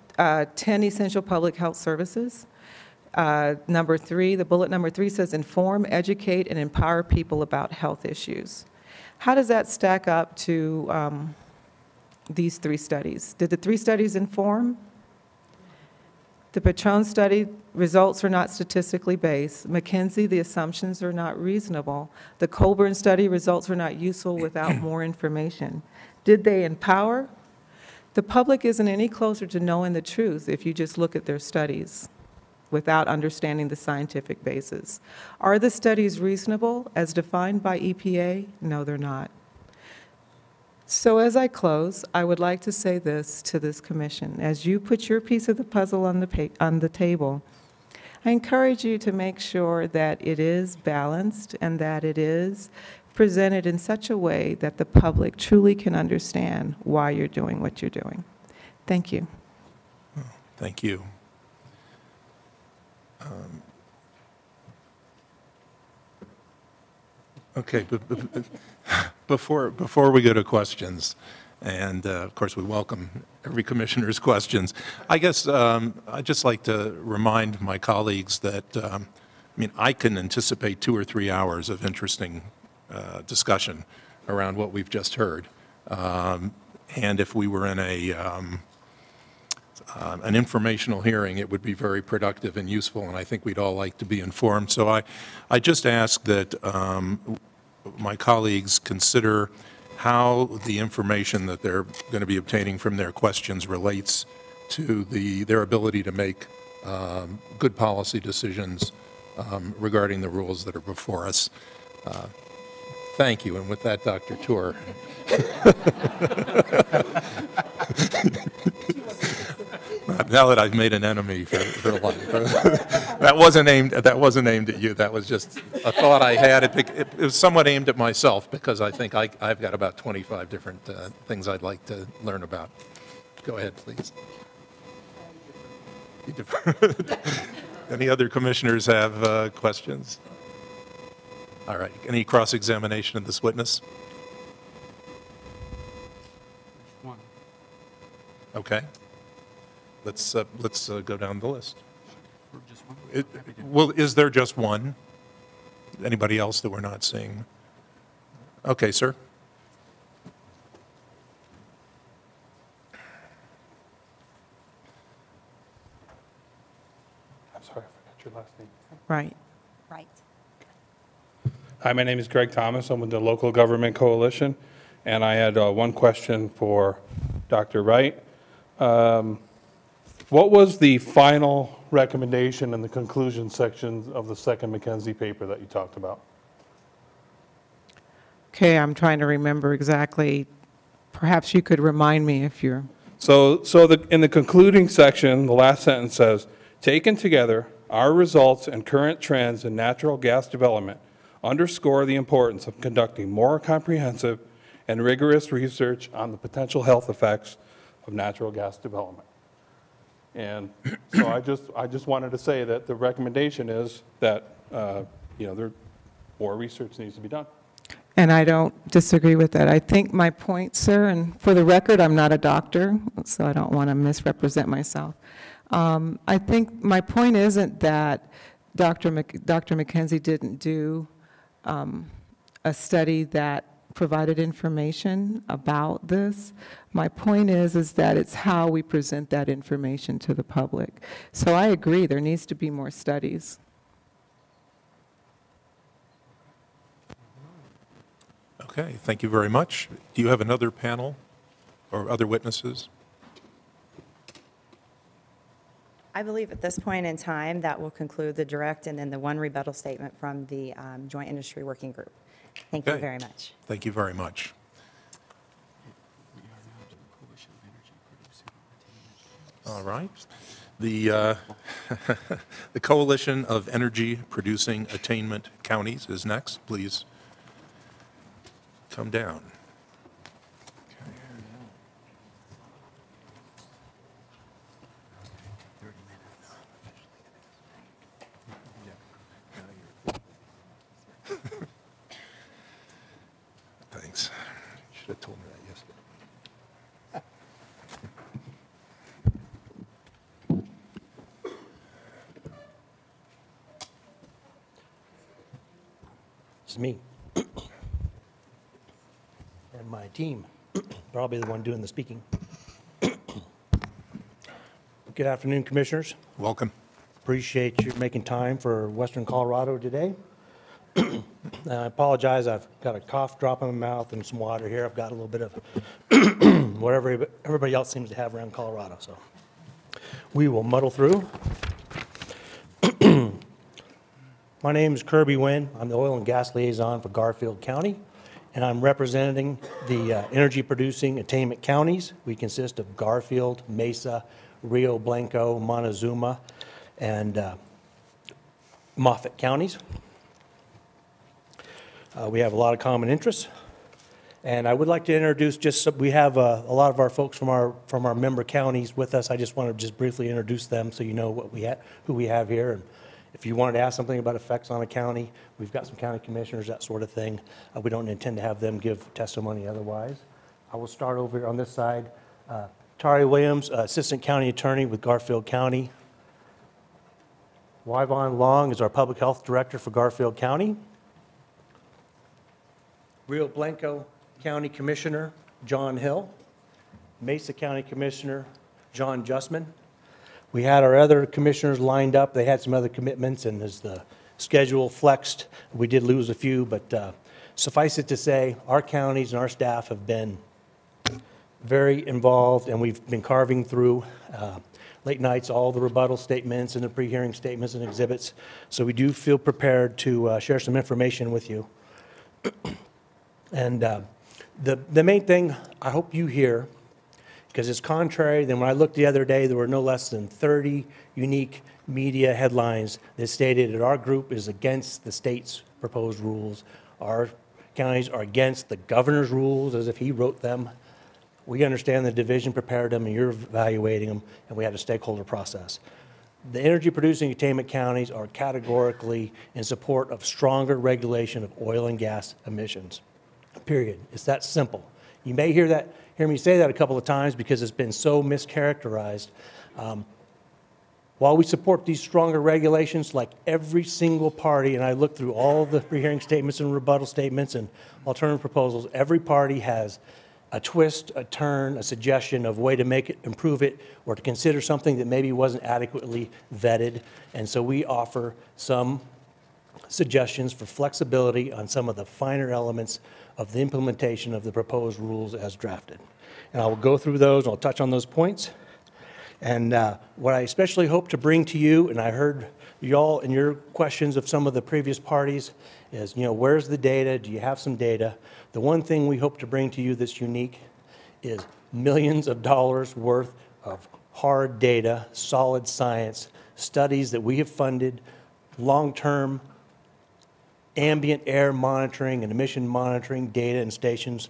10 essential public health services. Number 3, the bullet number 3 says inform, educate, and empower people about health issues. How does that stack up to these 3 studies? Did the 3 studies inform? The Patron study results are not statistically based. McKinsey, the assumptions are not reasonable. The Colburn study results are not useful without more information. Did they empower? The public isn't any closer to knowing the truth if you just look at their studies without understanding the scientific basis. Are the studies reasonable as defined by EPA? No, they're not. So as I close, I would like to say this to this commission. As you put your piece of the puzzle on the table, I encourage you to make sure that it is balanced and that it is presented in such a way that the public truly can understand why you're doing what you're doing. Thank you. Thank you. Okay, but Before we go to questions, and of course we welcome every commissioner's questions, I guess I'd just like to remind my colleagues that, I mean, I can anticipate 2 or 3 hours of interesting discussion around what we've just heard. And if we were in an informational hearing, it would be very productive and useful, and I think we'd all like to be informed. So I just ask that my colleagues consider how the information that they're going to be obtaining from their questions relates to their ability to make good policy decisions regarding the rules that are before us. Thank you, and with that, Dr. Tour. Now that I've made an enemy for life. That wasn't aimed at you. That was just a thought I had. It was somewhat aimed at myself because I think I've got about 25 different things I'd like to learn about. Go ahead, please. Any other commissioners have questions? All right. Any cross-examination of this witness? One. Okay. Let's go down the list. Or just one? Well, is there just one? Anybody else that we're not seeing? Okay, sir. I'm sorry, I forgot your last name. Right. Right. Hi, my name is Greg Thomas. I'm with the Local Government Coalition, and I had one question for Dr. Wright. What was the final recommendation in the conclusion section of the second McKenzie paper that you talked about? Okay, I'm trying to remember exactly. Perhaps you could remind me if you're... In the concluding section, the last sentence says, taken together, our results and current trends in natural gas development underscore the importance of conducting more comprehensive and rigorous research on the potential health effects of natural gas development. And so I just wanted to say that the recommendation is that, more research needs to be done. And I don't disagree with that. I think my point, sir, and for the record, I'm not a doctor, so I don't want to misrepresent myself. I think my point isn't that Dr. McKenzie didn't do a study that provided information about this. My point is that it's how we present that information to the public. So I agree, there needs to be more studies. Okay, thank you very much. Do you have another panel or other witnesses? I believe at this point in time that will conclude the direct and then the one rebuttal statement from the Joint Industry Working Group. Thank you very much. Thank you very much. All right. The Coalition of Energy Producing Attainment Counties is next. Please come down. Thanks. Should have told me that yesterday. It's me and my team. Probably the one doing the speaking. Good afternoon, Commissioners. Welcome. Appreciate you making time for Western Colorado today. I apologize, I've got a cough drop in my mouth and some water here. I've got a little bit of whatever everybody else seems to have around Colorado, so we will muddle through. My name is Kirby Wynn. I'm the Oil and Gas Liaison for Garfield County, and I'm representing the energy-producing attainment counties. We consist of Garfield, Mesa, Rio Blanco, Montezuma, and Moffett counties. We have a lot of common interests, and I would like to introduce we have a lot of our folks from our member counties with us. I just want to briefly introduce them so you know who we have here If you wanted to ask something about effects on a county, we've got some county commissioners, that sort of thing. We don't intend to have them give testimony otherwise. I will start over on this side. Tari Williams, Assistant County Attorney with Garfield County. Wyvon Long is our Public Health Director for Garfield County. Rio Blanco County Commissioner, John Hill. Mesa County Commissioner, John Justman. We had our other commissioners lined up. They had some other commitments, and as the schedule flexed, we did lose a few, but suffice it to say, our counties and our staff have been very involved, and we've been carving through late nights, all the rebuttal statements and the pre-hearing statements and exhibits. So we do feel prepared to share some information with you. And the main thing I hope you hear, because it's contrary, then when I looked the other day, there were no less than 30 unique media headlines that stated that our group is against the state's proposed rules. Our counties are against the governor's rules as if he wrote them. We understand the division prepared them and you're evaluating them, and we had a stakeholder process. The energy producing attainment counties are categorically in support of stronger regulation of oil and gas emissions, period. It's that simple. You may hear me say that a couple of times because it's been so mischaracterized. While we support these stronger regulations, like every single party, and I looked through all the pre-hearing statements and rebuttal statements and alternative proposals, every party has a twist, a turn, a suggestion of way to make it, improve it, or to consider something that maybe wasn't adequately vetted. And so we offer some suggestions for flexibility on some of the finer elements of the implementation of the proposed rules as drafted. And I will go through those, and I'll touch on those points. And what I especially hope to bring to you, and I heard y'all in your questions of some of the previous parties, is, where's the data? Do you have some data? The one thing we hope to bring to you that's unique is millions of dollars worth of hard data, solid science, studies that we have funded, long-term ambient air monitoring and emission monitoring data and stations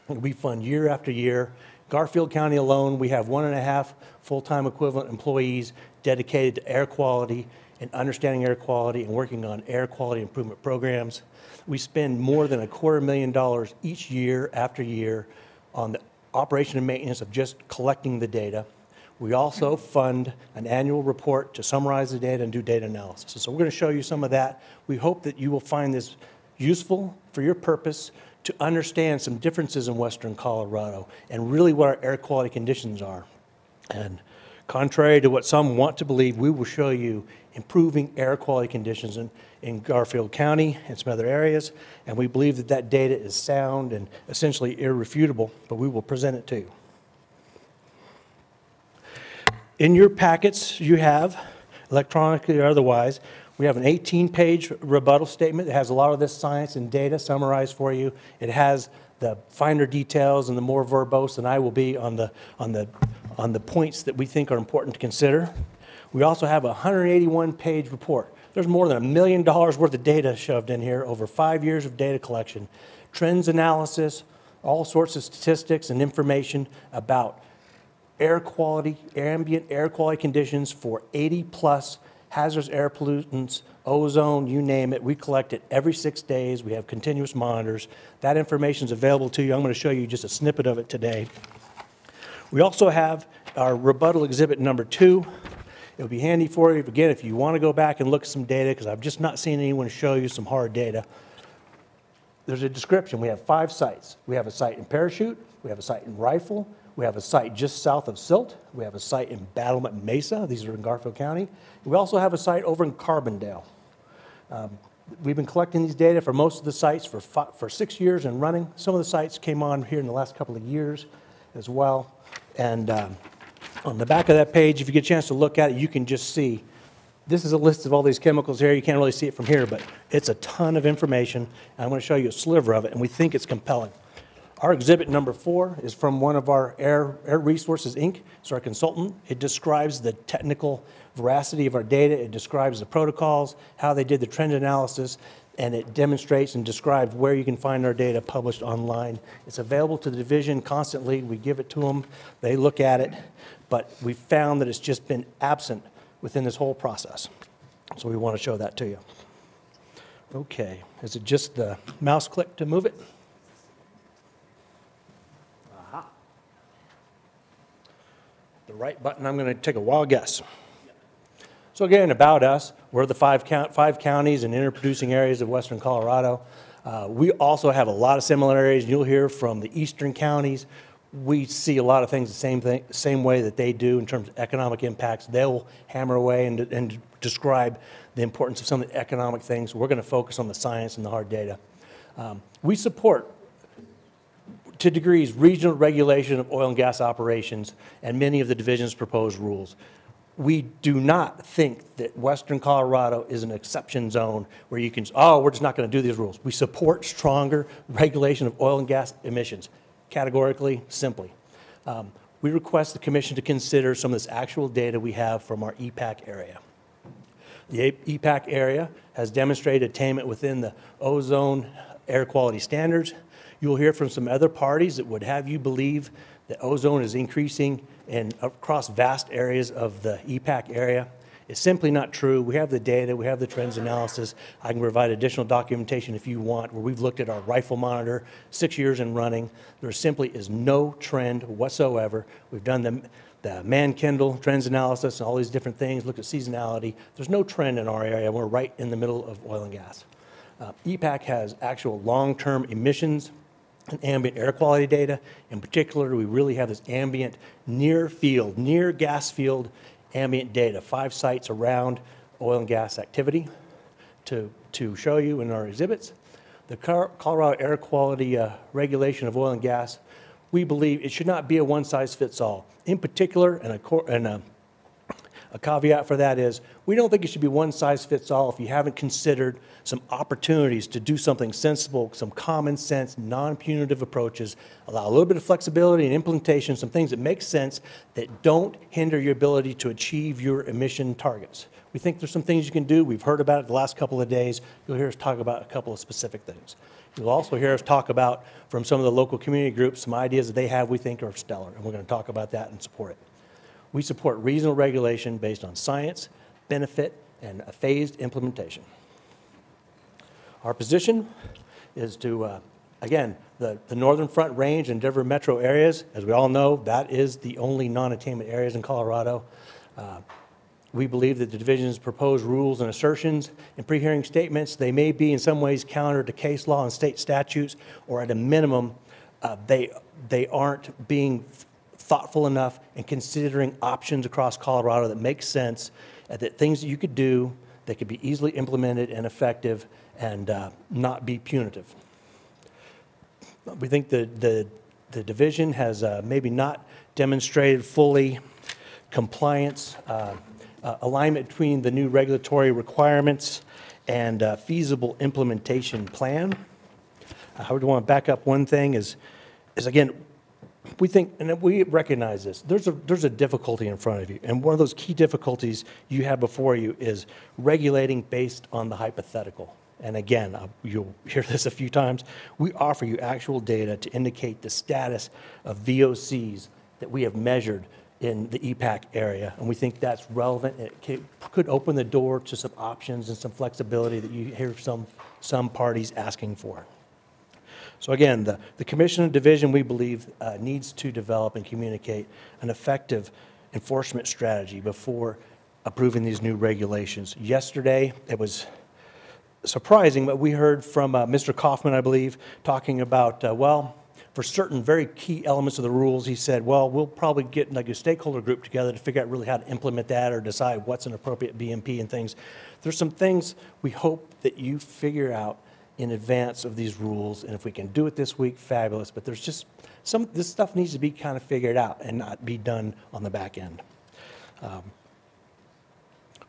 we fund year after year. Garfield County alone, we have 1.5 full-time equivalent employees dedicated to air quality and understanding air quality and working on air quality improvement programs. We spend more than $250,000 each year after year on the operation and maintenance of just collecting the data. We also fund an annual report to summarize the data and do data analysis. So we're going to show you some of that. We hope that you will find this useful for your purpose to understand some differences in Western Colorado and really what our air quality conditions are. And contrary to what some want to believe, we will show you improving air quality conditions in Garfield County and some other areas. And we believe that that data is sound and essentially irrefutable, but we will present it to you. In your packets, you have, electronically or otherwise, we have an 18-page rebuttal statement that has a lot of this science and data summarized for you. It has the finer details and the more verbose than I will be on the points that we think are important to consider. We also have a 181-page report. There's more than $1 million worth of data shoved in here, over 5 years of data collection, trends analysis, all sorts of statistics and information about air quality, ambient air quality conditions for 80+ hazardous air pollutants, ozone, you name it. We collect it every 6 days. We have continuous monitors. That information is available to you. I'm going to show you just a snippet of it today. We also have our rebuttal exhibit number 2. It would be handy for you, again, if you want to go back and look at some data, because I've just not seen anyone show you some hard data. There's a description. We have 5 sites. We have a site in Parachute. We have a site in Rifle. We have a site just south of Silt. We have a site in Battlement Mesa. These are in Garfield County. We also have a site over in Carbondale. We've been collecting these data for most of the sites for 6 years and running. Some of the sites came on here in the last couple of years as well. And on the back of that page, if you get a chance to look at it, you can just see, this is a list of all these chemicals here. You can't really see it from here, but it's a ton of information. And I'm going to show you a sliver of it, and we think it's compelling. Our exhibit number 4 is from one of our Air Resources, Inc. It's our consultant. It describes the technical veracity of our data. It describes the protocols, how they did the trend analysis, and it demonstrates and describes where you can find our data published online. It's available to the division constantly. We give it to them. They look at it. But we found that it's just been absent within this whole process. So we want to show that to you. Okay, is it just the mouse click to move it? Aha. The right button, I'm going to take a wild guess. So again, about us, we're the five counties and interproducing areas of western Colorado. We also have a lot of similarities. You'll hear from the eastern counties. We see a lot of things the same way that they do in terms of economic impacts. They'll hammer away and describe the importance of some of the economic things. We're going to focus on the science and the hard data. We support, to degrees, regional regulation of oil and gas operations and many of the division's proposed rules. We do not think that western Colorado is an exception zone where you can, oh, we're just not going to do these rules. We support stronger regulation of oil and gas emissions, categorically, simply. We request the Commission to consider some of this actual data we have from our EPAC area. The EPAC area has demonstrated attainment within the ozone air quality standards. You'll hear from some other parties that would have you believe that ozone is increasing and across vast areas of the EPAC area. It's simply not true. We have the data, we have the trends analysis. I can provide additional documentation if you want, where we've looked at our rifle monitor, 6 years in running. There simply is no trend whatsoever. We've done the man-Kendall trends analysis and all these different things, looked at seasonality. There's no trend in our area. We're right in the middle of oil and gas. EPAC has actual long-term emissions and ambient air quality data. In particular, we really have this ambient near field, near gas field ambient data, 5 sites around oil and gas activity to show you in our exhibits. The Colorado air quality regulation of oil and gas, we believe it should not be a one-size-fits-all. In particular, and a caveat for that is, we don't think it should be one-size-fits-all if you haven't considered some opportunities to do something sensible, some common sense, non-punitive approaches, allow a little bit of flexibility and implementation, some things that make sense that don't hinder your ability to achieve your emission targets. We think there's some things you can do. We've heard about it the last couple of days. You'll hear us talk about a couple of specific things. You'll also hear us talk about, from some of the local community groups, some ideas that they have we think are stellar, and we're going to talk about that and support it. We support reasonable regulation based on science, benefit, and a phased implementation. Our position is to, again, the Northern Front Range and Denver metro areas, as we all know, that is the only non-attainment areas in Colorado. We believe that the division's proposed rules and assertions and pre-hearing statements, they may be in some ways counter to case law and state statutes, or at a minimum, they aren't being thoughtful enough in considering options across Colorado that make sense, that things that you could do that could be easily implemented and effective and not be punitive. We think the division has maybe not demonstrated fully compliance, alignment between the new regulatory requirements and feasible implementation plan. I would want to back up one thing is again, we think, and we recognize this, there's a difficulty in front of you, and one of those key difficulties you have before you is regulating based on the hypothetical. And again, you'll hear this a few times, we offer you actual data to indicate the status of VOCs that we have measured in the EPAC area, and we think that's relevant. It could open the door to some options and some flexibility that you hear some parties asking for. So again, the Commission and Division, we believe, needs to develop and communicate an effective enforcement strategy before approving these new regulations. Yesterday, it was surprising, but we heard from Mr. Kaufman, I believe, talking about, well, for certain very key elements of the rules, he said, well, we'll probably get like a stakeholder group together to figure out really how to implement that or decide what's an appropriate BMP and things. There's some things we hope that you figure out in advance of these rules, and if we can do it this week, fabulous, but there's just this stuff needs to be kind of figured out and not be done on the back end.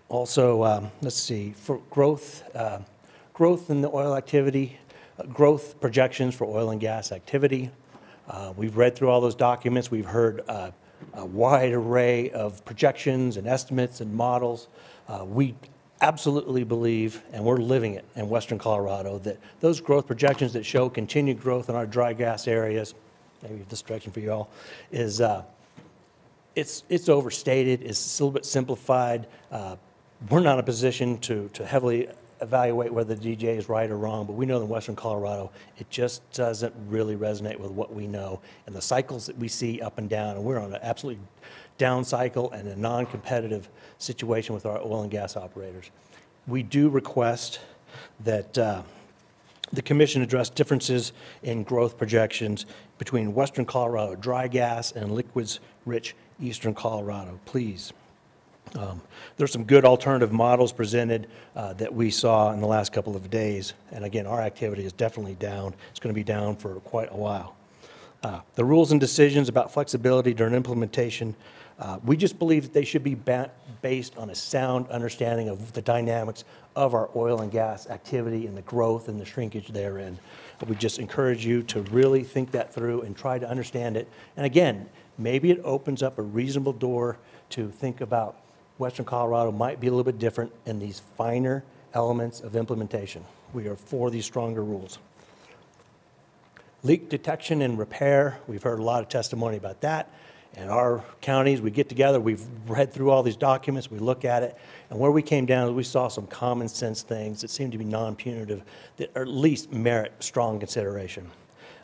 Also, let's see, for growth in the oil activity, growth projections for oil and gas activity. We've read through all those documents. We've heard a wide array of projections and estimates and models. We absolutely believe, and we're living it in western Colorado, that those growth projections that show continued growth in our dry gas areas, maybe this direction for you all, is it's overstated, it's a little bit simplified. we're not in a position to heavily evaluate whether the DJ is right or wrong, but we know in western Colorado, it just doesn't really resonate with what we know and the cycles that we see up and down, and we're on an absolutely down cycle and a non-competitive situation with our oil and gas operators. We do request that the commission address differences in growth projections between western Colorado dry gas and liquids-rich eastern Colorado, please. There's some good alternative models presented that we saw in the last couple of days. And again, our activity is definitely down. It's going to be down for quite a while. The rules and decisions about flexibility during implementation, we just believe that they should be based on a sound understanding of the dynamics of our oil and gas activity and the growth and the shrinkage therein. We just encourage you to really think that through and try to understand it. And again, maybe it opens up a reasonable door to think about western Colorado might be a little bit different in these finer elements of implementation. We are for these stronger rules. Leak detection and repair, we've heard a lot of testimony about that. In our counties, we get together, we've read through all these documents, we look at it, and where we came down, we saw some common sense things that seem to be non-punitive that at least merit strong consideration.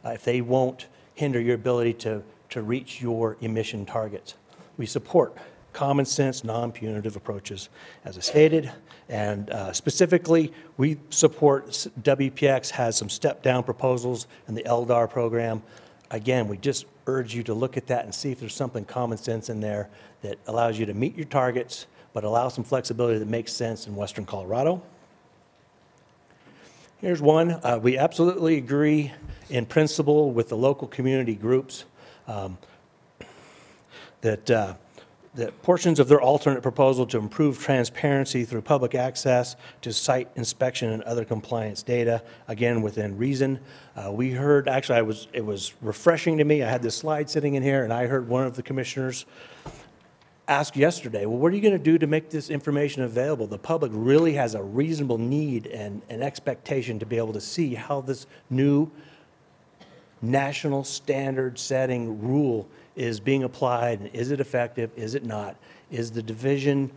If they won't hinder your ability to reach your emission targets. We support common sense, non-punitive approaches, as I stated, and specifically, we support WPX has some step-down proposals in the LDAR program. Again, we just urge you to look at that and see if there's something common sense in there that allows you to meet your targets, but allow some flexibility that makes sense in western Colorado. Here's one. We absolutely agree in principle with the local community groups that portions of their alternate proposal to improve transparency through public access to site inspection and other compliance data, again, within reason. We heard, actually, it was refreshing to me. I had this slide sitting in here, and I heard one of the commissioners ask yesterday, well, what are you going to do to make this information available? The public really has a reasonable need and an expectation to be able to see how this new national standard setting rule is being applied, and is it effective, is it not? Is the division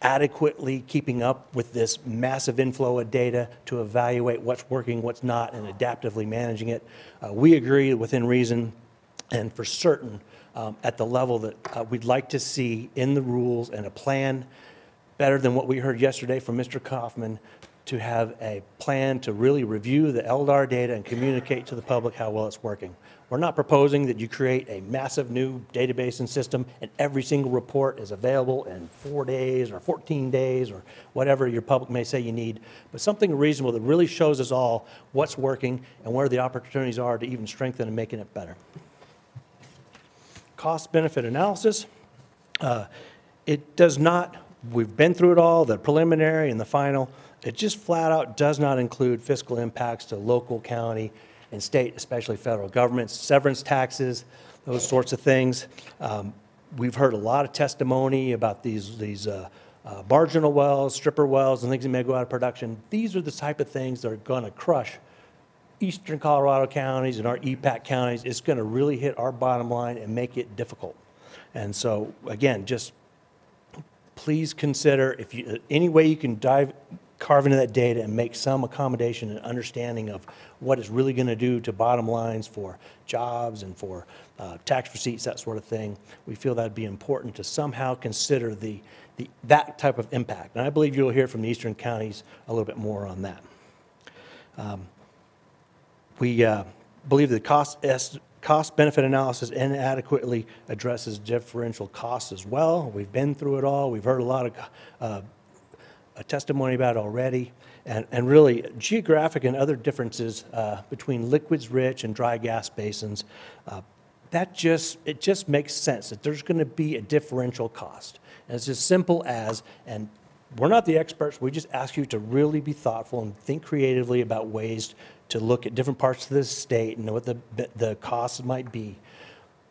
adequately keeping up with this massive inflow of data to evaluate what's working, what's not, and adaptively managing it? We agree within reason and for certain at the level that we'd like to see in the rules and a plan better than what we heard yesterday from Mr. Kaufman, to have a plan to really review the LDAR data and communicate to the public how well it's working. We're not proposing that you create a massive new database and system and every single report is available in 4 days or 14 days or whatever your public may say you need, but something reasonable that really shows us all what's working and where the opportunities are to even strengthen and making it better. Cost-benefit analysis. It does not, we've been through it all, the preliminary and the final. It just flat out does not include fiscal impacts to local, county, and state, especially federal governments, severance taxes, those sorts of things. We've heard a lot of testimony about these marginal wells, stripper wells, and things that may go out of production. These are the type of things that are going to crush eastern Colorado counties and our EPAC counties. It's going to really hit our bottom line and make it difficult. And so, again, just please consider if you any way you can carve into that data and make some accommodation and understanding of what it's really going to do to bottom lines for jobs and for tax receipts, that sort of thing. We feel that would be important to somehow consider that type of impact. And I believe you'll hear from the eastern counties a little bit more on that. We believe the cost-benefit analysis inadequately addresses differential costs as well. We've been through it all. We've heard a lot of testimony about it already. And really, geographic and other differences between liquids-rich and dry gas basins, it just makes sense that there's going to be a differential cost. And it's as simple as, and we're not the experts, we just ask you to really be thoughtful and think creatively about ways to look at different parts of the state and what the costs might be.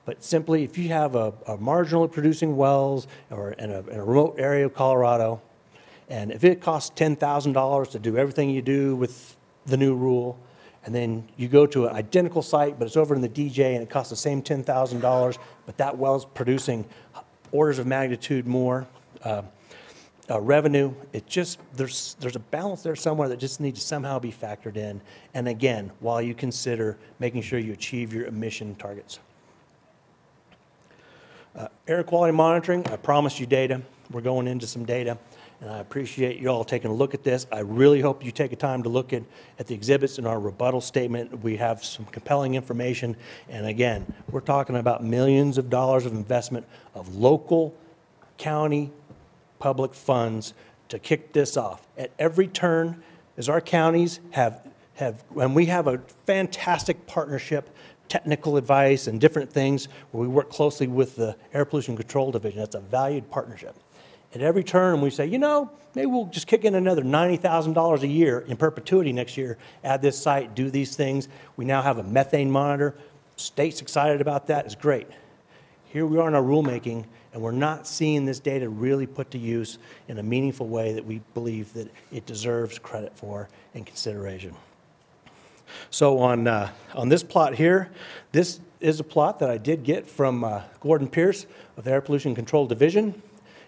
But simply, if you have a marginally producing wells or in a remote area of Colorado, and if it costs $10,000 to do everything you do with the new rule, and then you go to an identical site, but it's over in the DJ and it costs the same $10,000, but that well's producing orders of magnitude more, revenue. It just, there's a balance there somewhere that just needs to somehow be factored in. And again, while you consider making sure you achieve your emission targets. Air quality monitoring, I promised you data. We're going into some data, and I appreciate you all taking a look at this. I really hope you take a time to look at the exhibits in our rebuttal statement. We have some compelling information, and again, we're talking about millions of dollars of investment of local, county, public funds to kick this off. At every turn, as our counties and we have a fantastic partnership, technical advice and different things where we work closely with the Air Pollution Control Division. That's a valued partnership. At every turn, we say, you know, maybe we'll just kick in another $90,000 a year in perpetuity next year, add this site, do these things. We now have a methane monitor. State's excited about that. It's great. Here we are in our rulemaking, and we're not seeing this data really put to use in a meaningful way that we believe that it deserves credit for and consideration. So on this plot here, this is a plot that I did get from Gordon Pierce of the Air Pollution Control Division.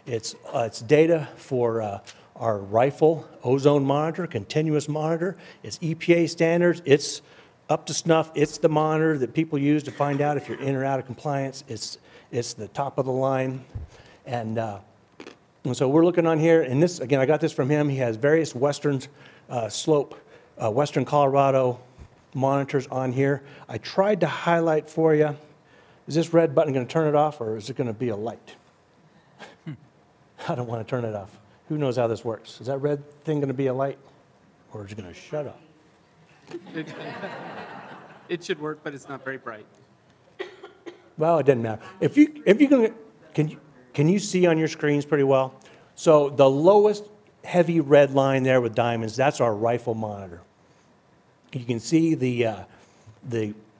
It's data for our rifle ozone monitor, continuous monitor. It's EPA standards. It's up to snuff. It's the monitor that people use to find out if you're in or out of compliance. It's the top of the line. And so we're looking on here, and this, again, I got this from him. He has various western slope, western Colorado monitors on here. I tried to highlight for you. Is this red button going to turn it off, or is it going to be a light? I don't want to turn it off. Who knows how this works? Is that red thing going to be a light, or is it going to shut off? It should work, but it's not very bright. Well, it doesn't matter. If you can you see on your screens pretty well? So the lowest heavy red line there with diamonds, that's our rifle monitor. You can see the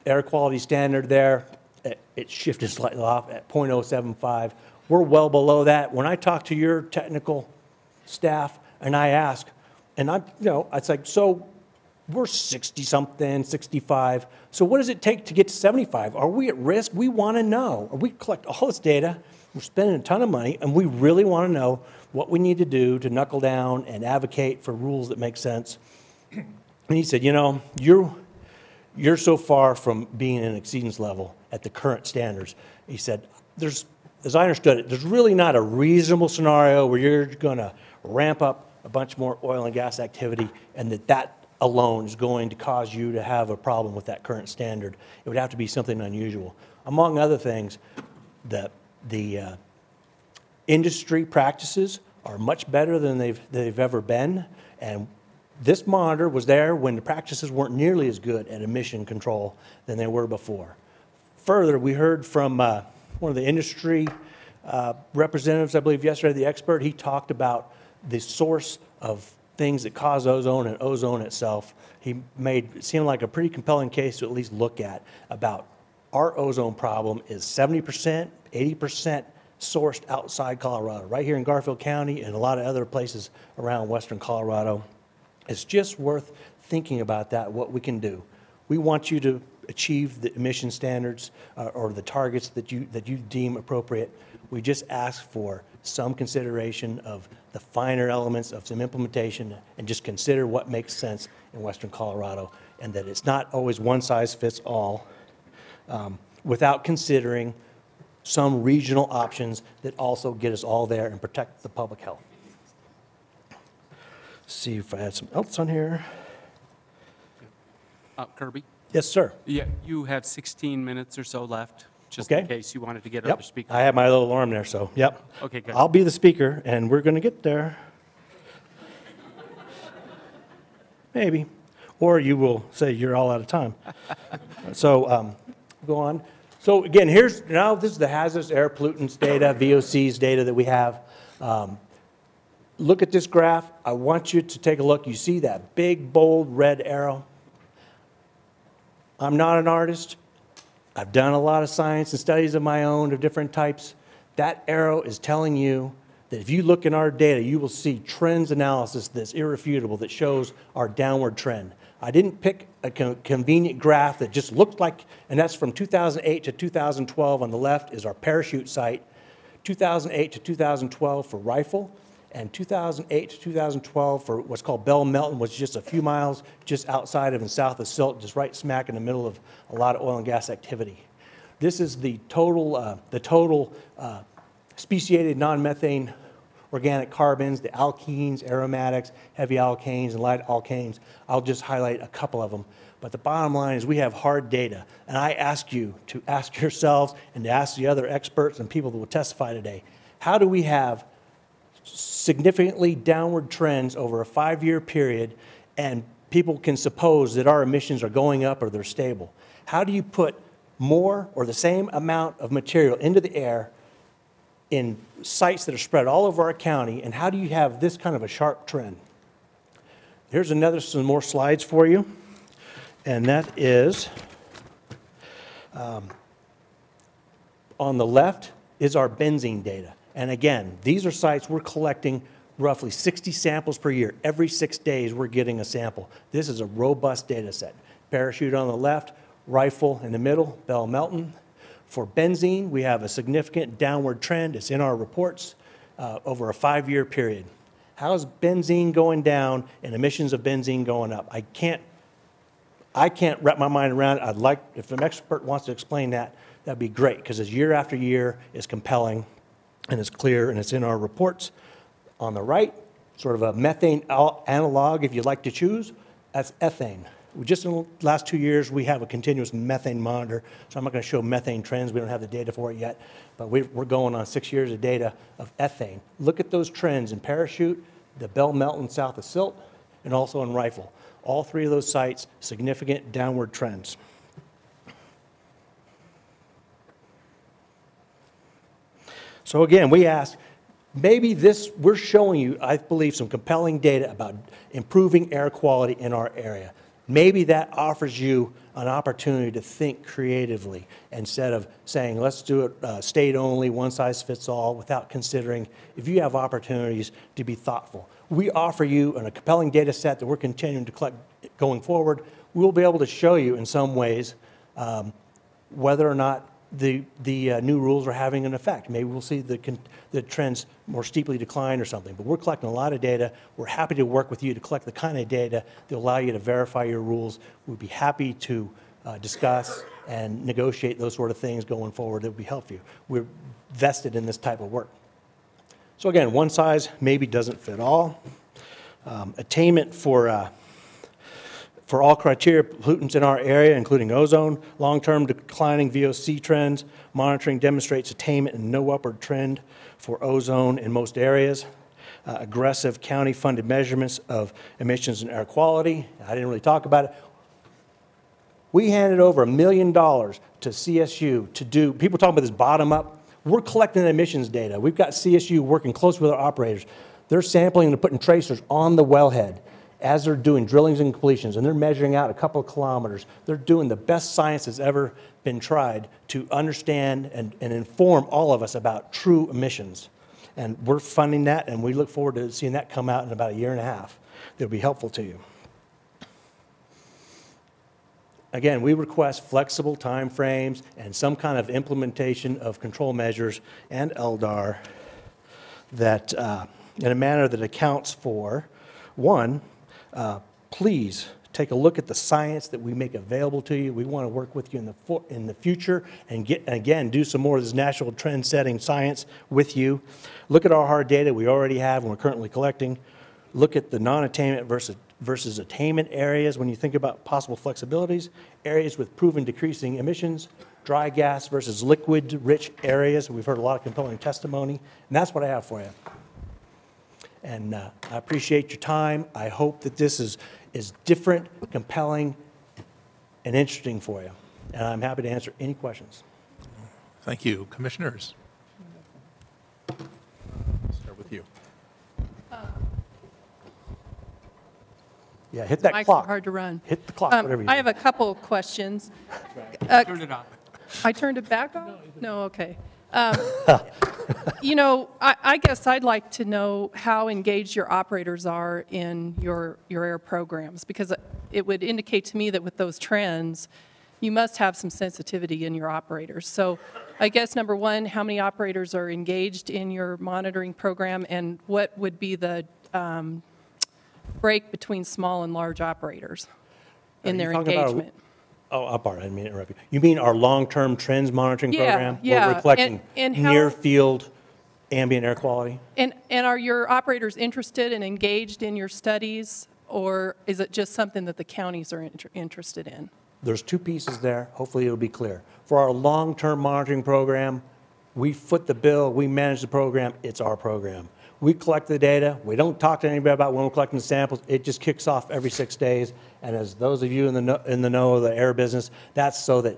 air quality standard there. It shifted slightly off at 0.075. We're well below that. When I talk to your technical staff and I ask, and it's like, so we're 60-something, 65. So what does it take to get to 75? Are we at risk? We want to know. We collect all this data. We're spending a ton of money, and we really want to know what we need to do to knuckle down and advocate for rules that make sense. And he said, you know, you're so far from being in exceedance level at the current standards. He said, as I understood it, there's really not a reasonable scenario where you're going to ramp up a bunch more oil and gas activity and that alone is going to cause you to have a problem with that current standard. It would have to be something unusual. Among other things, the industry practices are much better than they've ever been, and this monitor was there when the practices weren't nearly as good at emission control than they were before. Further, we heard from one of the industry representatives, I believe yesterday, the expert. He talked about the source of things that cause ozone and ozone itself. He made it seem like a pretty compelling case to at least look at about our ozone problem is 70%, 80% sourced outside Colorado, right here in Garfield County and a lot of other places around western Colorado. It's just worth thinking about that, what we can do. We want you to achieve the emission standards or the targets that you deem appropriate. We just ask for some consideration of the finer elements of some implementation and just consider what makes sense in western Colorado, and that it's not always one size fits all without considering some regional options that also get us all there and protect the public health. See if I had some else on here. Kirby? Yes, sir. Yeah, you have 16 minutes or so left, just Okay. in case you wanted to get Yep. other speakers. I have my little alarm there, so yep. Okay, good. I'll be the speaker, and we're going to get there. Maybe. Or you will say you're all out of time. So go on. So again, this is the hazardous air pollutants data, VOCs data that we have. Look at this graph. I want you to take a look. You see that big, bold red arrow? I'm not an artist. I've done a lot of science and studies of my own of different types. That arrow is telling you that if you look in our data, you will see trends analysis that's irrefutable that shows our downward trend. I didn't pick a convenient graph that just looked like, and that's from 2008 to 2012 on the left is our parachute site, 2008 to 2012 for rifle, and 2008 to 2012 for what's called Bell Melton was just a few miles just outside of and south of Silt, just right smack in the middle of a lot of oil and gas activity. This is the total speciated non-methane organic carbons, the alkenes, aromatics, heavy alkanes, and light alkanes. I'll just highlight a couple of them. But the bottom line is we have hard data. And I ask you to ask yourselves and to ask the other experts and people that will testify today, how do we have significantly downward trends over a 5-year period and people can suppose that our emissions are going up or they're stable? How do you put more or the same amount of material into the air in sites that are spread all over our county, and how do you have this kind of a sharp trend? Here's some more slides for you, and that is, on the left is our benzene data. And again, these are sites we're collecting roughly 60 samples per year. Every 6 days we're getting a sample. This is a robust data set. Parachute on the left, Rifle in the middle, Bell Melton. For benzene, we have a significant downward trend. It's in our reports over a 5-year period. How is benzene going down and emissions of benzene going up? I can't wrap my mind around it. I'd like, if an expert wants to explain that, that'd be great, because it's year after year is compelling and it's clear and it's in our reports. On the right, sort of a methane analog, if you'd like to choose, that's ethane. Just in the last 2 years, we have a continuous methane monitor, so I'm not going to show methane trends. We don't have the data for it yet, but we're going on 6 years of data of ethane. Look at those trends in Parachute, the Bell Melton south of Silt, and also in Rifle. All 3 of those sites, significant downward trends. So again, we ask, maybe we're showing you, I believe, some compelling data about improving air quality in our area. Maybe that offers you an opportunity to think creatively instead of saying, let's do it state only, one size fits all, without considering if you have opportunities to be thoughtful. We offer you a compelling data set that we're continuing to collect going forward. We'll be able to show you in some ways whether or not the new rules are having an effect. Maybe we'll see the trends more steeply decline or something. But we're collecting a lot of data. We're happy to work with you to collect the kind of data that will allow you to verify your rules. We'd be happy to discuss and negotiate those sort of things going forward that would be helpful. We're vested in this type of work. So again, one size maybe doesn't fit all. Attainment for all criteria pollutants in our area, including ozone, long-term declining VOC trends, monitoring demonstrates attainment and no upward trend for ozone in most areas. Aggressive county-funded measurements of emissions and air quality. I didn't really talk about it. We handed over $1 million to CSU to do, people talk about this bottom-up. We're collecting emissions data. We've got CSU working closely with our operators. They're sampling and putting tracers on the wellhead as they're doing drillings and completions, and they're measuring out a couple of kilometers. They're doing the best science that's ever been tried to understand and inform all of us about true emissions. And we're funding that, and we look forward to seeing that come out in about 1.5 years. That'll be helpful to you. Again, we request flexible time frames and some kind of implementation of control measures and LDAR that, in a manner that accounts for, one, please take a look at the science that we make available to you. We want to work with you in the future and again, do some more of this national trend-setting science with you. Look at our hard data we already have and we're currently collecting. Look at the non-attainment versus attainment areas when you think about possible flexibilities, areas with proven decreasing emissions, dry gas versus liquid-rich areas. We've heard a lot of compelling testimony, and that's what I have for you. And I appreciate your time. I hope that this is different, compelling, and interesting for you. And I'm happy to answer any questions. Thank you. Commissioners? Start with you. Yeah, hit that Mics clock. are hard to run. Hit the clock, whatever you I do. have a couple questions. Turn it on. I turned it back on? No, okay. You know, I guess I'd like to know how engaged your operators are in your air programs, because it would indicate to me that with those trends, you must have some sensitivity in your operators. So I guess number one, how many operators are engaged in your monitoring program, and what would be the break between small and large operators in their engagement? I'm sorry, I didn't mean to interrupt you. You mean our long-term trends monitoring program? Yeah. Where we're collecting And how, near-field ambient air quality? and are your operators interested and engaged in your studies, or is it just something that the counties are interested in? There's two pieces there. Hopefully it'll be clear. For our long-term monitoring program, we foot the bill, we manage the program, it's our program. We collect the data. We don't talk to anybody about when we're collecting the samples. It just kicks off every 6 days. And as those of you in the know of the air business, that's so that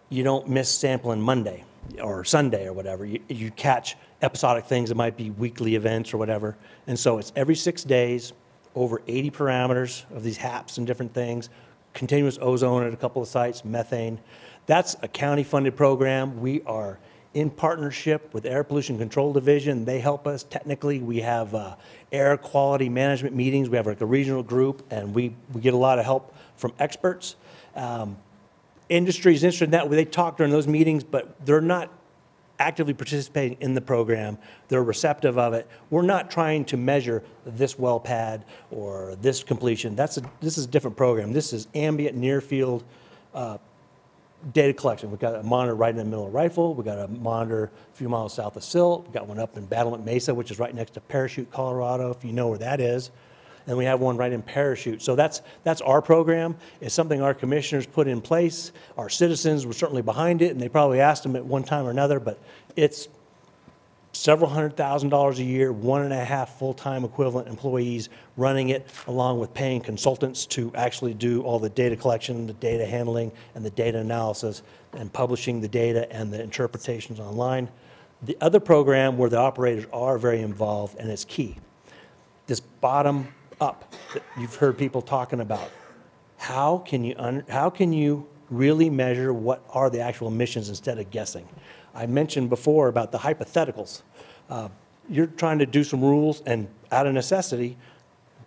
you don't miss sampling Monday or Sunday or whatever. You catch episodic things that might be weekly events or whatever. And so it's every 6 days, over 80 parameters of these HAPs and different things, continuous ozone at a couple of sites, methane. That's a county-funded program. We are in partnership with Air Pollution Control Division. They help us technically. We have air quality management meetings. We have like a regional group, and we get a lot of help from experts. Industry is interested in that. They talk during those meetings, but they're not actively participating in the program. They're receptive of it. We're not trying to measure this well pad or this completion. This is a different program. This is ambient near-field data collection. We've got a monitor right in the middle of Rifle. We've got a monitor a few miles south of Silt. We've got one up in Battlement Mesa, which is right next to Parachute, Colorado, if you know where that is. And we have one right in Parachute. So that's our program. It's something our commissioners put in place. Our citizens were certainly behind it, and they probably asked them at one time or another, but it's several $100,000s a year, 1.5 full-time equivalent employees running it, along with paying consultants to actually do all the data collection, the data handling, and the data analysis, and publishing the data and the interpretations online. The other program where the operators are very involved, and it's key, this bottom up that you've heard people talking about. How can you really measure what are the actual emissions instead of guessing? I mentioned before about the hypotheticals. You're trying to do some rules, and out of necessity,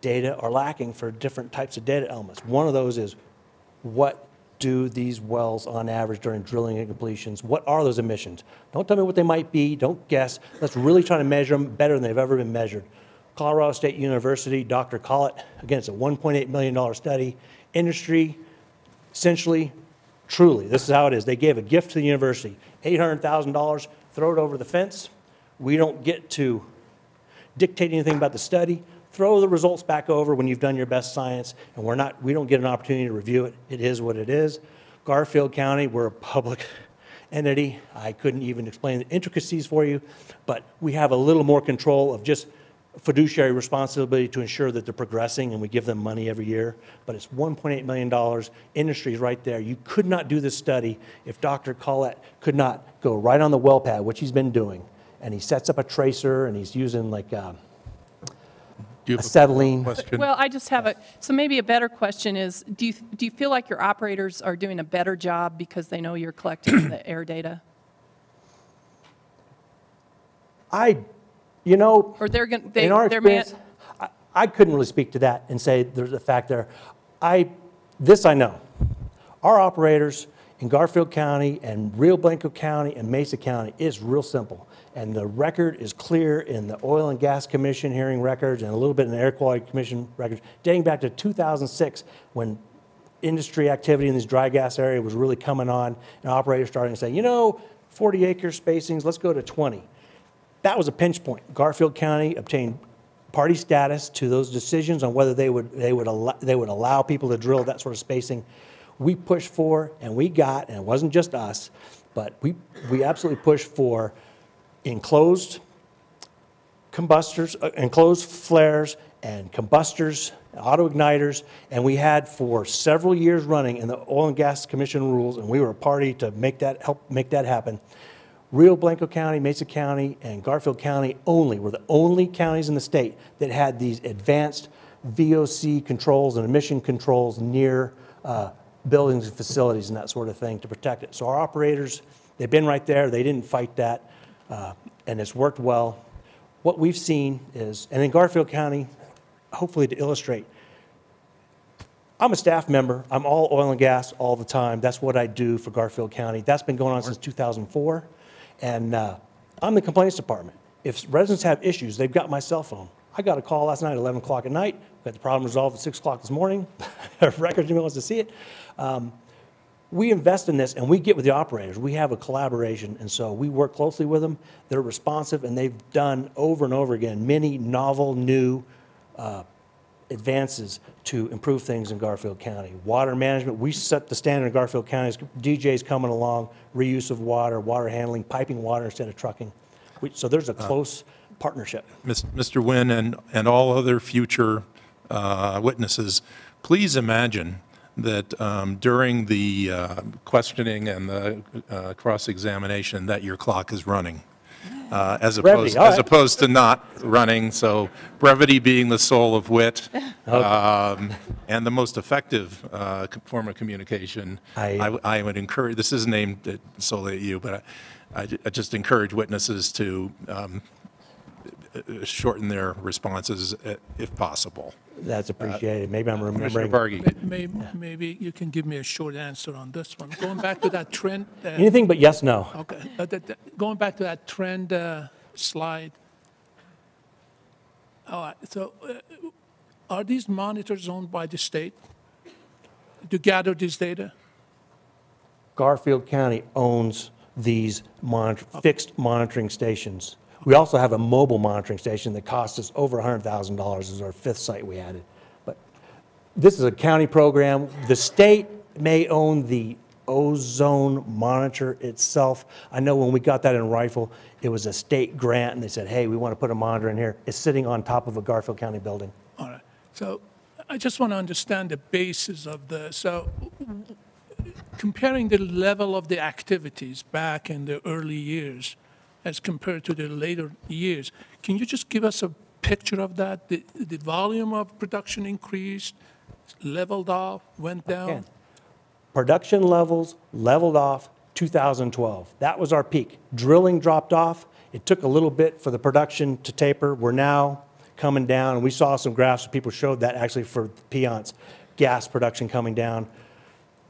data are lacking for different types of data elements. One of those is, what do these wells on average during drilling and completions, what are those emissions? Don't tell me what they might be, don't guess. Let's really try to measure them better than they've ever been measured. Colorado State University, Dr. Collett, again, it's a $1.8 million study. Industry, essentially, truly, this is how it is. They gave a gift to the university, $800,000, throw it over the fence. We don't get to dictate anything about the study. Throw the results back over when you've done your best science, and we don't get an opportunity to review it. It is what it is. Garfield County, we're a public entity. I couldn't even explain the intricacies for you, but we have a little more control of just fiduciary responsibility to ensure that they're progressing, and we give them money every year. But it's $1.8 million. Industry's right there. You could not do this study if Dr. Collett could not go right on the well pad, which he's been doing, and he sets up a tracer, and he's using like acetylene. Well, I just have so maybe a better question is, do you feel like your operators are doing a better job because they know you're collecting the air data? You know, or in our experience, I couldn't really speak to that and say there's a fact there. This I know. Our operators in Garfield County and Rio Blanco County and Mesa County is real simple. And the record is clear in the Oil and Gas Commission hearing records and a little bit in the Air Quality Commission records, dating back to 2006 when industry activity in this dry gas area was really coming on, and operators starting to say, you know, 40-acre spacings, let's go to 20. That was a pinch point. Garfield County obtained party status to those decisions on whether they would allow people to drill that sort of spacing. We pushed for, and we got, and it wasn't just us, but we absolutely pushed for enclosed combustors, enclosed flares, and combustors, auto igniters, and we had for several years running in the Oil and Gas Commission rules, and we were a party to help make that happen. Rio Blanco County, Mesa County, and Garfield County were the only counties in the state that had these advanced VOC controls and emission controls near buildings and facilities and that sort of thing to protect it. So our operators, they've been right there. They didn't fight that, and it's worked well. What we've seen is, and in Garfield County, hopefully to illustrate, I'm a staff member. I'm all oil and gas all the time. That's what I do for Garfield County. That's been going on since 2004. And I'm the complaints department. If residents have issues, they've got my cell phone. I got a call last night at 11 o'clock at night. Got the problem resolved at 6 o'clock this morning. Records email wants to see it. We invest in this, and we get with the operators. We have a collaboration, and so we work closely with them. They're responsive, and they've done over and over again many novel, new advances to improve things in Garfield County. Water management, we set the standard in Garfield County. DJ's coming along, reuse of water, water handling, piping water instead of trucking. So there's a close partnership. Mr. Wynn and all other future witnesses, please imagine that during the questioning and the cross-examination that your clock is running, as opposed to not running. So brevity being the soul of wit, and the most effective form of communication. I would encourage. This isn't aimed solely at you, but I just encourage witnesses to shorten their responses if possible. That's appreciated. Maybe I'm remembering. Maybe you can give me a short answer on this one. Going back to that trend. Anything but yes, no. Okay. Going back to that trend slide. All right. So are these monitors owned by the state to gather this data? Garfield County owns these fixed monitoring stations. We also have a mobile monitoring station that cost us over $100,000. This is our 5th site we added. But this is a county program. The state may own the ozone monitor itself. I know when we got that in Rifle, it was a state grant, and they said, hey, we want to put a monitor in here. It's sitting on top of a Garfield County building. All right. So I just want to understand the basis of the, so comparing the level of the activities back in the early years as compared to the later years, can you just give us a picture of that? The volume of production increased, leveled off, went down? Production levels leveled off 2012. That was our peak. Drilling dropped off. It took a little bit for the production to taper. We're now coming down, and we saw some graphs where people showed that actually for Piceance, gas production coming down.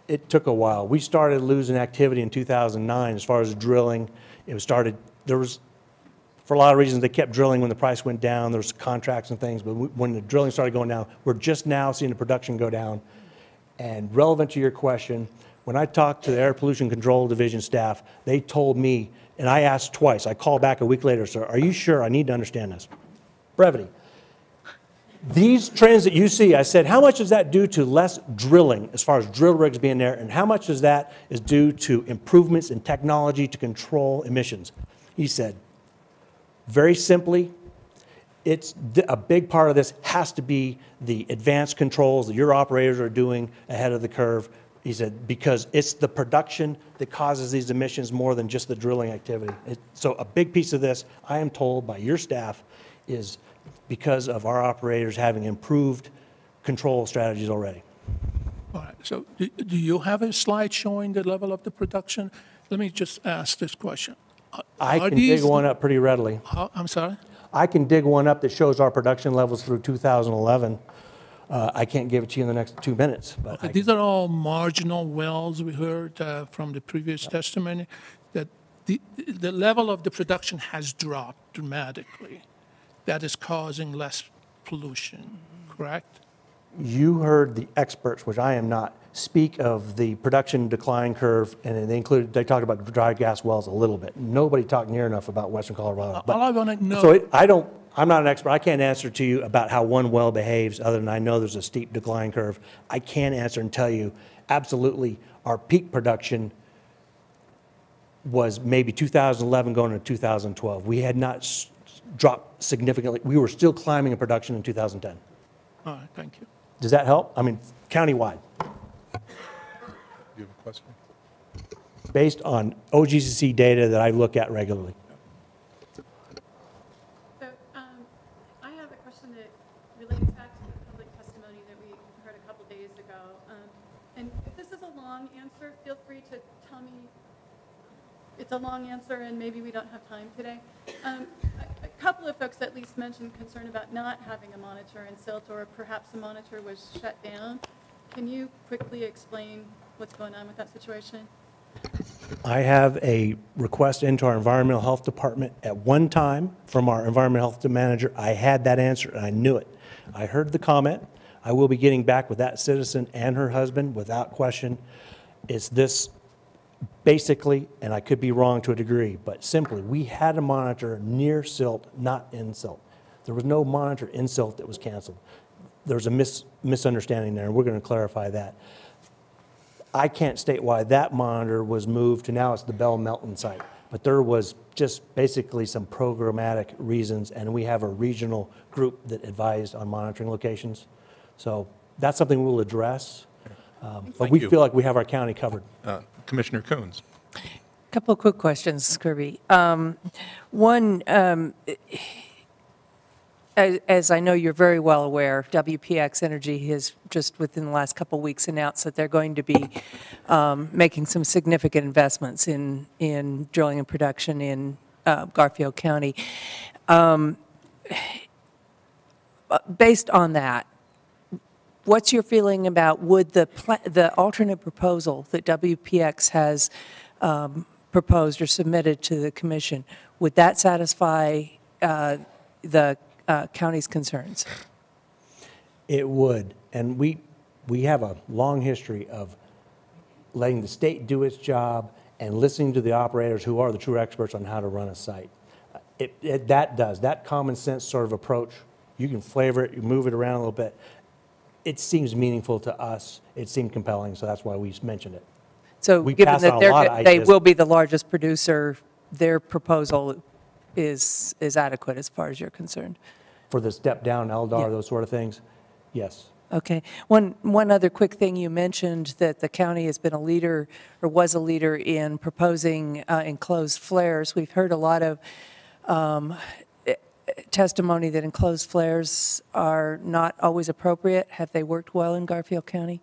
It took a while. We started losing activity in 2009 as far as drilling. There was, for a lot of reasons, they kept drilling when the price went down. There was contracts and things, but when the drilling started going down, we're just now seeing the production go down. And relevant to your question, when I talked to the Air Pollution Control Division staff, they told me, and I asked twice, I called back a week later, sir, are you sure? I need to understand this. Brevity. These trends that you see, I said, how much is that due to less drilling as far as drill rigs being there, and how much is that is due to improvements in technology to control emissions? He said, very simply, it's a big part of this has to be the advanced controls that your operators are doing ahead of the curve. He said, because it's the production that causes these emissions more than just the drilling activity. So a big piece of this, I am told by your staff, is because of our operators having improved control strategies already. All right. So do you have a slide showing the level of the production? Let me just ask this question. I can dig one up pretty readily. I'm sorry? I can dig one up that shows our production levels through 2011. I can't give it to you in the next 2 minutes. But okay, these are all marginal wells we heard from the previous testimony, that the level of the production has dropped dramatically. That is causing less pollution, correct? You heard the experts, which I am not, speak of the production decline curve, and they talked about dry gas wells a little bit. Nobody talked near enough about Western Colorado. All I want to know. So I'm not an expert. I can't answer to you about how one well behaves, other than I know there's a steep decline curve. I can answer and tell you, absolutely, our peak production was maybe 2011 going into 2012. We had not dropped significantly. We were still climbing in production in 2010. All right, thank you. Does that help? I mean, countywide. You have a question? Based on OGCC data that I look at regularly. So I have a question that relates back to the public testimony that we heard a couple days ago. And if this is a long answer, feel free to tell me it's a long answer and maybe we don't have time today. A couple of folks at least mentioned concern about not having a monitor in Silt, or perhaps the monitor was shut down. Can you quickly explain what's going on with that situation? I have a request into our environmental health department at one time from our environmental health manager. I had that answer and I knew it. I heard the comment. I will be getting back with that citizen and her husband without question. It's this basically, and I could be wrong to a degree, but simply, we had a monitor near silt, not in silt. There was no monitor in silt that was canceled. There was a misunderstanding there, and we're going to clarify that. I can't state why that monitor was moved to now it's the Bell Melton site, but there was just basically some programmatic reasons, and we have a regional group that advised on monitoring locations. So that's something we'll address, but we feel like we have our county covered. Commissioner Coons. A couple of quick questions, Kirby. One, as I know you're very well aware, WPX Energy has just within the last couple of weeks announced that they're going to be making some significant investments in drilling and production in Garfield County. Based on that, what's your feeling about would the alternate proposal that WPX has proposed or submitted to the commission, would that satisfy the county's concerns? It would, and we have a long history of letting the state do its job and listening to the operators who are the true experts on how to run a site. That common sense sort of approach, you can flavor it, you move it around a little bit. It seems meaningful to us. It seemed compelling, so that's why we mentioned it. So given that they will be the largest producer, their proposal is adequate as far as you're concerned? For the step down, LDAR, those sort of things, yes. Okay. One other quick thing, you mentioned that the county has been a leader or was a leader in proposing enclosed flares. We've heard a lot of testimony that enclosed flares are not always appropriate. Have they worked well in Garfield County?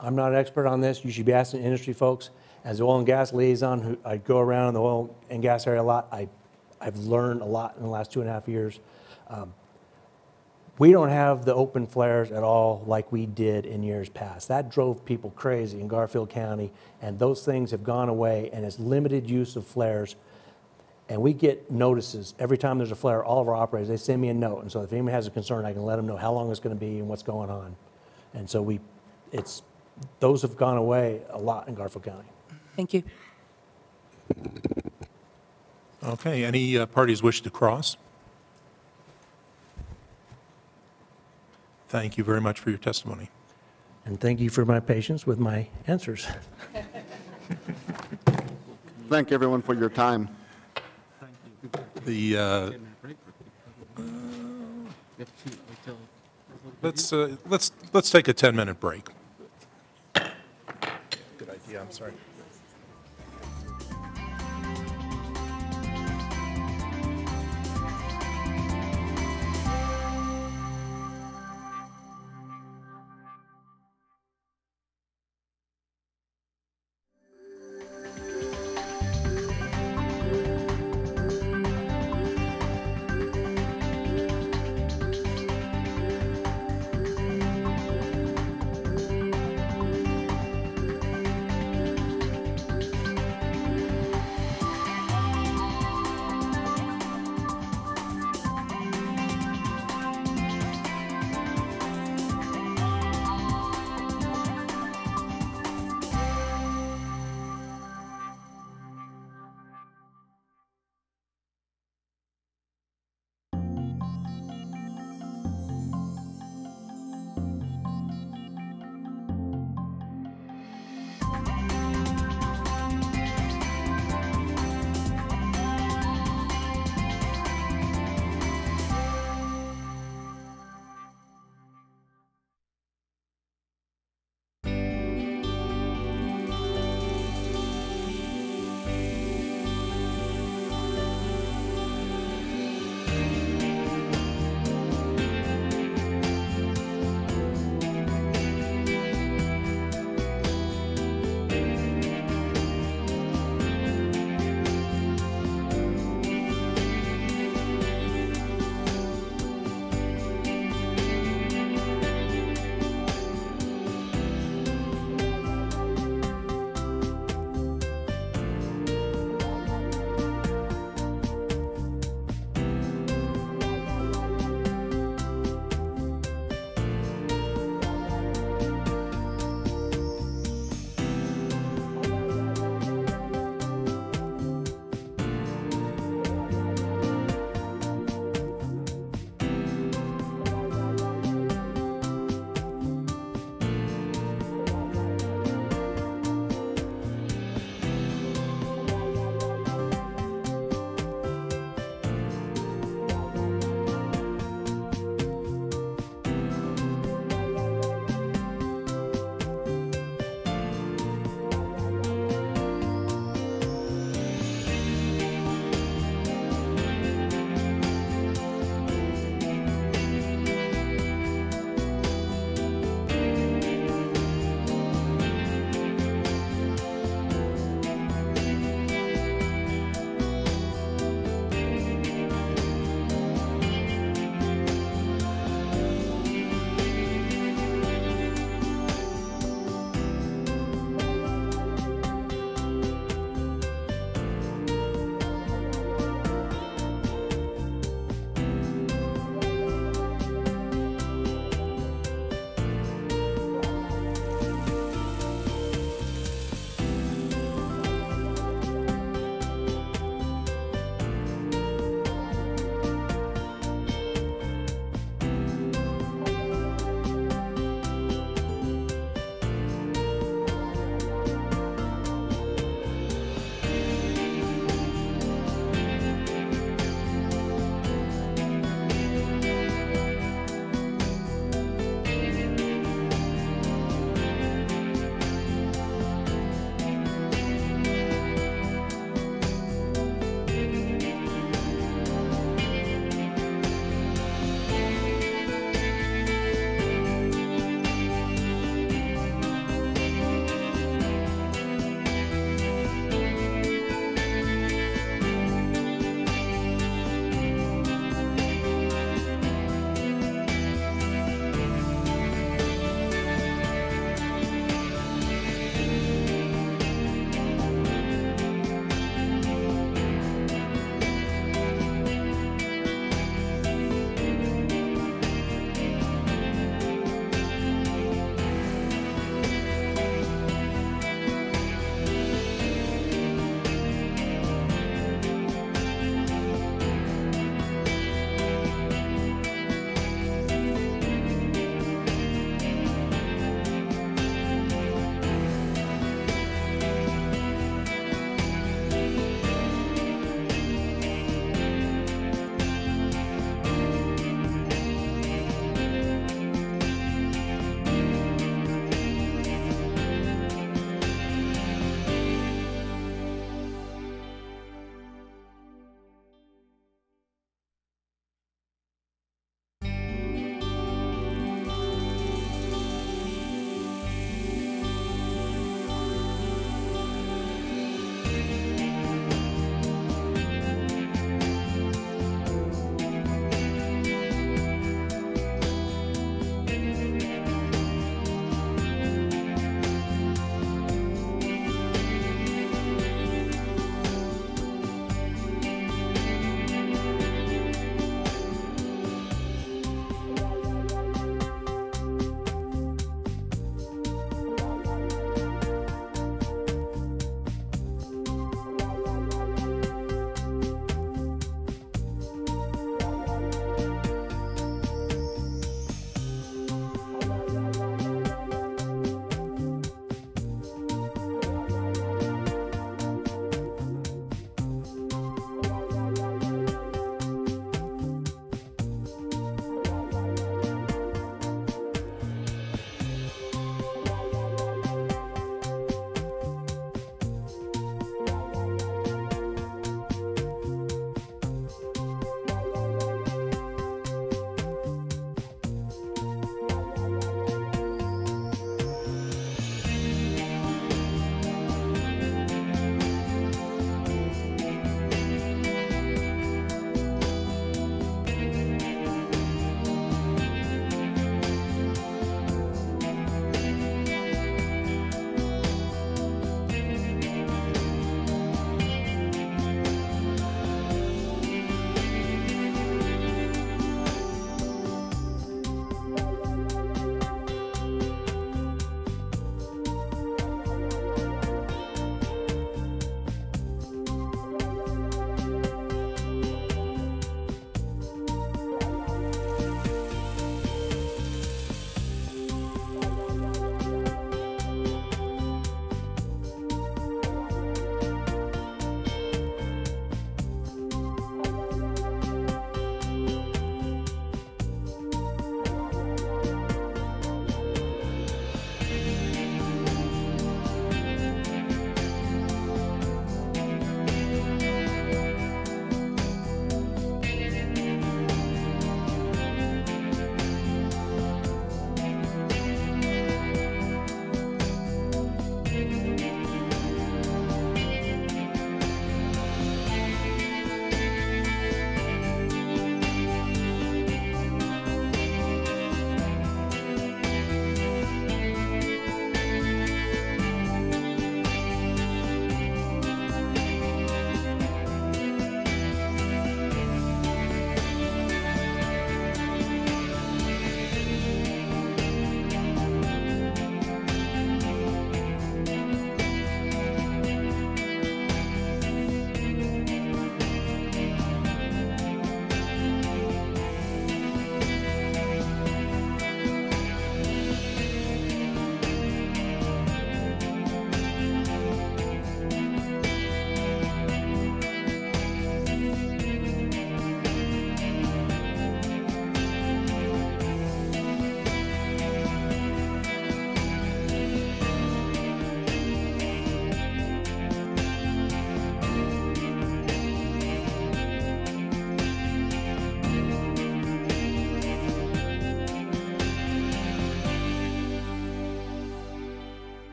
I'm not an expert on this. You should be asking industry folks. As the oil and gas liaison, I go around in the oil and gas area a lot. I've learned a lot in the last 2.5 years. We don't have the open flares at all like we did in years past. That drove people crazy in Garfield County, and those things have gone away, and it's limited use of flares. And we get notices every time there's a flare. All of our operators, they send me a note, and so if anyone has a concern, I can let them know how long it's going to be and what's going on. And so those have gone away a lot in Garfield County. Thank you. Okay, any parties wish to cross? Thank you very much for your testimony. And thank you for my patience with my answers. Thank everyone for your time. Let's take a 10-minute break. Good idea. I'm sorry.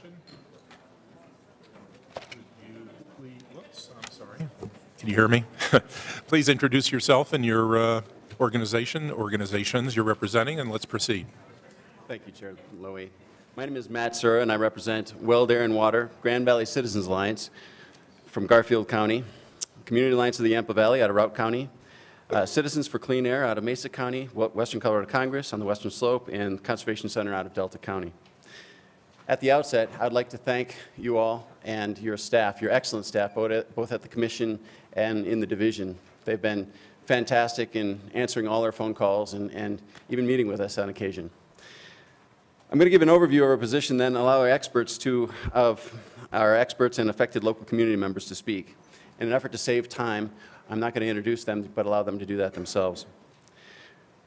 discussion? I'm sorry. Can you hear me? Please introduce yourself and your organizations you're representing, and let's proceed. Thank you, Chair Lowy. My name is Matt Sura, and I represent Weld Air and Water, Grand Valley Citizens Alliance from Garfield County, Community Alliance of the Yampa Valley out of Routt County, Citizens for Clean Air out of Mesa County, Western Colorado Congress on the Western Slope, and Conservation Center out of Delta County. At the outset, I'd like to thank you all and your staff, your excellent staff, both at the Commission and in the division. They've been fantastic in answering all our phone calls and even meeting with us on occasion. I'm going to give an overview of our position, then allow our experts and affected local community members to speak. In an effort to save time, I'm not going to introduce them, but allow them to do that themselves.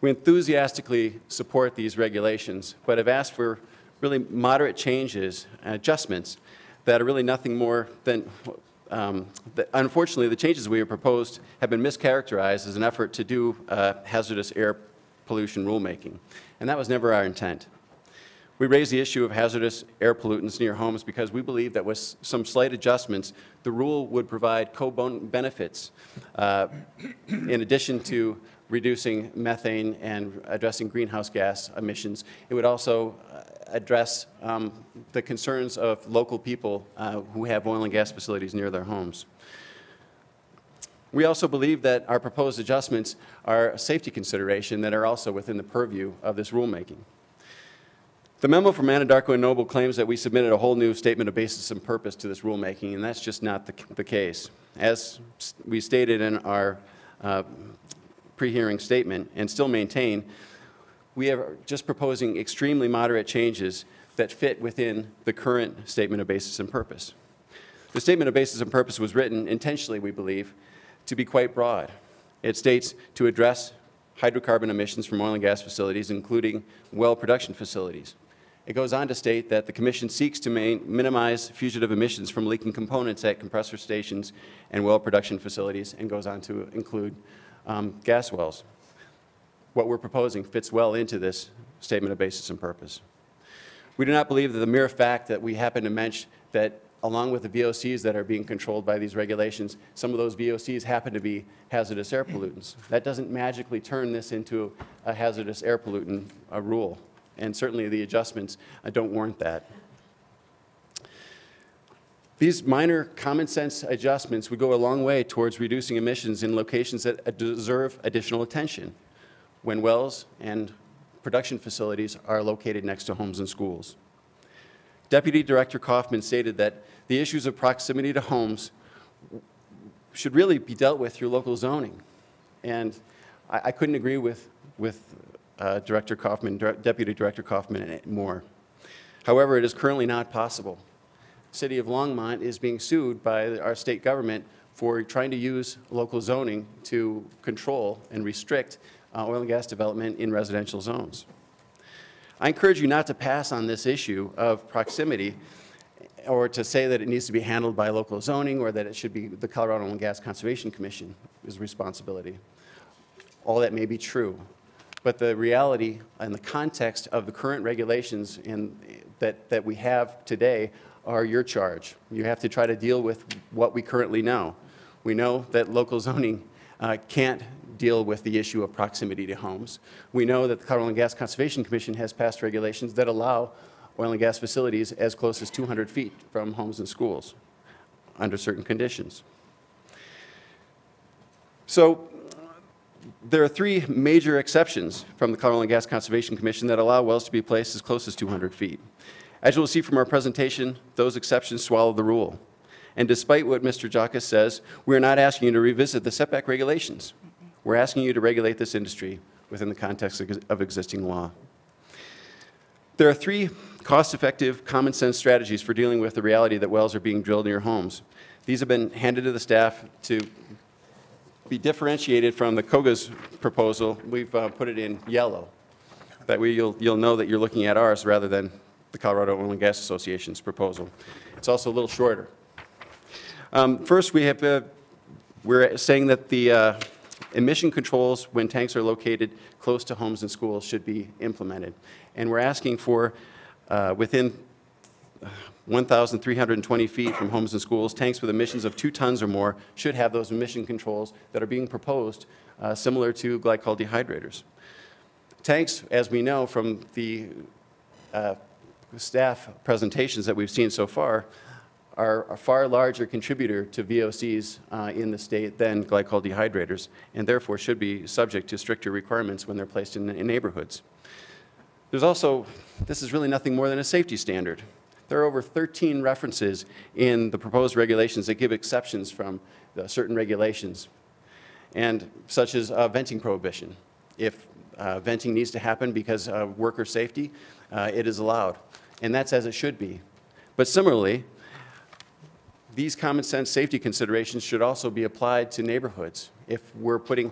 We enthusiastically support these regulations, but have asked for really moderate changes and adjustments that are really nothing more than, unfortunately, the changes we have proposed have been mischaracterized as an effort to do hazardous air pollution rulemaking, and that was never our intent. We raised the issue of hazardous air pollutants near homes because we believe that with some slight adjustments, the rule would provide co-benefits in addition to reducing methane and addressing greenhouse gas emissions. It would also address the concerns of local people who have oil and gas facilities near their homes. We also believe that our proposed adjustments are a safety consideration that are also within the purview of this rulemaking. The memo from Anadarko and Noble claims that we submitted a whole new statement of basis and purpose to this rulemaking, and that's just not the case. As we stated in our pre-hearing statement and still maintain, we are just proposing extremely moderate changes that fit within the current statement of basis and purpose. The statement of basis and purpose was written intentionally, we believe, to be quite broad. It states to address hydrocarbon emissions from oil and gas facilities, including well production facilities. It goes on to state that the Commission seeks to minimize fugitive emissions from leaking components at compressor stations and well production facilities, and goes on to include gas wells. What we're proposing fits well into this statement of basis and purpose. We do not believe that the mere fact that we happen to mention that along with the VOCs that are being controlled by these regulations, some of those VOCs happen to be hazardous air pollutants. That doesn't magically turn this into a hazardous air pollutant rule. And certainly the adjustments don't warrant that. These minor common sense adjustments would go a long way towards reducing emissions in locations that deserve additional attention when wells and production facilities are located next to homes and schools. Deputy Director Kaufman stated that the issues of proximity to homes should really be dealt with through local zoning. And I couldn't agree with Director Kaufman, Deputy Director Kaufman more. However, it is currently not possible. The City of Longmont is being sued by our state government for trying to use local zoning to control and restrict oil and gas development in residential zones. I encourage you not to pass on this issue of proximity or to say that it needs to be handled by local zoning or that it should be the Colorado Oil and Gas Conservation Commission's responsibility. All that may be true. But the reality and the context of the current regulations that we have today are your charge. You have to try to deal with what we currently know. We know that local zoning can't deal with the issue of proximity to homes. We know that the Colorado Oil and Gas Conservation Commission has passed regulations that allow oil and gas facilities as close as 200 feet from homes and schools under certain conditions. So there are three major exceptions from the Colorado Oil and Gas Conservation Commission that allow wells to be placed as close as 200 feet. As you will see from our presentation, those exceptions swallow the rule. And despite what Mr. Jacques says, we're not asking you to revisit the setback regulations. We're asking you to regulate this industry within the context of existing law. There are three cost-effective, common-sense strategies for dealing with the reality that wells are being drilled near homes. These have been handed to the staff to be differentiated from the COGA's proposal. We've put it in yellow. That way you'll know that you're looking at ours rather than the Colorado Oil and Gas Association's proposal. It's also a little shorter. First, we're saying that the emission controls when tanks are located close to homes and schools should be implemented. And we're asking for, within 1,320 feet from homes and schools. Tanks with emissions of 2 tons or more should have those emission controls that are being proposed, similar to glycol dehydrators. Tanks, as we know from the staff presentations that we've seen so far, are a far larger contributor to VOCs in the state than glycol dehydrators, and therefore should be subject to stricter requirements when they're placed in neighborhoods. There's also, this is really nothing more than a safety standard. There are over 13 references in the proposed regulations that give exceptions from certain regulations, and such as venting prohibition. If venting needs to happen because of worker safety, it is allowed, and that's as it should be. But similarly, these common sense safety considerations should also be applied to neighborhoods. If we're putting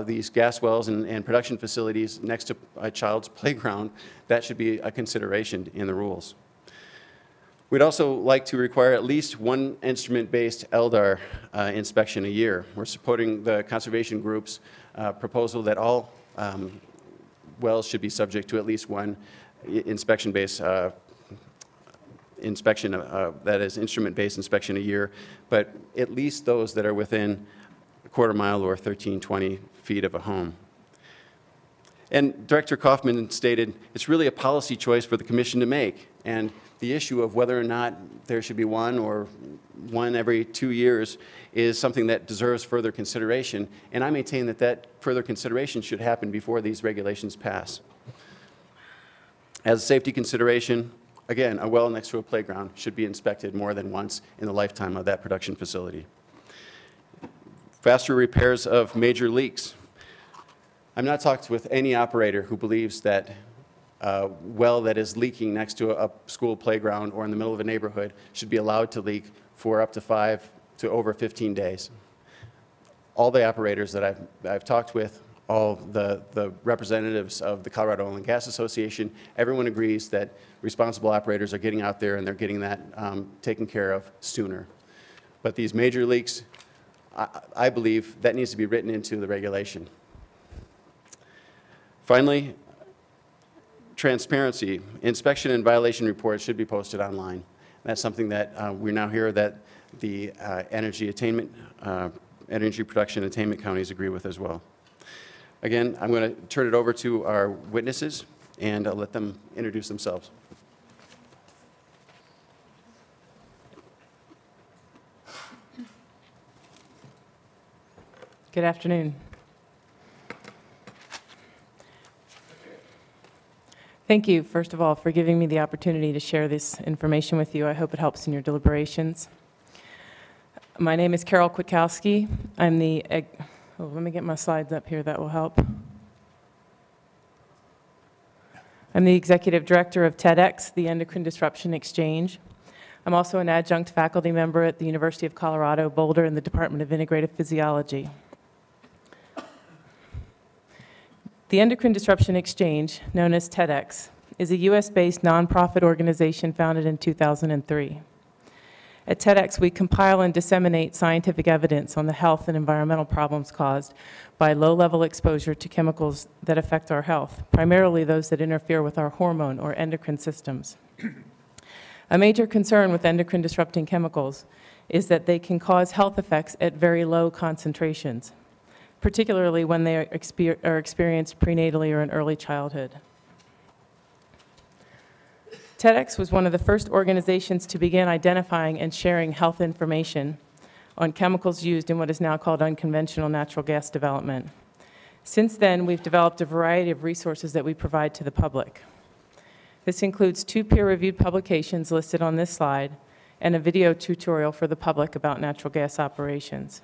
these gas wells and production facilities next to a child's playground, that should be a consideration in the rules. We'd also like to require at least one instrument-based LDAR inspection a year. We're supporting the conservation group's proposal that all wells should be subject to at least one inspection-based inspection, that is instrument-based inspection a year, but at least those that are within a quarter mile or 1320 feet of a home. And Director Kaufman stated it's really a policy choice for the commission to make, and the issue of whether or not there should be one or one every 2 years is something that deserves further consideration, and I maintain that that further consideration should happen before these regulations pass. As a safety consideration, again, a well next to a playground should be inspected more than once in the lifetime of that production facility. Faster repairs of major leaks. I'm not talked with any operator who believes that a well that is leaking next to a school playground or in the middle of a neighborhood should be allowed to leak for up to 5 to over 15 days. All the operators that I've talked with, all the representatives of the Colorado Oil and Gas Association, everyone agrees that responsible operators are getting out there and they're getting that taken care of sooner. But these major leaks, I believe that needs to be written into the regulation. Finally, transparency. Inspection and violation reports should be posted online. That's something that we now hear that the energy production attainment counties agree with as well. Again, I'm going to turn it over to our witnesses and I'll let them introduce themselves. Good afternoon. Thank you, first of all, for giving me the opportunity to share this information with you. I hope it helps in your deliberations. My name is Carol Kwiatkowski. I'm the, let me get my slides up here, that will help. I'm the Executive Director of TEDx, the Endocrine Disruption Exchange. I'm also an adjunct faculty member at the University of Colorado, Boulder in the Department of Integrative Physiology. The Endocrine Disruption Exchange, known as TEDx, is a US-based nonprofit organization founded in 2003. At TEDx, we compile and disseminate scientific evidence on the health and environmental problems caused by low-level exposure to chemicals that affect our health, primarily those that interfere with our hormone or endocrine systems. A major concern with endocrine-disrupting chemicals is that they can cause health effects at very low concentrations, particularly when they are experienced prenatally or in early childhood. TEDx was one of the first organizations to begin identifying and sharing health information on chemicals used in what is now called unconventional natural gas development. Since then, we've developed a variety of resources that we provide to the public. This includes 2 peer-reviewed publications listed on this slide and a video tutorial for the public about natural gas operations.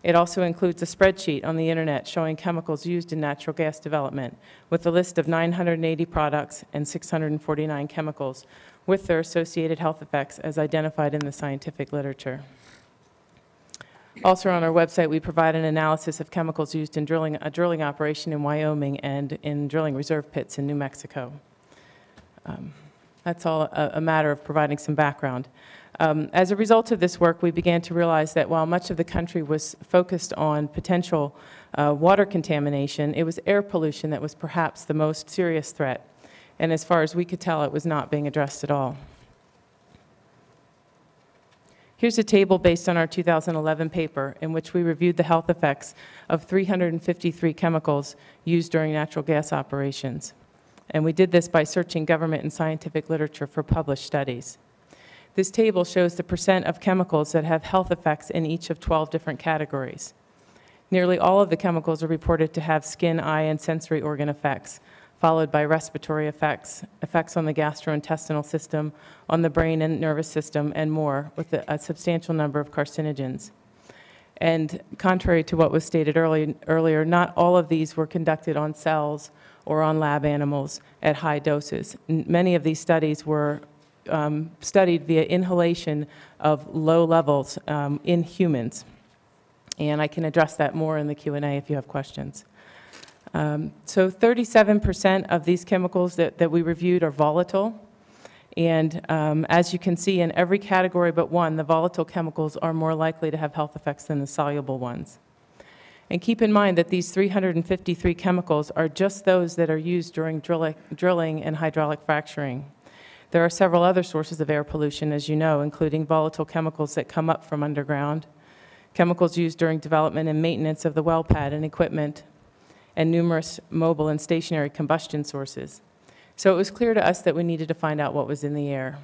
It also includes a spreadsheet on the internet showing chemicals used in natural gas development with a list of 980 products and 649 chemicals with their associated health effects as identified in the scientific literature. Also on our website, we provide an analysis of chemicals used in a drilling operation in Wyoming and in drilling reserve pits in New Mexico. That's all a matter of providing some background. As a result of this work, we began to realize that while much of the country was focused on potential water contamination, it was air pollution that was perhaps the most serious threat. And as far as we could tell, it was not being addressed at all. Here's a table based on our 2011 paper in which we reviewed the health effects of 353 chemicals used during natural gas operations. And we did this by searching government and scientific literature for published studies. This table shows the percent of chemicals that have health effects in each of 12 different categories. Nearly all of the chemicals are reported to have skin, eye, and sensory organ effects, followed by respiratory effects, effects on the gastrointestinal system, on the brain and nervous system, and more, with a substantial number of carcinogens. And contrary to what was stated earlier, not all of these were conducted on cells or on lab animals at high doses. Many of these studies were studied via inhalation of low levels in humans. And I can address that more in the Q&A if you have questions. So 37% of these chemicals that we reviewed are volatile. And as you can see, in every category but one, the volatile chemicals are more likely to have health effects than the soluble ones. And keep in mind that these 353 chemicals are just those that are used during drilling and hydraulic fracturing. There are several other sources of air pollution, as you know, including volatile chemicals that come up from underground, chemicals used during development and maintenance of the well pad and equipment, and numerous mobile and stationary combustion sources. So it was clear to us that we needed to find out what was in the air.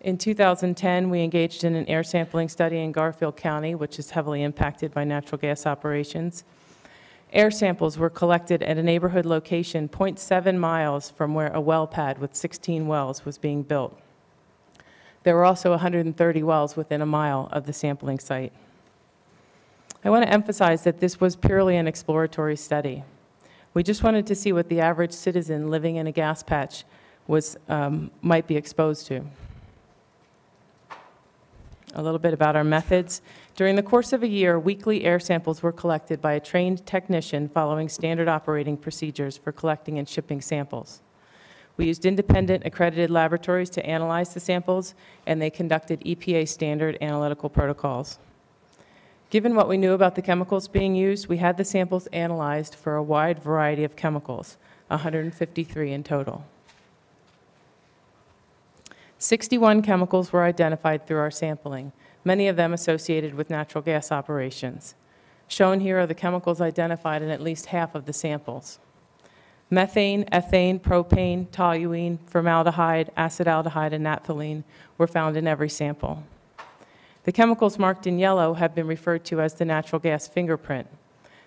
In 2010, we engaged in an air sampling study in Garfield County, which is heavily impacted by natural gas operations. Air samples were collected at a neighborhood location 0.7 miles from where a well pad with 16 wells was being built. There were also 130 wells within a mile of the sampling site. I want to emphasize that this was purely an exploratory study. We just wanted to see what the average citizen living in a gas patch might be exposed to. A little bit about our methods. During the course of a year, weekly air samples were collected by a trained technician following standard operating procedures for collecting and shipping samples. We used independent accredited laboratories to analyze the samples, and they conducted EPA standard analytical protocols. Given what we knew about the chemicals being used, we had the samples analyzed for a wide variety of chemicals, 153 in total. 61 chemicals were identified through our sampling, many of them associated with natural gas operations. Shown here are the chemicals identified in at least half of the samples. Methane, ethane, propane, toluene, formaldehyde, acetaldehyde, and naphthalene were found in every sample. The chemicals marked in yellow have been referred to as the natural gas fingerprint.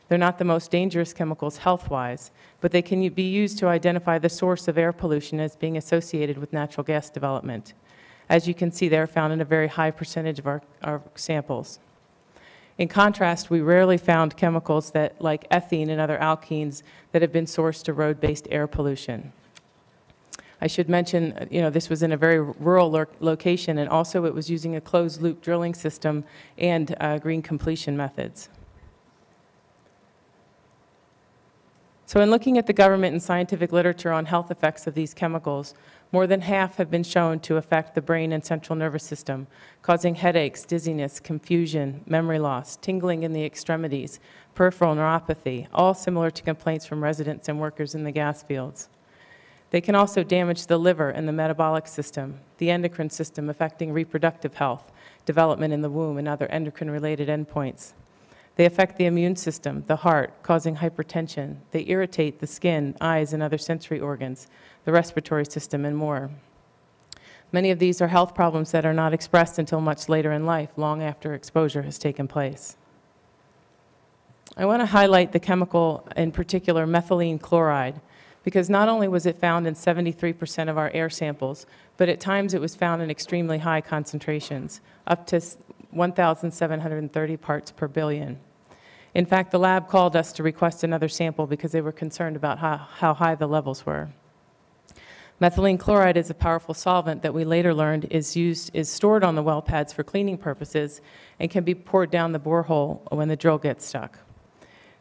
They're not the most dangerous chemicals health-wise, but they can be used to identify the source of air pollution as being associated with natural gas development. As you can see, they're found in a very high percentage of our samples. In contrast, we rarely found chemicals that, like ethene and other alkenes, that have been sourced to road-based air pollution. I should mention, this was in a very rural location, and also it was using a closed-loop drilling system and green completion methods. So in looking at the government and scientific literature on health effects of these chemicals, more than half have been shown to affect the brain and central nervous system, causing headaches, dizziness, confusion, memory loss, tingling in the extremities, peripheral neuropathy, all similar to complaints from residents and workers in the gas fields. They can also damage the liver and the metabolic system, the endocrine system affecting reproductive health, development in the womb, and other endocrine-related endpoints. They affect the immune system, the heart, causing hypertension. They irritate the skin, eyes, and other sensory organs, the respiratory system, and more. Many of these are health problems that are not expressed until much later in life, long after exposure has taken place. I want to highlight the chemical, in particular methylene chloride, because not only was it found in 73% of our air samples, but at times it was found in extremely high concentrations, up to 1,730 parts per billion. In fact, the lab called us to request another sample because they were concerned about how high the levels were. Methylene chloride is a powerful solvent that we later learned is stored on the well pads for cleaning purposes and can be poured down the borehole when the drill gets stuck.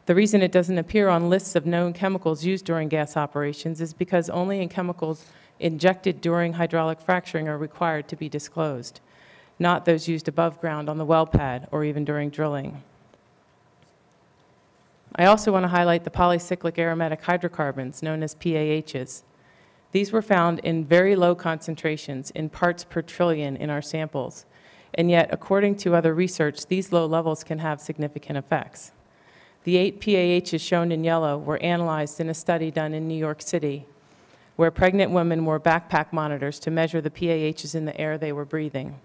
The reason it doesn't appear on lists of known chemicals used during gas operations is because only in chemicals injected during hydraulic fracturing are required to be disclosed, not those used above ground on the well pad or even during drilling. I also want to highlight the polycyclic aromatic hydrocarbons, known as PAHs. These were found in very low concentrations, in parts per trillion in our samples. And yet, according to other research, these low levels can have significant effects. The 8 PAHs shown in yellow were analyzed in a study done in New York City, where pregnant women wore backpack monitors to measure the PAHs in the air they were breathing.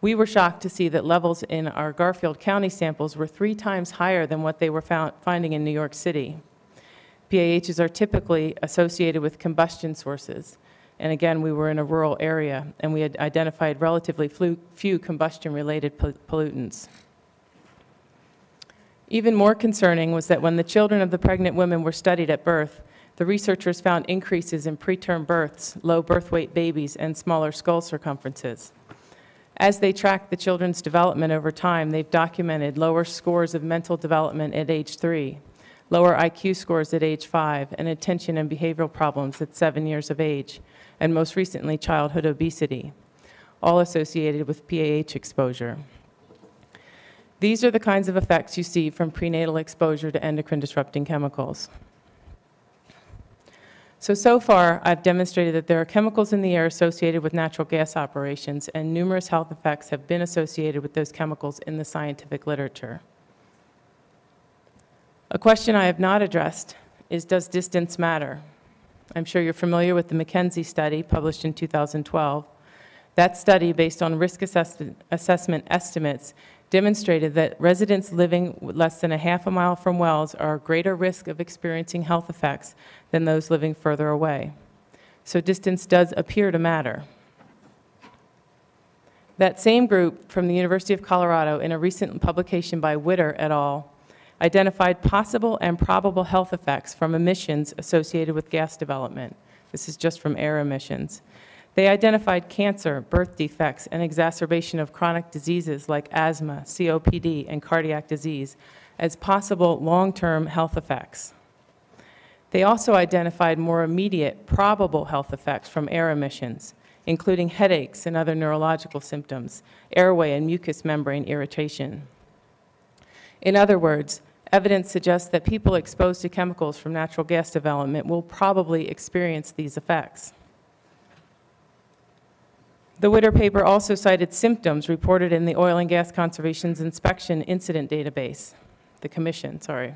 We were shocked to see that levels in our Garfield County samples were 3 times higher than what they were finding in New York City. PAHs are typically associated with combustion sources. And again, we were in a rural area, and we had identified relatively few combustion-related pollutants. Even more concerning was that when the children of the pregnant women were studied at birth, the researchers found increases in preterm births, low birth weight babies, and smaller skull circumferences. As they tracked the children's development over time, they've documented lower scores of mental development at age 3, lower IQ scores at age 5, and attention and behavioral problems at 7 years of age, and most recently, childhood obesity, all associated with PAH exposure. These are the kinds of effects you see from prenatal exposure to endocrine-disrupting chemicals. So far, I've demonstrated that there are chemicals in the air associated with natural gas operations, and numerous health effects have been associated with those chemicals in the scientific literature. A question I have not addressed is, does distance matter? I'm sure you're familiar with the McKenzie study published in 2012. That study, based on risk assessment estimates, demonstrated that residents living less than a half a mile from wells are at greater risk of experiencing health effects than those living further away. So distance does appear to matter. That same group from the University of Colorado, in a recent publication by Witter et al., identified possible and probable health effects from emissions associated with gas development. This is just from air emissions. They identified cancer, birth defects, and exacerbation of chronic diseases like asthma, COPD, and cardiac disease as possible long-term health effects. They also identified more immediate, probable health effects from air emissions, including headaches and other neurological symptoms, airway and mucous membrane irritation. In other words, evidence suggests that people exposed to chemicals from natural gas development will probably experience these effects. The Witter paper also cited symptoms reported in the Oil and Gas Conservation's Inspection Incident Database, the Commission, sorry.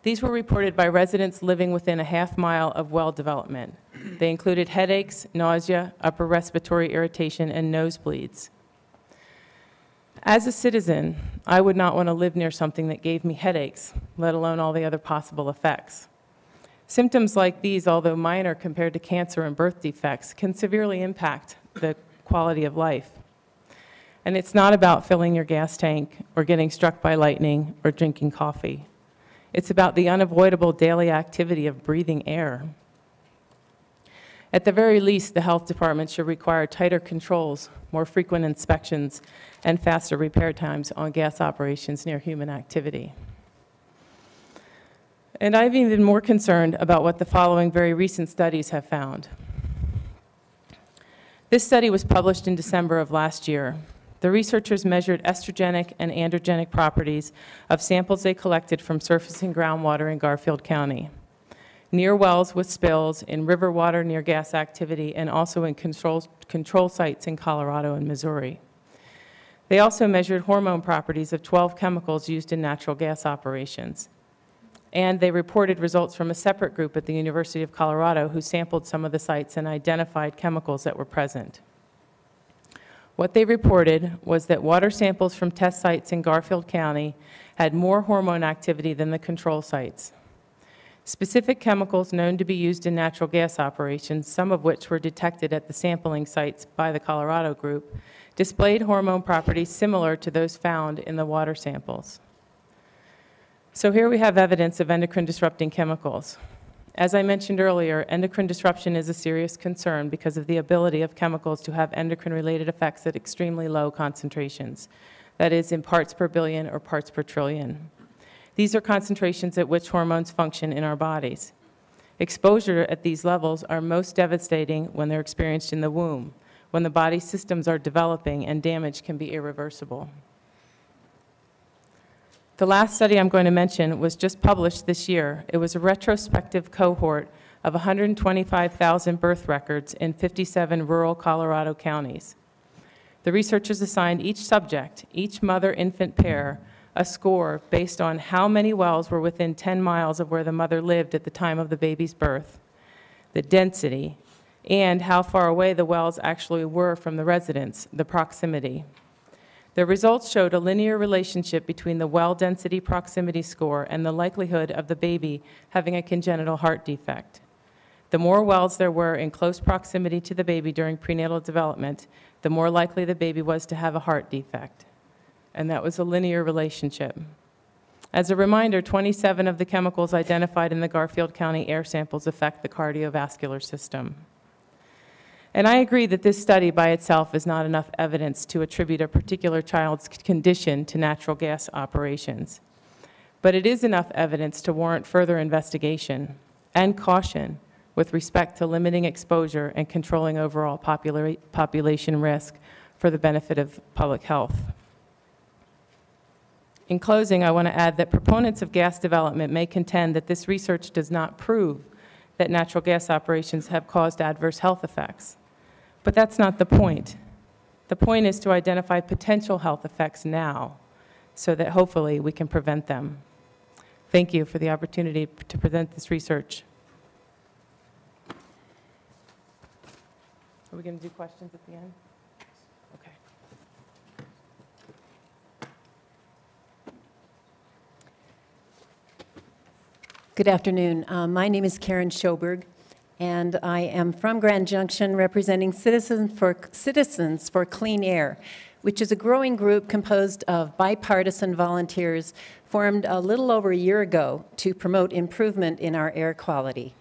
These were reported by residents living within a half mile of well development. They included headaches, nausea, upper respiratory irritation, and nosebleeds. As a citizen, I would not want to live near something that gave me headaches, let alone all the other possible effects. Symptoms like these, although minor compared to cancer and birth defects, can severely impact the quality of life. And it's not about filling your gas tank or getting struck by lightning or drinking coffee. It's about the unavoidable daily activity of breathing air. At the very least, the health department should require tighter controls, more frequent inspections, and faster repair times on gas operations near human activity. And I've even been more concerned about what the following very recent studies have found. This study was published in December of last year. The researchers measured estrogenic and androgenic properties of samples they collected from surface and groundwater in Garfield County, near wells with spills, in river water near gas activity, and also in control sites in Colorado and Missouri. They also measured hormone properties of 12 chemicals used in natural gas operations. And they reported results from a separate group at the University of Colorado who sampled some of the sites and identified chemicals that were present. What they reported was that water samples from test sites in Garfield County had more hormone activity than the control sites. Specific chemicals known to be used in natural gas operations, some of which were detected at the sampling sites by the Colorado group, displayed hormone properties similar to those found in the water samples. So here we have evidence of endocrine-disrupting chemicals. As I mentioned earlier, endocrine disruption is a serious concern because of the ability of chemicals to have endocrine-related effects at extremely low concentrations, that is, in parts per billion or parts per trillion. These are concentrations at which hormones function in our bodies. Exposure at these levels are most devastating when they're experienced in the womb, when the body systems are developing and damage can be irreversible. The last study I'm going to mention was just published this year. It was a retrospective cohort of 125,000 birth records in 57 rural Colorado counties. The researchers assigned each subject, each mother-infant pair, a score based on how many wells were within 10 miles of where the mother lived at the time of the baby's birth, the density, and how far away the wells actually were from the residence, the proximity. The results showed a linear relationship between the well density proximity score and the likelihood of the baby having a congenital heart defect. The more wells there were in close proximity to the baby during prenatal development, the more likely the baby was to have a heart defect. And that was a linear relationship. As a reminder, 27 of the chemicals identified in the Garfield County air samples affect the cardiovascular system. And I agree that this study by itself is not enough evidence to attribute a particular child's condition to natural gas operations. But it is enough evidence to warrant further investigation and caution with respect to limiting exposure and controlling overall population risk for the benefit of public health. In closing, I want to add that proponents of gas development may contend that this research does not prove that natural gas operations have caused adverse health effects. But that's not the point. The point is to identify potential health effects now so that hopefully we can prevent them. Thank you for the opportunity to present this research. Are we going to do questions at the end? Okay. Good afternoon. My name is Karen Schoberg, and I am from Grand Junction representing Citizens for Clean Air, which is a growing group composed of bipartisan volunteers formed a little over a year ago to promote improvement in our air quality.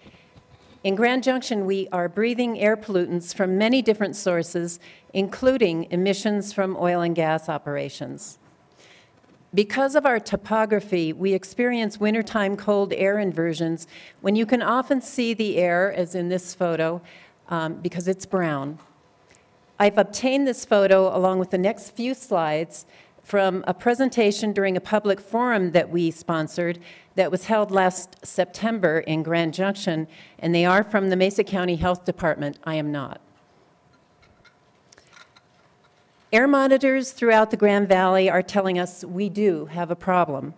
In Grand Junction, we are breathing air pollutants from many different sources, including emissions from oil and gas operations. Because of our topography, we experience wintertime cold air inversions when you can often see the air, as in this photo, because it's brown. I've obtained this photo along with the next few slides from a presentation during a public forum that we sponsored that was held last September in Grand Junction, and they are from the Mesa County Health Department. I am not. Air monitors throughout the Grand Valley are telling us we do have a problem.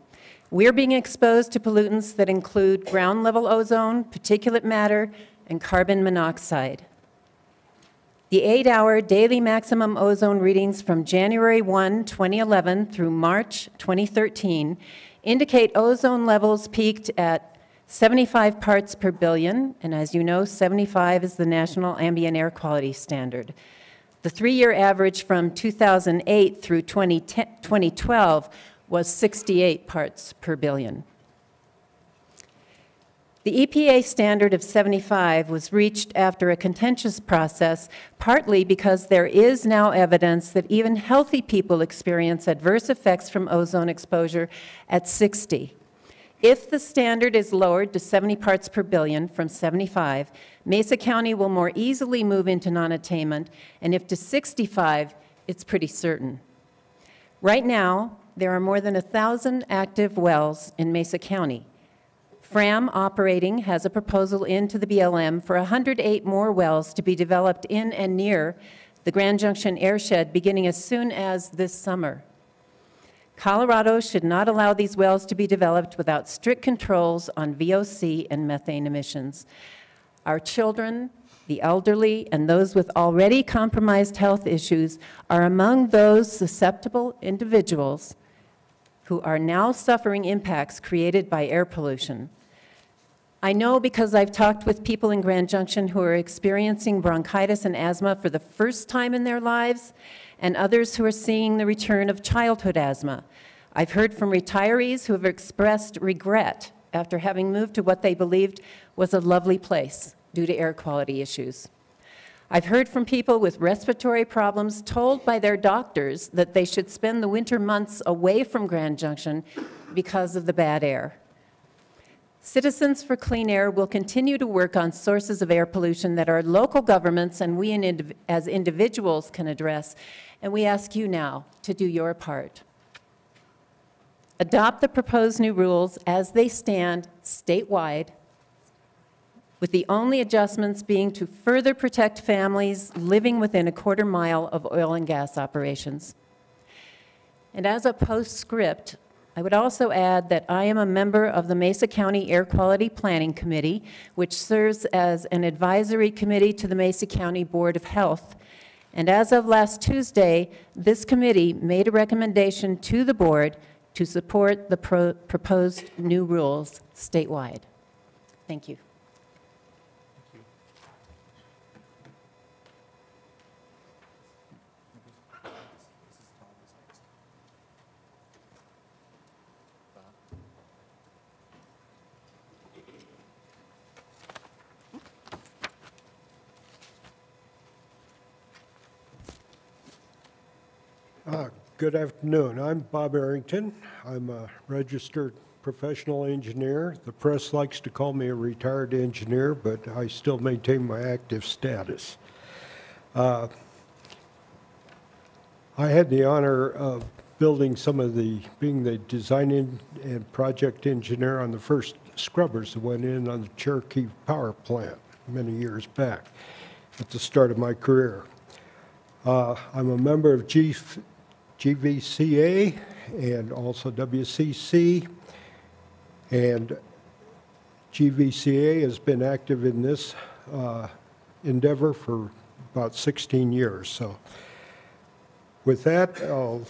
We're being exposed to pollutants that include ground-level ozone, particulate matter, and carbon monoxide. The 8-hour daily maximum ozone readings from January 1, 2011 through March 2013 indicate ozone levels peaked at 75 parts per billion, and as you know, 75 is the national ambient air quality standard. The 3-year average from 2008 through 2012 was 68 parts per billion. The EPA standard of 75 was reached after a contentious process, partly because there is now evidence that even healthy people experience adverse effects from ozone exposure at 60. If the standard is lowered to 70 parts per billion from 75, Mesa County will more easily move into non-attainment, and if to 65, it's pretty certain. Right now, there are more than 1,000 active wells in Mesa County. FRAM Operating has a proposal into the BLM for 108 more wells to be developed in and near the Grand Junction airshed beginning as soon as this summer. Colorado should not allow these wells to be developed without strict controls on VOC and methane emissions. Our children, the elderly, and those with already compromised health issues are among those susceptible individuals who are now suffering impacts created by air pollution. I know because I've talked with people in Grand Junction who are experiencing bronchitis and asthma for the first time in their lives, and others who are seeing the return of childhood asthma. I've heard from retirees who have expressed regret after having moved to what they believed was a lovely place due to air quality issues. I've heard from people with respiratory problems told by their doctors that they should spend the winter months away from Grand Junction because of the bad air. Citizens for Clean Air will continue to work on sources of air pollution that our local governments and we as individuals can address, and we ask you now to do your part. Adopt the proposed new rules as they stand statewide with the only adjustments being to further protect families living within a quarter mile of oil and gas operations. And as a postscript, I would also add that I am a member of the Mesa County Air Quality Planning Committee, which serves as an advisory committee to the Mesa County Board of Health. And as of last Tuesday, this committee made a recommendation to the board to support the proposed new rules statewide. Thank you. Good afternoon. I'm Bob Arrington. I'm a registered professional engineer. The press likes to call me a retired engineer, but I still maintain my active status. I had the honor of being the design and project engineer on the first scrubbers that went in on the Cherokee power plant many years back at the start of my career. I'm a member of GVCA and also WCC, and GVCA has been active in this endeavor for about 16 years. So with that, I'll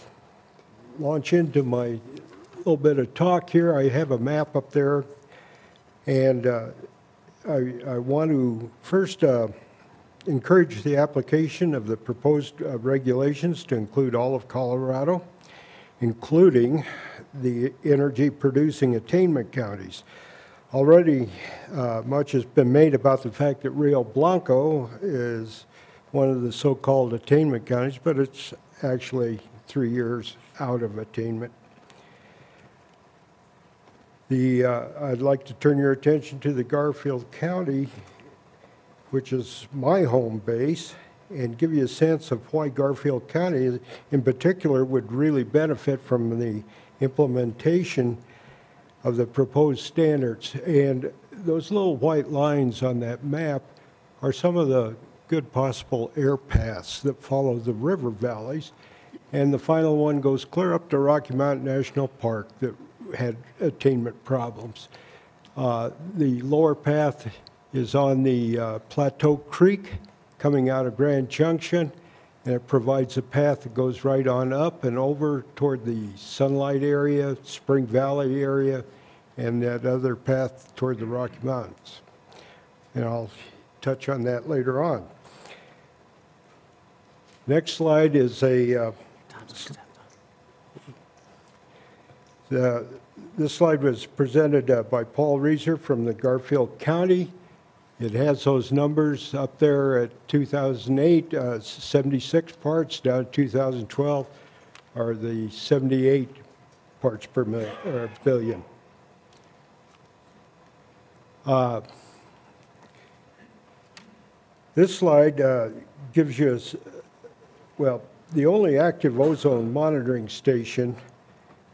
launch into my little bit of talk here. I have a map up there, and I want to first encourage the application of the proposed regulations to include all of Colorado, including the energy-producing attainment counties. Already, much has been made about the fact that Rio Blanco is one of the so-called attainment counties, but it's actually 3 years out of attainment. I'd like to turn your attention to the Garfield County, which is my home base, and give you a sense of why Garfield County in particular would really benefit from the implementation of the proposed standards. And those little white lines on that map are some of the good possible air paths that follow the river valleys. And the final one goes clear up to Rocky Mountain National Park that had attainment problems. The lower path is on the Plateau Creek coming out of Grand Junction, and it provides a path that goes right on up and over toward the Sunlight area, Spring Valley area, and that other path toward the Rocky Mountains. And I'll touch on that later on. Next slide is this slide was presented by Paul Reeser from the Garfield County. It has those numbers up there at 2008, 76 parts, down to 2012 are the 78 parts per billion. This slide gives you, well, the only active ozone monitoring station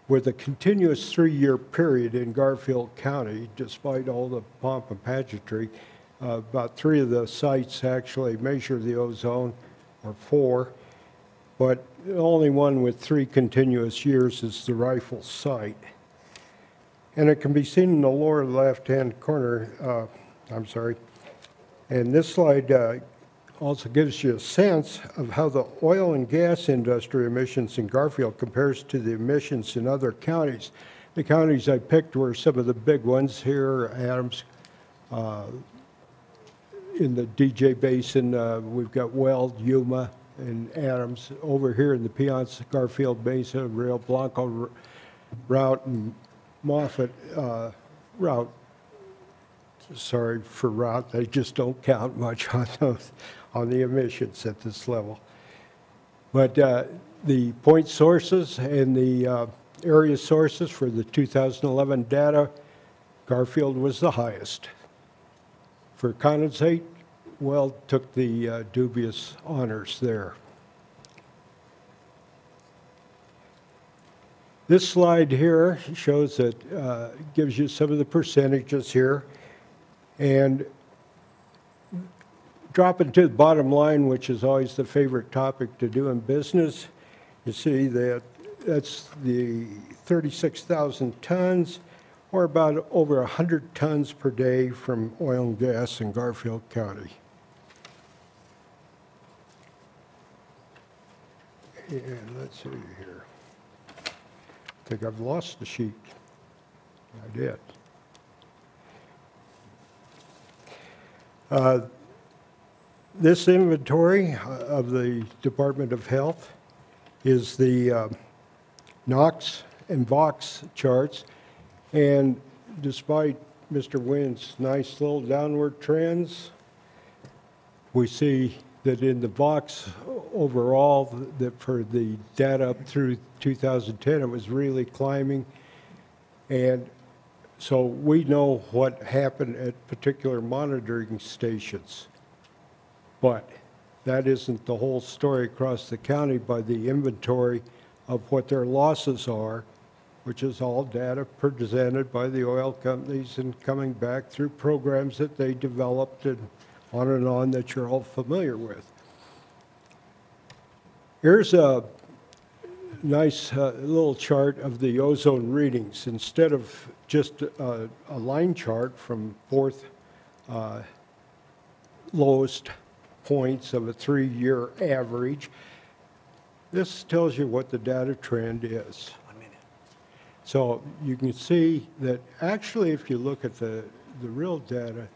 with a continuous 3-year period in Garfield County, despite all the pomp and pageantry. About 3 of the sites actually measure the ozone, or 4, but the only one with 3 continuous years is the Rifle site. And it can be seen in the lower left-hand corner, and this slide also gives you a sense of how the oil and gas industry emissions in Garfield compares to the emissions in other counties. The counties I picked were some of the big ones here, Adams, in the DJ Basin, we've got Weld, Yuma, and Adams. Over here in the Piceance, Garfield Mesa, Rio Blanco route, and Moffett route. Sorry for route, they just don't count much on those, on the emissions at this level. But the point sources and the area sources for the 2011 data, Garfield was the highest. For condensate, Weld took the dubious honors there. This slide here shows that, gives you some of the percentages here. And dropping to the bottom line, which is always the favorite topic to do in business, you see that that's the 36,000 tons, or about over 100 tons per day from oil and gas in Garfield County. And let's see here. I think I've lost the sheet. I did. This inventory of the Department of Health is the NOx and VOx charts. And despite Mr. Wynn's nice little downward trends, we see that in the VOx overall, that for the data up through 2010, it was really climbing. And so we know what happened at particular monitoring stations. But that isn't the whole story across the county by the inventory of what their losses are, which is all data presented by the oil companies and coming back through programs that they developed and on that you're all familiar with. Here's a nice little chart of the ozone readings. Instead of just a line chart from fourth lowest points of a 3-year average, this tells you what the data trend is. 1 minute. So you can see that actually if you look at the real data,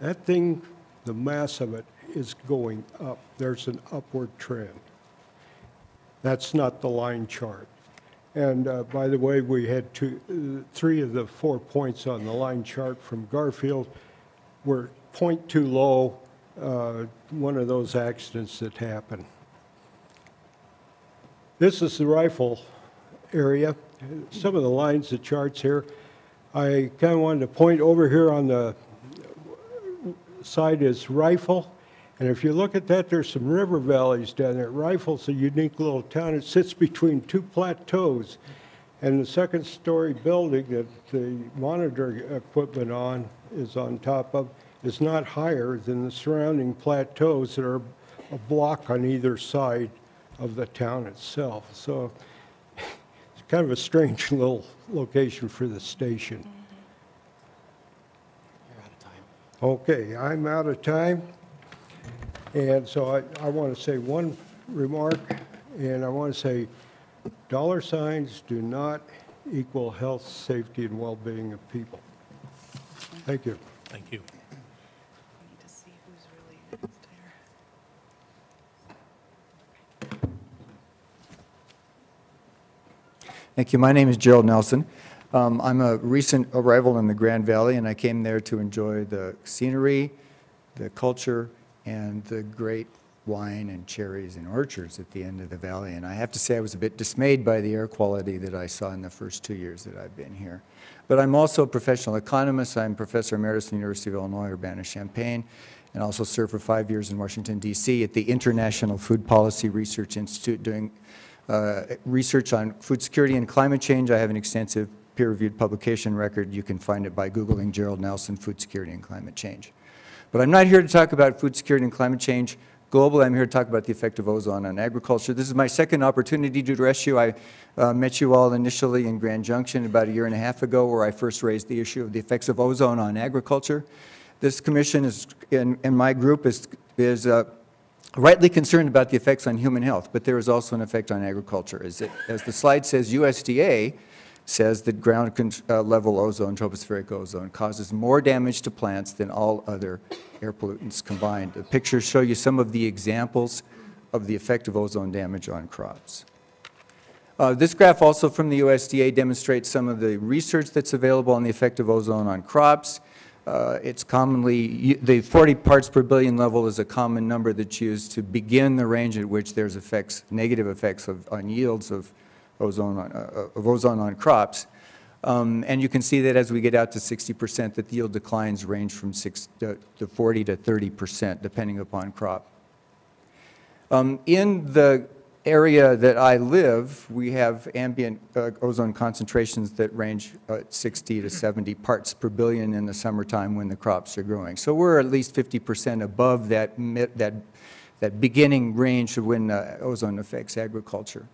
that thing, the mass of it is going up. There's an upward trend. That's not the line chart. And by the way, we had 3 of the 4 points on the line chart from Garfield were 0.2 low, one of those accidents that happened. This is the rifle area. Some of the lines, the charts here. I kind of wanted to point over here on the side is rifle. And if you look at that, there's some river valleys down there. Rifle's a unique little town. It sits between 2 plateaus. And the second-story building that the monitoring equipment is on top of is not higher than the surrounding plateaus that are a block on either side of the town itself. So it's kind of a strange little location for the station. You're out of time. Okay, I'm out of time. And so I want to say one remark, and I want to say dollar signs do not equal health, safety, and well-being of people. Thank you. Thank you. Thank you. My name is Gerald Nelson. I'm a recent arrival in the Grand Valley, and I came there to enjoy the scenery, the culture, and the great wine and cherries and orchards at the end of the valley. And I have to say I was a bit dismayed by the air quality that I saw in the first 2 years that I've been here. But I'm also a professional economist. I'm Professor Emeritus at the University of Illinois, Urbana-Champaign, and also served for 5 years in Washington, D.C. at the International Food Policy Research Institute doing research on food security and climate change. I have an extensive peer-reviewed publication record. You can find it by Googling Gerald Nelson, Food Security and Climate Change. But I'm not here to talk about food security and climate change globally. I'm here to talk about the effect of ozone on agriculture. This is my second opportunity to address you. I met you all initially in Grand Junction about 1.5 years ago, where I first raised the issue of the effects of ozone on agriculture. This commission is, and my group is rightly concerned about the effects on human health, but there is also an effect on agriculture. As the slide says, USDA says that ground level ozone, tropospheric ozone, causes more damage to plants than all other air pollutants combined. The pictures show you some of the examples of the effect of ozone damage on crops. This graph also from the USDA demonstrates some of the research that's available on the effect of ozone on crops. It's commonly, the 40 parts per billion level is a common number that's used to begin the range at which there's effects, negative effects on yields of ozone on crops. And you can see that as we get out to 60%, that the yield declines range from 40 to 30%, depending upon crop. In the area that I live, we have ambient ozone concentrations that range 60 to 70 parts per billion in the summertime when the crops are growing. So we're at least 50% above that beginning range of when ozone affects agriculture.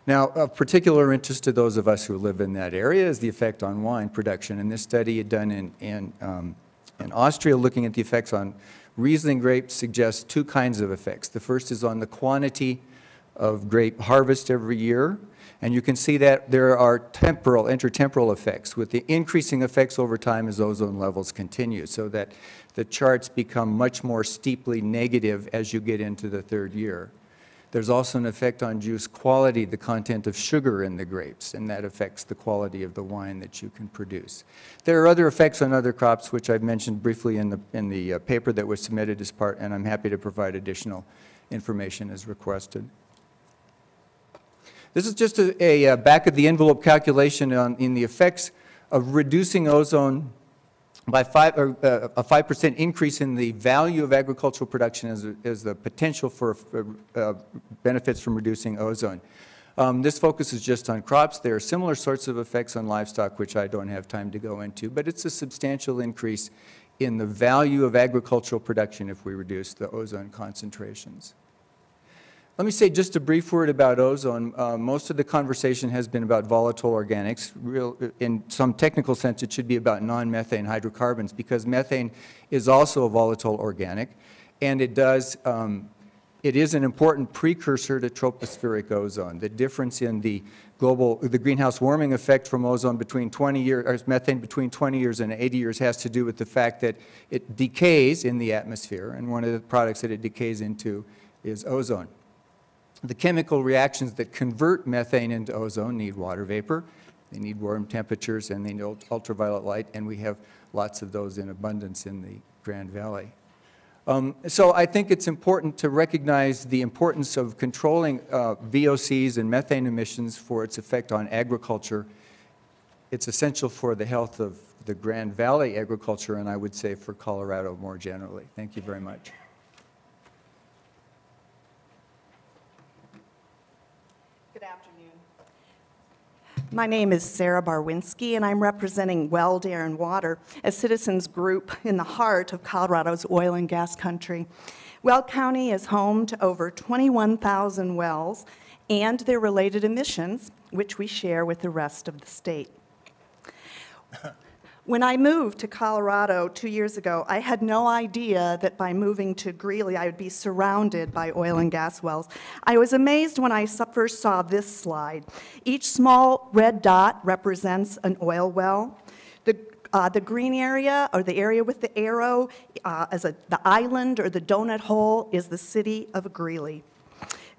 Now, of particular interest to those of us who live in that area is the effect on wine production. And this study done in Austria, looking at the effects on Riesling grapes, suggests two kinds of effects. The first is on the quantity of grape harvest every year. And you can see that there are intertemporal effects, with the increasing effects over time as ozone levels continue, so that the charts become much more steeply negative as you get into the third year. There's also an effect on juice quality, the content of sugar in the grapes, and that affects the quality of the wine that you can produce. There are other effects on other crops, which I've mentioned briefly in the paper that was submitted as part, and I'm happy to provide additional information as requested. This is just a back-of-the-envelope calculation in the effects of reducing ozone by a 5% increase in the value of agricultural production as the potential for benefits from reducing ozone. This focuses just on crops. There are similar sorts of effects on livestock, which I don't have time to go into, but it's a substantial increase in the value of agricultural production if we reduce the ozone concentrations. Let me say just a brief word about ozone. Most of the conversation has been about volatile organics. In some technical sense, it should be about non-methane hydrocarbons, because methane is also a volatile organic, and it is an important precursor to tropospheric ozone. The difference in the greenhouse warming effect from ozone between 20 years, or methane between 20 years and 80 years, has to do with the fact that it decays in the atmosphere, and one of the products that it decays into is ozone. The chemical reactions that convert methane into ozone need water vapor, they need warm temperatures, and they need ultraviolet light, and we have lots of those in abundance in the Grand Valley. So I think it's important to recognize the importance of controlling VOCs and methane emissions for its effect on agriculture. It's essential for the health of the Grand Valley agriculture, and I would say for Colorado more generally. Thank you very much. My name is Sarah Barwinski, and I'm representing Weld, Air, and Water, a citizens group in the heart of Colorado's oil and gas country. Weld County is home to over 21,000 wells and their related emissions, which we share with the rest of the state. When I moved to Colorado 2 years ago, I had no idea that by moving to Greeley, I would be surrounded by oil and gas wells. I was amazed when I first saw this slide. Each small red dot represents an oil well. The green area, or the area with the arrow, the island or the donut hole, is the city of Greeley.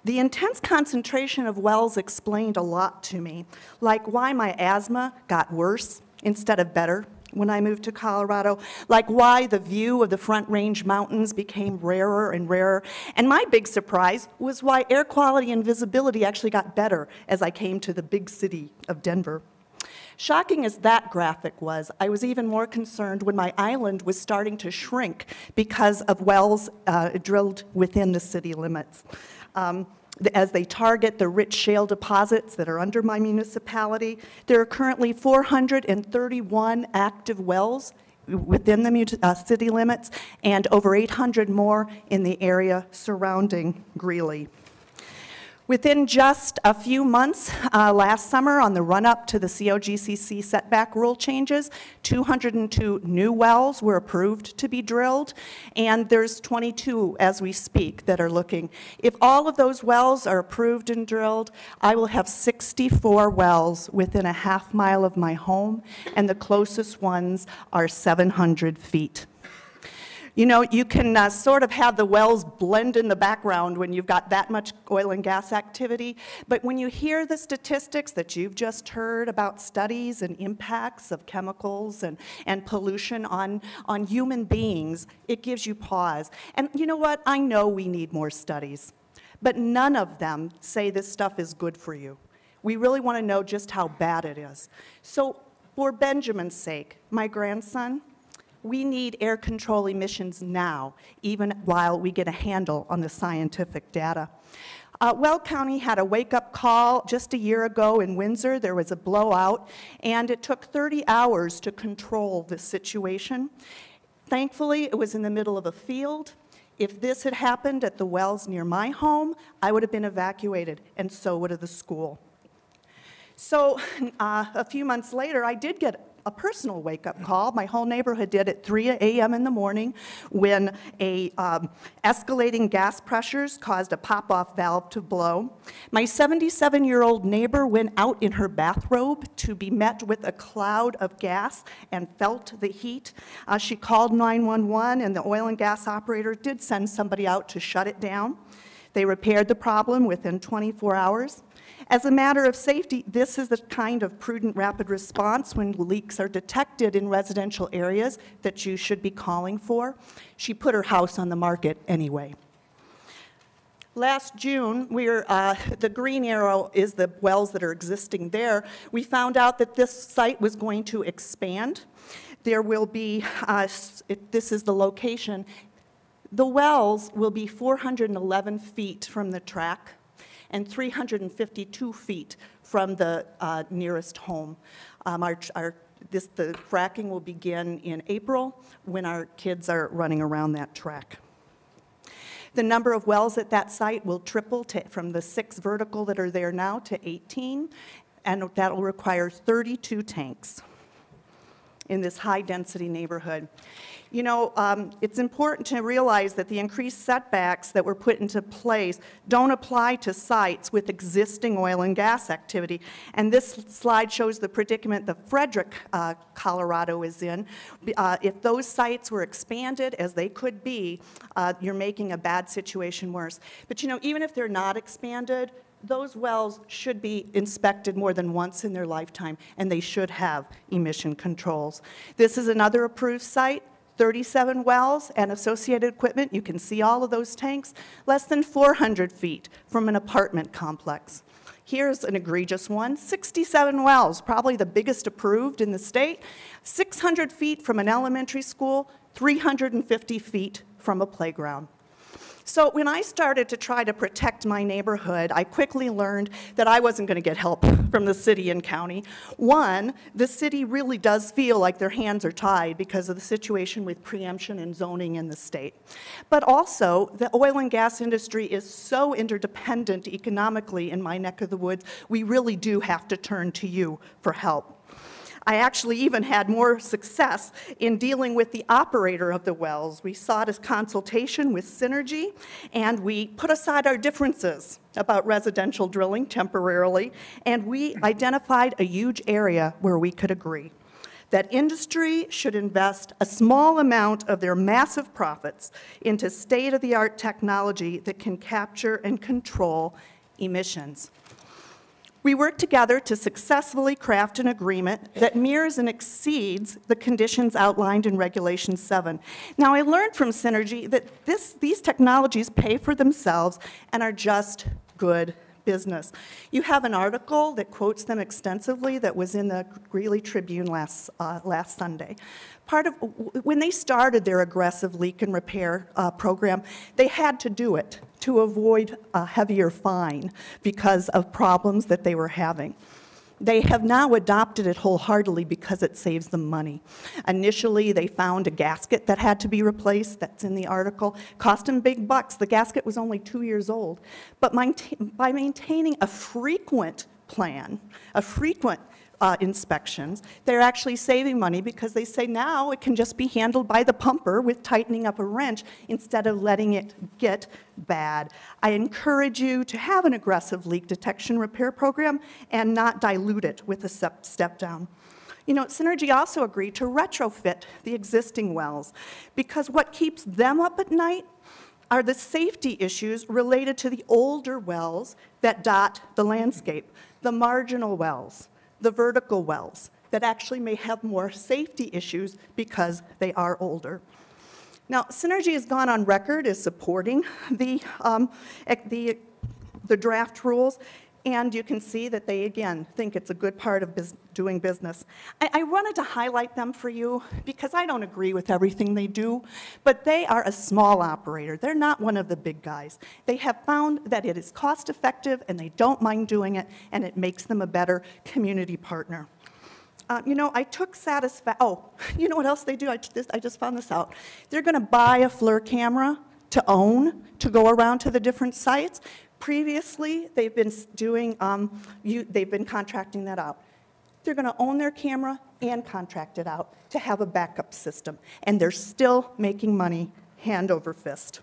The intense concentration of wells explained a lot to me, like why my asthma got worse instead of better when I moved to Colorado, like why the view of the Front Range Mountains became rarer and rarer. And my big surprise was why air quality and visibility actually got better as I came to the big city of Denver. Shocking as that graphic was, I was even more concerned when my island was starting to shrink because of wells drilled within the city limits. As they target the rich shale deposits that are under my municipality, there are currently 431 active wells within the city limits and over 800 more in the area surrounding Greeley. Within just a few months last summer, on the run-up to the COGCC setback rule changes, 202 new wells were approved to be drilled, and there's 22 as we speak that are looking. If all of those wells are approved and drilled, I will have 64 wells within a half mile of my home, and the closest ones are 700 feet. You know, you can sort of have the wells blend in the background when you've got that much oil and gas activity, but when you hear the statistics that you've just heard about studies and impacts of chemicals and pollution on human beings, it gives you pause. And you know what? I know we need more studies, but none of them say this stuff is good for you. We really want to know just how bad it is. So for Benjamin's sake, my grandson, We need air control emissions now, even while we get a handle on the scientific data. Weld County had a wake-up call just a year ago in Windsor. There was a blowout, and it took 30 hours to control the situation. Thankfully, it was in the middle of a field. If this had happened at the wells near my home, I would have been evacuated, and so would have the school. So a few months later, I did get a personal wake-up call. My whole neighborhood did at 3 a.m. in the morning when escalating gas pressures caused a pop-off valve to blow. My 77-year-old neighbor went out in her bathrobe to be met with a cloud of gas and felt the heat. She called 911, and the oil and gas operator did send somebody out to shut it down. They repaired the problem within 24 hours. As a matter of safety, this is the kind of prudent rapid response when leaks are detected in residential areas that you should be calling for. She put her house on the market anyway. Last June, the green arrow is the wells that are existing there. We found out that this site was going to expand. There will be, this is the location. The wells will be 411 feet from the track and 352 feet from the nearest home. The fracking will begin in April when our kids are running around that track. The number of wells at that site will triple from the 6 vertical that are there now to 18, and that will require 32 tanks in this high-density neighborhood. You know, it's important to realize that the increased setbacks that were put into place don't apply to sites with existing oil and gas activity. And this slide shows the predicament that Frederick, Colorado is in. If those sites were expanded, as they could be, you're making a bad situation worse. But you know, even if they're not expanded, those wells should be inspected more than once in their lifetime, and they should have emission controls. This is another approved site. 37 wells and associated equipment. You can see all of those tanks, less than 400 feet from an apartment complex. Here's an egregious one, 67 wells, probably the biggest approved in the state, 600 feet from an elementary school, 350 feet from a playground. So when I started to try to protect my neighborhood, I quickly learned that I wasn't going to get help from the city and county. One, the city really does feel like their hands are tied because of the situation with preemption and zoning in the state. But also, the oil and gas industry is so interdependent economically in my neck of the woods, we really do have to turn to you for help. I actually even had more success in dealing with the operator of the wells. We sought a consultation with Synergy, and we put aside our differences about residential drilling temporarily, and we identified a huge area where we could agree. That industry should invest a small amount of their massive profits into state-of-the-art technology that can capture and control emissions. We worked together to successfully craft an agreement that mirrors and exceeds the conditions outlined in Regulation 7. Now, I learned from Synergy that these technologies pay for themselves and are just good business. You have an article that quotes them extensively that was in the Greeley Tribune last Sunday. When they started their aggressive leak and repair program, they had to do it to avoid a heavier fine because of problems that they were having. They have now adopted it wholeheartedly because it saves them money. Initially, they found a gasket that had to be replaced. That's in the article. Cost them big bucks. The gasket was only 2 years old. But by maintaining a frequent plan, inspections, they're actually saving money because they say now it can just be handled by the pumper with tightening up a wrench instead of letting it get bad. I encourage you to have an aggressive leak detection repair program and not dilute it with a step down. You know, Synergy also agreed to retrofit the existing wells because what keeps them up at night are the safety issues related to the older wells that dot the landscape, the marginal wells, the vertical wells that actually may have more safety issues because they are older. Now, Synergy has gone on record as supporting the draft rules. And you can see that they, again, think it's a good part of doing business. I wanted to highlight them for you because I don't agree with everything they do, but they are a small operator. They're not one of the big guys. They have found that it is cost effective and they don't mind doing it, and it makes them a better community partner. You know, I took you know what else they do? I just found this out. They're going to buy a FLIR camera to own, to go around to the different sites. Previously, they've been doing, they've been contracting that out. They're going to own their camera and contract it out to have a backup system, and they're still making money hand over fist.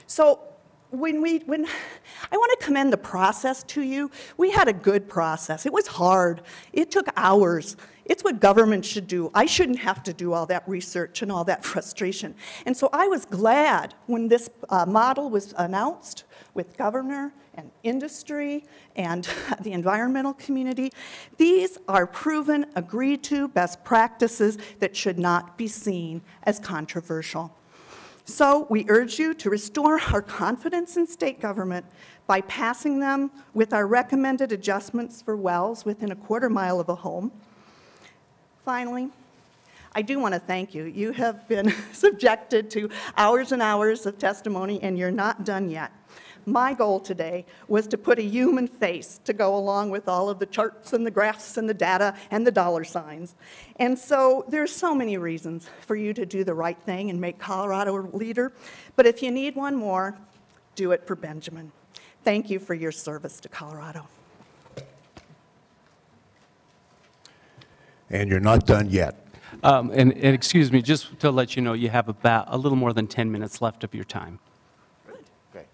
So when I want to commend the process to you. We had a good process. It was hard. It took hours. It's what government should do. I shouldn't have to do all that research and all that frustration. And so I was glad when this model was announced with governor and industry and the environmental community. These are proven, agreed to best practices that should not be seen as controversial. So we urge you to restore our confidence in state government by passing them with our recommended adjustments for wells within a quarter mile of a home. Finally, I do want to thank you. You have been subjected to hours and hours of testimony, and you're not done yet. My goal today was to put a human face to go along with all of the charts and the graphs and the data and the dollar signs. And so there's so many reasons for you to do the right thing and make Colorado a leader. But if you need one more, do it for Benjamin. Thank you for your service to Colorado. And you're not done yet. And excuse me, just to let you know, you have about a little more than 10 minutes left of your time. Okay.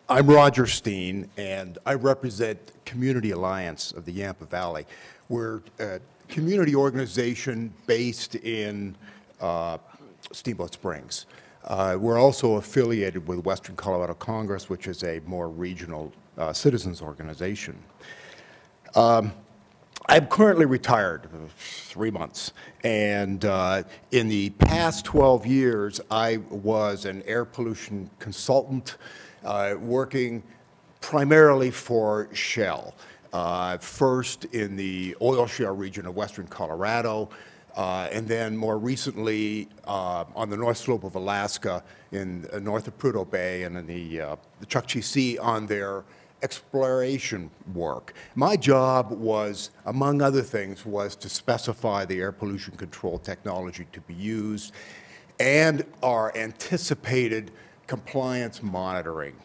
I'm Roger Steen, and I represent Community Alliance of the Yampa Valley. We're a community organization based in Steamboat Springs. We're also affiliated with Western Colorado Congress, which is a more regional citizens organization. I'm currently retired, 3 months, and in the past 12 years, I was an air pollution consultant working primarily for Shell, first in the oil shale region of western Colorado, and then more recently on the North Slope of Alaska in north of Prudhoe Bay and in the Chukchi Sea on their exploration work. My job was, among other things, was to specify the air pollution control technology to be used and our anticipated compliance monitoring.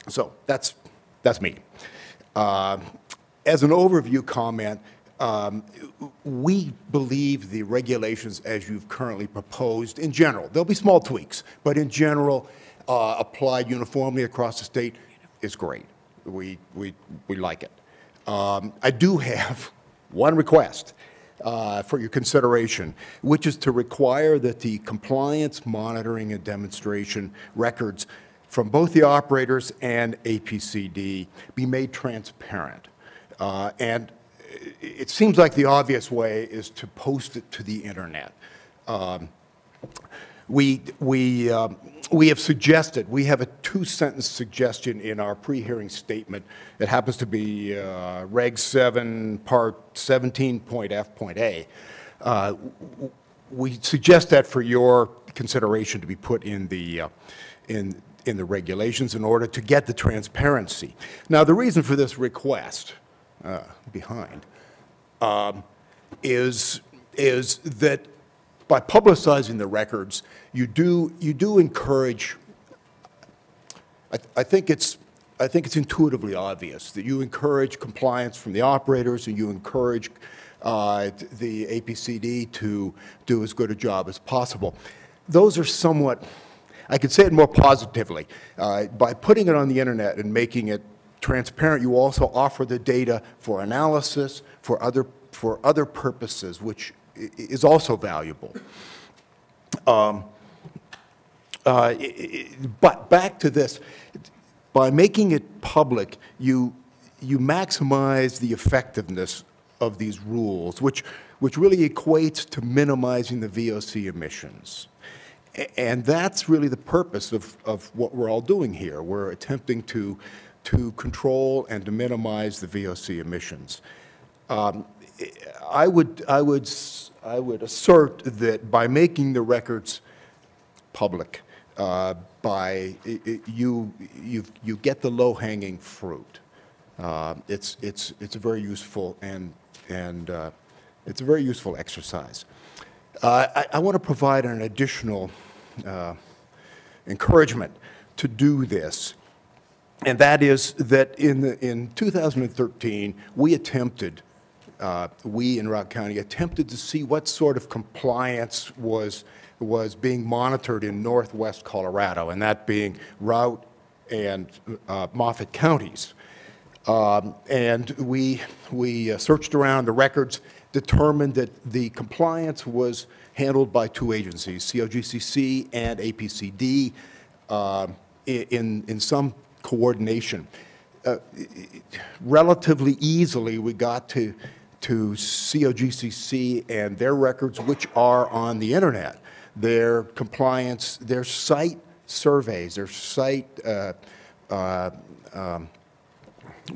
So that's me. As an overview comment, we believe the regulations as you've currently proposed, in general, there'll be small tweaks, but in general, applied uniformly across the state, is great. We like it. I do have one request for your consideration, which is to require that the compliance monitoring and demonstration records from both the operators and APCD be made transparent. And it seems like the obvious way is to post it to the internet. We have suggested, we have a 2-sentence suggestion in our pre-hearing statement. It happens to be Reg 7, Part 17.F.A. We suggest that for your consideration to be put in the regulations in order to get the transparency. Now, the reason for this request is that by publicizing the records, you do encourage. I think it's intuitively obvious that you encourage compliance from the operators, and you encourage the APCD to do as good a job as possible. Those are somewhat. I could say it more positively. By putting it on the internet and making it transparent, you also offer the data for analysis, for other purposes, which is also valuable. But back to this, by making it public, you maximize the effectiveness of these rules, which really equates to minimizing the VOC emissions. And that's really the purpose of what we're all doing here. We're attempting to control and to minimize the VOC emissions. I would assert that by making the records public, you get the low-hanging fruit. It's a very useful and it's a very useful exercise. I want to provide an additional encouragement to do this, and that is that in 2013 we attempted, we in Routt County attempted to see what sort of compliance was being monitored in northwest Colorado, and that being Routt and Moffat counties. And we searched around the records, determined that the compliance was handled by two agencies, COGCC and APCD, in some coordination. Relatively easily, we got to COGCC and their records, which are on the internet. Their compliance, their site surveys, their site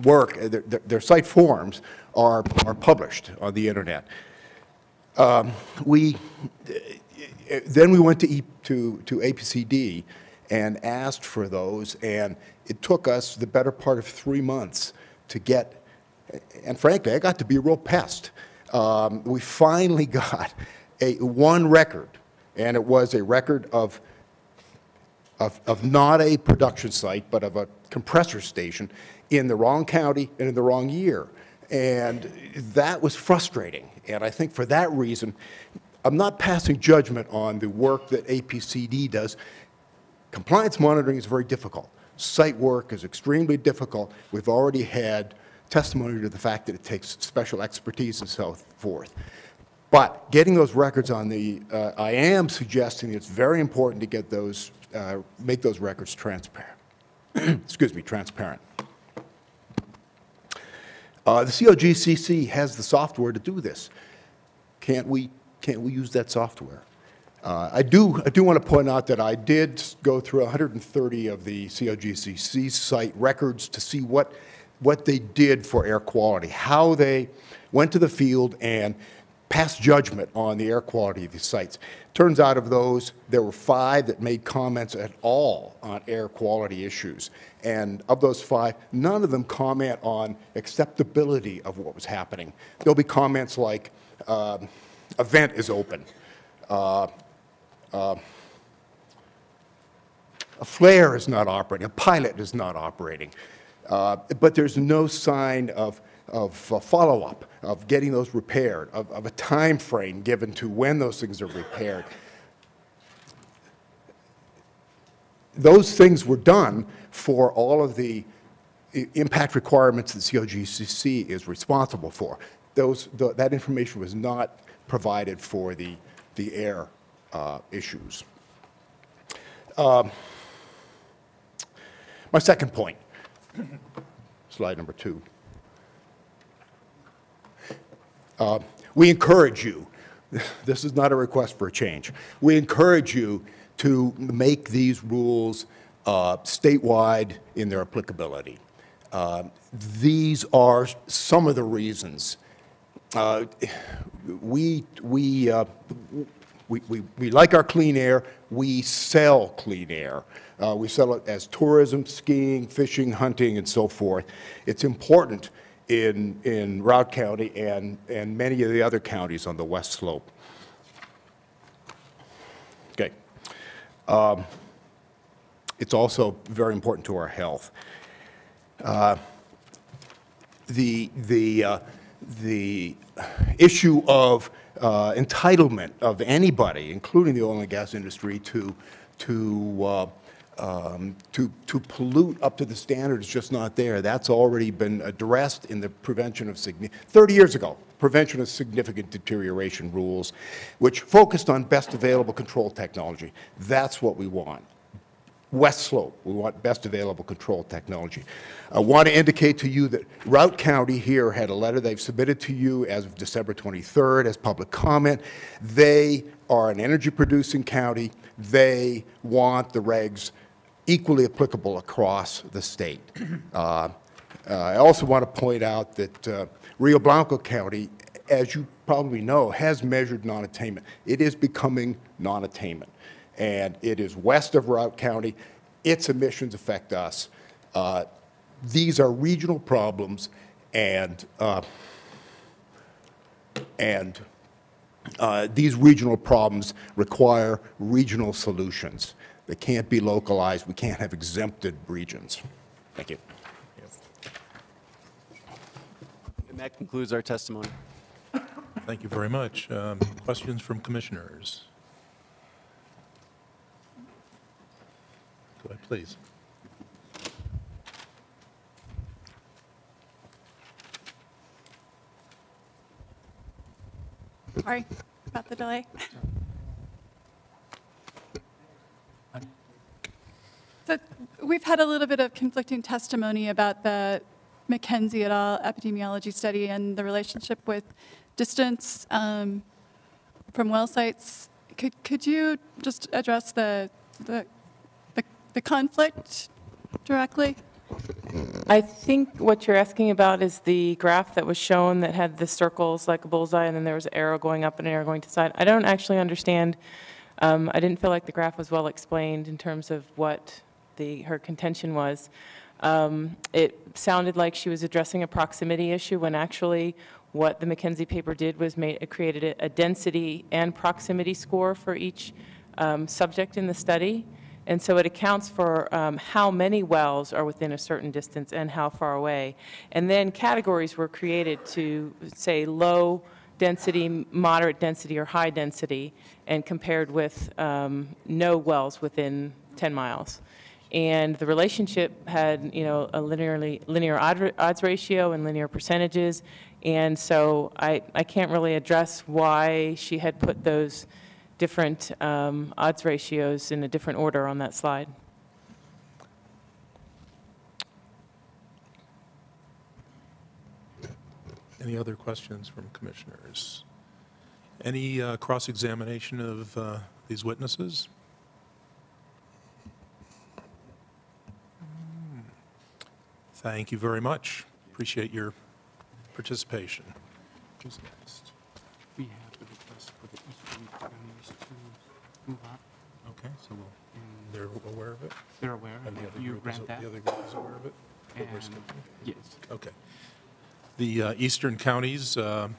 work, their site forms are published on the internet. Then we went to APCD and asked for those, and it took us the better part of 3 months to get, and frankly, I got to be a real pest. We finally got one record, and it was a record of not a production site, but of a compressor station in the wrong county and in the wrong year. And that was frustrating. And I think for that reason, I'm not passing judgment on the work that APCD does. Compliance monitoring is very difficult. Site work is extremely difficult. We've already had testimony to the fact that it takes special expertise and so forth. But getting those records on the, I am suggesting it's very important to get those, make those records transparent. Excuse me, transparent. The COGCC has the software to do this. Can't we use that software? I do want to point out that I did go through 130 of the COGCC site records to see what they did for air quality, how they went to the field and passed judgment on the air quality of these sites. Turns out of those, there were 5 that made comments at all on air quality issues. And of those 5, none of them comment on acceptability of what was happening. There'll be comments like, a vent is open, a flare is not operating, a pilot is not operating. But there's no sign of follow-up, of getting those repaired, of a time frame given to when those things are repaired. Those things were done for all of the impact requirements that COGCC is responsible for. That information was not provided for the air issues. My second point, slide number 2. We encourage you, this is not a request for a change, we encourage you to make these rules statewide in their applicability. These are some of the reasons. We like our clean air, we sell clean air. We sell it as tourism, skiing, fishing, hunting, and so forth. It's important in Routt County and many of the other counties on the west slope. Okay. It's also very important to our health. The issue of entitlement of anybody, including the oil and gas industry, to pollute up to the standard is just not there. That's already been addressed in the prevention of 30 years ago, prevention of significant deterioration rules, which focused on best available control technology. That's what we want. West Slope, we want best available control technology. I want to indicate to you that Routt County here had a letter they've submitted to you as of December 23rd as public comment. They are an energy producing county. they want the regs equally applicable across the state. I also want to point out that Rio Blanco County, as you probably know, has measured non-attainment. It is becoming non-attainment, and it is west of Routt County. Its emissions affect us. These are regional problems, and these regional problems require regional solutions. They can't be localized. We can't have exempted regions. Thank you. And that concludes our testimony. Thank you very much. Questions from commissioners? Go ahead, please. Sorry about the delay. So we've had a little bit of conflicting testimony about the McKenzie et al. Epidemiology study and the relationship with distance from well sites. Could you just address the conflict directly? I think what you're asking about is the graph that was shown that had the circles like a bullseye, and then there was an arrow going up and an arrow going to the side. I don't actually understand. I didn't feel like the graph was well explained in terms of what her contention was. It sounded like she was addressing a proximity issue when actually what the McKenzie paper did was it created a density and proximity score for each subject in the study. And so it accounts for how many wells are within a certain distance and how far away. And then categories were created to say low density, moderate density, or high density, and compared with no wells within 10 miles. And the relationship had, you know, a linear odds ratio and linear percentages. And so I can't really address why she had put those different odds ratios in a different order on that slide. Any other questions from commissioners? Any cross-examination of these witnesses? Thank you very much. Appreciate your participation. Who's next? We have the request for the Eastern counties to move on. Okay, so they're aware of it? They're aware. And the other You group grant is, that? the other group is aware of it? That we're And skipping? yes. Okay. The Eastern counties are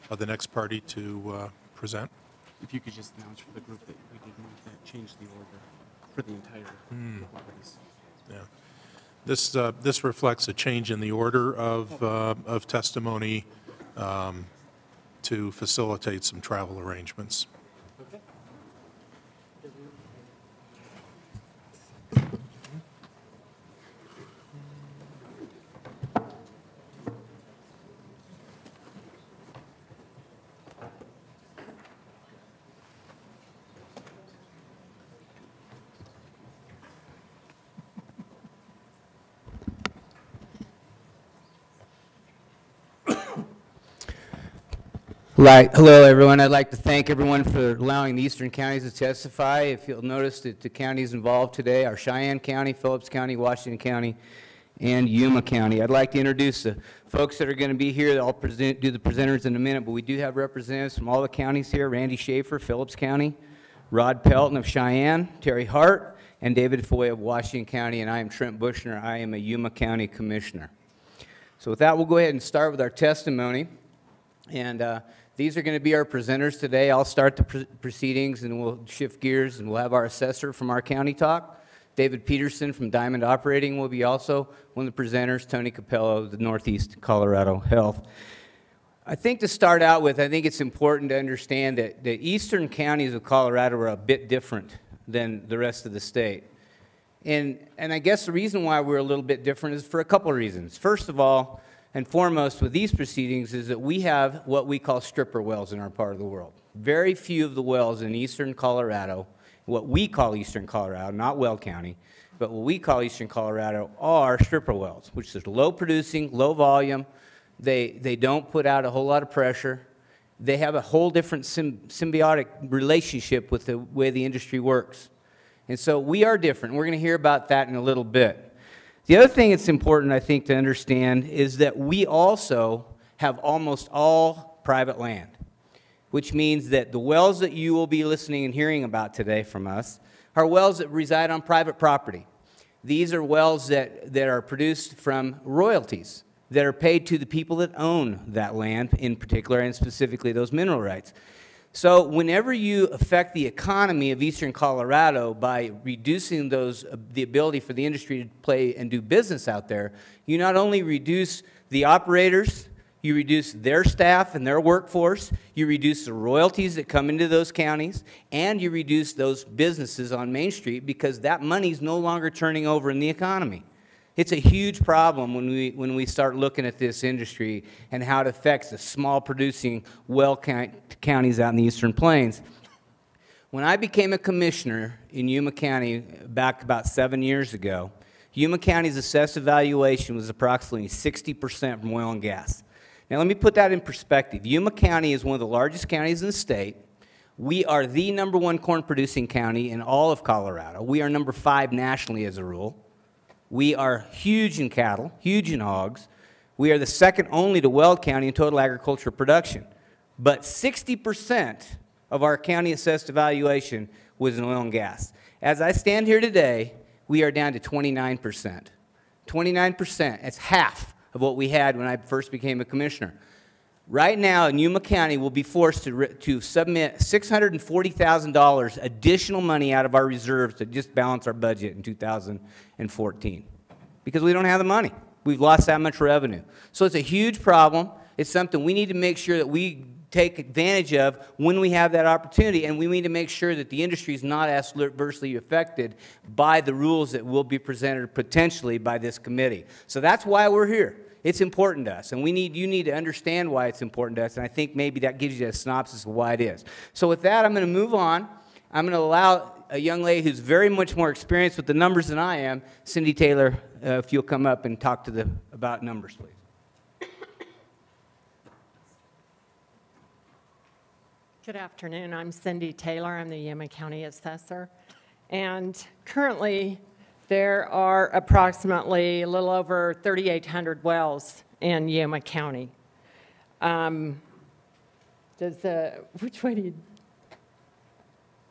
the next party to present. If you could just announce for the group that we did move that, change the order for the entire parties. Yeah. This reflects a change in the order of testimony to facilitate some travel arrangements. Okay. Right. Hello, everyone. I'd like to thank everyone for allowing the Eastern counties to testify. If you'll notice that the counties involved today are Cheyenne County, Phillips County, Washington County, and Yuma County. I'd like to introduce the folks that are going to be here. I'll do the presenters in a minute, but we do have representatives from all the counties here. Randy Schaefer, Phillips County, Rod Pelton of Cheyenne, Terry Hart, and David Foy of Washington County, and I am Trent Bushner. I am a Yuma County Commissioner. So with that, we'll go ahead and start with our testimony. And these are going to be our presenters today. I'll start the proceedings, and we'll shift gears, and we'll have our assessor from our county talk. David Peterson from Diamond Operating will be also one of the presenters. Tony Capello of the Northeast Colorado Health. I think to start out with, I think it's important to understand that the eastern counties of Colorado are a bit different than the rest of the state. And I guess the reason why we're a little bit different is for a couple of reasons. First of all, and foremost with these proceedings is that we have what we call stripper wells in our part of the world. Very few of the wells in eastern Colorado, what we call eastern Colorado, not Weld County, but what we call eastern Colorado are stripper wells, which is low producing, low volume. They don't put out a whole lot of pressure, They have a whole different symbiotic relationship with the way the industry works. And so we are different. We're going to hear about that in a little bit. The other thing that's important, I think, to understand is that we also have almost all private land, which means that the wells that you will be listening and hearing about today from us are wells that reside on private property. These are wells that are produced from royalties that are paid to the people that own that land in particular, and specifically those mineral rights. So whenever you affect the economy of eastern Colorado by reducing the ability for the industry to play and do business out there, you not only reduce the operators, you reduce their staff and their workforce, you reduce the royalties that come into those counties, and you reduce those businesses on Main Street because that money's no longer turning over in the economy. It's a huge problem when we start looking at this industry and how it affects the small producing well counties out in the Eastern Plains. When I became a commissioner in Yuma County back about 7 years ago, Yuma County's assessed evaluation was approximately 60% from oil and gas. Now let me put that in perspective. Yuma County is one of the largest counties in the state. We are the #1 corn producing county in all of Colorado. We are number 5 nationally as a rule. We are huge in cattle, huge in hogs. We are the second only to Weld County in total agricultural production. But 60% of our county assessed evaluation was in oil and gas. As I stand here today, we are down to 29%. 29%, that's half of what we had when I first became a commissioner. Right now in Yuma County, we'll be forced to submit $640,000 additional money out of our reserves to just balance our budget in 2014 because we don't have the money. We've lost that much revenue. So it's a huge problem. It's something we need to make sure that we take advantage of when we have that opportunity, and we need to make sure that the industry is not adversely affected by the rules that will be presented potentially by this committee. So that's why we're here. It's important to us, and you need to understand why it's important to us, and I think maybe that gives you a synopsis of why it is. So with that, I'm going to move on. I'm going to allow a young lady who's very much more experienced with the numbers than I am, Cindy Taylor, if you'll come up and talk to about numbers, please. Good afternoon. I'm Cindy Taylor. I'm the Yuma County Assessor, and currently there are approximately a little over 3,800 wells in Yuma County. Which way do you?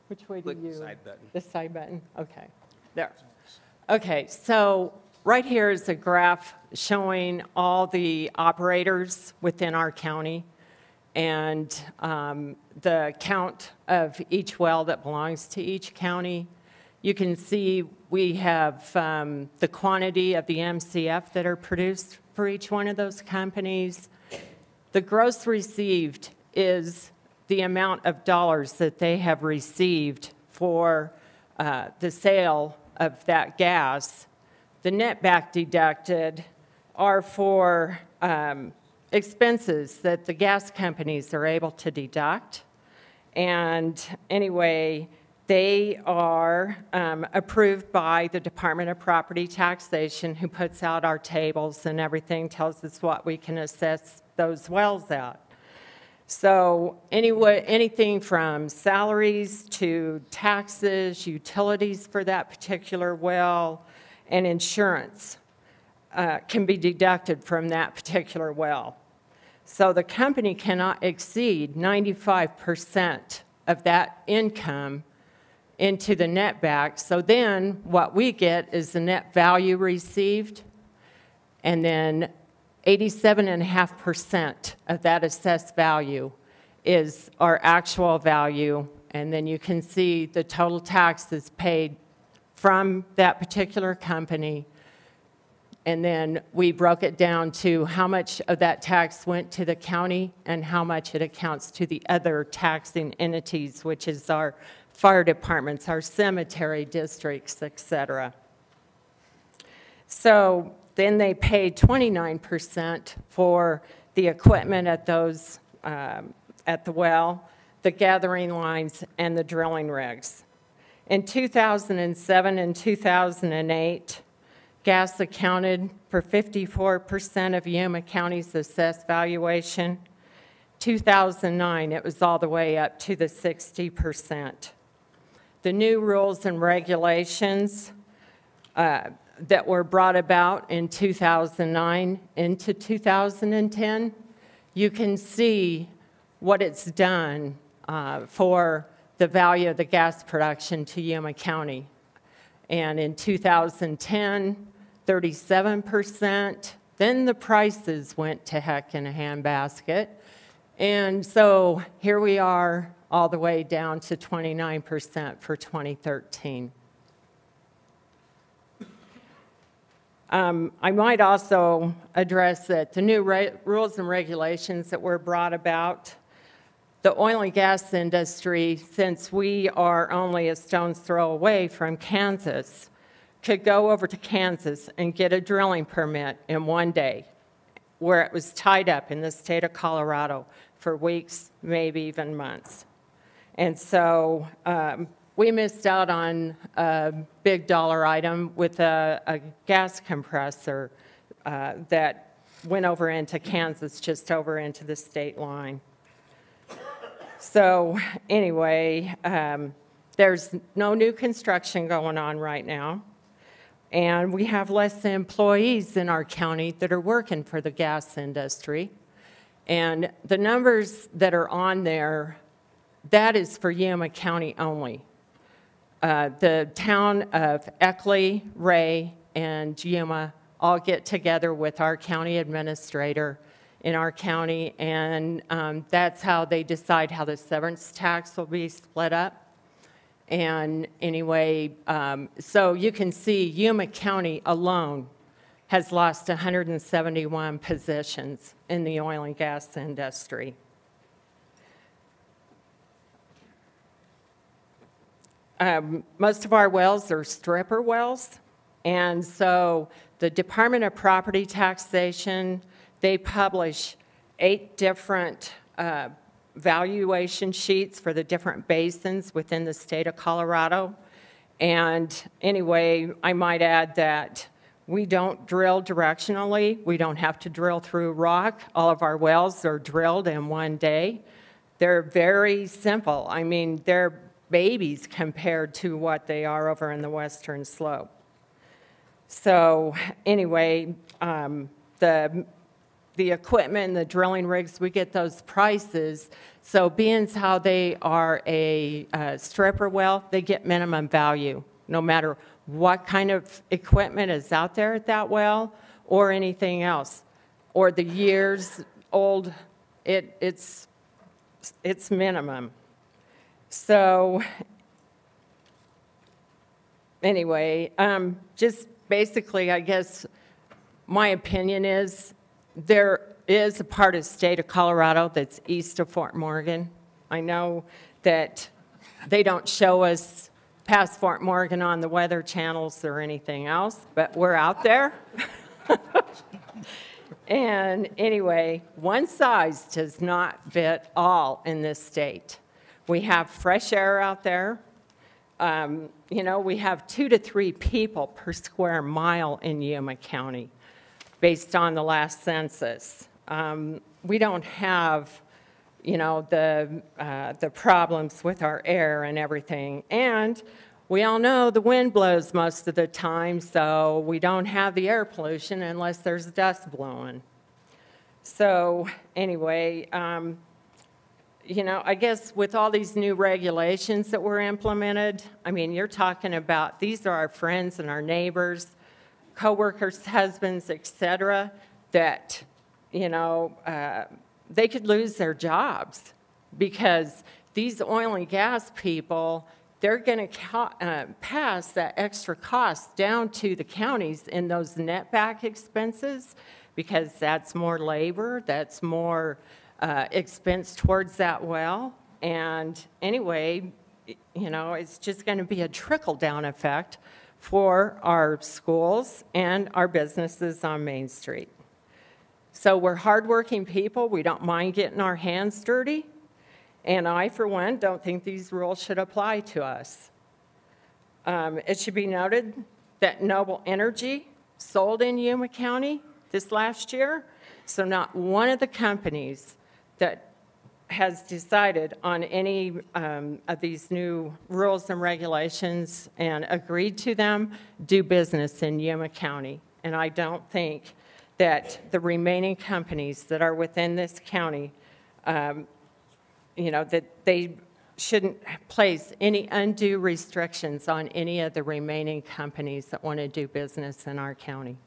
Click the side button. The side button. Okay, there. Okay, so right here is a graph showing all the operators within our county and the count of each well that belongs to each county. You can see we have the quantity of the MCF that are produced for each one of those companies. The gross received is the amount of dollars that they have received for the sale of that gas. The net back deducted are for expenses that the gas companies are able to deduct. And anyway, they are approved by the Department of Property Taxation, who puts out our tables and everything, tells us what we can assess those wells at. So anything from salaries to taxes, utilities for that particular well, and insurance can be deducted from that particular well. So the company cannot exceed 95% of that income into the net back. So then what we get is the net value received, and then 87.5% of that assessed value is our actual value, and then you can see the total tax that's paid from that particular company. And then we broke it down to how much of that tax went to the county and how much it accounts to the other taxing entities, which is our fire departments, our cemetery districts, et cetera. So then they paid 29% for the equipment at those, at the well, the gathering lines, and the drilling rigs. In 2007 and 2008, gas accounted for 54% of Yuma County's assessed valuation. 2009, it was all the way up to the 60%. The new rules and regulations that were brought about in 2009 into 2010, you can see what it's done for the value of the gas production to Yuma County. And in 2010, 37%. Then the prices went to heck in a handbasket. And so here we are all the way down to 29% for 2013. I might also address that the new rules and regulations that were brought about, the oil and gas industry, since we are only a stone's throw away from Kansas, could go over to Kansas and get a drilling permit in one day, where it was tied up in the state of Colorado for weeks, maybe even months. And so we missed out on a big dollar item with a gas compressor that went over into Kansas, just over into the state line. So anyway, there's no new construction going on right now. And we have less employees in our county that are working for the gas industry. And the numbers that are on there, that is for Yuma County only. The town of Eckley, Ray, and Yuma all get together with our county administrator in our county, and that's how they decide how the severance tax will be split up. And anyway, so you can see Yuma County alone has lost 171 positions in the oil and gas industry. Most of our wells are stripper wells, and so the Department of Property Taxation, they publish 8 different valuation sheets for the different basins within the state of Colorado. And anyway, I might add that we don't drill directionally. We don't have to drill through rock. All of our wells are drilled in one day. They're very simple. I mean, they're babies compared to what they are over in the western slope. So anyway, the equipment and the drilling rigs, we get those prices. So being how they are a stripper well, they get minimum value, no matter what kind of equipment is out there at that well or anything else, or the years old, it's minimum. So anyway, just basically, I guess my opinion is there is a part of the state of Colorado that's east of Fort Morgan. I know that they don't show us past Fort Morgan on the weather channels or anything else, but we're out there. And anyway, one size does not fit all in this state. We have fresh air out there. You know, we have 2 to 3 people per square mile in Yuma County, based on the last census. We don't have, you know, the problems with our air and everything. And we all know the wind blows most of the time, so we don't have the air pollution unless there's dust blowing. So anyway, you know, I guess with all these new regulations that were implemented, I mean, you're talking about, these are our friends and our neighbors, coworkers, husbands, etc., that, you know, they could lose their jobs because these oil and gas people, they're going to pass that extra cost down to the counties in those netback expenses because that's more labor, that's more expense towards that well. And anyway, you know, it's just going to be a trickle-down effect for our schools and our businesses on Main Street. So we're hardworking people. We don't mind getting our hands dirty. And I, for one, don't think these rules should apply to us. It should be noted that Noble Energy sold in Yuma County this last year. So not one of the companies that has decided on any of these new rules and regulations and agreed to them do business in Yuma County. And I don't think that the remaining companies that are within this county, that they shouldn't place any undue restrictions on any of the remaining companies that want to do business in our county.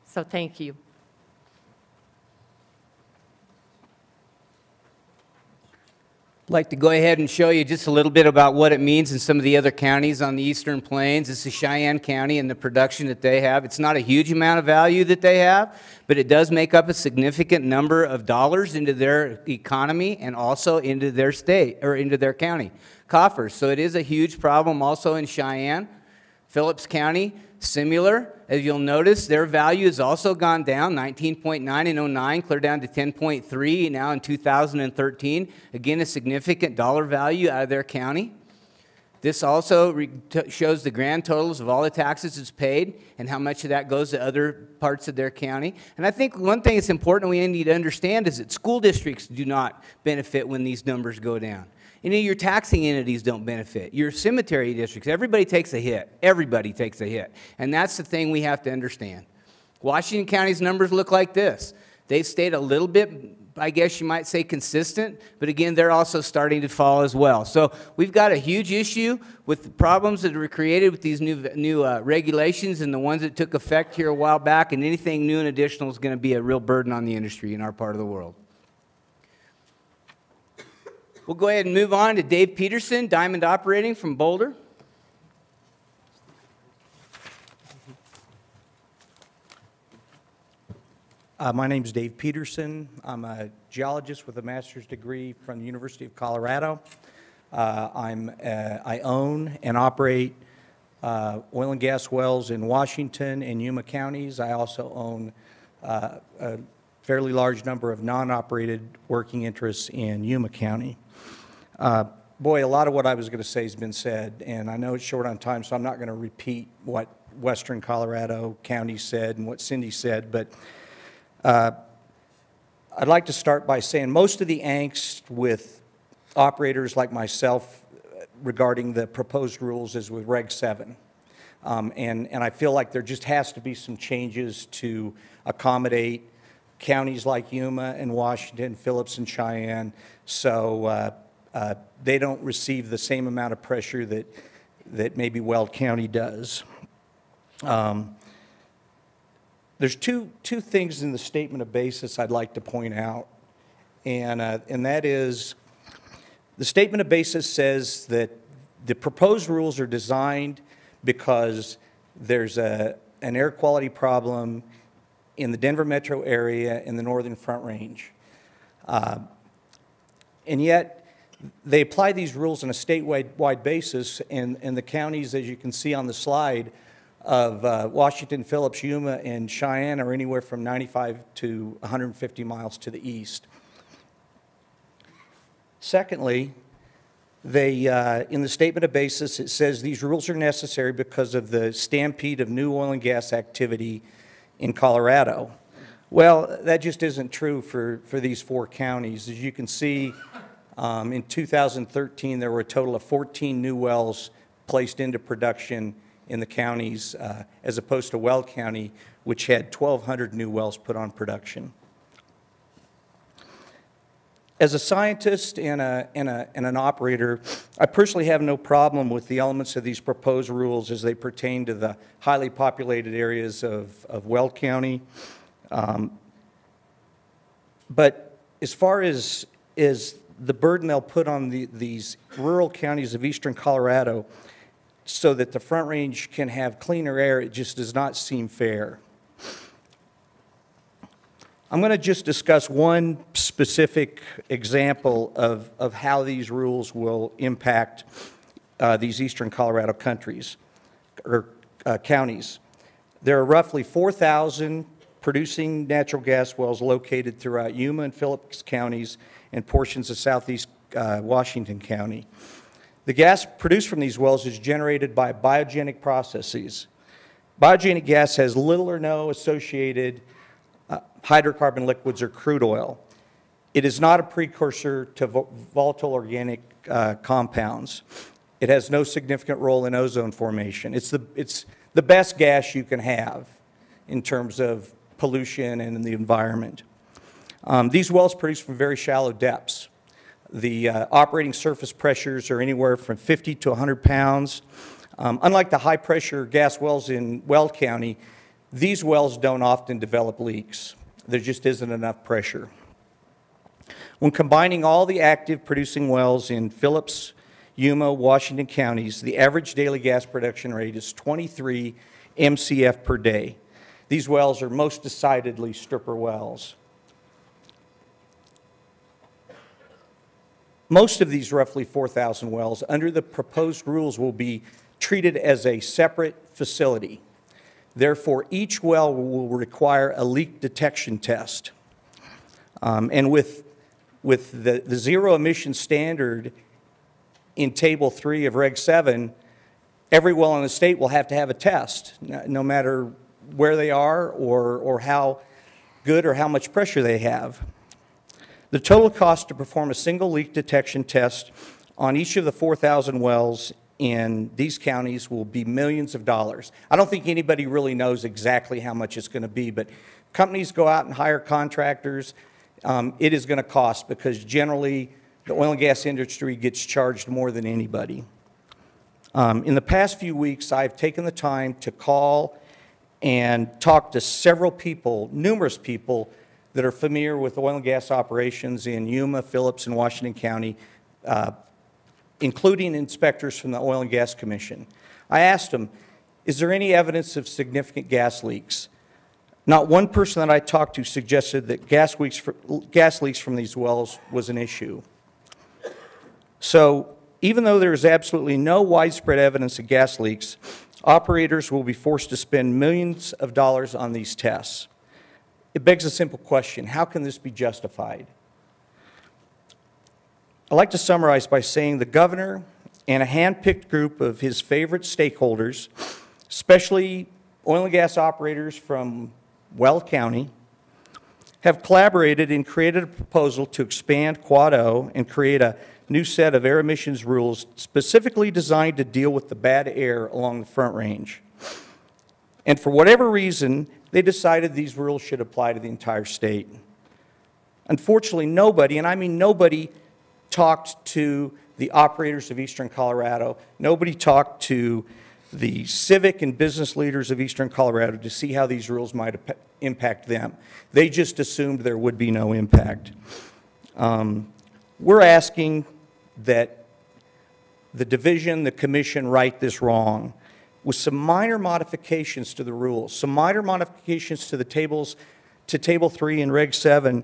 So thank you. I'd like to go ahead and show you just a little bit about what it means in some of the other counties on the Eastern Plains. This is Cheyenne County and the production that they have. It's not a huge amount of value that they have, but it does make up a significant number of dollars into their economy and also into their state, or into their county coffers. So it is a huge problem also in Cheyenne. Phillips County, similar. As you'll notice, their value has also gone down, 19.9 in 09, clear down to 10.3 now in 2013. Again, a significant dollar value out of their county. This also shows the grand totals of all the taxes that's paid and how much of that goes to other parts of their county. And I think one thing that's important we need to understand is that school districts do not benefit when these numbers go down. Your taxing entities don't benefit. Your cemetery districts, everybody takes a hit. Everybody takes a hit. And that's the thing we have to understand. Washington County's numbers look like this. They've stayed a little bit, I guess you might say, consistent, but again, they're also starting to fall as well. So we've got a huge issue with the problems that were created with these new regulations and the ones that took effect here a while back, and anything new and additional is going to be a real burden on the industry in our part of the world. We'll go ahead and move on to Dave Peterson, Diamond Operating from Boulder. My name is Dave Peterson. I'm a geologist with a master's degree from the University of Colorado. I own and operate oil and gas wells in Washington and Yuma counties. I also own a fairly large number of non-operated working interests in Yuma County. Boy, a lot of what I was going to say has been said, and I know it's short on time, so I'm not going to repeat what Western Colorado County said and what Cindy said, but I'd like to start by saying most of the angst with operators like myself regarding the proposed rules is with Reg 7. And I feel like there just has to be some changes to accommodate counties like Yuma and Washington, Phillips and Cheyenne, so they don't receive the same amount of pressure that maybe Weld County does. There's two things in the statement of basis I'd like to point out, and that is the statement of basis says that the proposed rules are designed because there's an air quality problem in the Denver metro area in the Northern Front Range. And yet, they apply these rules on a statewide basis, and the counties, as you can see on the slide, of Washington, Phillips, Yuma, and Cheyenne are anywhere from 95 to 150 miles to the east. Secondly, in the statement of basis, it says these rules are necessary because of the stampede of new oil and gas activity in Colorado. Well, that just isn't true for these four counties. As you can see, in 2013, there were a total of 14 new wells placed into production in the counties, as opposed to Weld County, which had 1,200 new wells put on production. As a scientist and an operator, I personally have no problem with the elements of these proposed rules as they pertain to the highly populated areas of Weld County. But as far as the burden they'll put on these rural counties of eastern Colorado so that the Front Range can have cleaner air, it just does not seem fair. I'm going to just discuss one specific example of how these rules will impact these eastern Colorado countries, or counties. There are roughly 4,000 producing natural gas wells located throughout Yuma and Phillips counties and portions of southeast Washington County. The gas produced from these wells is generated by biogenic processes. Biogenic gas has little or no associated hydrocarbon liquids or crude oil. It is not a precursor to volatile organic compounds. It has no significant role in ozone formation. It's the best gas you can have in terms of pollution and in the environment. These wells produce from very shallow depths. The operating surface pressures are anywhere from 50 to 100 pounds. Unlike the high-pressure gas wells in Weld County, these wells don't often develop leaks. There just isn't enough pressure. When combining all the active producing wells in Phillips, Yuma, Washington counties, the average daily gas production rate is 23 MCF per day. These wells are most decidedly stripper wells. Most of these roughly 4,000 wells under the proposed rules will be treated as a separate facility. Therefore, each well will require a leak detection test. And with the zero emission standard in Table 3 of Reg 7, every well in the state will have to have a test, no matter where they are or how good or how much pressure they have. The total cost to perform a single leak detection test on each of the 4,000 wells in these counties will be millions of dollars. I don't think anybody really knows exactly how much it's going to be, but companies go out and hire contractors. It is going to cost because generally the oil and gas industry gets charged more than anybody. In the past few weeks, I've taken the time to call and talk to several people, numerous people, that are familiar with oil and gas operations in Yuma, Phillips, and Washington County, including inspectors from the Oil and Gas Commission. I asked them, is there any evidence of significant gas leaks? Not one person that I talked to suggested that gas leaks from these wells was an issue. So even though there is absolutely no widespread evidence of gas leaks, operators will be forced to spend millions of dollars on these tests. It begs a simple question: how can this be justified? I'd like to summarize by saying the governor and a hand-picked group of his favorite stakeholders, especially oil and gas operators from Weld County, have collaborated and created a proposal to expand Quad O and create a new set of air emissions rules specifically designed to deal with the bad air along the Front Range. And for whatever reason, they decided these rules should apply to the entire state. Unfortunately, nobody, and I mean nobody, talked to the operators of Eastern Colorado. Nobody talked to the civic and business leaders of Eastern Colorado to see how these rules might impact them. They just assumed there would be no impact. We're asking that the division, the commission, right this wrong with some minor modifications to the rules, some minor modifications to the tables, to Table 3 and Reg 7.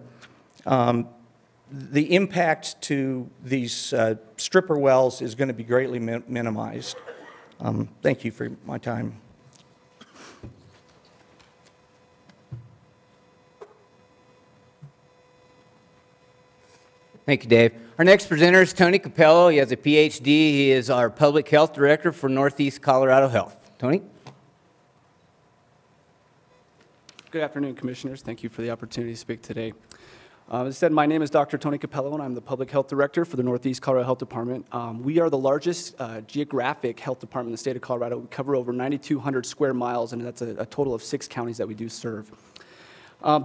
The impact to these stripper wells is going to be greatly minimized. Thank you for my time. Thank you, Dave. Our next presenter is Tony Capello. He has a PhD. He is our Public Health Director for Northeast Colorado Health. Tony? Good afternoon, Commissioners. Thank you for the opportunity to speak today. As I said, my name is Dr. Tony Capello, and I'm the Public Health Director for the Northeast Colorado Health Department. We are the largest geographic health department in the state of Colorado. We cover over 9,200 square miles, and that's a total of 6 counties that we do serve.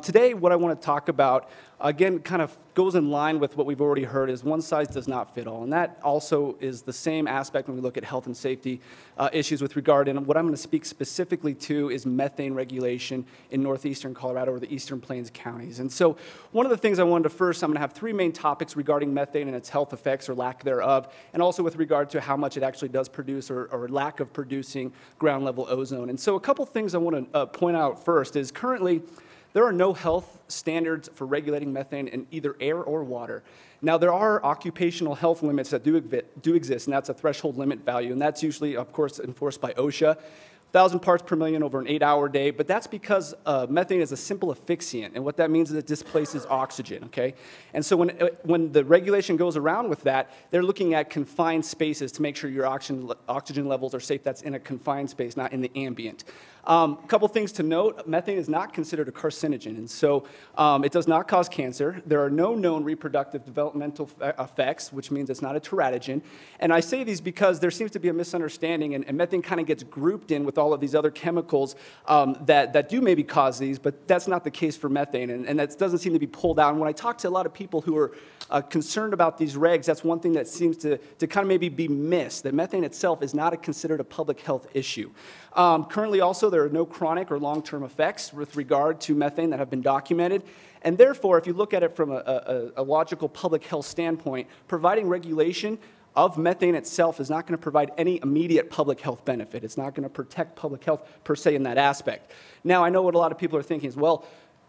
Today, what I want to talk about, again, kind of goes in line with what we've already heard, is one size does not fit all. And that also is the same aspect when we look at health and safety issues with regard. And what I'm going to speak specifically to is methane regulation in northeastern Colorado or the Eastern Plains counties. And so one of the things I wanted to first, I'm going to have 3 main topics regarding methane and its health effects or lack thereof, and also with regard to how much it actually does produce or lack of producing ground level ozone. And so a couple things I want to point out first is currently, there are no health standards for regulating methane in either air or water. Now, there are occupational health limits that do exist, and that's a threshold limit value, and that's usually, of course, enforced by OSHA. 1,000 parts per million over an 8-hour day, but that's because methane is a simple asphyxiant, and what that means is it displaces oxygen, okay? And so when the regulation goes around with that, they're looking at confined spaces to make sure your oxygen levels are safe. That's in a confined space, not in the ambient. A couple things to note, methane is not considered a carcinogen, and so it does not cause cancer. There are no known reproductive developmental effects, which means it's not a teratogen. And I say these because there seems to be a misunderstanding, and methane kind of gets grouped in with all of these other chemicals that do maybe cause these, but that's not the case for methane, and that doesn't seem to be pulled out. And when I talk to a lot of people who are concerned about these regs, that's one thing that seems to kind of maybe be missed, that methane itself is not considered a public health issue. Currently also, there are no chronic or long-term effects with regard to methane that have been documented. And therefore, if you look at it from a logical public health standpoint, providing regulation of methane itself is not going to provide any immediate public health benefit. It's not going to protect public health per se in that aspect. Now, I know what a lot of people are thinking is, well,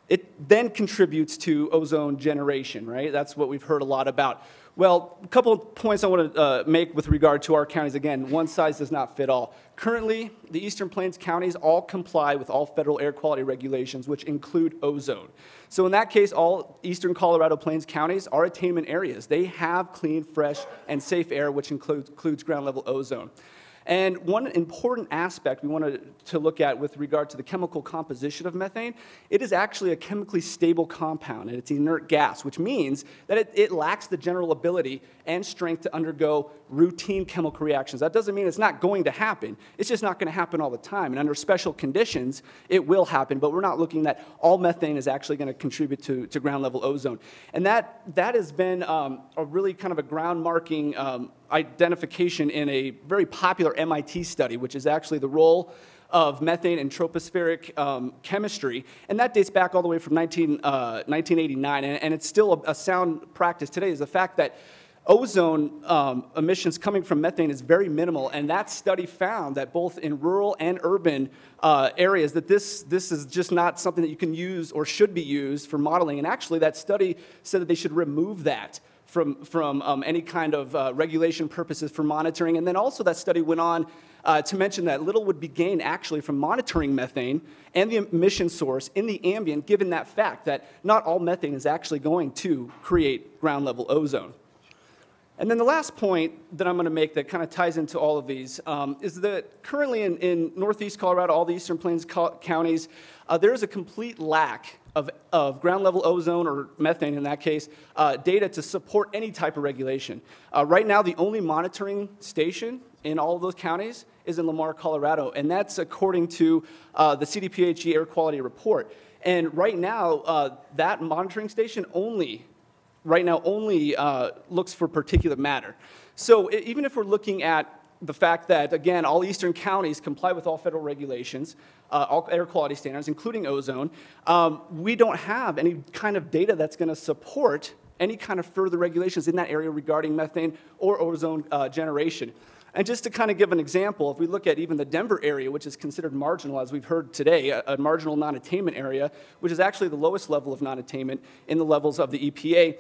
it then contributes to ozone generation, right? That's what we've heard a lot about. Well, a couple of points I want to make with regard to our counties. Again, one size does not fit all. Currently, the Eastern Plains counties all comply with all federal air quality regulations, which include ozone. So in that case, all Eastern Colorado Plains counties are attainment areas. They have clean, fresh, and safe air, which includes ground level ozone. And one important aspect we wanted to look at with regard to the chemical composition of methane, it is actually a chemically stable compound, and it's an inert gas, which means that it lacks the general ability and strength to undergo routine chemical reactions. That doesn't mean it's not going to happen. It's just not going to happen all the time. And under special conditions, it will happen, but we're not looking that all methane is actually going to contribute to ground level ozone. And that has been a really kind of a ground-marking identification in a very popular MIT study, which is actually the role of methane in tropospheric chemistry, and that dates back all the way from 1989, and it's still a sound practice today, is the fact that ozone emissions coming from methane is very minimal, and that study found that both in rural and urban areas that this is just not something that you can use or should be used for modeling, and actually that study said that they should remove that from any kind of regulation purposes for monitoring. And then also that study went on to mention that little would be gained actually from monitoring methane and the emission source in the ambient, given that fact that not all methane is actually going to create ground level ozone. And then the last point that I'm going to make that kind of ties into all of these is that currently in Northeast Colorado, all the Eastern Plains counties, there is a complete lack of ground level ozone, or methane in that case, data to support any type of regulation. Right now, the only monitoring station in all of those counties is in Lamar, Colorado, and that's according to the CDPHE air quality report. And right now, that monitoring station only looks for particulate matter. So even if we're looking at the fact that, again, all eastern counties comply with all federal regulations, all air quality standards, including ozone, we don't have any kind of data that's going to support any kind of further regulations in that area regarding methane or ozone generation. And just to kind of give an example, if we look at even the Denver area, which is considered marginal, as we've heard today, a marginal non-attainment area, which is actually the lowest level of non-attainment in the levels of the EPA,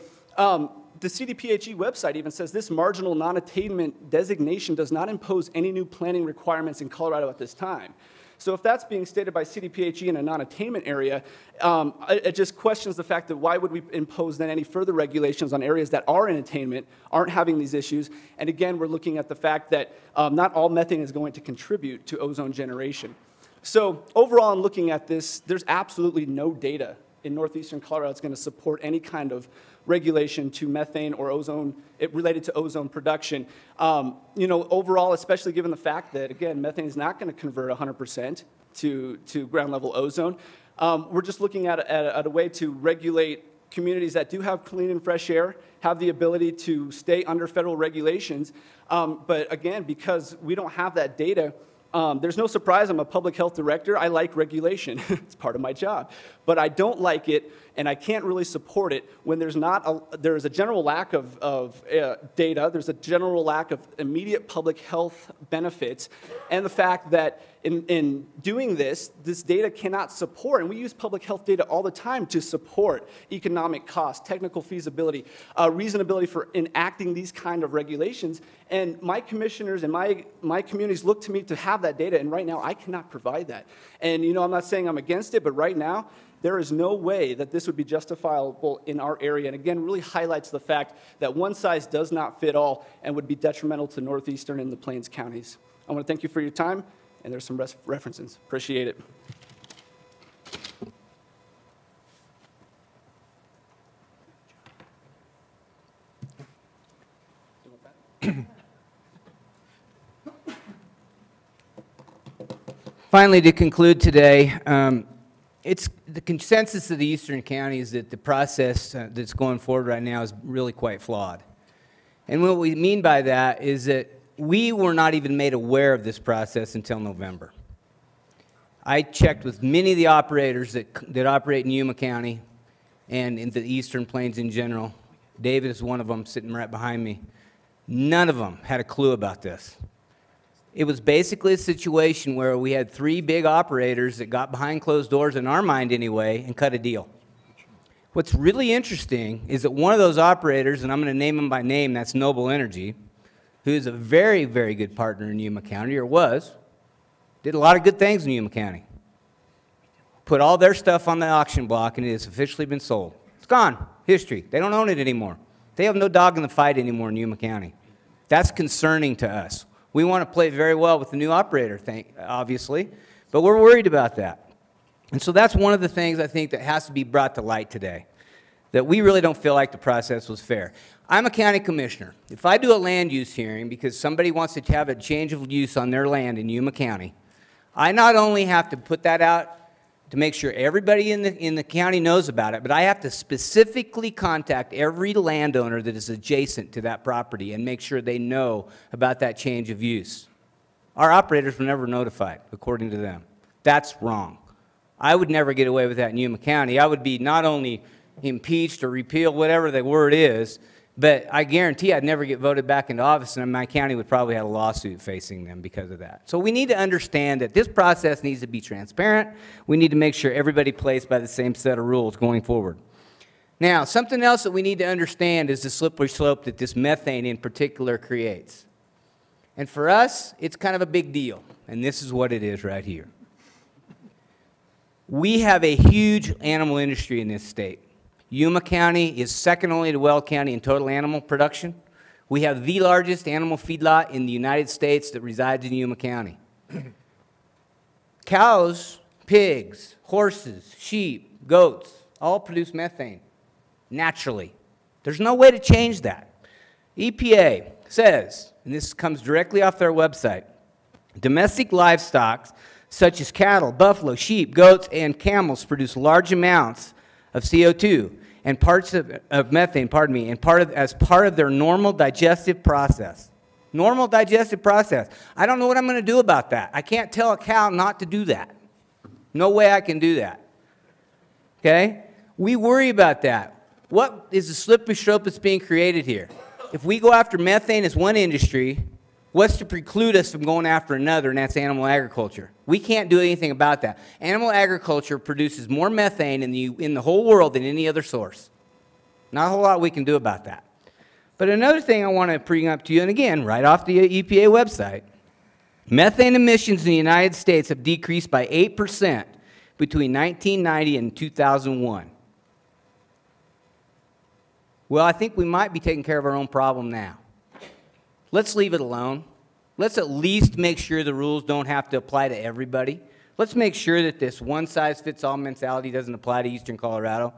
the CDPHE website even says this marginal non-attainment designation does not impose any new planning requirements in Colorado at this time. So if that's being stated by CDPHE in a non-attainment area, it just questions the fact that why would we impose then any further regulations on areas that are in attainment, aren't having these issues, and again, we're looking at the fact that not all methane is going to contribute to ozone generation. So overall, in looking at this, there's absolutely no data in northeastern Colorado that's going to support any kind of regulation to methane or ozone related to ozone production. Overall, especially given the fact that, again, methane is not going to convert 100% to ground level ozone, we're just looking at a way to regulate communities that do have clean and fresh air, have the ability to stay under federal regulations. But again, because we don't have that data, there's no surprise, I'm a public health director. I like regulation. It's part of my job. But I don't like it, and I can't really support it when there's a general lack of data, there's a general lack of immediate public health benefits, and the fact that in doing this data cannot support, and we use public health data all the time to support economic cost, technical feasibility, reasonability for enacting these kind of regulations, and my commissioners and my communities look to me to have that data, and right now I cannot provide that. And I'm not saying I'm against it, but right now, there is no way that this would be justifiable in our area, and again, really highlights the fact that one size does not fit all and would be detrimental to northeastern and the Plains counties. I want to thank you for your time, and there's some references. Appreciate it. Finally, to conclude today, it's the consensus of the Eastern counties that the process that's going forward right now is really quite flawed. And what we mean by that is that we were not even made aware of this process until November. I checked with many of the operators that operate in Yuma County and in the Eastern Plains in general. David is one of them sitting right behind me. None of them had a clue about this. It was basically a situation where we had 3 big operators that got behind closed doors, in our mind anyway, and cut a deal. What's really interesting is that one of those operators, and I'm going to name him by name, that's Noble Energy, who is a very, very good partner in Yuma County, or was, did a lot of good things in Yuma County. Put all their stuff on the auction block, and it has officially been sold. It's gone. History. They don't own it anymore. They have no dog in the fight anymore in Yuma County. That's concerning to us. We want to play very well with the new operator, obviously, but we're worried about that. And so that's one of the things I think that has to be brought to light today, that we really don't feel like the process was fair. I'm a county commissioner. If I do a land use hearing because somebody wants to have a change of use on their land in Yuma County, I not only have to put that out to make sure everybody in the county knows about it, but I have to specifically contact every landowner that is adjacent to that property and make sure they know about that change of use. Our operators were never notified, according to them. That's wrong. I would never get away with that in Yuma County. I would be not only impeached or repealed, whatever the word is, but I guarantee I'd never get voted back into office, and my county would probably have a lawsuit facing them because of that. So we need to understand that this process needs to be transparent. We need to make sure everybody plays by the same set of rules going forward. Now, something else that we need to understand is the slippery slope that this methane in particular creates. And for us, it's kind of a big deal, and this is what it is right here. We have a huge animal industry in this state. Yuma County is second only to Weld County in total animal production. We have the largest animal feedlot in the United States that resides in Yuma County. Cows, pigs, horses, sheep, goats, all produce methane naturally. There's no way to change that. EPA says, and this comes directly off their website, domestic livestock such as cattle, buffalo, sheep, goats, and camels produce large amounts of CO2 and parts of methane, as part of their normal digestive process. Normal digestive process. I don't know what I'm going to do about that. I can't tell a cow not to do that. No way I can do that. Okay? We worry about that. What is the slippery slope that's being created here? If we go after methane as one industry, what's to preclude us from going after another, and that's animal agriculture? We can't do anything about that. Animal agriculture produces more methane in the whole world than any other source. Not a whole lot we can do about that. But another thing I want to bring up to you, and again, right off the EPA website, methane emissions in the United States have decreased by 8% between 1990 and 2001. Well, I think we might be taking care of our own problem now. Let's leave it alone. Let's at least make sure the rules don't have to apply to everybody. Let's make sure that this one-size-fits-all mentality doesn't apply to Eastern Colorado.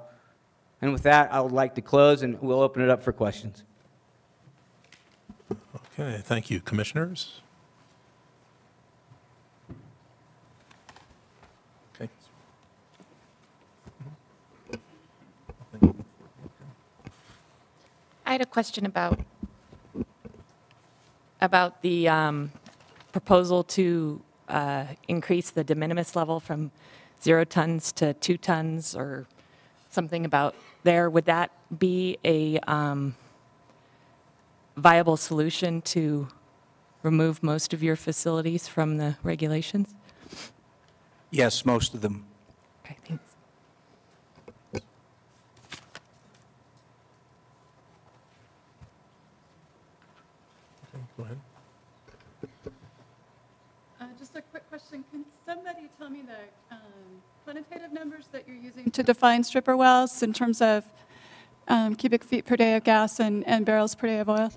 And with that, I would like to close, and we'll open it up for questions. Okay, thank you. Commissioners? Okay. I had a question about the proposal to increase the de minimis level from 0 tons to 2 tons or something about there. Would that be a viable solution to remove most of your facilities from the regulations? Yes, most of them. Okay, thanks. Go ahead. Just a quick question. Can somebody tell me the quantitative numbers that you're using to define stripper wells in terms of cubic feet per day of gas and barrels per day of oil?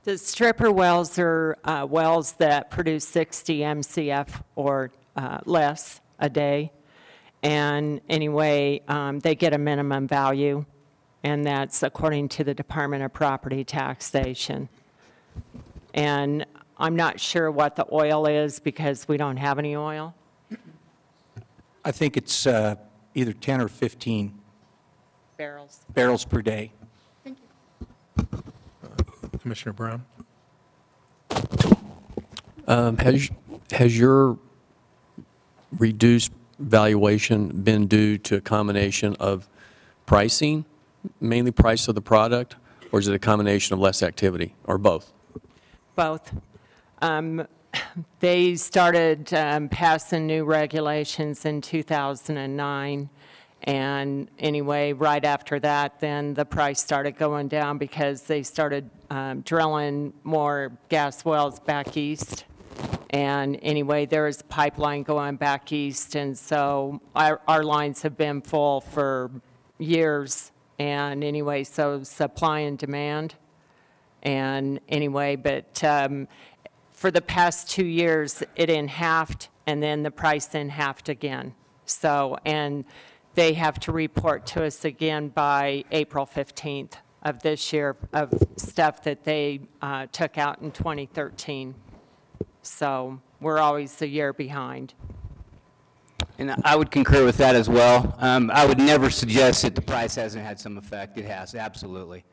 The stripper wells are wells that produce 60 MCF or less a day. And anyway, they get a minimum value, and that's according to the Department of Property Taxation. And I'm not sure what the oil is because we don't have any oil. I think it's either 10 or 15 Barrels per day. Commissioner Brown? Has your reduced valuation been due to a combination of pricing, mainly price of the product, or is it a combination of less activity, or both? Both. They started passing new regulations in 2009. And anyway, right after that, then the price started going down because they started drilling more gas wells back east. And anyway, there is a pipeline going back east, and so our lines have been full for years. And anyway, so supply and demand. And anyway, but for the past 2 years, it in halved, and then the price in halved again. So, and they have to report to us again by April 15th of this year of stuff that they took out in 2013. So we're always a year behind. And I would concur with that as well. I would never suggest that the price hasn't had some effect. It has, absolutely.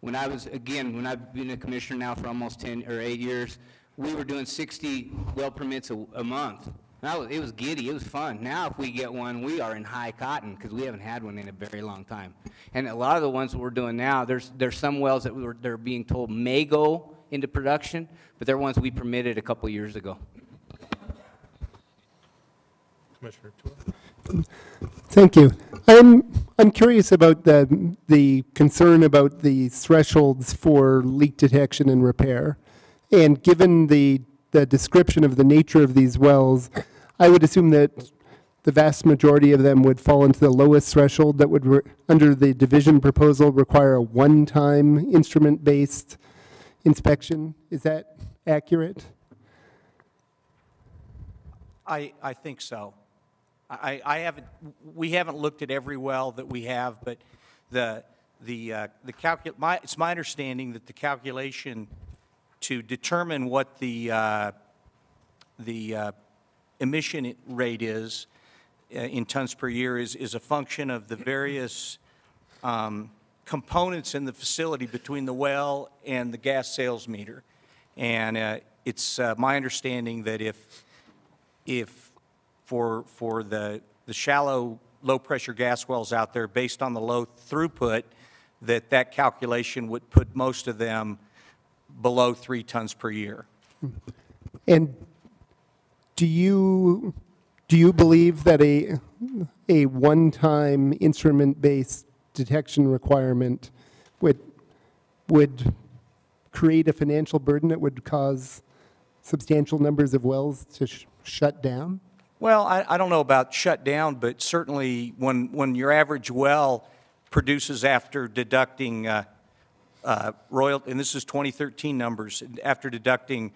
When I've been a commissioner now for almost 10 or 8 years, we were doing 60 well permits a month. It was giddy, it was fun. Now if we get one, we are in high cotton because we haven't had one in a very long time. And a lot of the ones that we're doing now, there's some wells that they're being told may go into production, but they're ones we permitted a couple years ago. Commissioner Toole. Thank you. I'm curious about the concern about the thresholds for leak detection and repair. And given the description of the nature of these wells, I would assume that the vast majority of them would fall into the lowest threshold that would, under the division proposal, require a one-time instrument-based inspection. Is that accurate? I think so. We haven't looked at every well that we have, but it's my understanding that the calculation to determine what the emission rate is in tons per year is a function of the various components in the facility between the well and the gas sales meter. And it's my understanding that if for the shallow, low-pressure gas wells out there, based on the low throughput, that calculation would put most of them below 3 tons per year. And do you believe that a one-time instrument-based detection requirement would create a financial burden that would cause substantial numbers of wells to shut down? Well, I don't know about shut down, but certainly when your average well produces after deducting royalty, and this is 2013 numbers, after deducting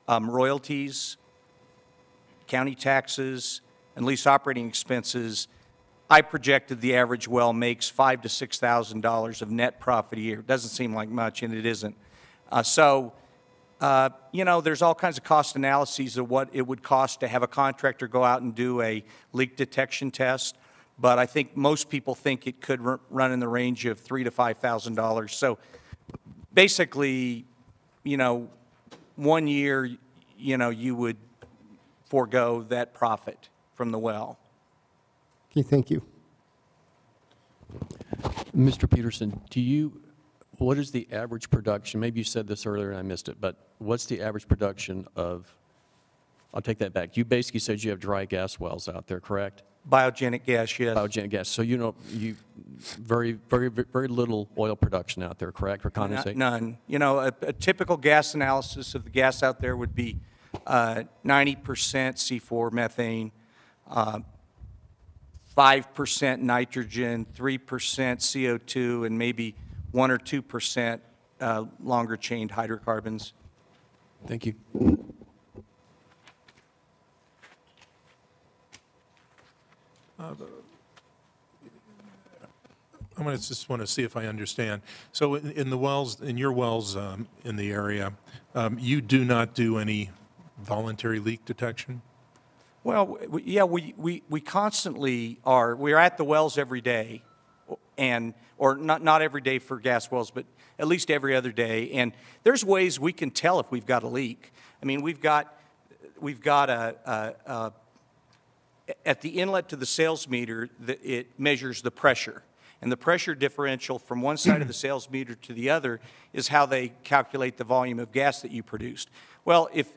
royalties, county taxes, and lease operating expenses, I projected the average well makes $5,000 to $6,000 of net profit a year. It doesn't seem like much, and it isn't. You know, there's all kinds of cost analyses of what it would cost to have a contractor go out and do a leak detection test, but I think most people think it could run in the range of $3,000 to $5,000. So basically, you know, 1 year, you know, you would forego that profit from the well. Okay, thank you. Mr. Peterson, what is the average production? Maybe you said this earlier and I missed it, but what's the average production of, I'll take that back. You basically said you have dry gas wells out there, correct? Biogenic gas, yes. Biogenic gas. So very little oil production out there, correct, or condensate? None. You know, a typical gas analysis of the gas out there would be 90% C4 methane, 5% nitrogen, 3% CO2, and maybe 1 or 2% longer chained hydrocarbons. Thank you. I just want to see if I understand. So in the wells, in your wells in the area, you do not do any voluntary leak detection? Well, yeah, we constantly are. We're at the wells every day, or not every day for gas wells, but at least every other day. And there's ways we can tell if we've got a leak. I mean, we've got at the inlet to the sales meter, it measures the pressure. And the pressure differential from one side of the sales meter to the other is how they calculate the volume of gas that you produced. Well, if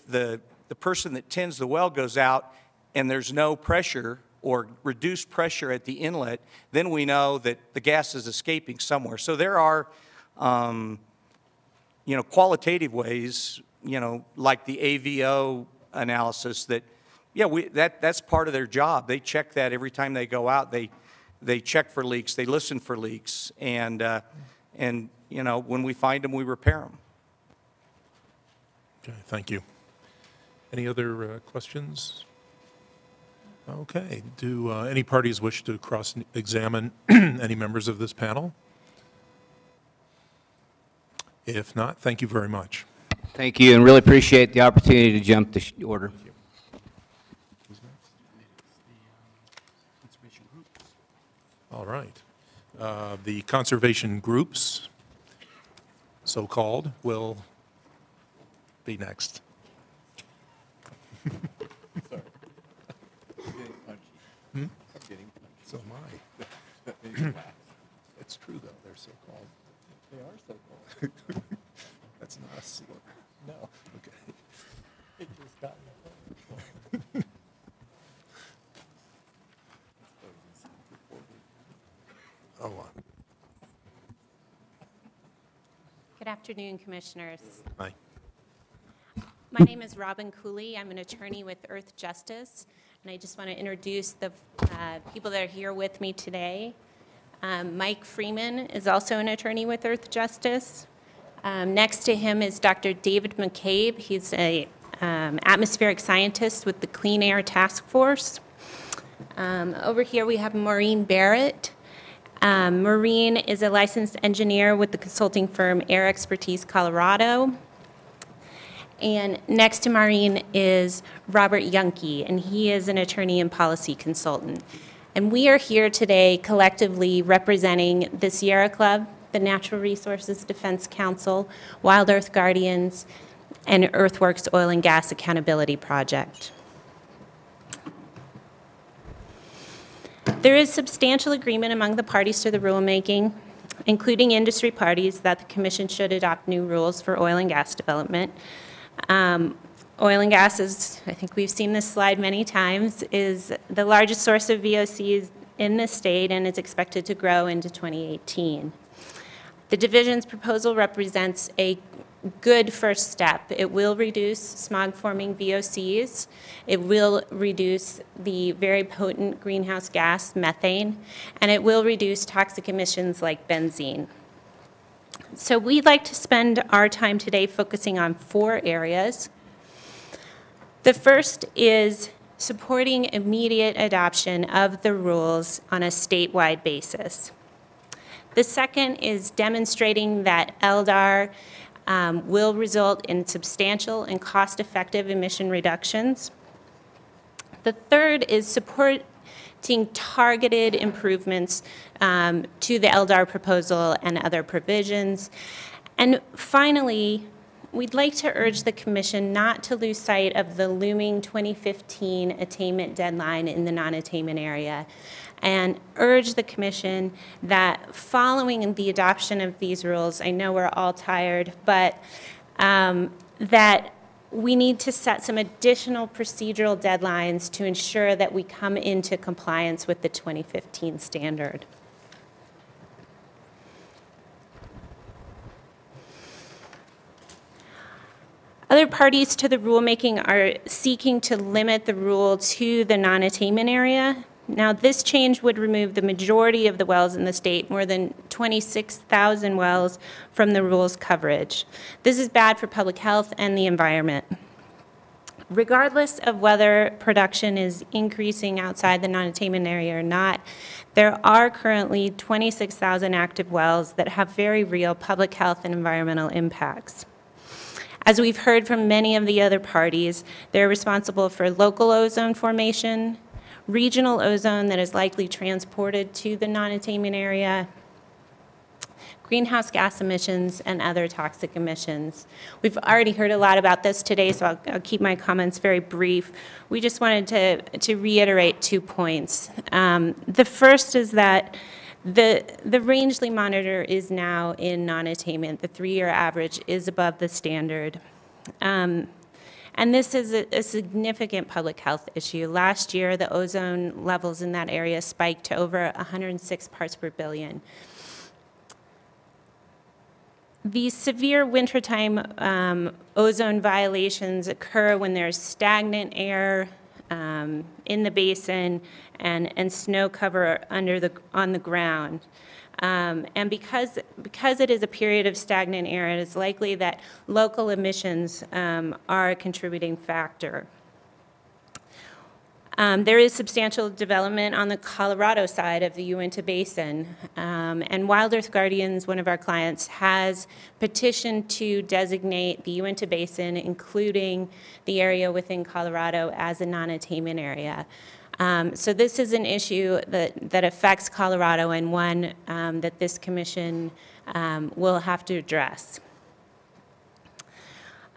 the person that tends the well goes out and there's no pressure or reduced pressure at the inlet, then we know that the gas is escaping somewhere. So there are, qualitative ways, like the AVO analysis that, that's part of their job. They check that every time they go out. They check for leaks, they listen for leaks, and when we find them, we repair them. Okay, thank you. Any other questions? Okay. Do any parties wish to cross-examine any members of this panel? If not, thank you very much. Thank you, and really appreciate the opportunity to jump the order. All right. The conservation groups, so-called, will be next. Sorry. I'm getting punchy. Hmm? I'm getting punchy. So am I. It's true, though. They're so-called. They are so-called. That's not a slur. No. Okay. It just got Oh, Good afternoon, Commissioners. Hi. My name is Robin Cooley. I'm an attorney with Earth Justice, and I just want to introduce the people that are here with me today. Mike Freeman is also an attorney with Earth Justice. Next to him is Dr. David McCabe. He's an atmospheric scientist with the Clean Air Task Force. Over here we have Maureen Barrett. Maureen is a licensed engineer with the consulting firm Air Expertise Colorado. And next to Maureen is Robert Yunke, and he is an attorney and policy consultant. And we are here today collectively representing the Sierra Club, the Natural Resources Defense Council, Wild Earth Guardians, and Earthworks Oil and Gas Accountability Project. There is substantial agreement among the parties to the rulemaking, including industry parties, that the Commission should adopt new rules for oil and gas development. Oil and gas is, I think we've seen this slide many times, is the largest source of VOCs in the state and is expected to grow into 2018. The division's proposal represents a good first step. It will reduce smog-forming VOCs. It will reduce the very potent greenhouse gas, methane, and it will reduce toxic emissions like benzene. So we'd like to spend our time today focusing on 4 areas. The first is supporting immediate adoption of the rules on a statewide basis. The second is demonstrating that LDAR will result in substantial and cost-effective emission reductions. The third is supporting targeted improvements to the LDAR proposal and other provisions. And finally, we'd like to urge the Commission not to lose sight of the looming 2015 attainment deadline in the non-attainment area, and urge the Commission that following the adoption of these rules, I know we're all tired, but that we need to set some additional procedural deadlines to ensure that we come into compliance with the 2015 standard. Other parties to the rulemaking are seeking to limit the rule to the non-attainment area. Now, this change would remove the majority of the wells in the state, more than 26,000 wells, from the rule's coverage. This is bad for public health and the environment. Regardless of whether production is increasing outside the non-attainment area or not, there are currently 26,000 active wells that have very real public health and environmental impacts. As we've heard from many of the other parties, they're responsible for local ozone formation, regional ozone that is likely transported to the non-attainment area, greenhouse gas emissions, and other toxic emissions. We've already heard a lot about this today, so I'll keep my comments very brief. We just wanted to reiterate 2 points. The first is that the Rangeley monitor is now in non-attainment. The 3-year average is above the standard. And this is a significant public health issue. Last year, the ozone levels in that area spiked to over 106 parts per billion. These severe wintertime ozone violations occur when there's stagnant air in the basin and snow cover on the ground. And because it is a period of stagnant air, it is likely that local emissions are a contributing factor. There is substantial development on the Colorado side of the Uinta Basin, and Wild Earth Guardians, one of our clients, has petitioned to designate the Uinta Basin, including the area within Colorado, as a non-attainment area. So this is an issue that affects Colorado, and one that this commission will have to address.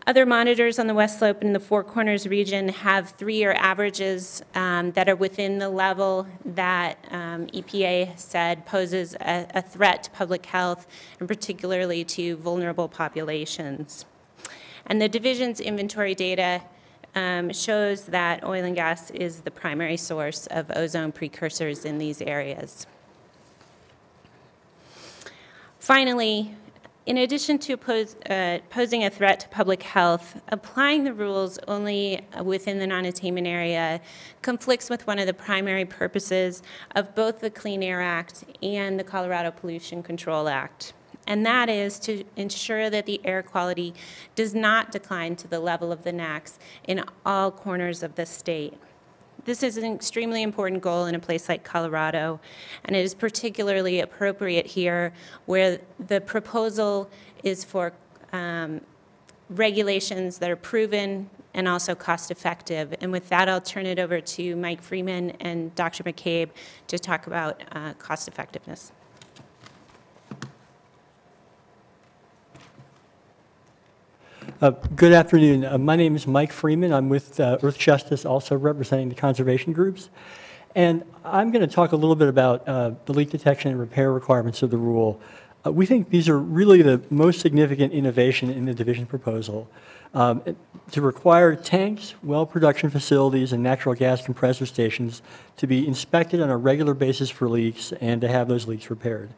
Other monitors on the West Slope and the Four Corners region have 3-year averages that are within the level that EPA said poses a threat to public health, and particularly to vulnerable populations. And the division's inventory data shows that oil and gas is the primary source of ozone precursors in these areas. Finally, in addition to posing a threat to public health, applying the rules only within the non-attainment area conflicts with one of the primary purposes of both the Clean Air Act and the Colorado Pollution Control Act, and that is to ensure that the air quality does not decline to the level of the NAAQS in all corners of the state. This is an extremely important goal in a place like Colorado, and it is particularly appropriate here where the proposal is for regulations that are proven and also cost-effective. And with that, I'll turn it over to Mike Freeman and Dr. McCabe to talk about cost-effectiveness. Good afternoon. My name is Mike Freeman. I'm with Earth Justice, also representing the conservation groups. And I'm going to talk a little bit about the leak detection and repair requirements of the rule. We think these are really the most significant innovation in the division proposal. To require tanks, well production facilities, and natural gas compressor stations to be inspected on a regular basis for leaks and to have those leaks repaired.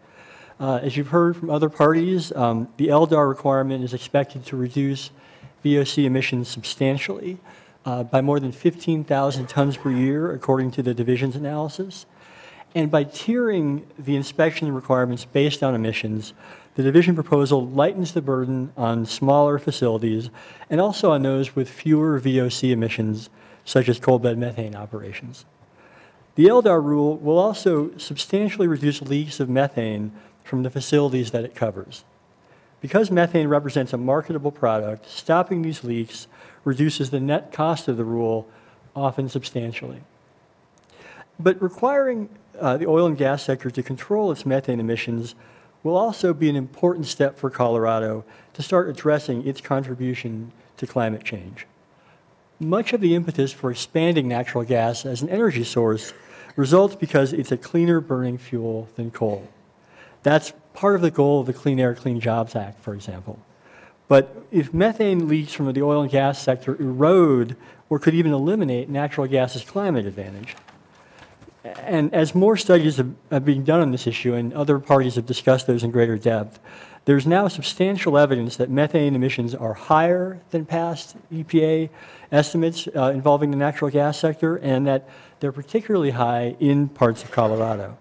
As you've heard from other parties, the LDAR requirement is expected to reduce VOC emissions substantially by more than 15,000 tons per year, according to the division's analysis. And by tiering the inspection requirements based on emissions, the division proposal lightens the burden on smaller facilities and also on those with fewer VOC emissions, such as coal bed methane operations. The LDAR rule will also substantially reduce leaks of methane from the facilities that it covers. Because methane represents a marketable product, stopping these leaks reduces the net cost of the rule, often substantially. But requiring the oil and gas sector to control its methane emissions will also be an important step for Colorado to start addressing its contribution to climate change. Much of the impetus for expanding natural gas as an energy source results because it's a cleaner burning fuel than coal. That's part of the goal of the Clean Air, Clean Jobs Act, for example. But if methane leaks from the oil and gas sector erode or could even eliminate natural gas's climate advantage, And as more studies have been done on this issue, and other parties have discussed those in greater depth, there's now substantial evidence that methane emissions are higher than past EPA estimates involving the natural gas sector, and that they're particularly high in parts of Colorado.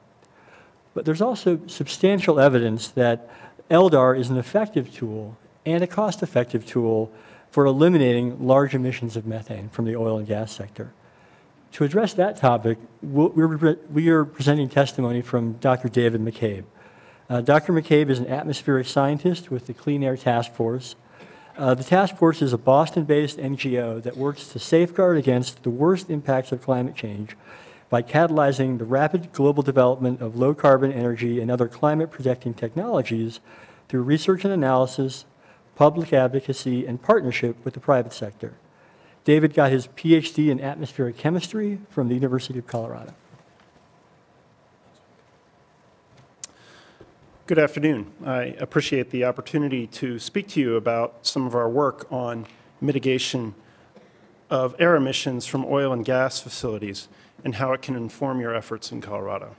But there's also substantial evidence that LDAR is an effective tool and a cost-effective tool for eliminating large emissions of methane from the oil and gas sector. To address that topic, we are presenting testimony from Dr. David McCabe. Dr. McCabe is an atmospheric scientist with the Clean Air Task Force. The task force is a Boston-based NGO that works to safeguard against the worst impacts of climate change by catalyzing the rapid global development of low-carbon energy and other climate-protecting technologies through research and analysis, public advocacy, and partnership with the private sector. David got his PhD in atmospheric chemistry from the University of Colorado. Good afternoon. I appreciate the opportunity to speak to you about some of our work on mitigation of air emissions from oil and gas facilities and how it can inform your efforts in Colorado.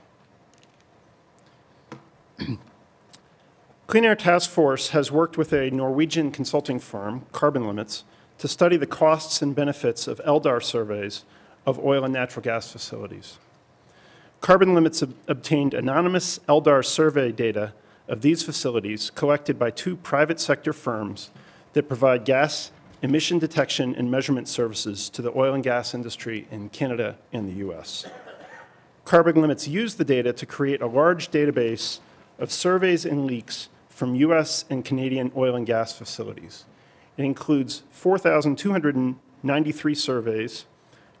Clean Air Task Force has worked with a Norwegian consulting firm, Carbon Limits, to study the costs and benefits of LDAR surveys of oil and natural gas facilities. Carbon Limits obtained anonymous LDAR survey data of these facilities collected by two private sector firms that provide gas emission detection and measurement services to the oil and gas industry in Canada and the US. Carbon Limits used the data to create a large database of surveys and leaks from US and Canadian oil and gas facilities. It includes 4,293 surveys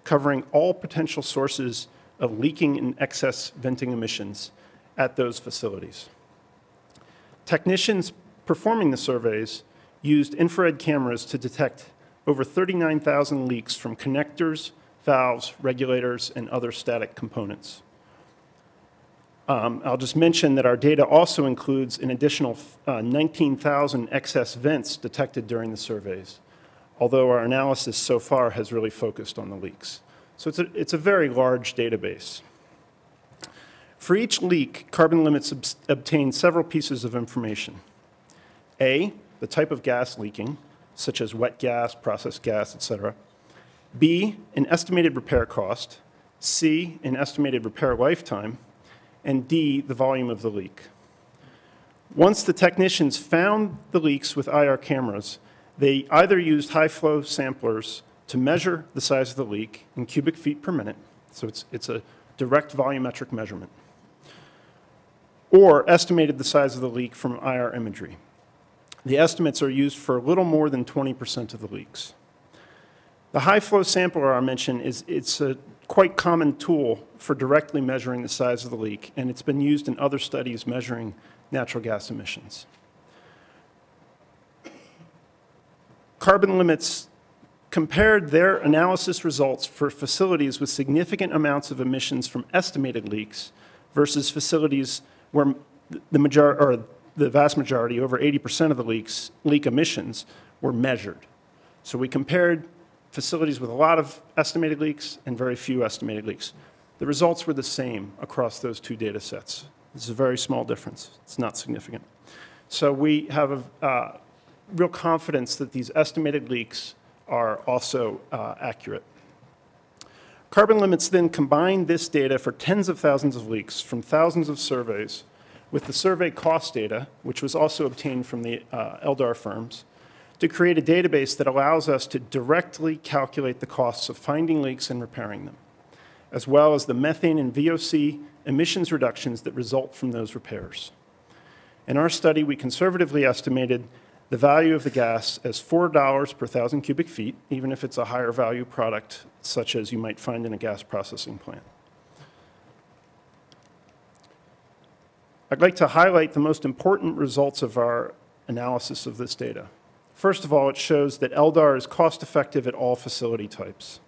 covering all potential sources of leaking and excess venting emissions at those facilities. Technicians performing the surveys used infrared cameras to detect over 39,000 leaks from connectors, valves, regulators, and other static components. I'll just mention that our data also includes an additional 19,000 excess vents detected during the surveys, although our analysis so far has really focused on the leaks. So it's a very large database. For each leak, Carbon Limits obtained several pieces of information. A, the type of gas leaking, such as wet gas, processed gas, etc. B, an estimated repair cost. C, an estimated repair lifetime. And D, the volume of the leak. Once the technicians found the leaks with IR cameras, they either used high-flow samplers to measure the size of the leak in cubic feet per minute, so it's a direct volumetric measurement, or estimated the size of the leak from IR imagery. The estimates are used for a little more than 20% of the leaks. The high-flow sampler I mentioned it's a quite common tool for directly measuring the size of the leak, and it's been used in other studies measuring natural gas emissions. Carbon Limits compared their analysis results for facilities with significant amounts of emissions from estimated leaks versus facilities where the vast majority, over 80% of the leak emissions, were measured. So we compared facilities with a lot of estimated leaks and very few estimated leaks. The results were the same across those two data sets. This is a very small difference. It's not significant. So we have a real confidence that these estimated leaks are also accurate. Carbon Limits then combined this data for tens of thousands of leaks from thousands of surveys with the survey cost data, which was also obtained from the LDAR firms, to create a database that allows us to directly calculate the costs of finding leaks and repairing them, as well as the methane and VOC emissions reductions that result from those repairs. In our study, we conservatively estimated the value of the gas as $4 per 1,000 cubic feet, even if it's a higher value product, such as you might find in a gas processing plant. I'd like to highlight the most important results of our analysis of this data. First of all, it shows that LDAR is cost-effective at all facility types.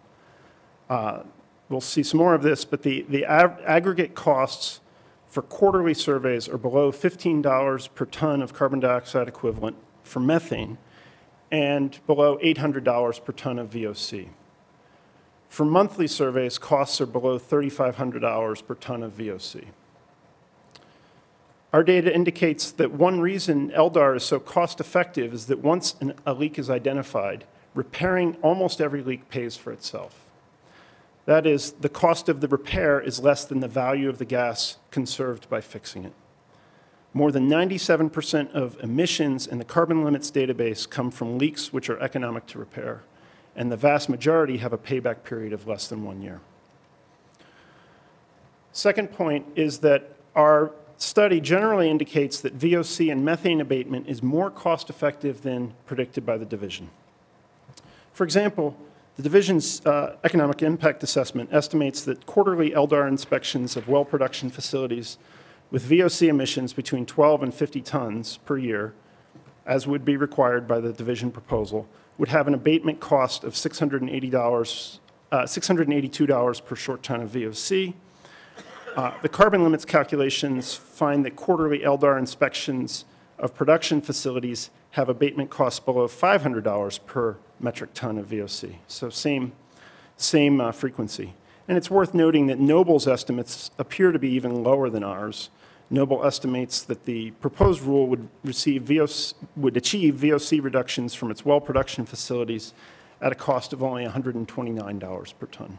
We'll see some more of this, but the aggregate costs for quarterly surveys are below $15 per ton of carbon dioxide equivalent for methane and below $800 per ton of VOC. For monthly surveys, costs are below $3,500 per ton of VOC. Our data indicates that one reason LDAR is so cost-effective is that once a leak is identified, repairing almost every leak pays for itself. That is, the cost of the repair is less than the value of the gas conserved by fixing it. More than 97% of emissions in the carbon limits database come from leaks which are economic to repair, and the vast majority have a payback period of less than 1 year. Second point is that our study generally indicates that VOC and methane abatement is more cost-effective than predicted by the division. For example, the division's economic impact assessment estimates that quarterly LDAR inspections of well production facilities with VOC emissions between 12 and 50 tons per year, as would be required by the division proposal, would have an abatement cost of $682 per short ton of VOC. The carbon limits calculations find that quarterly LDAR inspections of production facilities have abatement costs below $500 per metric ton of VOC, so same frequency. And it's worth noting that Noble's estimates appear to be even lower than ours. Noble estimates that the proposed rule would achieve VOC reductions from its well production facilities at a cost of only $129 per ton.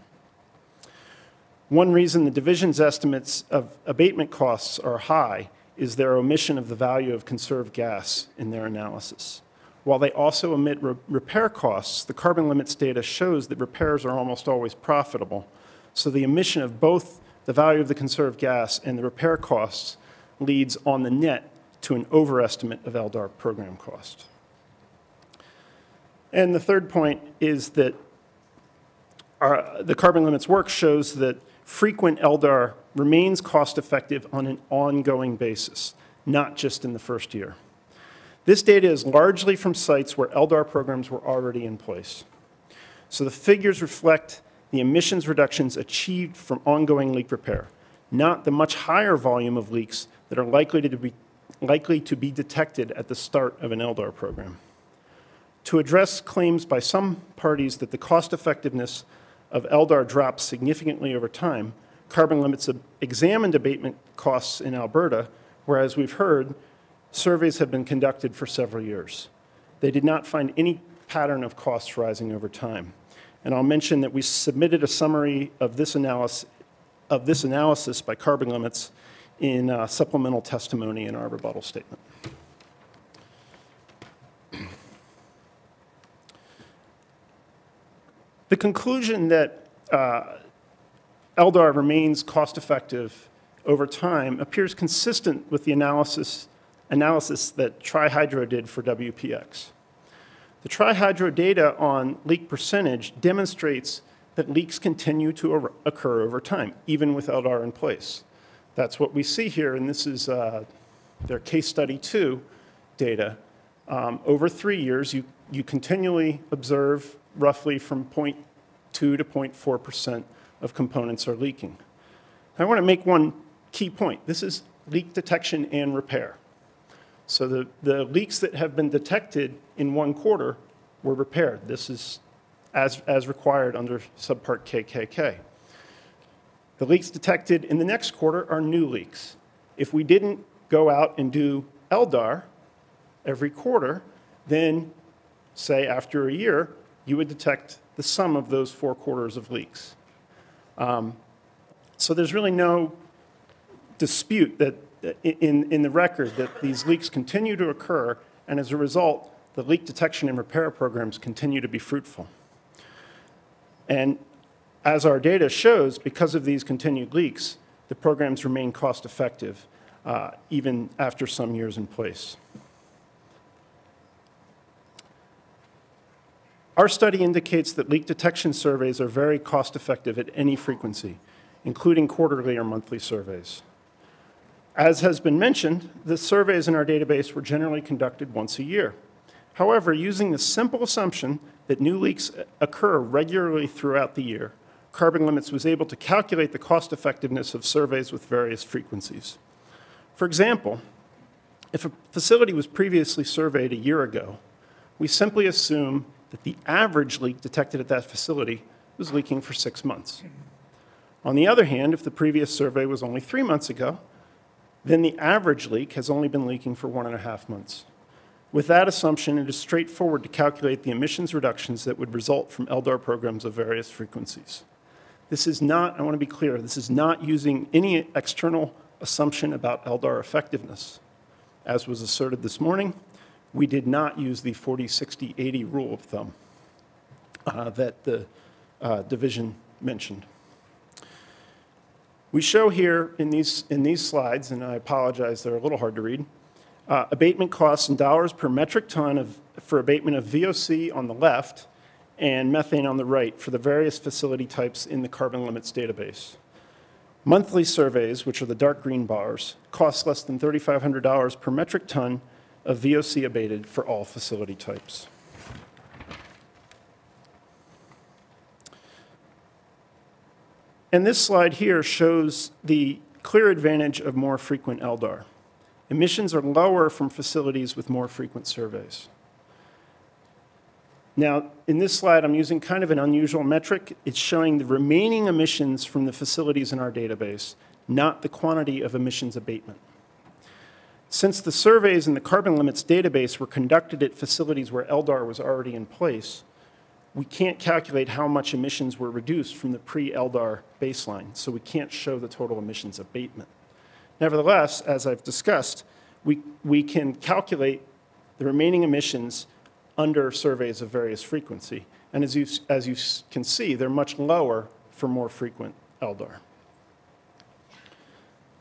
One reason the division's estimates of abatement costs are high is their omission of the value of conserved gas in their analysis. While they also omit repair costs, the carbon limits data shows that repairs are almost always profitable. So the omission of both the value of the conserved gas and the repair costs leads on the net to an overestimate of LDAR program cost. And the third point is that the carbon limits work shows that frequent LDAR remains cost-effective on an ongoing basis, not just in the first year. This data is largely from sites where LDAR programs were already in place. So the figures reflect the emissions reductions achieved from ongoing leak repair, not the much higher volume of leaks that are likely to be detected at the start of an LDAR program. To address claims by some parties that the cost-effectiveness of LDAR drops significantly over time, carbon limits examined abatement costs in Alberta, where, as we've heard, surveys have been conducted for several years. They did not find any pattern of costs rising over time. And I'll mention that we submitted a summary of this analysis by carbon limits in supplemental testimony in our rebuttal statement. The conclusion that LDAR remains cost-effective over time appears consistent with the analysis that Trihydro did for WPX. The Trihydro data on leak percentage demonstrates that leaks continue to occur over time, even with LDAR in place. That's what we see here, and this is their case study 2 data. Over 3 years, you continually observe roughly from 0.2 to 0.4% of components are leaking. I want to make one key point. This is leak detection and repair. So the leaks that have been detected in 1 quarter were repaired. This is as required under subpart KKK. The leaks detected in the next quarter are new leaks. If we didn't go out and do LDAR every quarter, then say after a year, you would detect the sum of those 4 quarters of leaks. So there's really no dispute that in the record that these leaks continue to occur, and as a result, the leak detection and repair programs continue to be fruitful. And as our data shows, because of these continued leaks, the programs remain cost-effective even after some years in place. Our study indicates that leak detection surveys are very cost-effective at any frequency, including quarterly or monthly surveys. As has been mentioned, the surveys in our database were generally conducted once a year. However, using the simple assumption that new leaks occur regularly throughout the year, Carbon Limits was able to calculate the cost-effectiveness of surveys with various frequencies. For example, if a facility was previously surveyed a year ago, we simply assume that the average leak detected at that facility was leaking for 6 months. On the other hand, if the previous survey was only 3 months ago, then the average leak has only been leaking for 1.5 months. With that assumption, it is straightforward to calculate the emissions reductions that would result from LDAR programs of various frequencies. This is not, I want to be clear, this is not using any external assumption about LDAR effectiveness. As was asserted this morning, we did not use the 40-60-80 rule of thumb that the division mentioned. We show here in these slides, and I apologize, they're a little hard to read, abatement costs in dollars per metric ton for abatement of VOC on the left and methane on the right for the various facility types in the carbon limits database. Monthly surveys, which are the dark green bars, cost less than $3,500 per metric ton of VOC abated for all facility types. And this slide here shows the clear advantage of more frequent LDAR. Emissions are lower from facilities with more frequent surveys. Now, in this slide, I'm using kind of an unusual metric. It's showing the remaining emissions from the facilities in our database, not the quantity of emissions abatement. Since the surveys in the carbon limits database were conducted at facilities where LDAR was already in place, we can't calculate how much emissions were reduced from the pre-LDAR baseline, so we can't show the total emissions abatement. Nevertheless, as I've discussed, we can calculate the remaining emissions under surveys of various frequency. And as you can see, they're much lower for more frequent LDAR.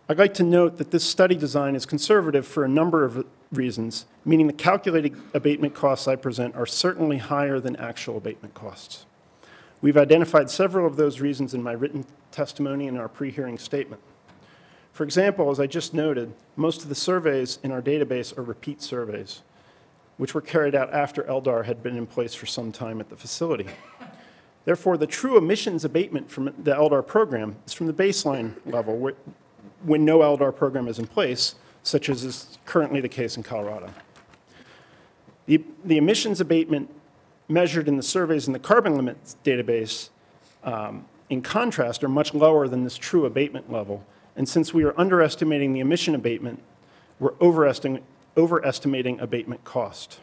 I'd like to note that this study design is conservative for a number of reasons, meaning the calculated abatement costs I present are certainly higher than actual abatement costs. We've identified several of those reasons in my written testimony and our pre-hearing statement. For example, as I just noted, most of the surveys in our database are repeat surveys, which were carried out after LDAR had been in place for some time at the facility. Therefore, the true emissions abatement from the LDAR program is from the baseline level when no LDAR program is in place, such as is currently the case in Colorado. The emissions abatement measured in the surveys in the carbon limits database, in contrast, are much lower than this true abatement level. And since we are underestimating the emission abatement, we're overestimating abatement cost.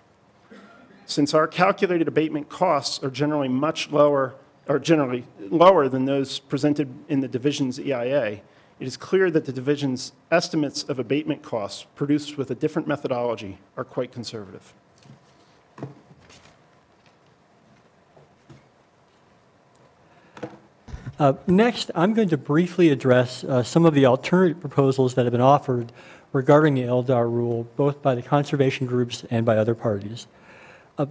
Since our calculated abatement costs are generally much lower, or generally lower than those presented in the division's EIA, it is clear that the division's estimates of abatement costs produced with a different methodology are quite conservative. Next, I'm going to briefly address some of the alternative proposals that have been offered regarding the LDAR rule, both by the conservation groups and by other parties.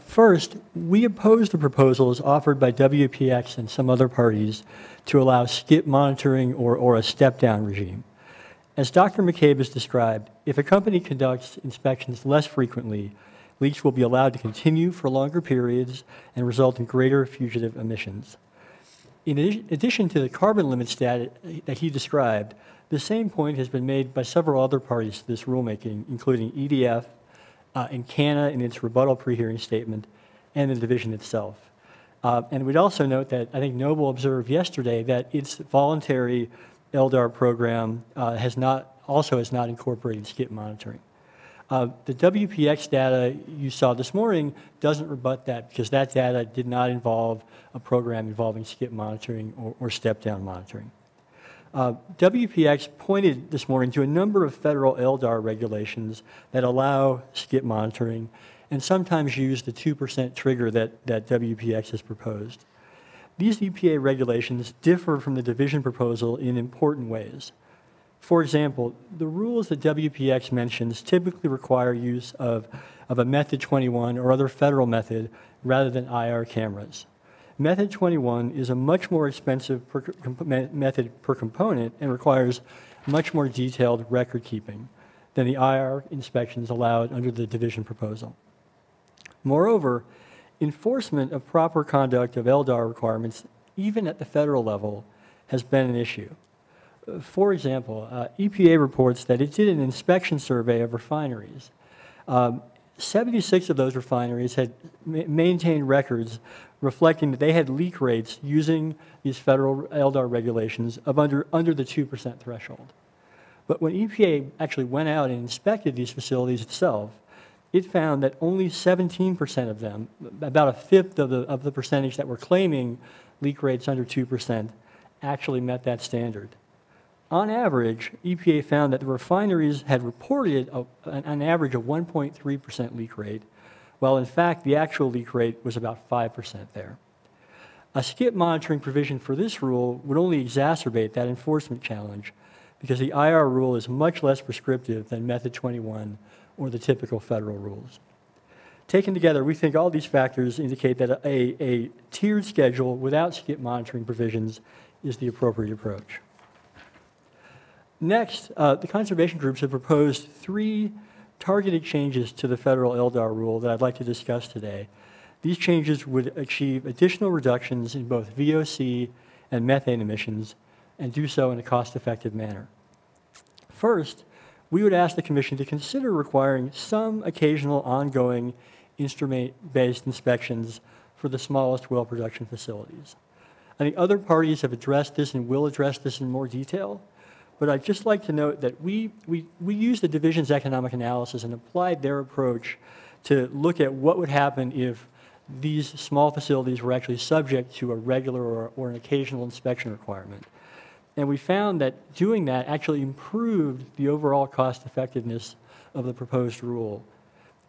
First, we oppose the proposals offered by WPX and some other parties to allow skip monitoring or a step-down regime. As Dr. McCabe has described, if a company conducts inspections less frequently, leaks will be allowed to continue for longer periods and result in greater fugitive emissions. In addition to the carbon limits data that he described, the same point has been made by several other parties to this rulemaking, including EDF and CANA in its rebuttal pre-hearing statement, and the division itself. And we'd also note that I think Noble observed yesterday that its voluntary LDAR program has not incorporated skip monitoring. The WPX data you saw this morning doesn't rebut that because that data did not involve a program involving skip monitoring or step-down monitoring. WPX pointed this morning to a number of federal LDAR regulations that allow skip monitoring and sometimes use the 2% trigger that WPX has proposed. These EPA regulations differ from the division proposal in important ways. For example, the rules that WPX mentions typically require use of a Method 21 or other federal method rather than IR cameras. Method 21 is a much more expensive method per component and requires much more detailed record keeping than the IR inspections allowed under the division proposal. Moreover, enforcement of proper conduct of LDAR requirements, even at the federal level, has been an issue. For example, EPA reports that it did an inspection survey of refineries. 76 of those refineries had maintained records reflecting that they had leak rates using these federal LDAR regulations of under the 2% threshold. But when EPA actually went out and inspected these facilities itself, it found that only 17% of them, about a fifth of the percentage that were claiming leak rates under 2%, actually met that standard. On average, EPA found that the refineries had reported an average of 1.3% leak rate, while in fact the actual leak rate was about 5% there. A skip monitoring provision for this rule would only exacerbate that enforcement challenge because the IR rule is much less prescriptive than Method 21 or the typical federal rules. Taken together, we think all these factors indicate that a tiered schedule without skip monitoring provisions is the appropriate approach. Next, the conservation groups have proposed 3 targeted changes to the federal LDAR rule that I'd like to discuss today. These changes would achieve additional reductions in both VOC and methane emissions and do so in a cost-effective manner. First, we would ask the Commission to consider requiring some occasional ongoing instrument-based inspections for the smallest well production facilities. I think other parties have addressed this and will address this in more detail, but I'd just like to note that we used the division's economic analysis and applied their approach to look at what would happen if these small facilities were actually subject to a regular or an occasional inspection requirement. And we found that doing that actually improved the overall cost effectiveness of the proposed rule.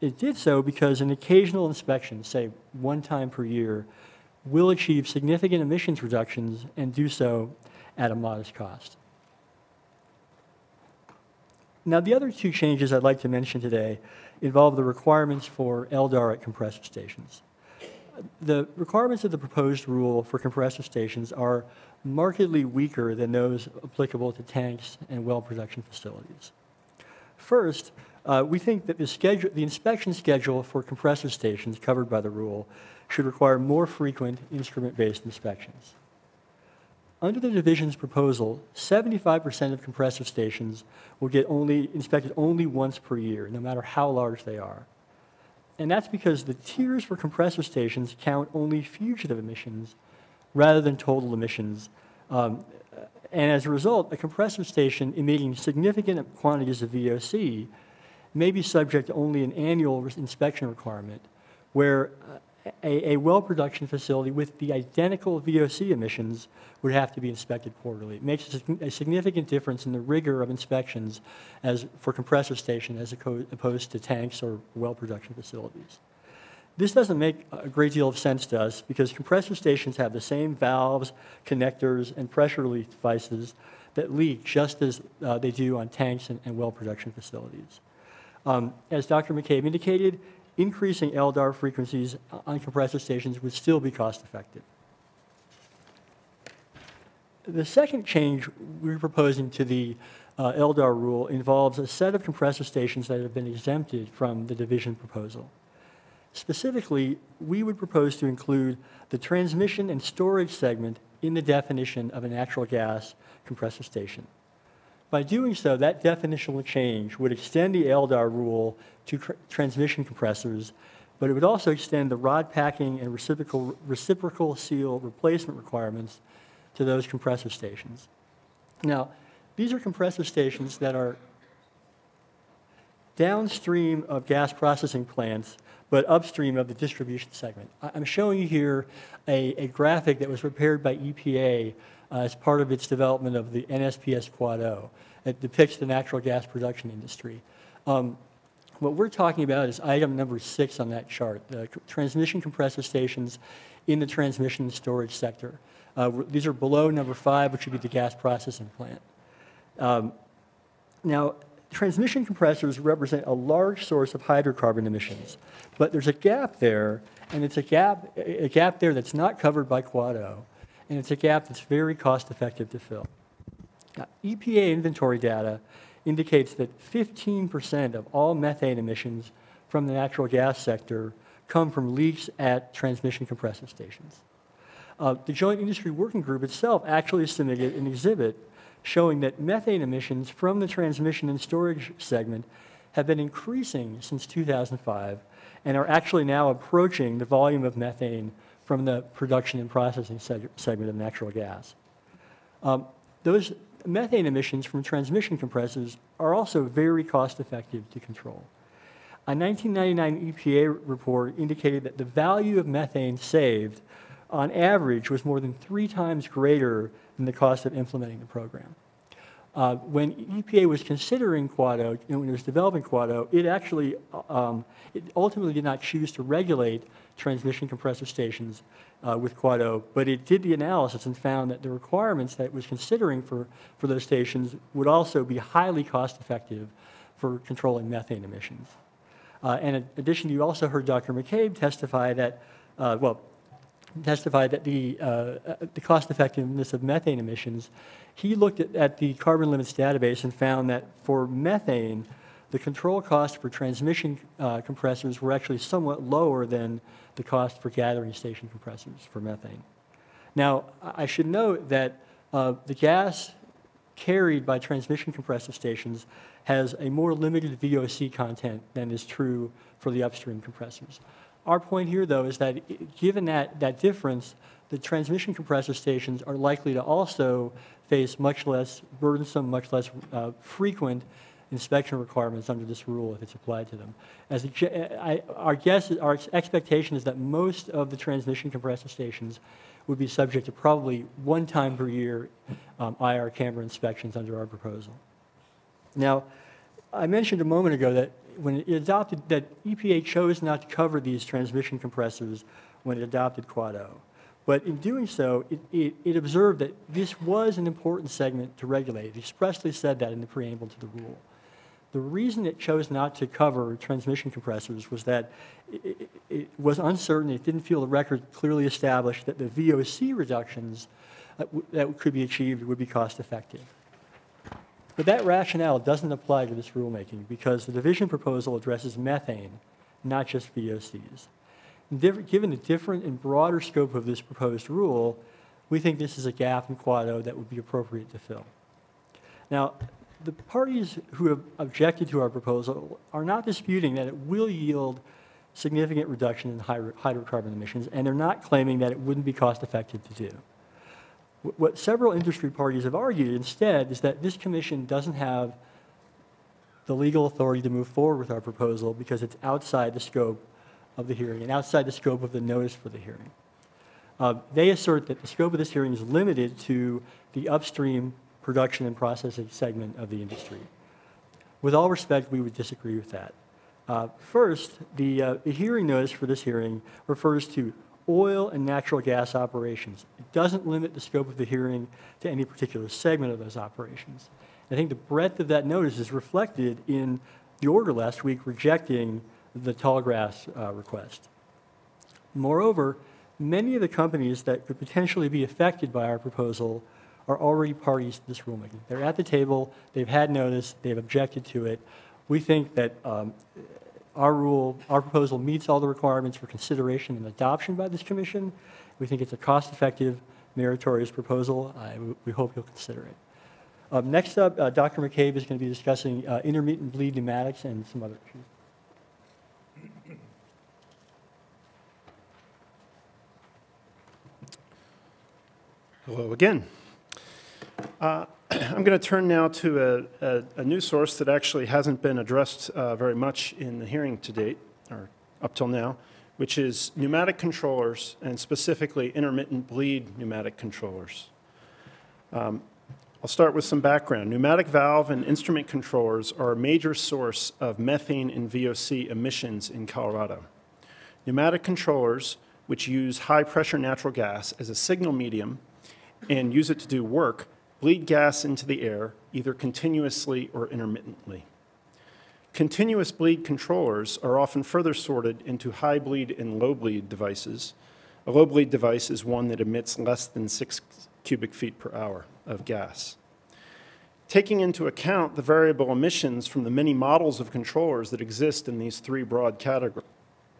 It did so because an occasional inspection, say 1 time per year, will achieve significant emissions reductions and do so at a modest cost. Now, the other 2 changes I'd like to mention today involve the requirements for LDAR at compressor stations. The requirements of the proposed rule for compressor stations are markedly weaker than those applicable to tanks and well production facilities. First, we think that the inspection schedule for compressor stations covered by the rule should require more frequent instrument-based inspections. Under the division's proposal, 75% of compressor stations will get inspected only once per year, no matter how large they are. And that's because the tiers for compressor stations count only fugitive emissions rather than total emissions. And as a result, a compressor station emitting significant quantities of VOC may be subject to only an annual inspection requirement, where a well production facility with the identical VOC emissions would have to be inspected quarterly. It makes a significant difference in the rigor of inspections for compressor station as opposed to tanks or well production facilities. This doesn't make a great deal of sense to us because compressor stations have the same valves, connectors, and pressure relief devices that leak just as they do on tanks and well production facilities. As Dr. McCabe indicated, increasing LDAR frequencies on compressor stations would still be cost effective. The second change we're proposing to the LDAR rule involves a set of compressor stations that have been exempted from the division proposal. Specifically, we would propose to include the transmission and storage segment in the definition of a natural gas compressor station. By doing so, that definitional change would extend the LDAR rule to transmission compressors, but it would also extend the rod packing and reciprocal seal replacement requirements to those compressor stations. Now, these are compressor stations that are downstream of gas processing plants, but upstream of the distribution segment. I'm showing you here a graphic that was prepared by EPA as part of its development of the NSPS Quad O. It depicts the natural gas production industry. What we're talking about is item number 6 on that chart, the transmission compressor stations in the transmission and storage sector. These are below number 5, which would be the gas processing plant. Now, transmission compressors represent a large source of hydrocarbon emissions, but there's a gap there, and it's a gap there that's not covered by Quad O, and it's a gap that's very cost effective to fill. Now, EPA inventory data indicates that 15% of all methane emissions from the natural gas sector come from leaks at transmission compressor stations. The Joint Industry Working Group itself actually submitted an exhibit showing that methane emissions from the transmission and storage segment have been increasing since 2005 and are actually now approaching the volume of methane from the production and processing segment of natural gas. Those methane emissions from transmission compressors are also very cost-effective to control. A 1999 EPA report indicated that the value of methane saved on average was more than 3 times greater than the cost of implementing the program. When EPA was considering Quado, when it was developing Quado, it actually, it ultimately did not choose to regulate transmission compressor stations with Quado, but it did the analysis and found that the requirements that it was considering for those stations would also be highly cost-effective for controlling methane emissions. And in addition, you also heard Dr. McCabe testify that, the cost-effectiveness of methane emissions. He looked at the carbon limits database and found that for methane, the control costs for transmission compressors were actually somewhat lower than the cost for gathering station compressors for methane. Now, I should note that the gas carried by transmission compressor stations has a more limited VOC content than is true for the upstream compressors. Our point here, though, is that given that difference, the transmission compressor stations are likely to also face much less burdensome, much less frequent inspection requirements under this rule if it's applied to them. Our expectation is that most of the transmission compressor stations would be subject to probably 1 time per year IR camera inspections under our proposal. Now, I mentioned a moment ago that when it adopted, that EPA chose not to cover these transmission compressors when it adopted Quado. But in doing so, it observed that this was an important segment to regulate. It expressly said that in the preamble to the rule. The reason it chose not to cover transmission compressors was that it was uncertain, it didn't feel the record clearly established that the VOC reductions that could be achieved would be cost effective. But that rationale doesn't apply to this rulemaking because the division proposal addresses methane, not just VOCs. Given the different and broader scope of this proposed rule, we think this is a gap in Quado that would be appropriate to fill. Now, the parties who have objected to our proposal are not disputing that it will yield significant reduction in hydrocarbon emissions, and they're not claiming that it wouldn't be cost effective to do. What several industry parties have argued instead is that this commission doesn't have the legal authority to move forward with our proposal because it's outside the scope of the hearing and outside the scope of the notice for the hearing. They assert that the scope of this hearing is limited to the upstream production and processing segment of the industry. With all respect, we would disagree with that. First, the hearing notice for this hearing refers to oil and natural gas operations. It doesn't limit the scope of the hearing to any particular segment of those operations. I think the breadth of that notice is reflected in the order last week rejecting the Tallgrass request. Moreover, many of the companies that could potentially be affected by our proposal are already parties to this rulemaking. They're at the table, they've had notice, they've objected to it. We think that our proposal meets all the requirements for consideration and adoption by this commission. We think it's a cost-effective, meritorious proposal. We hope you'll consider it. Next up, Dr. McCabe is going to be discussing intermittent bleed pneumatics and some other issues. Hello again. I'm going to turn now to a new source that actually hasn't been addressed very much in the hearing to date, or up till now, which is pneumatic controllers, and specifically intermittent bleed pneumatic controllers. I'll start with some background. Pneumatic valve and instrument controllers are a major source of methane and VOC emissions in Colorado. Pneumatic controllers, which use high-pressure natural gas as a signal medium and use it to do work, bleed gas into the air, either continuously or intermittently. Continuous bleed controllers are often further sorted into high bleed and low bleed devices. A low bleed device is one that emits less than 6 cubic feet per hour of gas. Taking into account the variable emissions from the many models of controllers that exist in these 3 broad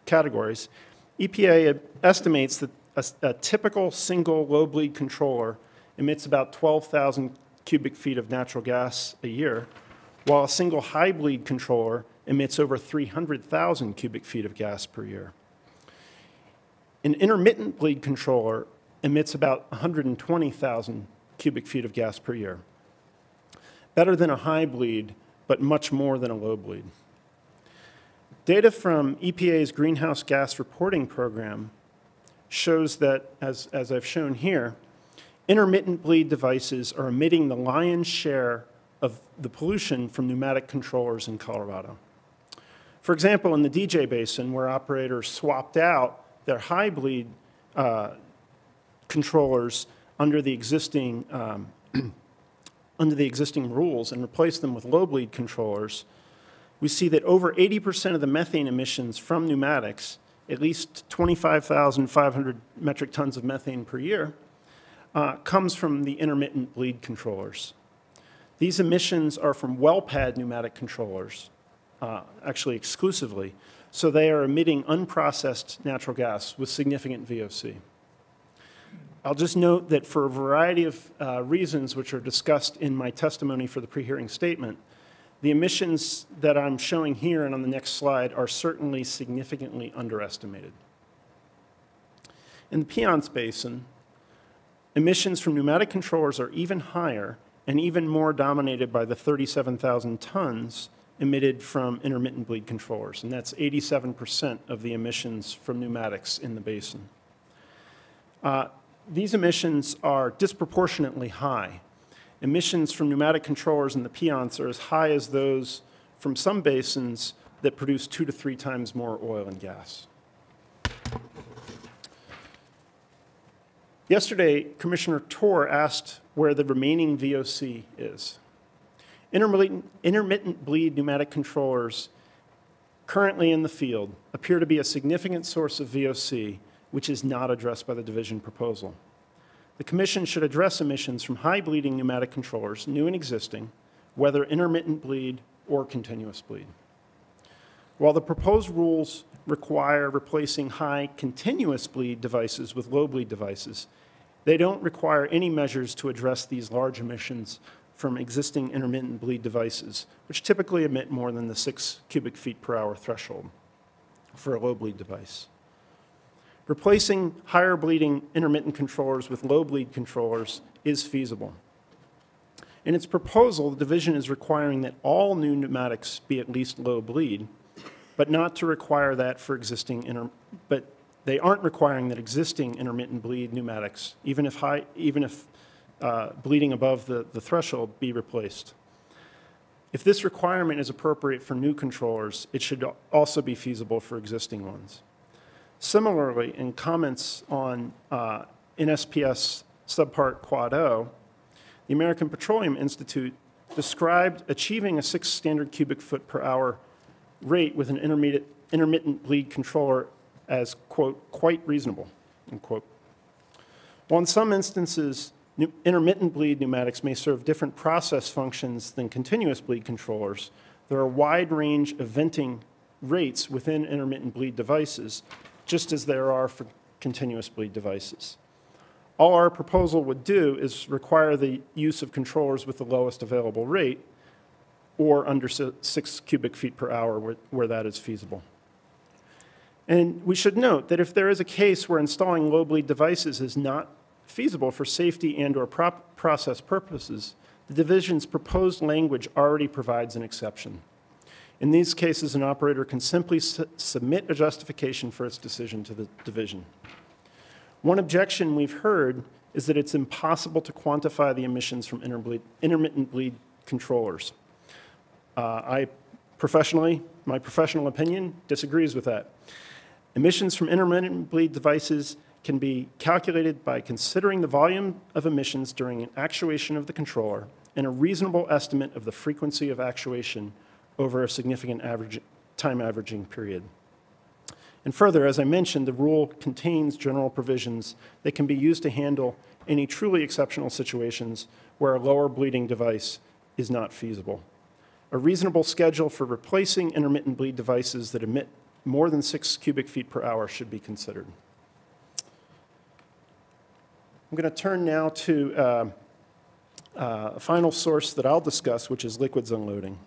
categories, EPA estimates that a typical single low bleed controller emits about 12,000 cubic feet of natural gas a year, while a single high bleed controller emits over 300,000 cubic feet of gas per year. An intermittent bleed controller emits about 120,000 cubic feet of gas per year. Better than a high bleed, but much more than a low bleed. Data from EPA's Greenhouse Gas Reporting Program shows that, as I've shown here, intermittent bleed devices are emitting the lion's share of the pollution from pneumatic controllers in Colorado. For example, in the DJ Basin, where operators swapped out their high bleed controllers under the existing rules and replaced them with low bleed controllers, we see that over 80% of the methane emissions from pneumatics, at least 25,500 metric tons of methane per year, comes from the intermittent bleed controllers. These emissions are from well pad pneumatic controllers, actually exclusively, so they are emitting unprocessed natural gas with significant VOC. I'll just note that for a variety of reasons which are discussed in my testimony for the pre-hearing statement, the emissions that I'm showing here and on the next slide are certainly significantly underestimated. In the Piceance Basin, emissions from pneumatic controllers are even higher and even more dominated by the 37,000 tons emitted from intermittent bleed controllers, and that's 87% of the emissions from pneumatics in the basin. These emissions are disproportionately high. Emissions from pneumatic controllers in the Piceance are as high as those from some basins that produce 2 to 3 times more oil and gas. Yesterday, Commissioner Torr asked where the remaining VOC is. Intermittent bleed pneumatic controllers currently in the field appear to be a significant source of VOC, which is not addressed by the division proposal. The Commission should address emissions from high bleeding pneumatic controllers, new and existing, whether intermittent bleed or continuous bleed. While the proposed rules require replacing high continuous bleed devices with low bleed devices, they don't require any measures to address these large emissions from existing intermittent bleed devices, which typically emit more than the 6 cubic feet per hour threshold for a low bleed device. Replacing higher bleeding intermittent controllers with low bleed controllers is feasible. In its proposal, the division is requiring that all new pneumatics be at least low bleed, but not to require that for existing but they aren't requiring that existing intermittent bleed pneumatics, even if bleeding above the threshold, be replaced. If this requirement is appropriate for new controllers, it should also be feasible for existing ones. Similarly, in comments on NSPS subpart Quad O, the American Petroleum Institute described achieving a 6 standard cubic foot per hour rate with an intermittent bleed controller as, quote, quite reasonable, unquote. While in some instances, intermittent bleed pneumatics may serve different process functions than continuous bleed controllers, there are a wide range of venting rates within intermittent bleed devices, just as there are for continuous bleed devices. All our proposal would do is require the use of controllers with the lowest available rate, or under 6 cubic feet per hour where that is feasible. And we should note that if there is a case where installing low bleed devices is not feasible for safety and/or process purposes, the division's proposed language already provides an exception. In these cases, an operator can simply submit a justification for its decision to the division. One objection we've heard is that it's impossible to quantify the emissions from intermittent bleed controllers. My professional opinion disagrees with that. Emissions from intermittent bleed devices can be calculated by considering the volume of emissions during an actuation of the controller and a reasonable estimate of the frequency of actuation over a significant time averaging period. And further, as I mentioned, the rule contains general provisions that can be used to handle any truly exceptional situations where a lower bleeding device is not feasible. A reasonable schedule for replacing intermittent bleed devices that emit more than 6 cubic feet per hour should be considered. I'm going to turn now to a final source that I'll discuss, which is liquids unloading.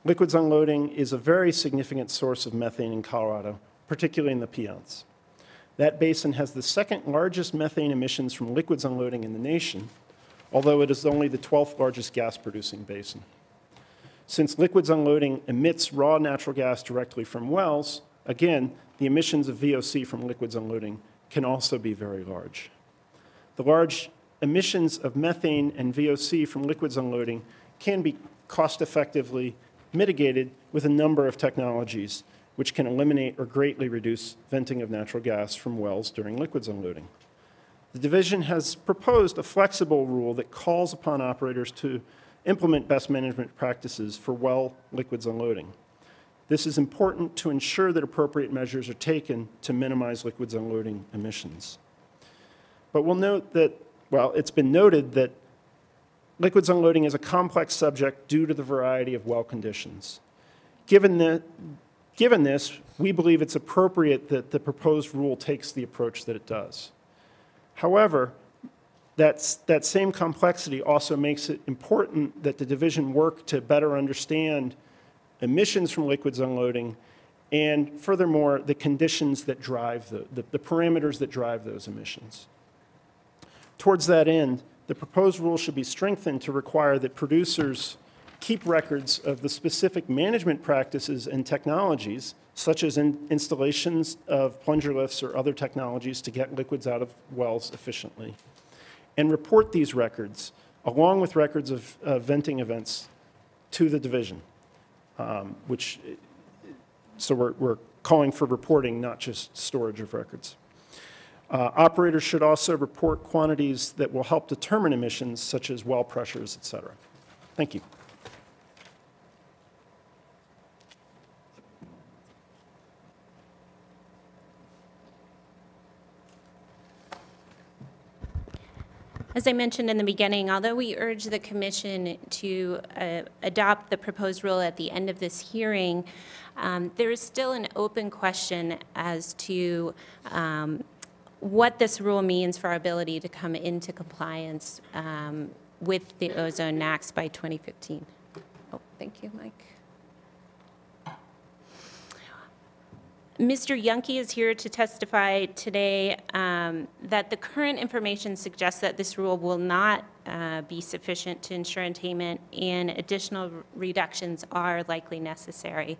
liquids unloading is a very significant source of methane in Colorado, particularly in the Piceance. That basin has the second largest methane emissions from liquids unloading in the nation, although it is only the 12th largest gas-producing basin. Since liquids unloading emits raw natural gas directly from wells, again, the emissions of VOC from liquids unloading can also be very large. The large emissions of methane and VOC from liquids unloading can be cost-effectively mitigated with a number of technologies which can eliminate or greatly reduce venting of natural gas from wells during liquids unloading. The division has proposed a flexible rule that calls upon operators to implement best management practices for well liquids unloading. This is important to ensure that appropriate measures are taken to minimize liquids unloading emissions. But we'll note that, well, it's been noted that liquids unloading is a complex subject due to the variety of well conditions. Given this, we believe it's appropriate that the proposed rule takes the approach that it does. However, that same complexity also makes it important that the division work to better understand emissions from liquids unloading and, furthermore, the conditions that drive the parameters that drive those emissions. Towards that end, the proposed rule should be strengthened to require that producers keep records of the specific management practices and technologies, such as installations of plunger lifts or other technologies to get liquids out of wells efficiently, and report these records, along with records of venting events, to the division, so we're calling for reporting, not just storage of records. Operators should also report quantities that will help determine emissions, such as well pressures, et cetera. Thank you. As I mentioned in the beginning, although we urge the Commission to adopt the proposed rule at the end of this hearing, there is still an open question as to what this rule means for our ability to come into compliance with the ozone NAAQS by 2015. Oh, thank you, Mike. Mr. Yunke is here to testify today that the current information suggests that this rule will not be sufficient to ensure attainment, and additional reductions are likely necessary.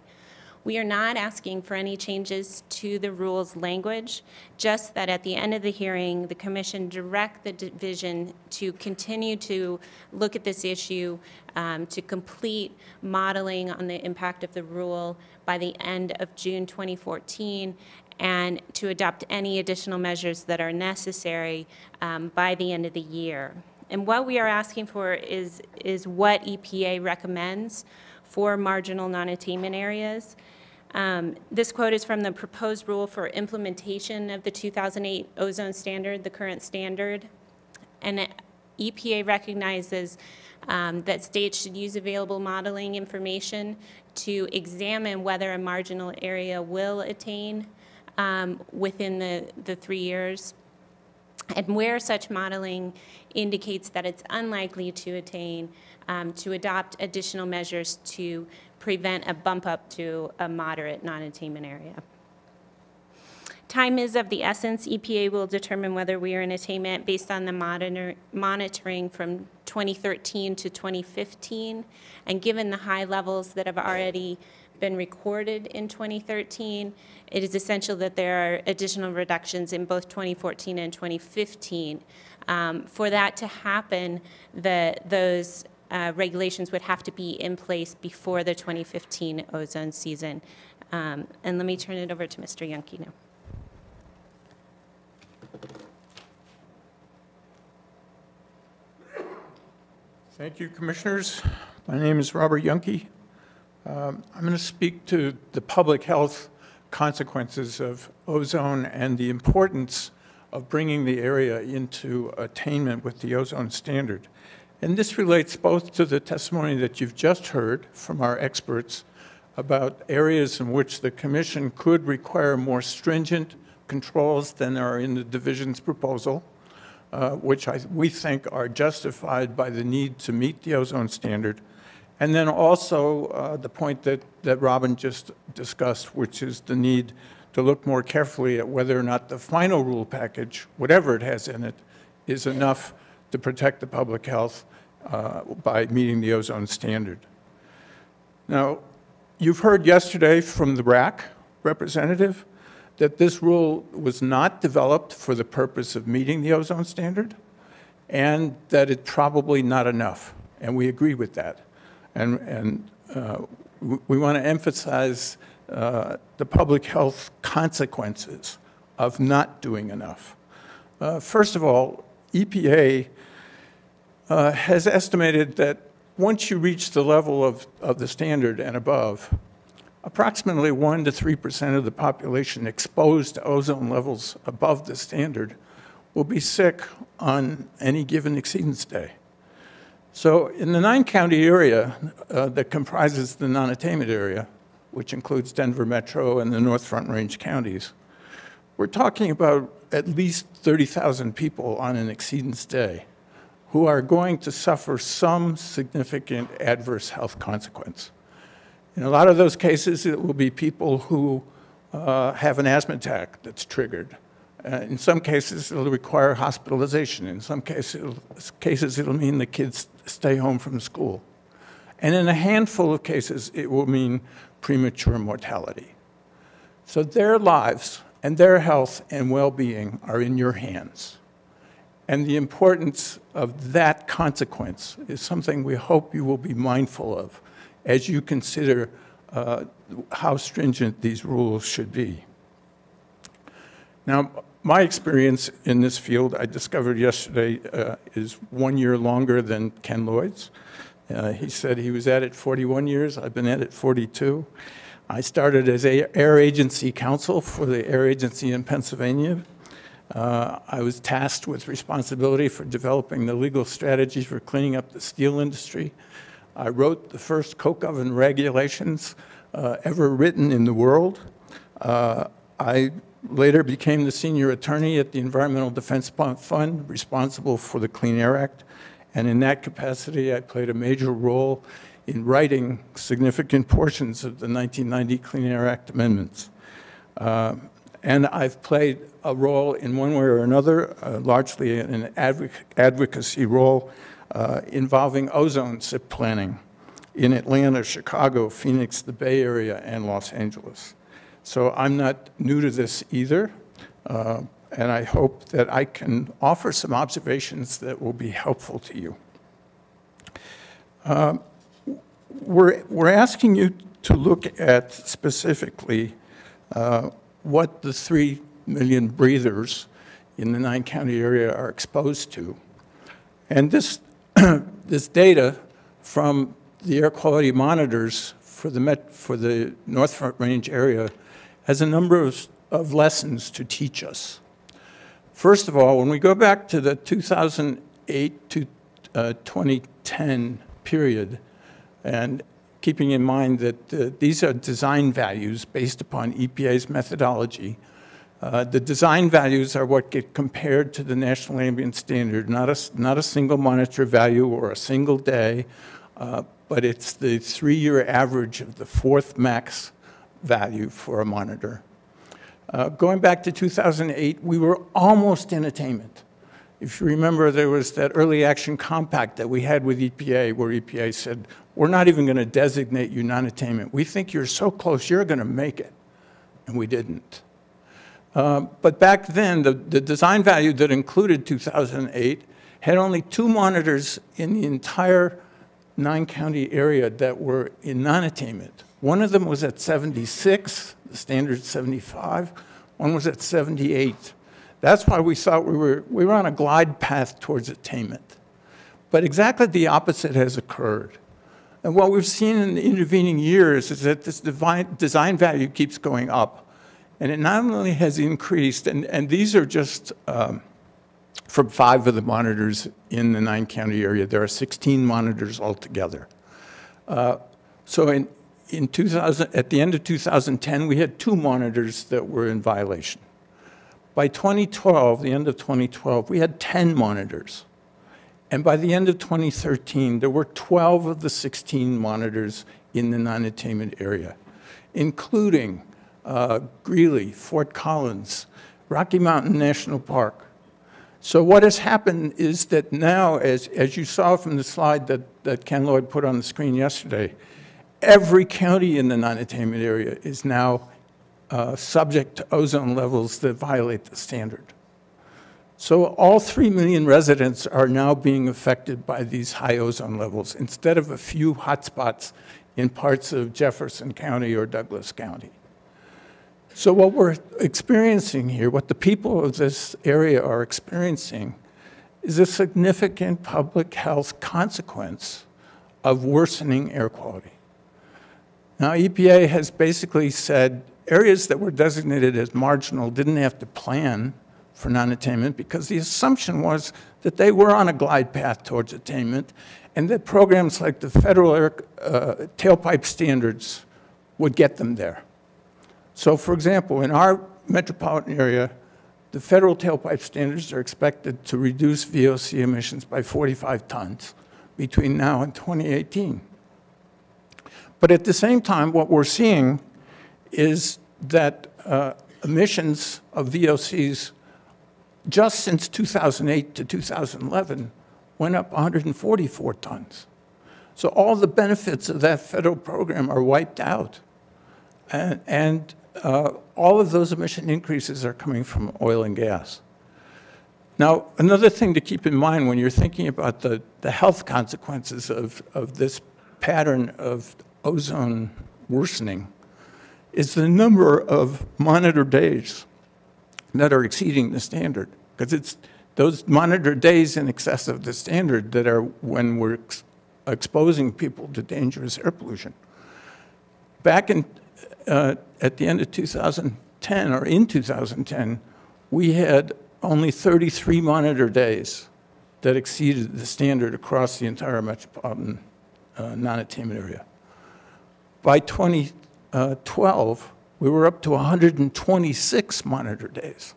We are not asking for any changes to the rule's language, just that at the end of the hearing, the Commission direct the division to continue to look at this issue, to complete modeling on the impact of the rule by the end of June 2014, and to adopt any additional measures that are necessary by the end of the year. And what we are asking for is what EPA recommends for marginal non-attainment areas. This quote is from the proposed rule for implementation of the 2008 ozone standard, the current standard. And EPA recognizes that states should use available modeling information to examine whether a marginal area will attain within the 3 years, and where such modeling indicates that it's unlikely to attain, to adopt additional measures to prevent a bump up to a moderate non-attainment area. Time is of the essence. EPA will determine whether we are in attainment based on the monitoring from 2013 to 2015. And given the high levels that have already been recorded in 2013, it is essential that there are additional reductions in both 2014 and 2015. For that to happen, those regulations would have to be in place before the 2015 ozone season. And let me turn it over to Mr. Yunke now. Thank you, Commissioners. My name is Robert Yunke. I'm going to speak to the public health consequences of ozone and the importance of bringing the area into attainment with the ozone standard. And this relates both to the testimony that you've just heard from our experts about areas in which the Commission could require more stringent controls than are in the division's proposal, which we think are justified by the need to meet the ozone standard, And then also the point that Robin just discussed, which is the need to look more carefully at whether or not the final rule package, whatever it has in it, is enough to protect the public health by meeting the ozone standard. Now, you've heard yesterday from the RAC representative that this rule was not developed for the purpose of meeting the ozone standard, and that it's probably not enough, and we agree with that. And we want to emphasize the public health consequences of not doing enough. First of all, EPA has estimated that once you reach the level of the standard and above, approximately 1% to 3% of the population exposed to ozone levels above the standard will be sick on any given exceedance day. So in the 9-county area that comprises the non-attainment area, which includes Denver Metro and the North Front Range counties, we're talking about at least 30,000 people on an exceedance day who are going to suffer some significant adverse health consequence. In a lot of those cases, it will be people who have an asthma attack that's triggered. In some cases, it'll require hospitalization. In some cases, it'll mean the kids stay home from school. And in a handful of cases, it will mean premature mortality. So their lives and their health and well-being are in your hands. And the importance of that consequence is something we hope you will be mindful of as you consider how stringent these rules should be. Now, my experience in this field, I discovered yesterday, is 1 year longer than Ken Lloyd's. He said he was at it 41 years. I've been at it 42. I started as Air Agency counsel for the Air Agency in Pennsylvania. I was tasked with responsibility for developing the legal strategy for cleaning up the steel industry. I wrote the first coke oven regulations ever written in the world. I later became the senior attorney at the Environmental Defense Fund, responsible for the Clean Air Act. And in that capacity, I played a major role in writing significant portions of the 1990 Clean Air Act amendments. And I've played a role in one way or another, largely an advocacy role involving ozone SIP planning in Atlanta, Chicago, Phoenix, the Bay Area, and Los Angeles. So I'm not new to this either, and I hope that I can offer some observations that will be helpful to you. We're asking you to look at specifically what the 3 million breathers in the 9-county area are exposed to. And this, this data from the air quality monitors for the North Front Range area has a number of lessons to teach us. First of all, when we go back to the 2008 to 2010 period, and keeping in mind that these are design values based upon EPA's methodology, the design values are what get compared to the National Ambient Standard, not a single monitor value or a single day, but it's the 3-year average of the 4th max value for a monitor. Going back to 2008, we were almost in attainment. If you remember, there was that early action compact that we had with EPA where EPA said, we're not even going to designate you non-attainment. We think you're so close, you're going to make it. And we didn't. But back then, the design value that included 2008 had only 2 monitors in the entire 9-county area that were in non-attainment. One of them was at 76, the standard 75. One was at 78. That's why we thought we were on a glide path towards attainment. But exactly the opposite has occurred. And what we've seen in the intervening years is that this design value keeps going up. And it not only has increased, and these are just from 5 of the monitors in the 9-county area. There are 16 monitors altogether. So at the end of 2010, we had 2 monitors that were in violation. By 2012, the end of 2012, we had 10 monitors. And by the end of 2013, there were 12 of the 16 monitors in the non-attainment area, including Greeley, Fort Collins, Rocky Mountain National Park. So what has happened is that now, as you saw from the slide that Ken Lloyd put on the screen yesterday, every county in the non-attainment area is now subject to ozone levels that violate the standard. So all 3 million residents are now being affected by these high ozone levels instead of a few hotspots in parts of Jefferson County or Douglas County. So what we're experiencing here, what the people of this area are experiencing, is a significant public health consequence of worsening air quality. Now, EPA has basically said areas that were designated as marginal didn't have to plan for non-attainment because the assumption was that they were on a glide path towards attainment and that programs like the federal air tailpipe standards would get them there. So, for example, in our metropolitan area, the federal tailpipe standards are expected to reduce VOC emissions by 45 tons between now and 2018. But at the same time, what we're seeing is that emissions of VOCs just since 2008 to 2011 went up 144 tons. So all the benefits of that federal program are wiped out. And all of those emission increases are coming from oil and gas. Now, another thing to keep in mind when you're thinking about the health consequences of this pattern of ozone worsening is the number of monitor days that are exceeding the standard, because it's those monitor days in excess of the standard that are when we're exposing people to dangerous air pollution. Back in, at the end of 2010, or in 2010, we had only 33 monitor days that exceeded the standard across the entire metropolitan non-attainment area. By 2012, we were up to 126 monitor days.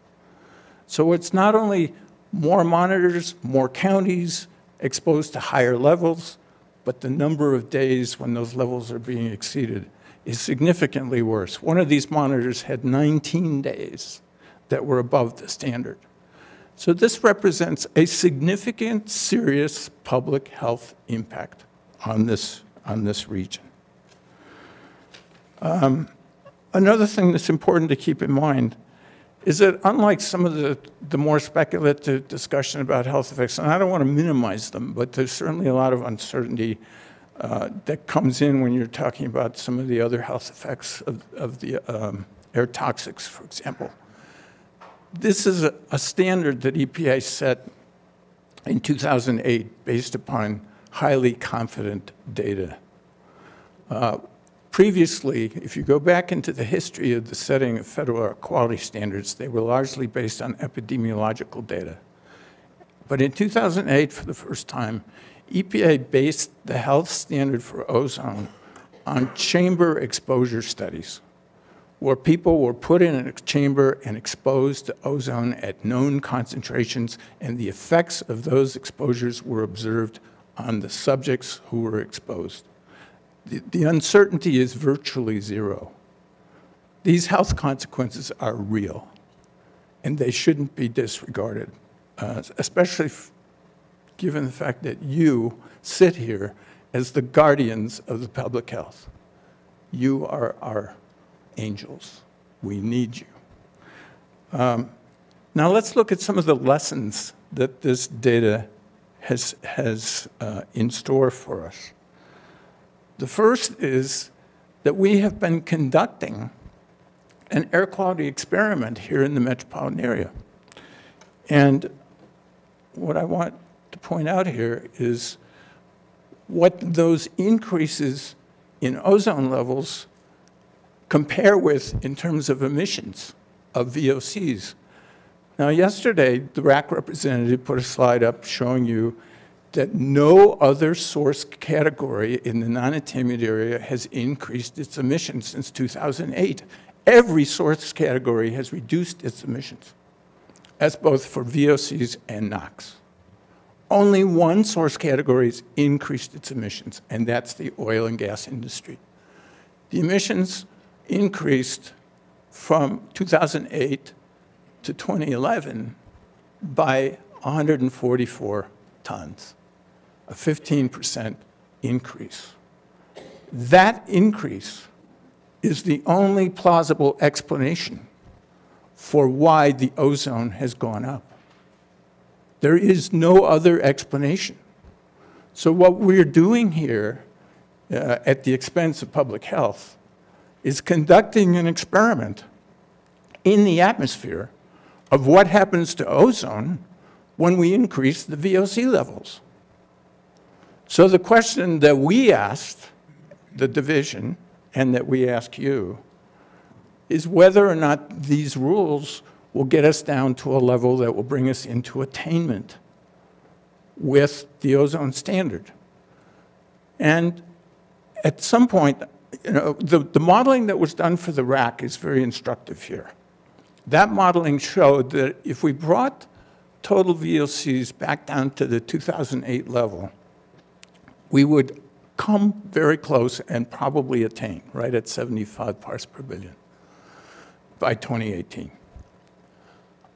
So it's not only more monitors, more counties exposed to higher levels, but the number of days when those levels are being exceeded is significantly worse. One of these monitors had 19 days that were above the standard. So this represents a significant, serious public health impact on this region. Another thing that's important to keep in mind is that unlike some of the more speculative discussion about health effects, and I don't want to minimize them, but there's certainly a lot of uncertainty that comes in when you're talking about some of the other health effects of the air toxics, for example. This is a standard that EPA set in 2008 based upon highly confident data. Previously, if you go back into the history of the setting of federal air quality standards, they were largely based on epidemiological data. But in 2008, for the first time, EPA based the health standard for ozone on chamber exposure studies, where people were put in a chamber and exposed to ozone at known concentrations, and the effects of those exposures were observed on the subjects who were exposed. The uncertainty is virtually zero. These health consequences are real, and they shouldn't be disregarded, especially given the fact that you sit here as the guardians of the public health. You are our angels. We need you. Now let's look at some of the lessons that this data has in store for us. The first is that we have been conducting an air quality experiment here in the metropolitan area. And what I want to point out here is what those increases in ozone levels compare with in terms of emissions of VOCs. Now, yesterday, the RAC representative put a slide up showing you that no other source category in the non-attainment area has increased its emissions since 2008. Every source category has reduced its emissions. That's both for VOCs and NOx. Only one source category has increased its emissions, and that's the oil and gas industry. The emissions increased from 2008 to 2011 by 144 tons, a 15% increase. That increase is the only plausible explanation for why the ozone has gone up. There is no other explanation. So what we're doing here at the expense of public health is conducting an experiment in the atmosphere of what happens to ozone when we increase the VOC levels. So the question that we asked the division and that we ask you is whether or not these rules will get us down to a level that will bring us into attainment with the ozone standard. And at some point, you know, the modeling that was done for the RAC is very instructive here. That modeling showed that if we brought total VOCs back down to the 2008 level, we would come very close and probably attain, right at 75 parts per billion by 2018.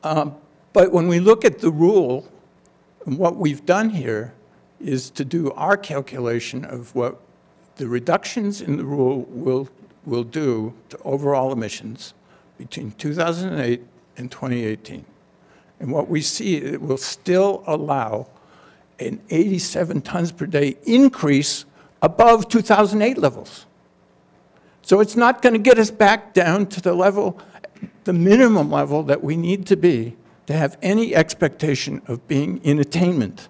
But when we look at the rule, what we've done here is to do our calculation of what the reductions in the rule will do to overall emissions between 2008 and 2018. And what we see, it will still allow an 87 tons per day increase above 2008 levels. So it's not going to get us back down to the level, the minimum level that we need to be to have any expectation of being in attainment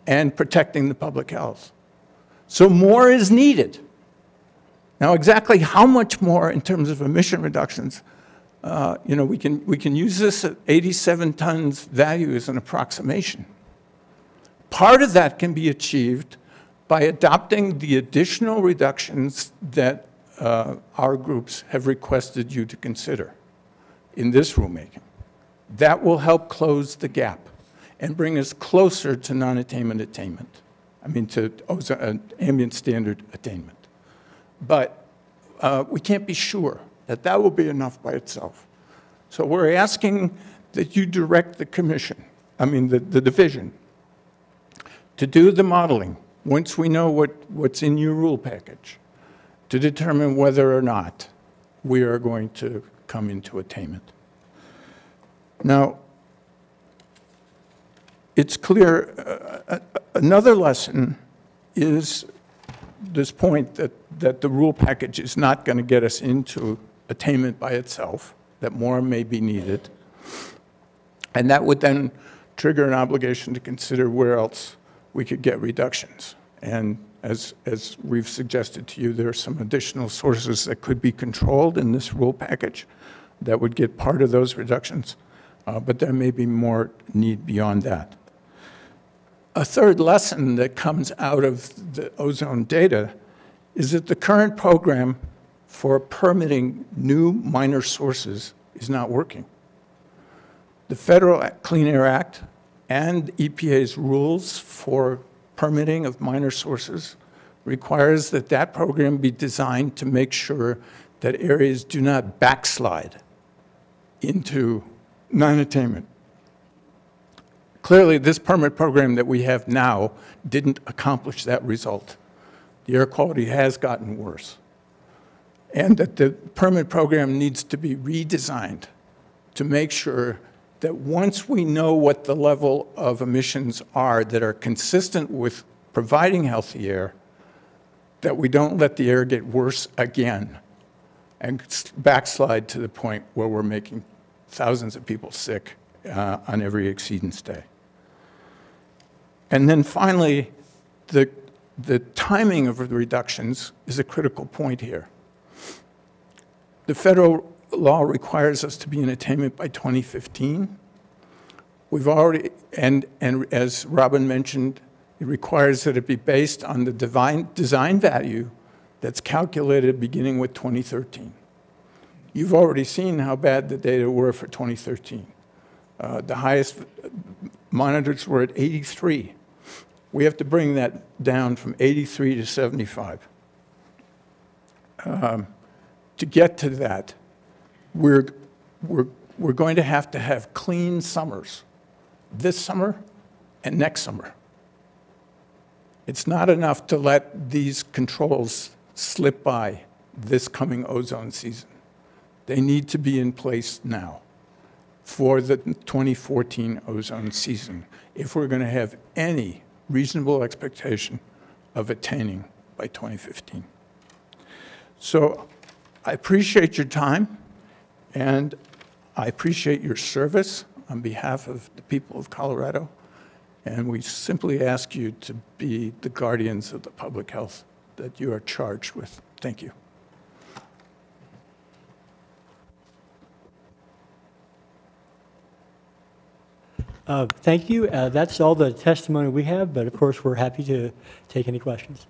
and protecting the public health. So more is needed. Now, exactly how much more in terms of emission reductions, you know, we can use this at 87 tons value as an approximation. Part of that can be achieved by adopting the additional reductions that our groups have requested you to consider in this rulemaking. That will help close the gap and bring us closer to non-attainment attainment. I mean, to ambient standard attainment. But we can't be sure that that will be enough by itself. So we're asking that you direct the commission, I mean the division, to do the modeling once we know what's in your rule package to determine whether or not we are going to come into attainment. Now, it's clear, another lesson is this point that the rule package is not going to get us into attainment by itself, that more may be needed. And that would then trigger an obligation to consider where else we could get reductions. And as we've suggested to you, there are some additional sources that could be controlled in this rule package that would get part of those reductions. But there may be more need beyond that. A third lesson that comes out of the ozone data is that the current program for permitting new minor sources is not working. The Federal Clean Air Act and EPA's rules for permitting of minor sources requires that that program be designed to make sure that areas do not backslide into non-attainment. Clearly, this permit program that we have now didn't accomplish that result. The air quality has gotten worse. And that the permit program needs to be redesigned to make sure that once we know what the level of emissions are that are consistent with providing healthy air, that we don't let the air get worse again and backslide to the point where we're making thousands of people sick on every exceedance day. And then finally, the timing of the reductions is a critical point here. The federal law requires us to be in attainment by 2015. We've already, and as Robin mentioned, it requires that it be based on the design value that's calculated beginning with 2013. You've already seen how bad the data were for 2013. The highest monitors were at 83. We have to bring that down from 83 to 75. To get to that, we're going to have clean summers this summer and next summer. It's not enough to let these controls slip by this coming ozone season. They need to be in place now for the 2014 ozone season if we're going to have any reasonable expectation of attaining by 2015. So I appreciate your time, and I appreciate your service on behalf of the people of Colorado, and we simply ask you to be the guardians of the public health that you are charged with. Thank you. Thank you. That's all the testimony we have, but of course, we're happy to take any questions.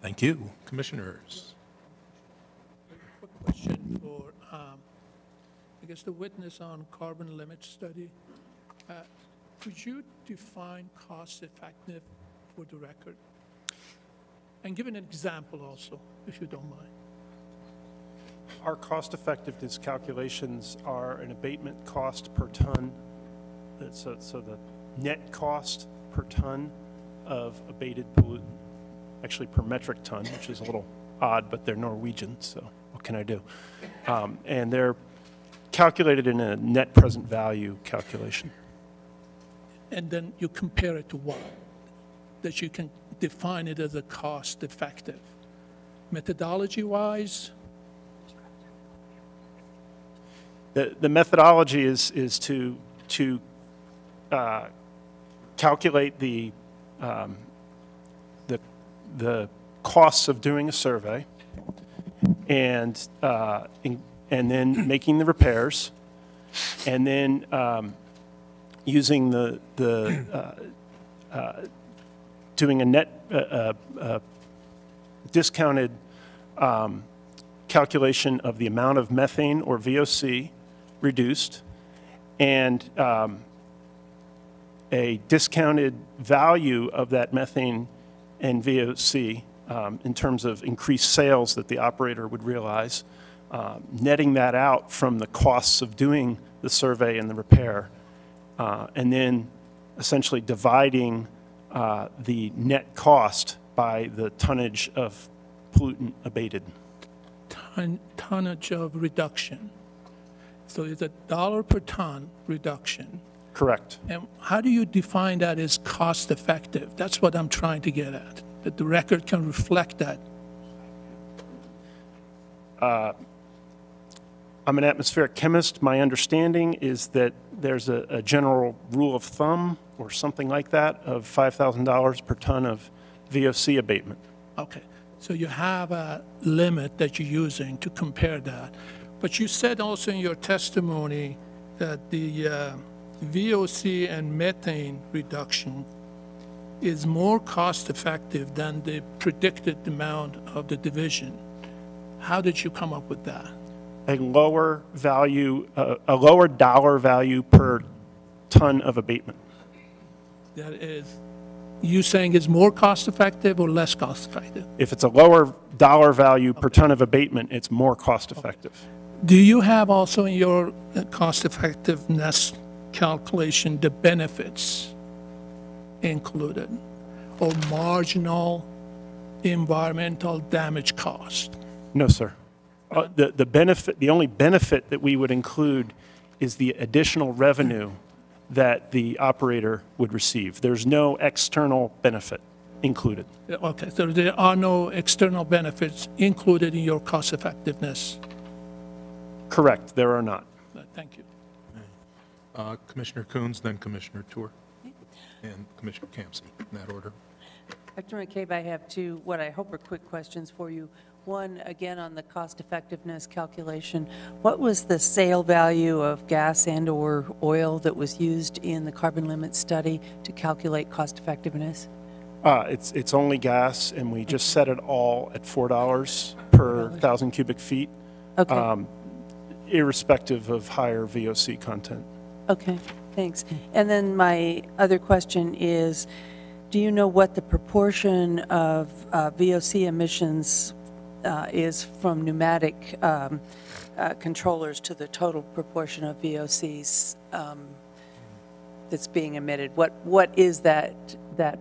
Thank you. Commissioners. Quick question for, I guess, the witness on carbon limit study. Could you define cost effective for the record? And give an example also, if you don't mind. Our cost effectiveness calculations are an abatement cost per ton. So the net cost per ton of abated pollutant, actually per metric ton, which is a little odd, but they're Norwegian, so what can I do? And they're calculated in a net present value calculation. And then you compare it to what? That you can define it as a cost effective. Methodology-wise? The methodology is to calculate the costs of doing a survey and then making the repairs, and then using doing a net discounted calculation of the amount of methane or VOC reduced, and a discounted value of that methane and VOC in terms of increased sales that the operator would realize, netting that out from the costs of doing the survey and the repair, and then essentially dividing the net cost by the tonnage of pollutant abated. Tonnage of reduction. So it's $1 per ton reduction. Correct. And how do you define that as cost effective? That's what I'm trying to get at, that the record can reflect that. I'm an atmospheric chemist. My understanding is that there's a general rule of thumb or something like that of $5,000 per ton of VOC abatement. Okay, so you have a limit that you're using to compare that. But you said also in your testimony that the VOC and methane reduction is more cost effective than the predicted amount of the division. How did you come up with that? A lower value, a lower dollar value per ton of abatement. That is, you saying it's more cost effective or less cost effective? If it's a lower dollar value per ton of abatement, it's more cost effective. Do you have also in your cost effectiveness calculation the benefits included or marginal environmental damage cost? No, sir. The only benefit that we would include is the additional revenue that the operator would receive. There's no external benefit included. Okay, so there are no external benefits included in your cost effectiveness. Correct, there are not. Thank you. Commissioner Coons, then Commissioner Tour, and Commissioner Campsey, in that order. Dr. McCabe, I have two, what I hope are quick questions for you. One, again, on the cost effectiveness calculation. What was the sale value of gas and/or oil that was used in the carbon limit study to calculate cost effectiveness? It's only gas, and we just set it all at $4 per 1,000 cubic feet, okay. Irrespective of higher VOC content. Okay. Thanks. And then my other question is, do you know what the proportion of VOC emissions is from pneumatic controllers to the total proportion of VOCs that's being emitted? What is that the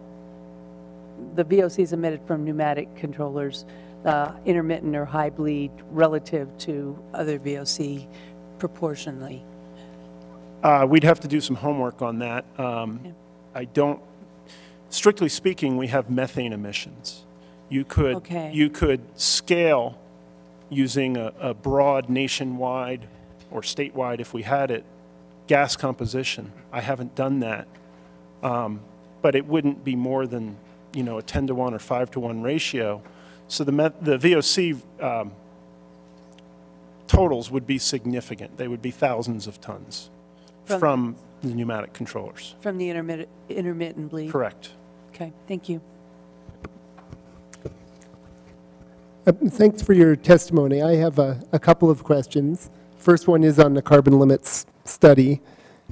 VOCs emitted from pneumatic controllers, intermittent or high bleed, relative to other VOC proportionally? We'd have to do some homework on that. I don't, strictly speaking, we have methane emissions. You could scale using a broad nationwide or statewide, if we had it, gas composition. I haven't done that. But it wouldn't be more than, a 10-to-1 or 5-to-1 ratio. So the VOC totals would be significant. They would be thousands of tons from the pneumatic controllers. From the intermittent bleed? Correct. Okay, thank you. Thanks for your testimony. I have a couple of questions. First one is on the carbon limits study.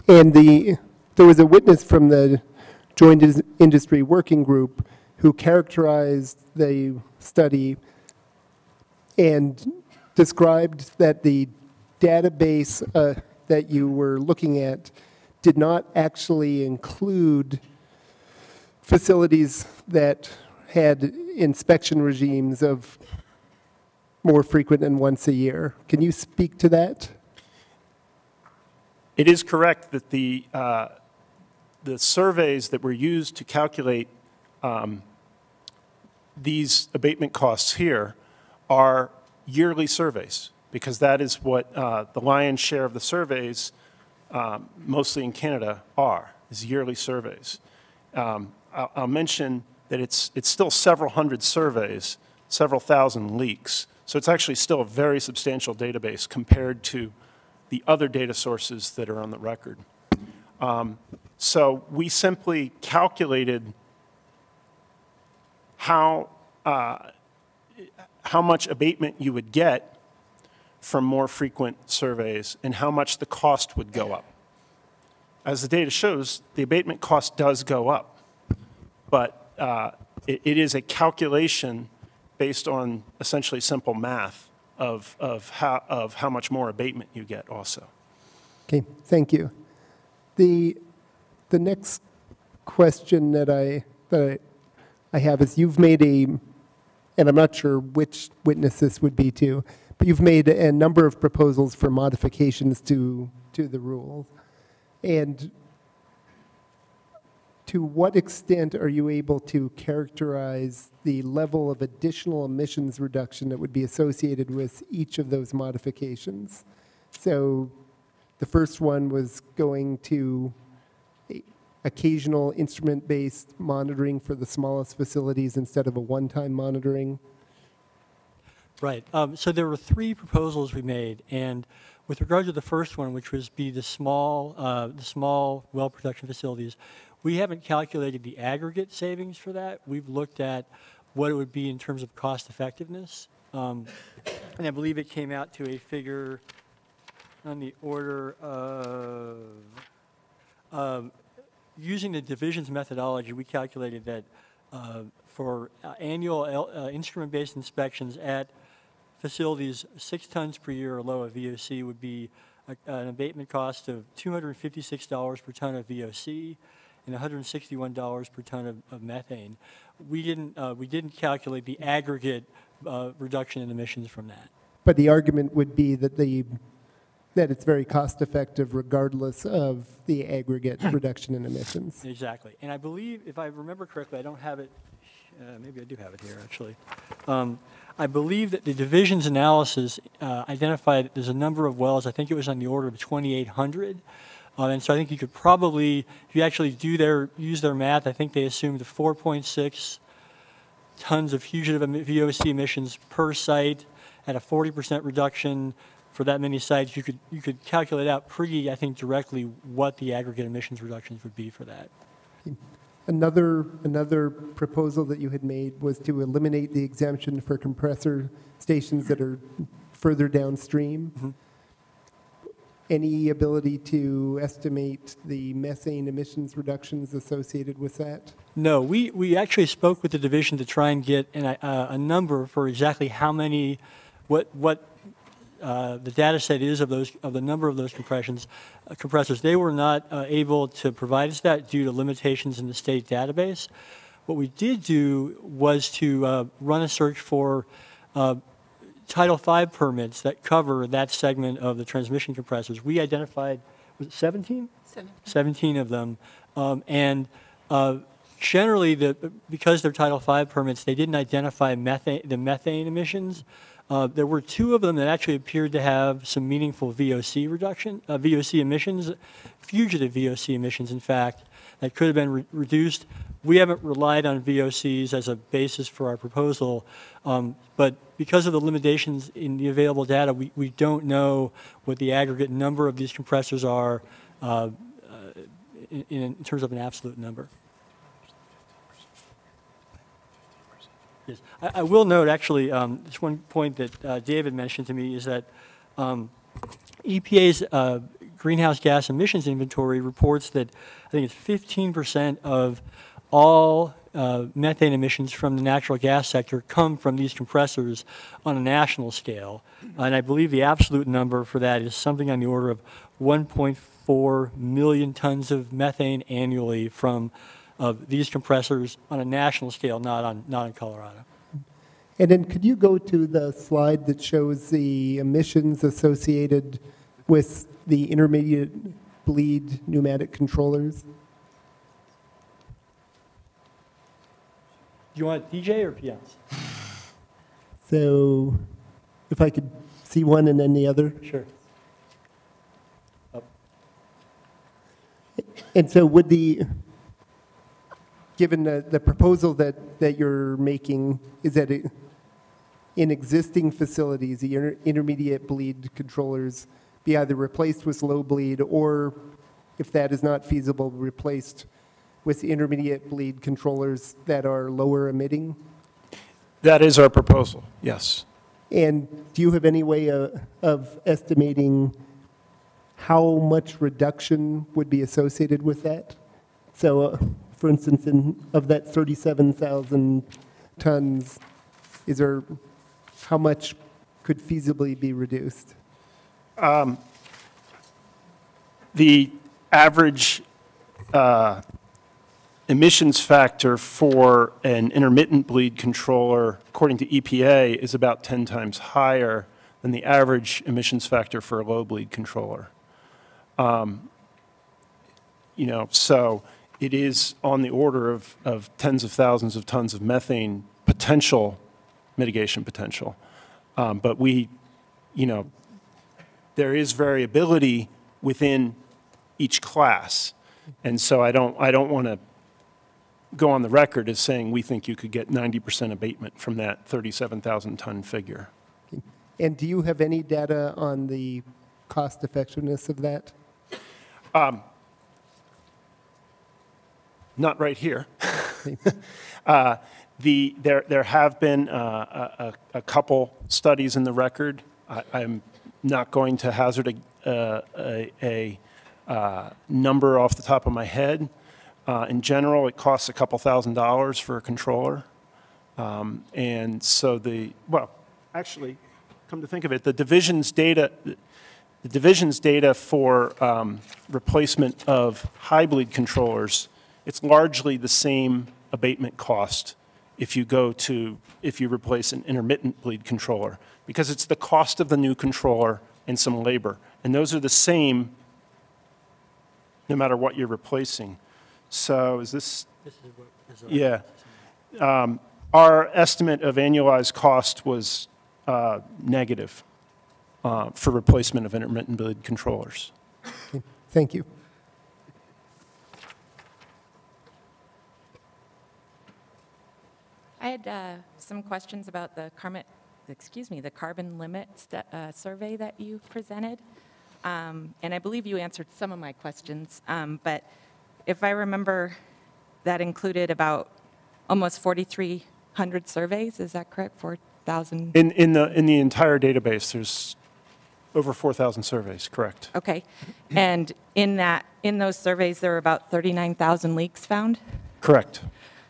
And there was a witness from the Joint Industry Working Group who characterized the study and described that the database that you were looking at did not actually include facilities that had inspection regimes of more frequent than once a year. Can you speak to that? It is correct that the surveys that were used to calculate these abatement costs here are yearly surveys, because that is what the lion's share of the surveys, mostly in Canada, is yearly surveys. I'll mention that it's still several hundred surveys, several thousand leaks. So it's actually still a very substantial database compared to the other data sources that are on the record. So we simply calculated how much abatement you would get from more frequent surveys and how much the cost would go up. As the data shows, the abatement cost does go up, but it is a calculation based on essentially simple math of how much more abatement you get also. Okay, thank you. The next question that I have is, you've made and I'm not sure which witness this would be to, but you've made a number of proposals for modifications to the rules. And to what extent are you able to characterize the level of additional emissions reduction that would be associated with each of those modifications? So the first one was going to occasional instrument-based monitoring for the smallest facilities instead of a one-time monitoring. Right. So there were 3 proposals we made, and with regard to the first one, which was the small well production facilities, we haven't calculated the aggregate savings for that. We've looked at what it would be in terms of cost effectiveness, and I believe it came out to a figure on the order of using the divisions methodology. We calculated that for annual instrument-based inspections at facilities 6 tons per year or lower VOC would be an abatement cost of $256 per ton of VOC and $161 per ton of methane. We didn't calculate the aggregate reduction in emissions from that. But the argument would be that that it's very cost effective regardless of the aggregate reduction in emissions. Exactly. And I believe, if I remember correctly, I don't have it, maybe I do have it here actually. I believe that the divisions analysis identified that there's a number of wells, I think it was on the order of 2,800. And so I think you could probably, if you actually use their math, I think they assumed 4.6 tons of fugitive VOC emissions per site at a 40% reduction for that many sites. You could calculate out pretty, I think, directly what the aggregate emissions reductions would be for that. Another proposal that you had made was to eliminate the exemption for compressor stations that are further downstream. any ability to estimate the methane emissions reductions associated with that? No, we actually spoke with the division to try and get a number for exactly how many, what the data set is of the number of those compressors. They were not able to provide us that due to limitations in the state database. What we did do was to run a search for Title V permits that cover that segment of the transmission compressors. We identified, was it 17? 17 of them. Generally, because they're Title V permits, they didn't identify the methane emissions. There were 2 of them that actually appeared to have some meaningful VOC reduction, VOC emissions, fugitive VOC emissions, in fact, that could have been reduced. We haven't relied on VOCs as a basis for our proposal, but because of the limitations in the available data, we don't know what the aggregate number of these compressors are in terms of an absolute number. Yes. I will note, actually, just one point that David mentioned to me is that EPA's greenhouse gas emissions inventory reports that I think it's 15% of all methane emissions from the natural gas sector come from these compressors on a national scale. And I believe the absolute number for that is something on the order of 1.4 million tons of methane annually from these compressors on a national scale, not in Colorado. And then could you go to the slide that shows the emissions associated with the intermediate bleed pneumatic controllers? Do you want DJ or PS? So if I could see one and then the other? Sure. And so would given the proposal that you're making, is that in existing facilities, the intermediate bleed controllers be either replaced with low bleed or, if that is not feasible, replaced with intermediate bleed controllers that are lower emitting? That is our proposal, yes. And do you have any way of estimating how much reduction would be associated with that? So, for instance, of that 37,000 tons, how much could feasibly be reduced? The average emissions factor for an intermittent bleed controller, according to EPA, is about 10 times higher than the average emissions factor for a low bleed controller. So it is on the order of tens of thousands of tons of methane mitigation potential. But there is variability within each class. And so I don't want to go on the record as saying we think you could get 90% abatement from that 37,000 ton figure. And do you have any data on the cost effectiveness of that? Not right here. There have been a couple studies in the record. I'm not going to hazard a number off the top of my head. In general, it costs a couple $1,000s for a controller. And so actually, come to think of it, the division's data for replacement of high bleed controllers, it's largely the same abatement cost if you replace an intermittent bleed controller, because it's the cost of the new controller and some labor. And those are the same no matter what you're replacing. So is this? Yeah. Our estimate of annualized cost was negative for replacement of intermittent bleed controllers. Okay. Thank you. I had some questions about the carbon limit survey that you presented. And I believe you answered some of my questions. But if I remember, that included about almost 4,300 surveys. Is that correct? 4,000? In the entire database, there's Over 4,000 surveys, correct. Okay. And in those surveys, there were about 39,000 leaks found? Correct.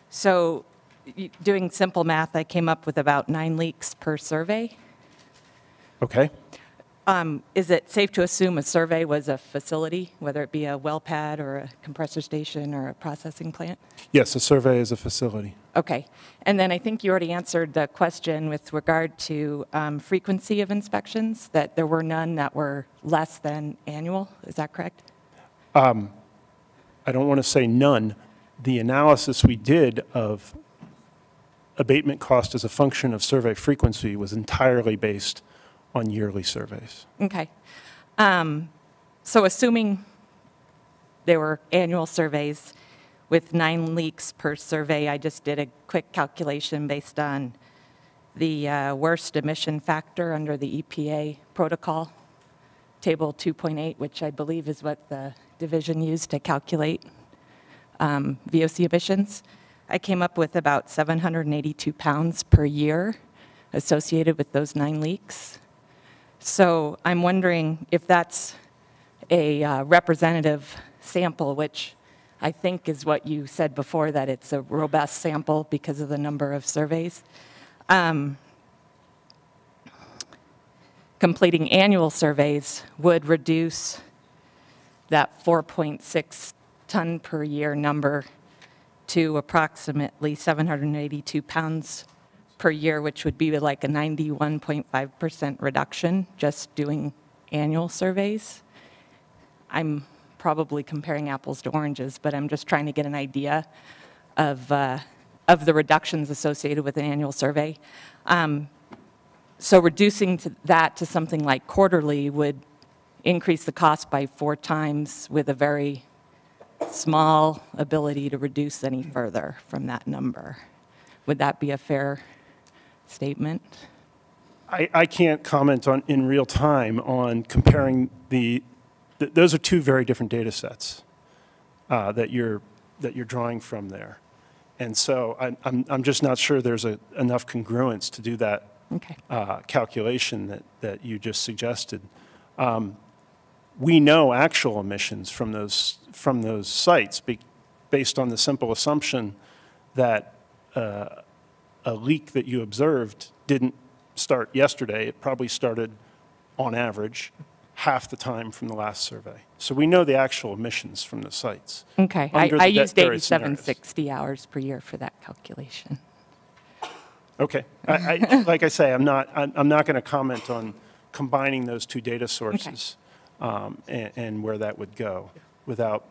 So doing simple math, I came up with about 9 leaks per survey. Okay. Is it safe to assume a survey was a facility, whether it be a well pad or a compressor station or a processing plant? Yes, a survey is a facility. Okay. And then I think you already answered the question with regard to frequency of inspections, that there were none that were less than annual. Is that correct? I don't want to say none. The analysis we did of abatement cost as a function of survey frequency was entirely based on yearly surveys. Okay. So assuming there were annual surveys with 9 leaks per survey, I just did a quick calculation based on the worst emission factor under the EPA protocol, table 2.8, which I believe is what the division used to calculate VOC emissions. I came up with about 782 pounds per year associated with those 9 leaks. So I'm wondering if that's a representative sample, which I think is what you said before, that it's a robust sample because of the number of surveys. Completing annual surveys would reduce that 4.6 ton per year number to approximately 782 pounds per year, which would be like a 91.5% reduction just doing annual surveys. I'm probably comparing apples to oranges, but I'm just trying to get an idea of the reductions associated with an annual survey. So reducing that to something like quarterly would increase the cost by 4 times with a very small ability to reduce any further from that number. Would that be a fair statement? I can't comment on in real time on comparing those are 2 very different data sets that you're drawing from there. And so I'm just not sure there's enough congruence to do that calculation that you just suggested. We know actual emissions from those sites based on the simple assumption that a leak that you observed didn't start yesterday. It probably started, on average, half the time from the last survey. So we know the actual emissions from the sites. Okay. I used 8760 hours per year for that calculation. Okay. Like I say, I'm not going to comment on combining those 2 data sources and where that would go without.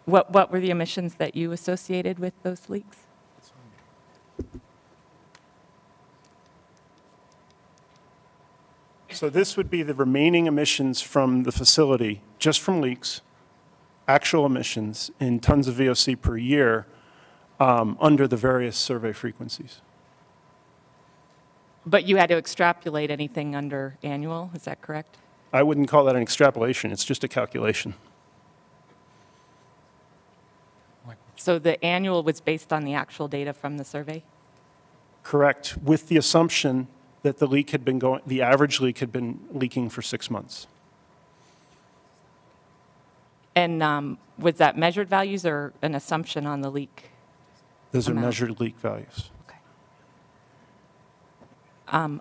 What were the emissions that you associated with those leaks? So this would be the remaining emissions from the facility, just from leaks, actual emissions in tons of VOC per year under the various survey frequencies. But you had to extrapolate anything under annual, is that correct? I wouldn't call that an extrapolation, it's just a calculation. So the annual was based on the actual data from the survey? Correct, with the assumption that the average leak had been leaking for 6 months. And was that measured values or an assumption on the leak? Those are measured leak values.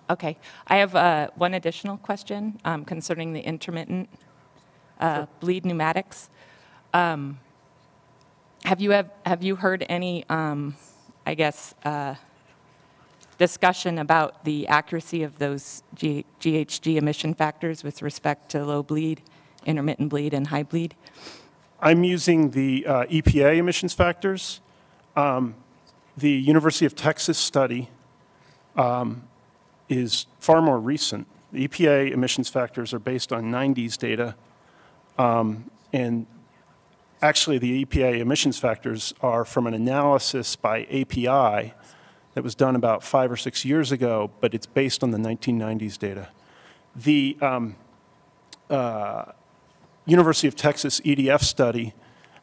Okay. I have one additional question concerning the intermittent bleed pneumatics. Have you heard any, I guess, discussion about the accuracy of those GHG emission factors with respect to low bleed, intermittent bleed, and high bleed? I'm using the EPA emissions factors. The University of Texas study is far more recent. The EPA emissions factors are based on 90s data, and actually the EPA emissions factors are from an analysis by API that was done about 5 or 6 years ago, but it's based on the 1990s data. The University of Texas EDF study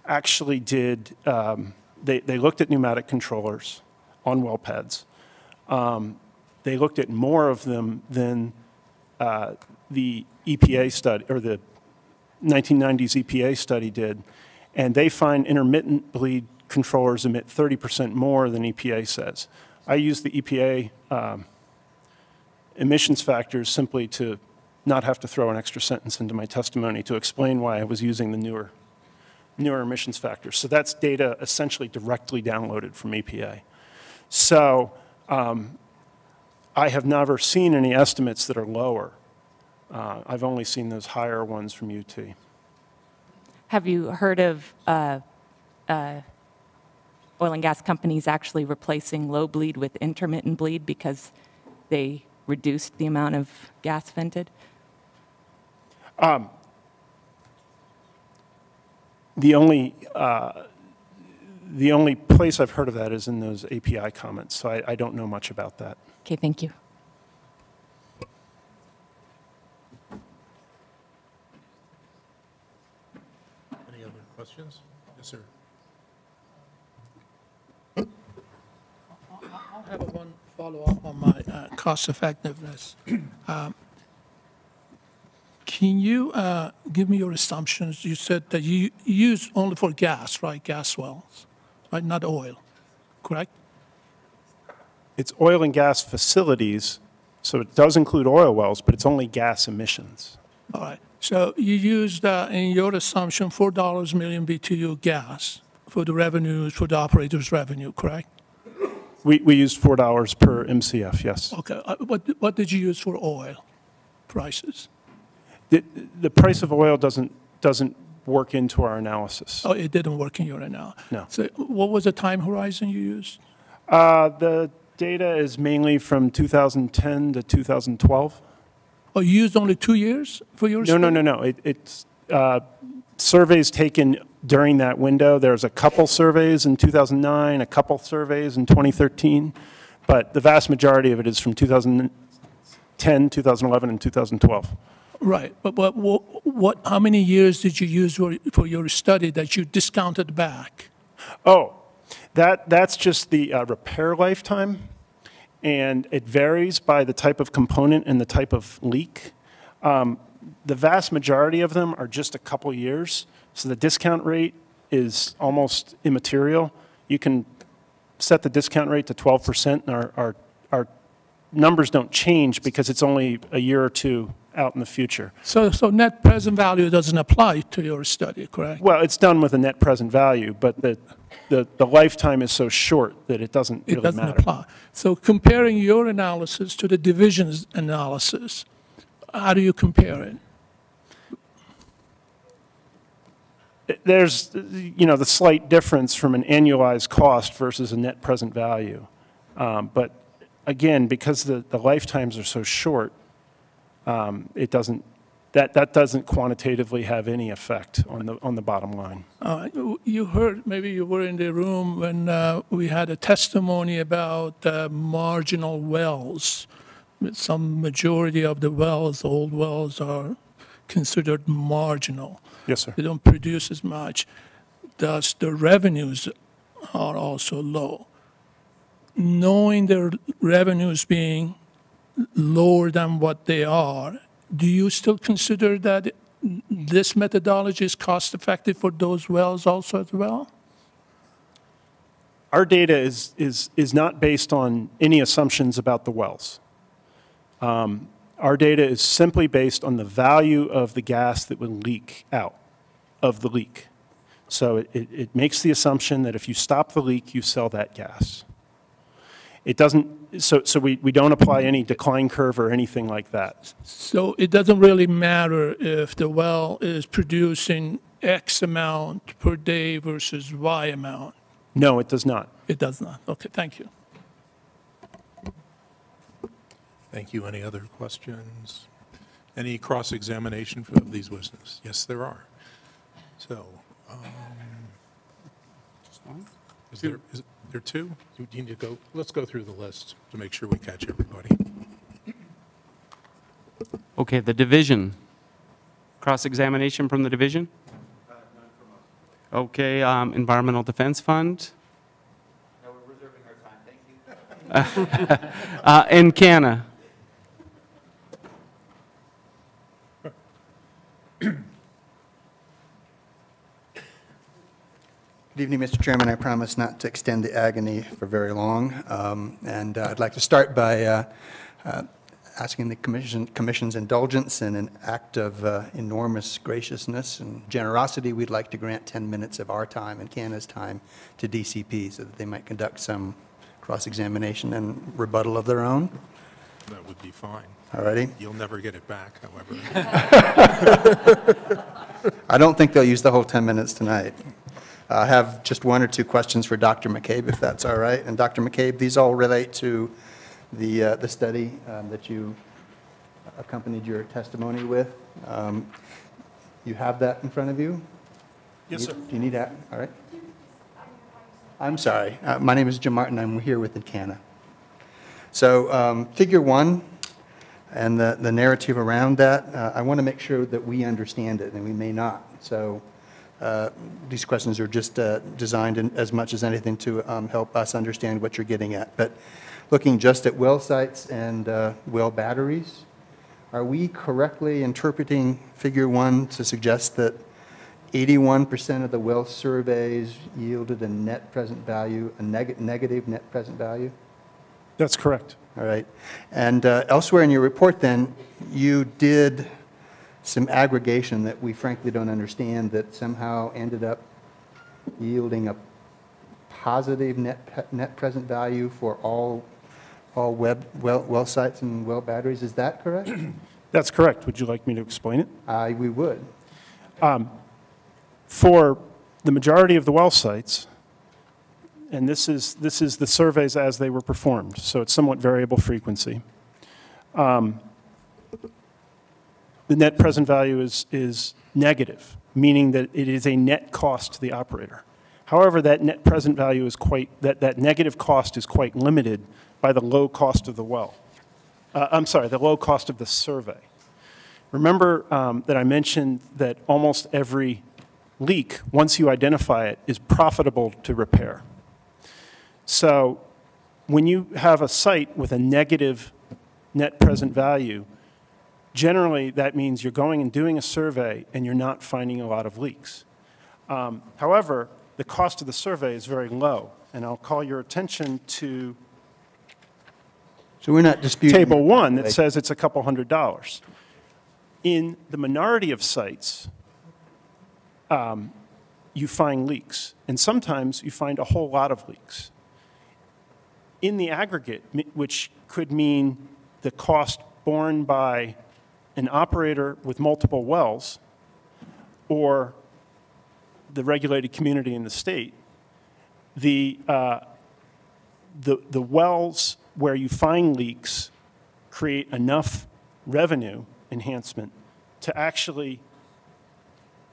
actually did, they looked at pneumatic controllers on well pads. They looked at more of them than the EPA study, or the 1990s EPA study did, and they find intermittent bleed controllers emit 30% more than EPA says. I use the EPA emissions factors simply to not have to throw an extra sentence into my testimony to explain why I was using the newer emissions factors. So that's data essentially directly downloaded from EPA. So I have never seen any estimates that are lower. I've only seen those higher ones from UT. Have you heard of oil and gas companies actually replacing low bleed with intermittent bleed because they reduced the amount of gas vented? The only place I've heard of that is in those API comments, so I don't know much about that. Okay, thank you. Any other questions? Yes, sir. I'll have one follow-up on my cost effectiveness. Can you give me your assumptions? You said that you use only for gas, right? Gas wells, right? Not oil, correct? It's oil and gas facilities, so it does include oil wells, but it's only gas emissions. All right. So you used, in your assumption, $4 million BTU gas for the revenues, for the operator's revenue, correct? We used $4 per MCF, yes. Okay. What did you use for oil prices? The price of oil doesn't work into our analysis. Oh, it didn't work in your analysis? No. So what was the time horizon you used? The data is mainly from 2010 to 2012. Oh, you used only 2 years for your study? No. It's surveys taken during that window. There's a couple surveys in 2009, a couple surveys in 2013, but the vast majority of it is from 2010, 2011, and 2012. Right, but how many years did you use for your study that you discounted back? Oh, that's just the repair lifetime, and it varies by the type of component and the type of leak. The vast majority of them are just a couple years, so the discount rate is almost immaterial. You can set the discount rate to 12%, and our numbers don't change because it's only a year or two out in the future. So net present value doesn't apply to your study, correct? Well, it's done with a net present value, but the lifetime is so short that it doesn't really matter. It doesn't apply. So comparing your analysis to the division's analysis, how do you compare it? There's, the slight difference from an annualized cost versus a net present value. But again, because the lifetimes are so short, it doesn't, that doesn't quantitatively have any effect on the bottom line. You heard, maybe you were in the room when we had a testimony about marginal wells. Some majority of the wells, old wells, are considered marginal. Yes, sir. They don't produce as much. Thus, the revenues are also low. Knowing their revenues being lower than what they are, do you still consider that this methodology is cost effective for those wells also as well? Our data is not based on any assumptions about the wells. Our data is simply based on the value of the gas that would leak out of the leak. So it makes the assumption that if you stop the leak, you sell that gas. It doesn't, so we don't apply any decline curve or anything like that. So it doesn't really matter if the well is producing X amount per day versus Y amount? No, it does not. It does not. Okay, thank you. Thank you. Any other questions? Any cross-examination of these witnesses? Yes, there are. So, is there two? You need to go. Let's go through the list to make sure we catch everybody. Okay, the division. Cross-examination from the division? Okay, Environmental Defense Fund? No, we're reserving our time. Thank you. And CANA? Good evening, Mr. Chairman. I promise not to extend the agony for very long. I'd like to start by asking the Commission's indulgence in an act of enormous graciousness and generosity. We'd like to grant 10 minutes of our time and Canada's time to DCP so that they might conduct some cross-examination and rebuttal of their own. That would be fine. All righty. You'll never get it back, however. I don't think they'll use the whole 10 minutes tonight. I have just one or two questions for Dr. McCabe, if that's all right. And Dr. McCabe, these all relate to the study that you accompanied your testimony with. You have that in front of you? Yes, sir. Do you need that? All right. I'm sorry. My name is Jim Martin. I'm here with Encana. So figure 1 and the narrative around that, I want to make sure that we understand it, and we may not. So these questions are just designed as much as anything to help us understand what you're getting at. But looking just at well sites and well batteries, are we correctly interpreting figure 1 to suggest that 81% of the well surveys yielded a net present value, a negative net present value? That's correct. All right. And elsewhere in your report, then, you did some aggregation that we frankly don't understand that somehow ended up yielding a positive net present value for all well sites and well batteries. Is that correct? That's correct. Would you like me to explain it? We would. For the majority of the well sites, and this is the surveys as they were performed, so it's somewhat variable frequency. The net present value is negative, meaning that it is a net cost to the operator. However, that net present value is that negative cost is quite limited by the low cost of the well. The low cost of the survey. Remember that I mentioned that almost every leak, once you identify it, is profitable to repair. So when you have a site with a negative net present value, generally that means you're going and doing a survey and you're not finding a lot of leaks. However, the cost of the survey is very low, and I'll call your attention to So we're not disputing Table 1 that says it's a couple $100s. In the minority of sites, you find leaks, and sometimes you find a whole lot of leaks. In the aggregate, which could mean the cost borne by an operator with multiple wells or the regulated community in the state, the wells where you find leaks create enough revenue enhancement to actually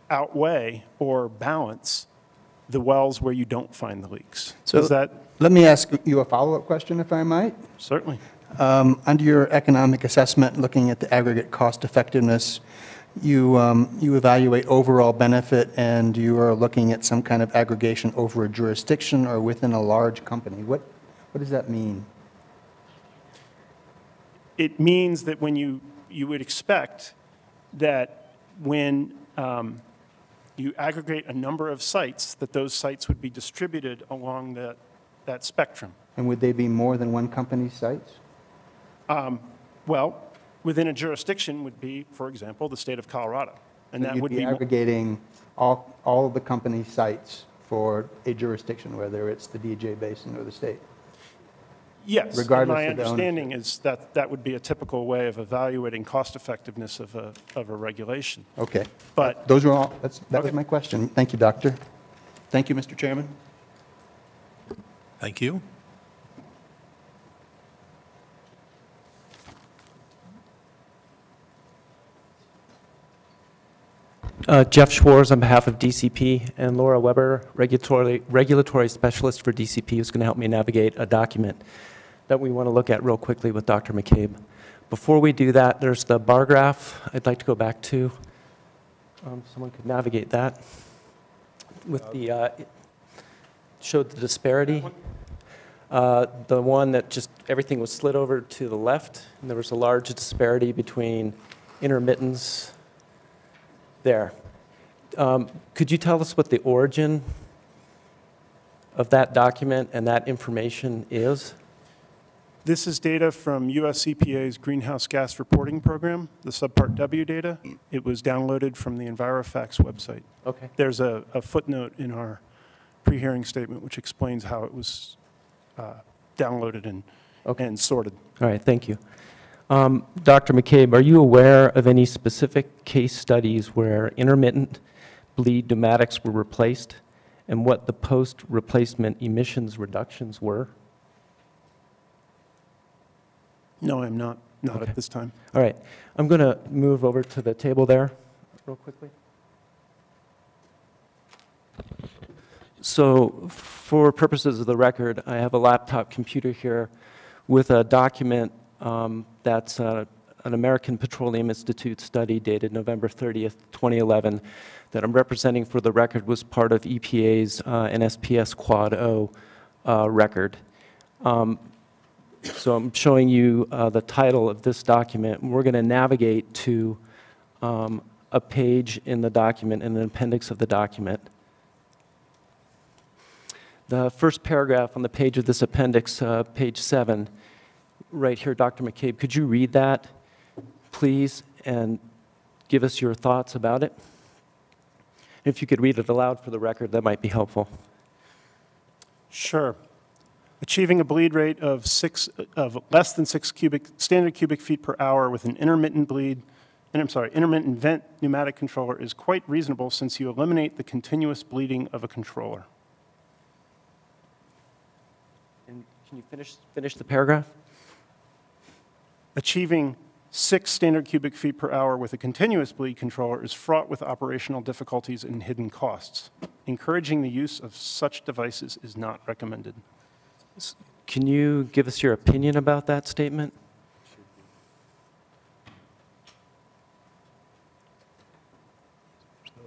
outweigh or balance the wells where you don't find the leaks. So let me ask you a follow-up question, if I might. Certainly. Under your economic assessment, looking at the aggregate cost effectiveness, you evaluate overall benefit, and you are looking at some kind of aggregation over a jurisdiction or within a large company. What does that mean? It means that when you would expect that when you aggregate a number of sites, that those sites would be distributed along that spectrum. And would they be more than one company's sites? Well, within a jurisdiction would be, for example, the state of Colorado. And So that you'd would be be aggregating all of the company's sites for a jurisdiction, whether it's the DJ Basin or the state? Yes. Regardless My of the understanding is that that would be a typical way of evaluating cost effectiveness of a regulation. Okay. But those are all, that was my question. Thank you, Doctor. Thank you, Mr. Chairman. Thank you. Jeff Schwartz on behalf of DCP, and Laura Weber, regulatory specialist for DCP, who's going to help me navigate a document that we want to look at real quickly with Dr. McCabe. Before we do that, there's the bar graph I'd like to go back to. Someone could navigate that with the, showed the disparity. The one that just everything was slid over to the left, and there was a large disparity between intermittence there. Could you tell us what the origin of that document and that information is? This is data from US EPA's Greenhouse Gas Reporting Program, the Subpart W data. It was downloaded from the EnviroFacts website. Okay. There's a footnote in our pre-hearing statement which explains how it was downloaded and sorted. All right, thank you. Dr. McCabe, are you aware of any specific case studies where intermittent bleed pneumatics were replaced and what the post-replacement emissions reductions were? No, I'm not at this time. All right, I'm going to move over to the table there real quickly. So for purposes of the record, I have a laptop computer here with a document that's an American Petroleum Institute study dated November 30th, 2011, that I'm representing for the record was part of EPA's NSPS Quad O record. So I'm showing you the title of this document. We're going to navigate to a page in the document, in an appendix of the document. The first paragraph on the page of this appendix, page 7, right here, Dr. McCabe, could you read that, please, and give us your thoughts about it? If you could read it aloud for the record, that might be helpful. Sure. Achieving a bleed rate of less than 6 standard cubic feet per hour with an intermittent vent pneumatic controller is quite reasonable since you eliminate the continuous bleeding of a controller. And can you finish the paragraph? Achieving 6 standard cubic feet per hour with a continuous bleed controller is fraught with operational difficulties and hidden costs. Encouraging the use of such devices is not recommended. Can you give us your opinion about that statement?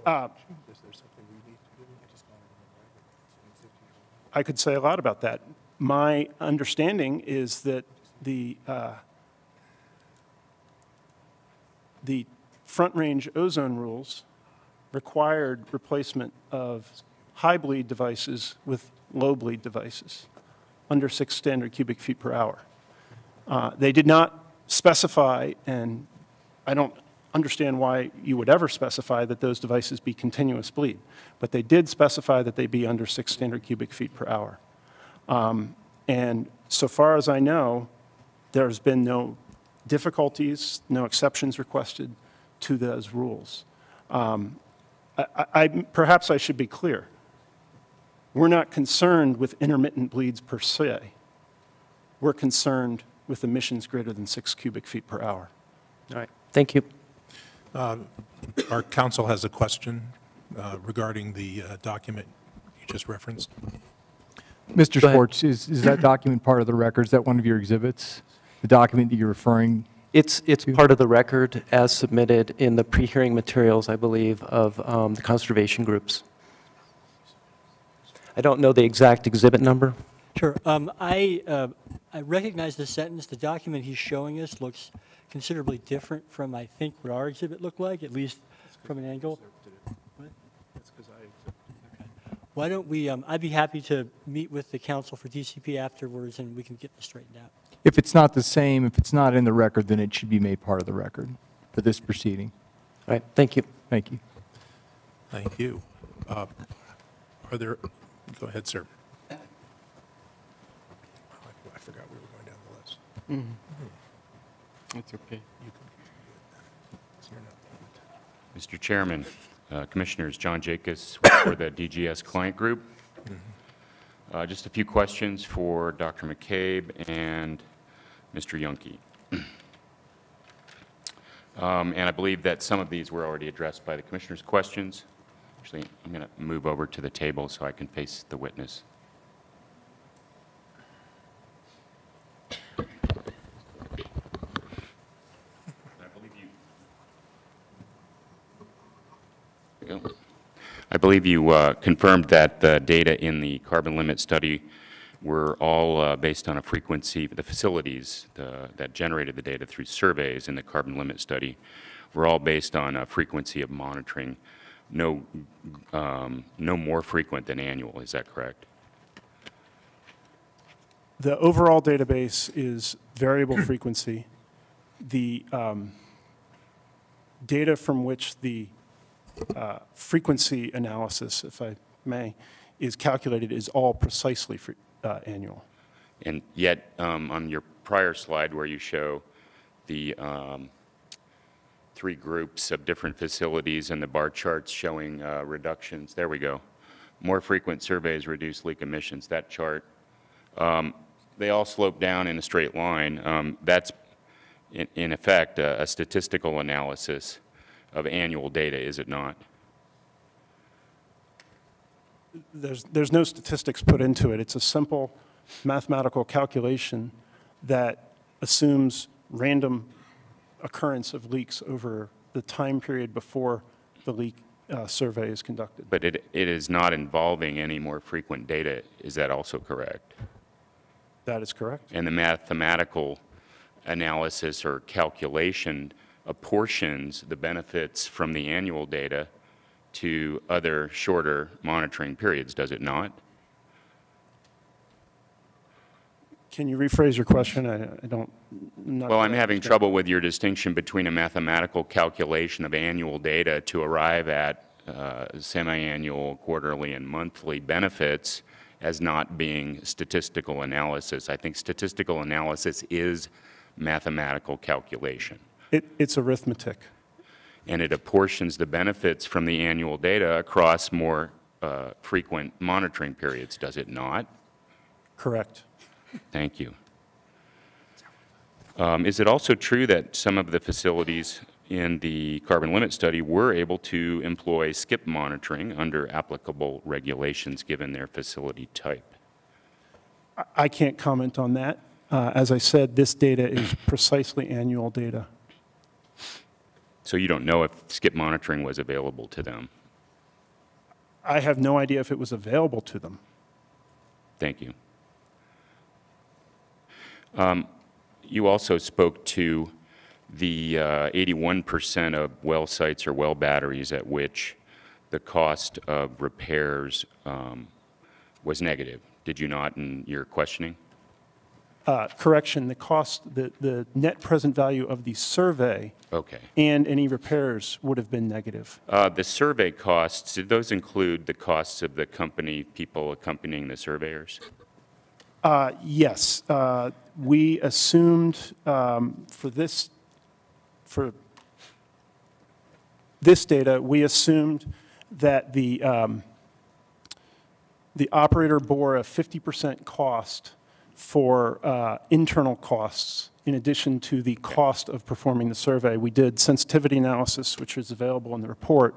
I could say a lot about that. My understanding is that the front range ozone rules required replacement of high bleed devices with low bleed devices under 6 standard cubic feet per hour. They did not specify, and I don't understand why you would ever specify that those devices be continuous bleed, but they did specify that they be under 6 standard cubic feet per hour. And so far as I know, there's been no difficulties, no exceptions requested to those rules. Perhaps I should be clear. We're not concerned with intermittent bleeds per se. We're concerned with emissions greater than 6 cubic feet per hour. All right, thank you. Our counsel has a question regarding the document you just referenced. Mr. Schwartz, is that document part of the record? Is that one of your exhibits? The document that you're referring It's part of the record as submitted in the pre-hearing materials, I believe, of the conservation groups. I don't know the exact exhibit number. Sure. I recognize the sentence. The document he's showing us looks considerably different from, I think, what our exhibit looked like, at least from an angle. Why don't we, I'd be happy to meet with the counsel for DCP afterwards, and we can get this straightened out. If it's not the same, if it's not in the record, then it should be made part of the record for this proceeding. All right, thank you. Thank you. Thank you. Are there, go ahead, sir. I forgot we were going down the list. That's okay. Mr. Chairman, Commissioners, John Jacobs for the DGS Client Group. Just a few questions for Dr. McCabe and Mr. Yunke. And I believe that some of these were already addressed by the Commissioner's questions. Actually, I'm going to move over to the table so I can face the witness. I believe you confirmed that the data in the carbon limit study were all based on a frequency. The facilities that generated the data through surveys in the carbon limit study were all based on a frequency of monitoring, no more frequent than annual. Is that correct? The overall database is variable frequency. The data from which the frequency analysis, if I may, is calculated is all precisely annual. And yet, on your prior slide where you show the 3 groups of different facilities and the bar charts showing reductions, there we go. More frequent surveys reduce leak emissions. That chart, they all slope down in a straight line. That's, in effect, a statistical analysis of annual data, is it not? There's no statistics put into it. It's a simple mathematical calculation that assumes random occurrence of leaks over the time period before the leak survey is conducted. But it is not involving any more frequent data. Is that also correct? That is correct. And the mathematical analysis or calculation apportions the benefits from the annual data to other shorter monitoring periods, does it not? Can you rephrase your question? I don't. Well, I'm having trouble with your distinction between a mathematical calculation of annual data to arrive at semi-annual, quarterly, and monthly benefits as not being statistical analysis. I think statistical analysis is mathematical calculation. It's arithmetic. And it apportions the benefits from the annual data across more frequent monitoring periods, does it not? Correct. Thank you. Is it also true that some of the facilities in the carbon limit study were able to employ skip monitoring under applicable regulations given their facility type? I can't comment on that. As I said, this data is precisely annual data. So you don't know if skip monitoring was available to them? I have no idea if it was available to them. Thank you. You also spoke to the 81% of well sites or well batteries at which the cost of repairs was negative. Did you not in your questioning? Correction, the cost, the net present value of the survey and any repairs would have been negative. The survey costs, did those include the costs of the company, people accompanying the surveyors? Yes. We assumed for this data, we assumed that the operator bore a 50% cost for internal costs in addition to the cost of performing the survey. We did sensitivity analysis, which is available in the report,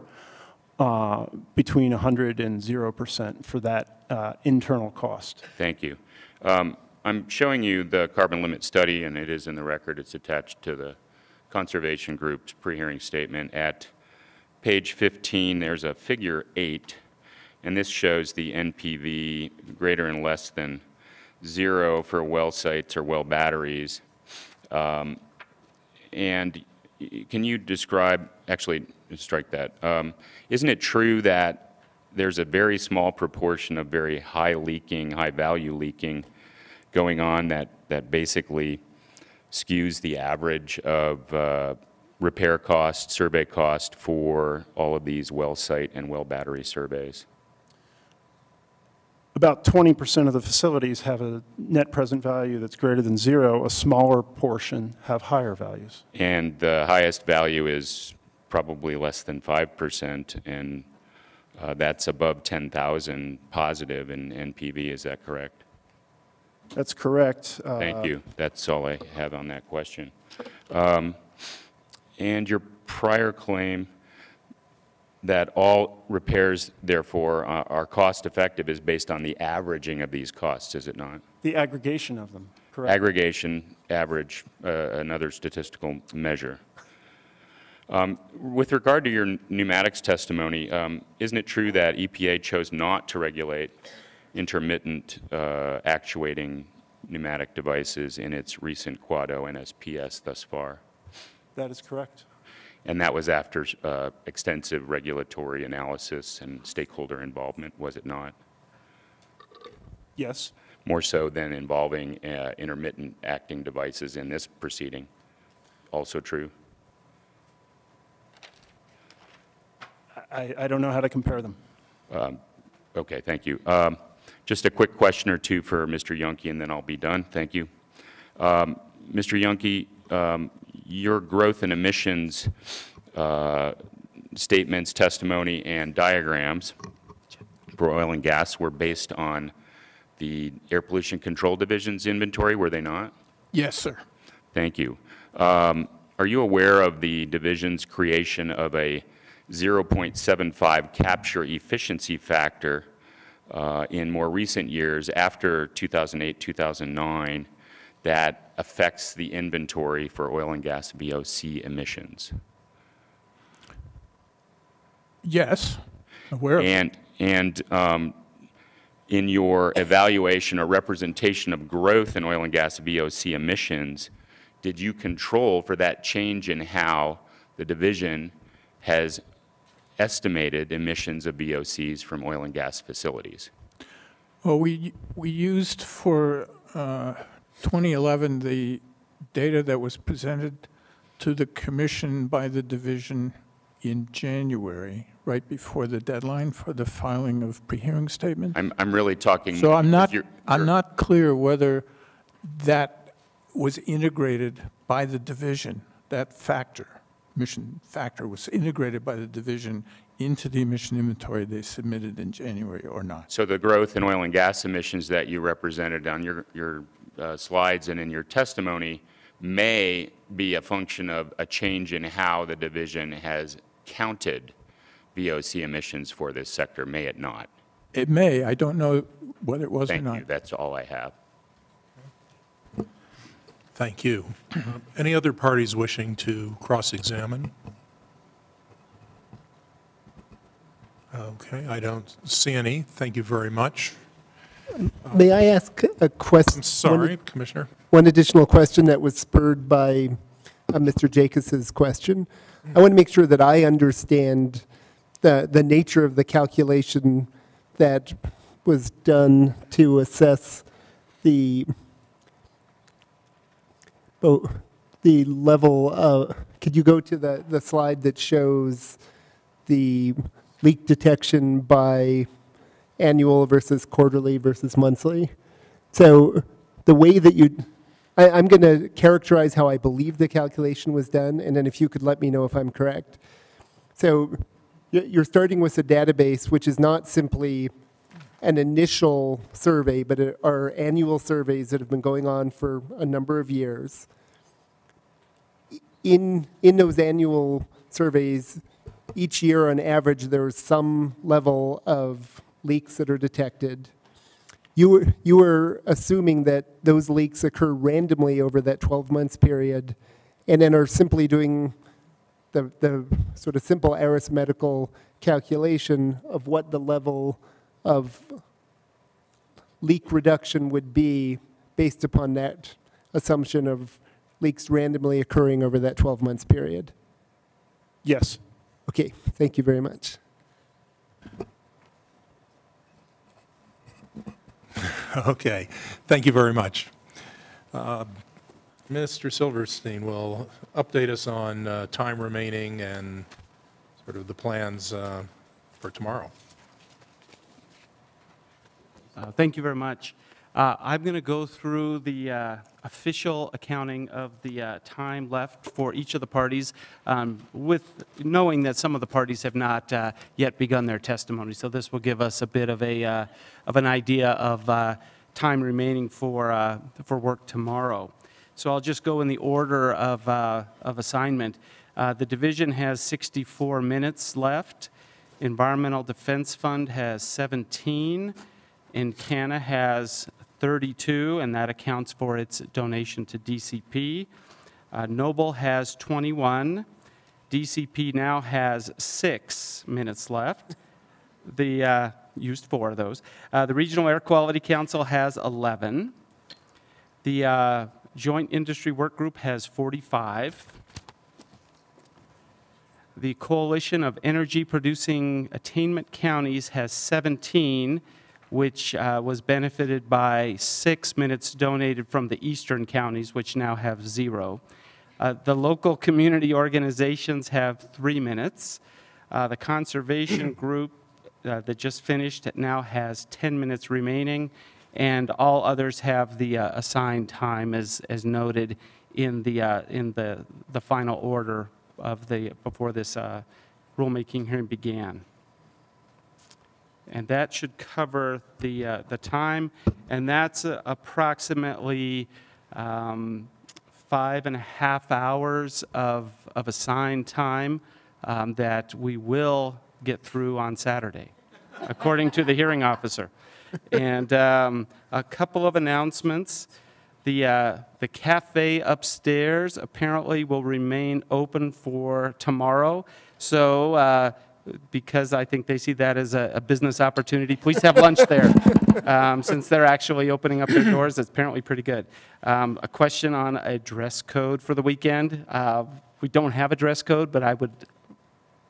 between 100 and 0% for that internal cost. Thank you. I'm showing you the carbon limit study, and it is in the record. It's attached to the Conservation Group's pre-hearing statement. At page 15, there's a figure 8, and this shows the NPV greater and less than 0 for well sites or well batteries. And can you describe, actually, strike that. Isn't it true that there's a very small proportion of very high leaking, high value leaking going on that basically skews the average of repair cost, survey cost for all of these well site and well battery surveys? About 20% of the facilities have a net present value that's greater than 0. A smaller portion have higher values. And the highest value is probably less than 5%, and that's above 10,000 positive in NPV. Is that correct? That's correct. Thank you. That's all I have on that question. And your prior claim that all repairs, therefore, are cost-effective is based on the averaging of these costs, is it not? The aggregation of them, correct. Aggregation, average, another statistical measure. With regard to your pneumatics testimony, isn't it true that EPA chose not to regulate intermittent actuating pneumatic devices in its recent Quad-O NSPS thus far? That is correct. And that was after extensive regulatory analysis and stakeholder involvement, was it not? Yes. more so than involving intermittent acting devices in this proceeding. Also true? I don't know how to compare them. Okay, thank you. Just a quick question or two for Mr. Yunke, and then I'll be done. Thank you. Mr. Yunke, your growth in emissions statements, testimony, and diagrams for oil and gas were based on the Air Pollution Control Division's inventory, were they not? Yes, sir. Thank you. Are you aware of the division's creation of a 0.75 capture efficiency factor in more recent years after 2008, 2009 that affects the inventory for oil and gas VOC emissions? Yes, aware of it. And in your evaluation or representation of growth in oil and gas VOC emissions, did you control for that change in how the division has estimated emissions of VOCs from oil and gas facilities? Well, we used for 2011 the data that was presented to the commission by the division in January, right before the deadline for the filing of pre-hearing statement. I'm really talking. So I'm not clear whether that was integrated by the division. That factor, emission factor, was integrated by the division into the emission inventory they submitted in January or not. So the growth in oil and gas emissions that you represented on your slides and in your testimony may be a function of a change in how the division has counted VOC emissions for this sector, may it not? It may. I don't know whether it was or not. Thank you. That's all I have. Thank you. Any other parties wishing to cross-examine? Okay, I don't see any. Thank you very much. May I ask a question? I'm sorry, Commissioner. One additional question that was spurred by Mr. Jacobs's question. I want to make sure that I understand the nature of the calculation that was done to assess the level of, could you go to the slide that shows the leak detection by annual versus quarterly versus monthly? So the way that I'm going to characterize how I believe the calculation was done, and then if you could let me know if I'm correct. So you're starting with a database which is not simply an initial survey, but are annual surveys that have been going on for a number of years. In those annual surveys, each year on average, there's some level of leaks that are detected. You were assuming that those leaks occur randomly over that 12 months period, and then are simply doing the sort of simple arithmetical calculation of what the level of leak reduction would be based upon that assumption of leaks randomly occurring over that 12 months period. Yes. Okay, thank you very much. Okay, thank you very much. Mr. Silverstein will update us on time remaining and sort of the plans for tomorrow. Thank you very much. I'm going to go through the official accounting of the time left for each of the parties, with knowing that some of the parties have not yet begun their testimony. So this will give us a bit of an idea of time remaining for work tomorrow. So I'll just go in the order of assignment. The division has 64 minutes left. Environmental Defense Fund has 17. Encana has 32, and that accounts for its donation to DCP. Noble has 21. DCP now has 6 minutes left. Used 4 of those. The Regional Air Quality Council has 11. The Joint Industry Work Group has 45. The Coalition of Energy Producing Attainment Counties has 17, which was benefited by 6 minutes donated from the eastern counties, which now have 0. The local community organizations have 3 minutes. The conservation group that just finished now has 10 minutes remaining, and all others have the assigned time as noted in the final order of before this rulemaking hearing began. And that should cover the time, and that's approximately 5.5 hours of assigned time that we will get through on Saturday, according to the hearing officer. And a couple of announcements. The cafe upstairs apparently will remain open for tomorrow. So because I think they see that as a business opportunity, please have lunch there. Since they're actually opening up their doors, it's apparently pretty good. A question on a dress code for the weekend. We don't have a dress code, but I would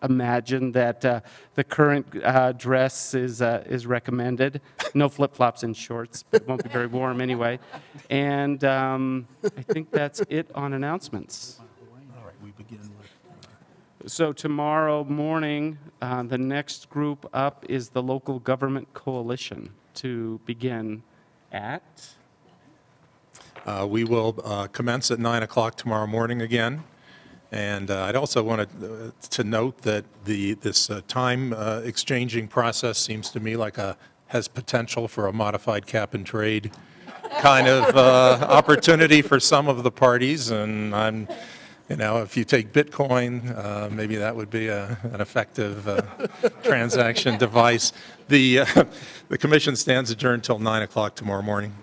imagine that the current dress is recommended. No flip-flops and shorts, but it won't be very warm anyway. And I think that's it on announcements. All right, we begin with... So tomorrow morning, the next group up is the Local Government Coalition to begin at? We will commence at 9 o'clock tomorrow morning again. And I'd also wanted to note that this time exchanging process seems to me like has potential for a modified cap and trade kind of opportunity for some of the parties. And if you take Bitcoin, maybe that would be an effective transaction device. The commission stands adjourned until 9 o'clock tomorrow morning.